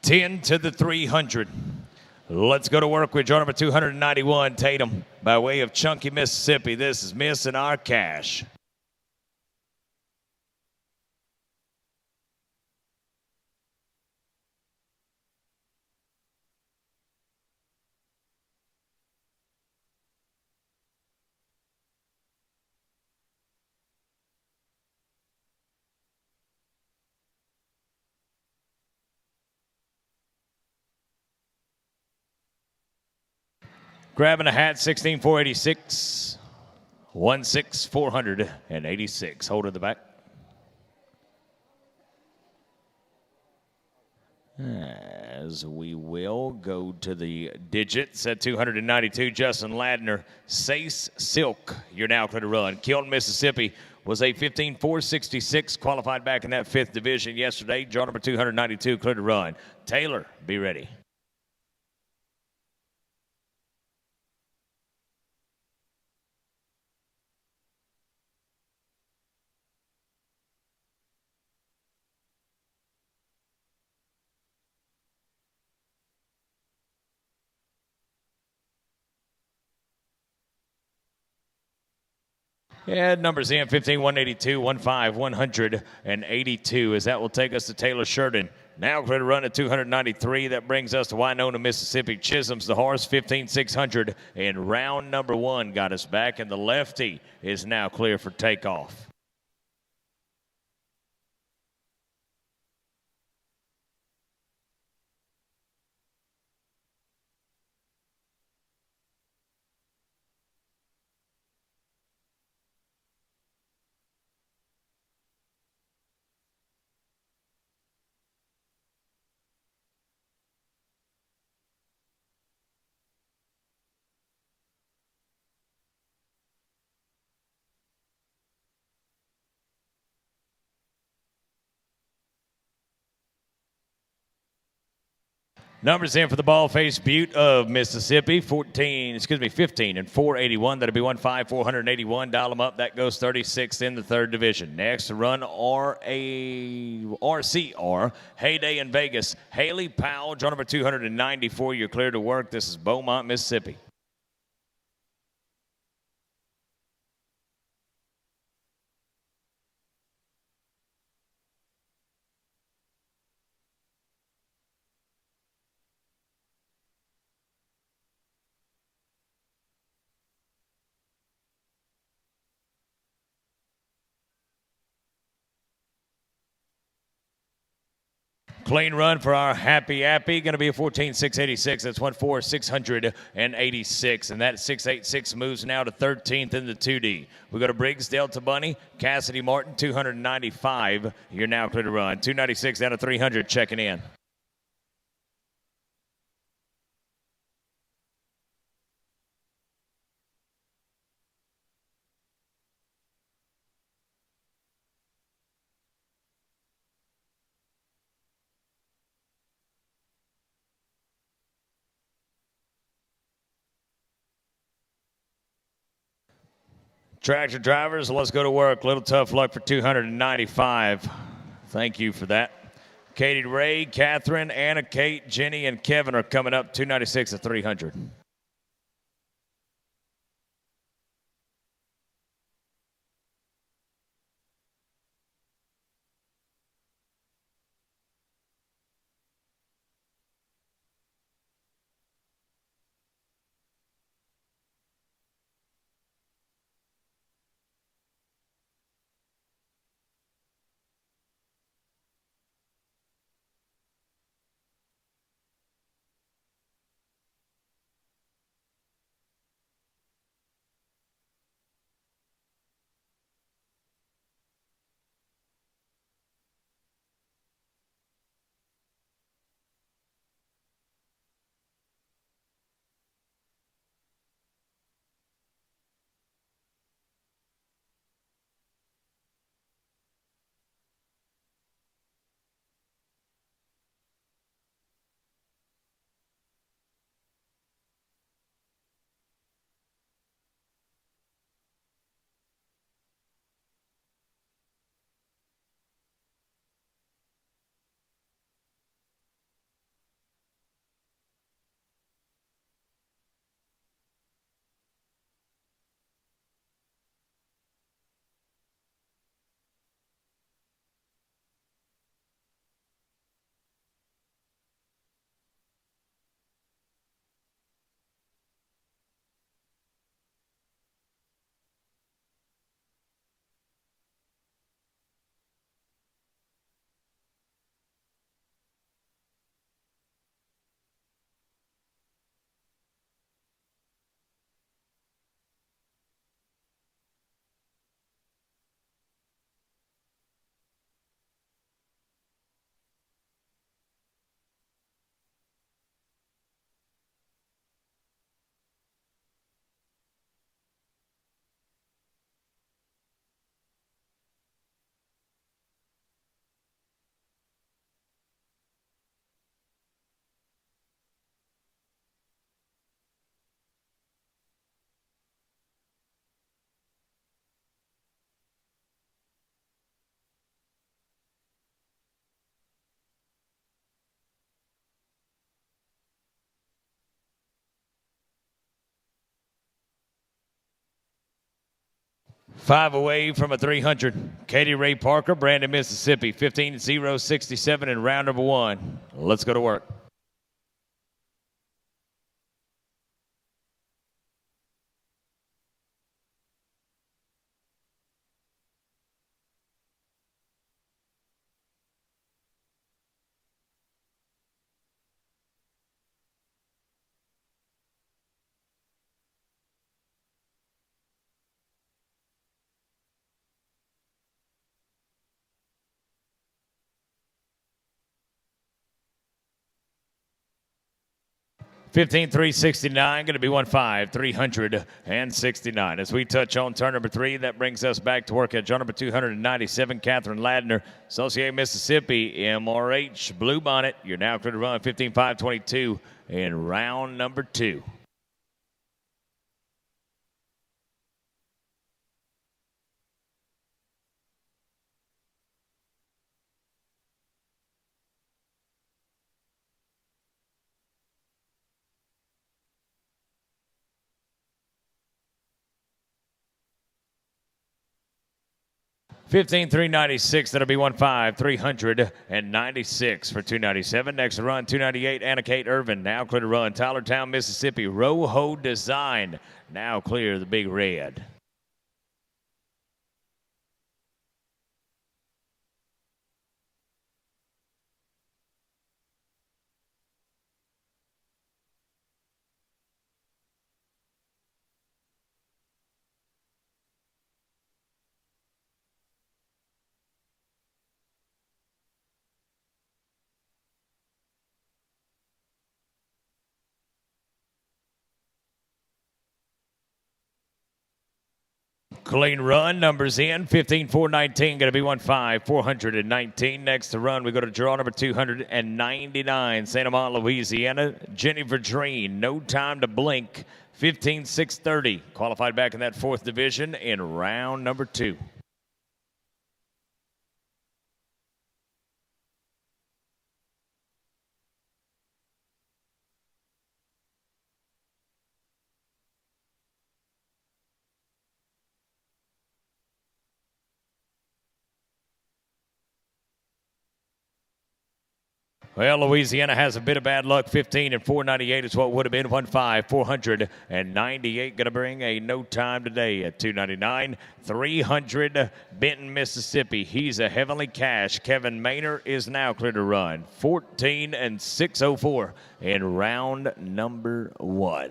10 to the 300. Let's go to work with jar number 291, Tatum, by way of Chunky, Mississippi. This is Missing Our Cash. Grabbing a hat, 16,486. 16,486. Hold at the back. As we will go to the digits at 292, Justin Ladner, Sace Silk, you're now clear to run. Kilton, Mississippi was a 15,466, qualified back in that 5th division yesterday. Jar number 292, clear to run. Taylor, be ready. And numbers in 15, 182, 15, 182, as that will take us to Taylor Sheridan. Now clear to run at 293. That brings us to Winona, Mississippi. Chisholm's the horse, 15,600. And round number 1 got us back, and the lefty is now clear for takeoff. Numbers in for the ball face Butte of Mississippi, 15 and 481. That'll be 15, 481. Dial them up. That goes 36th in the 3rd division. Next to run RCR, Heyday in Vegas. Haley Powell, draw number 294. You're clear to work. This is Beaumont, Mississippi. Clean run for our Happy Appy. Going to be a 14,686. That's 14,686. And that 686 moves now to 13th in the 2D. We go to Briggs, Delta Bunny, Cassidy Martin, 295. You're now clear to run. 296 down to 300, checking in. Tractor drivers, let's go to work. Little tough luck for 295. Thank you for that. Katie Ray, Catherine, Anna, Kate, Jenny, and Kevin are coming up 296 to 300. 5 away from a 300. Katie Ray Parker, Brandon, Mississippi, 15-0-67 in round number 1. Let's go to work. $15,369, going to be 15,369. As we touch on turn number 3, that brings us back to work at turn number 297. Catherine Ladner, Associated Mississippi, MRH, Blue Bonnet. You're now clear to run 15,522 in round number 2. $15,396. That'll be 15,396 for 297. Next to run 298. Anna Kate Irvin now clear to run. Tylertown, Mississippi. Roho Design now clear the big red. Clean run, numbers in, 15,419, going to be 15,419. Next to run, we go to draw number 299, Santa Monica, Louisiana. Jenny Verdreen, no time to blink, 15,630. Qualified back in that 4th division in round number 2. Well, Louisiana has a bit of bad luck. 15 and 498 is what would have been 15,498. Going to bring a no time today at 299. 300 Benton, Mississippi. He's a Heavenly Cash. Kevin Maynard is now clear to run. 14 and 604 in round number 1.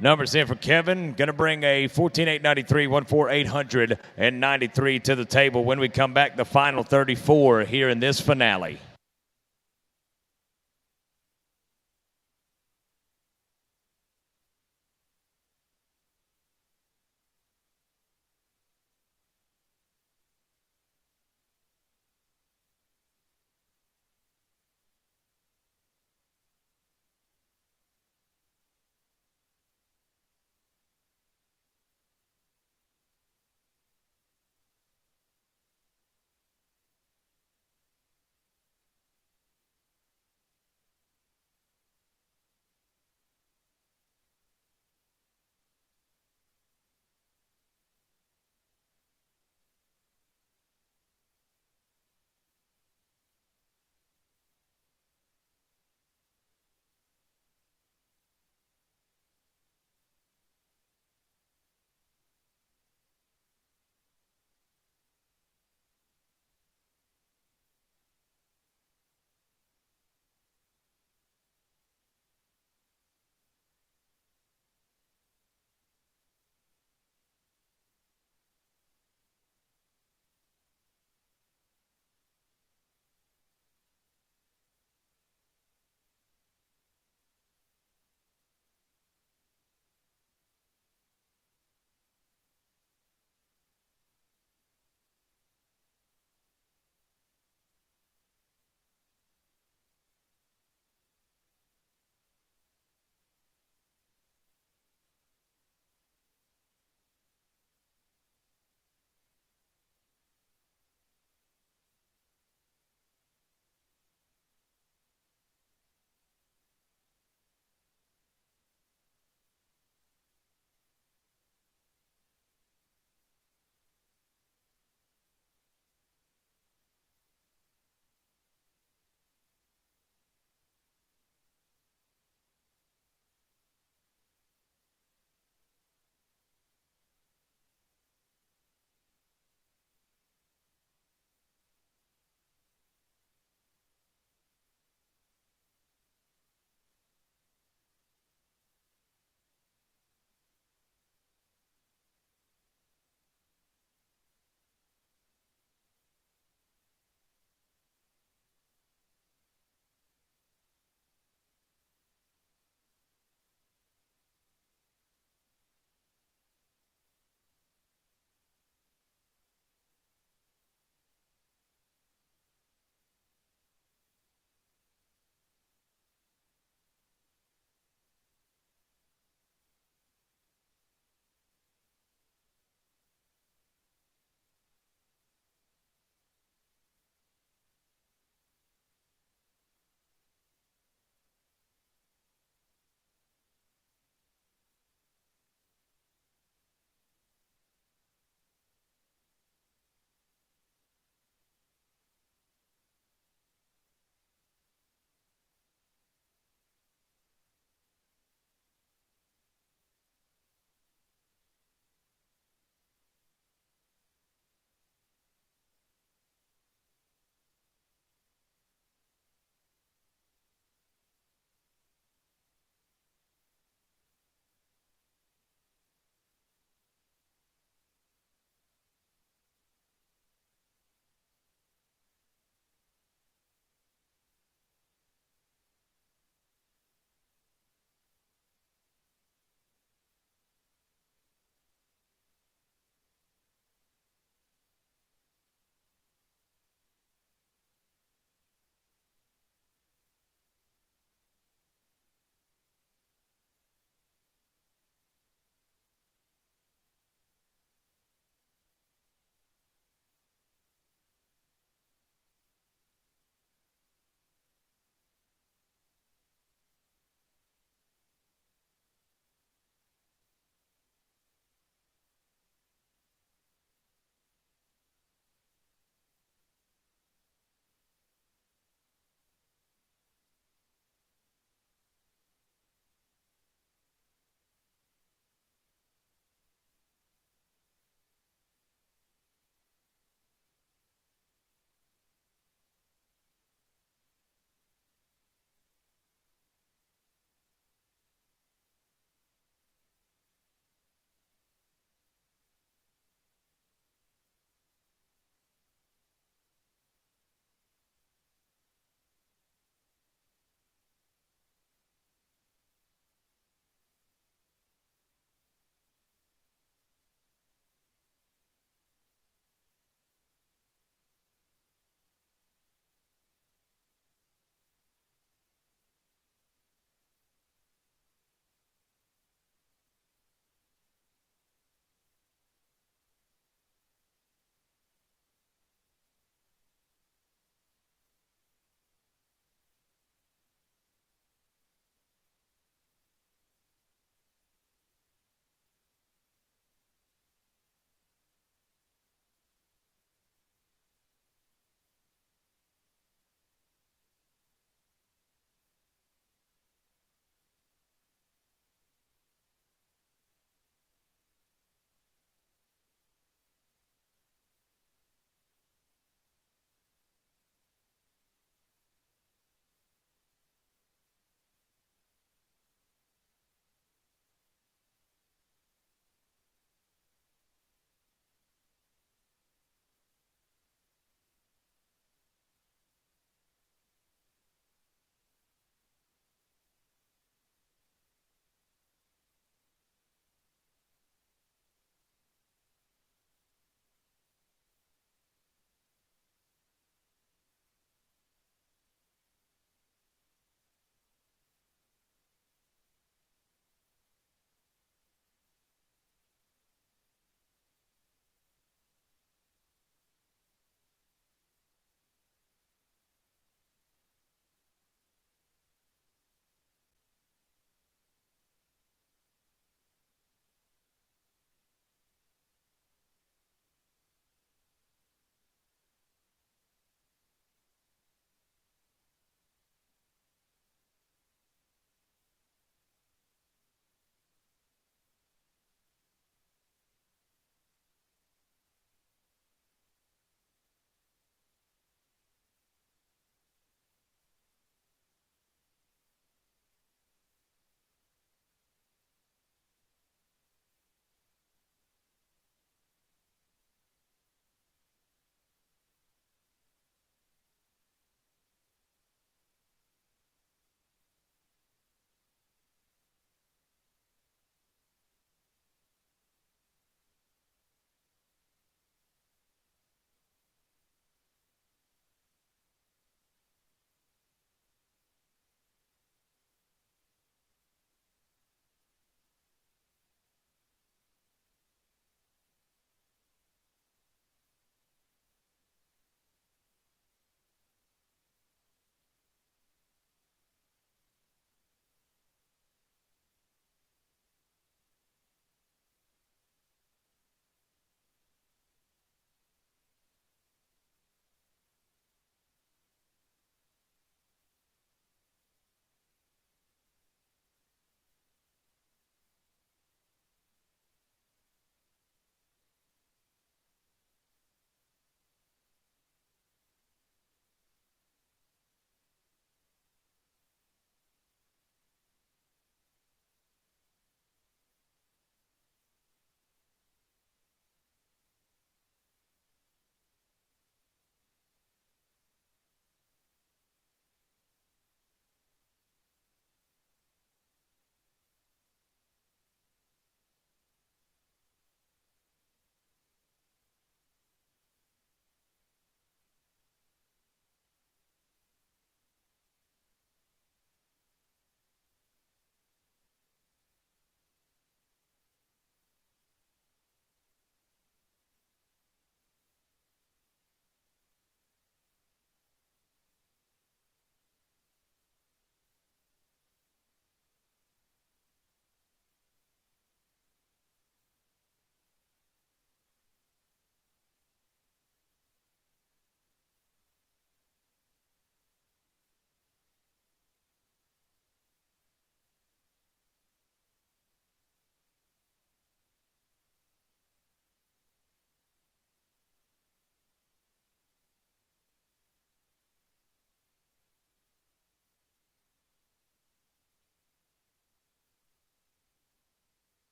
Numbers in for Kevin. Going to bring a 14,893, 14,893 to the table when we come back. The final 34 here in this finale.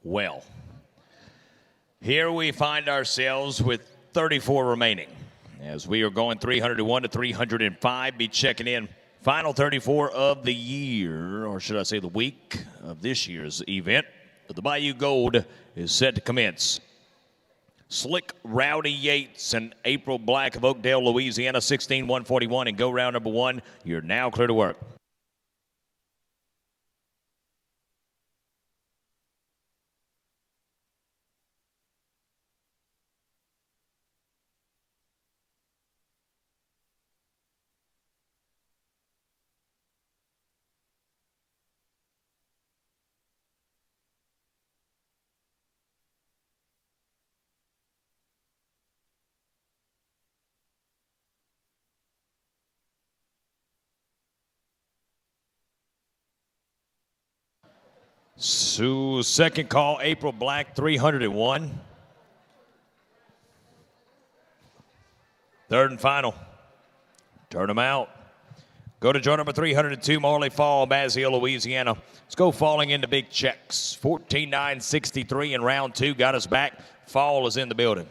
well. Here we find ourselves with 34 remaining. As we are going 301 to 305, be checking in final 34 of the year, or should I say the week of this year's event. But the Bayou Gold is set to commence. Slick Rowdy Yates and April Black of Oakdale, Louisiana, 16-141, and go round number 1. You're now clear to work. So second call, April Black, 301. Third and final. Turn them out. Go to draw number 302, Marley Fall, Basile, Louisiana. Let's go falling into big checks. 14-9-63 in round 2. Got us back. Fall is in the building.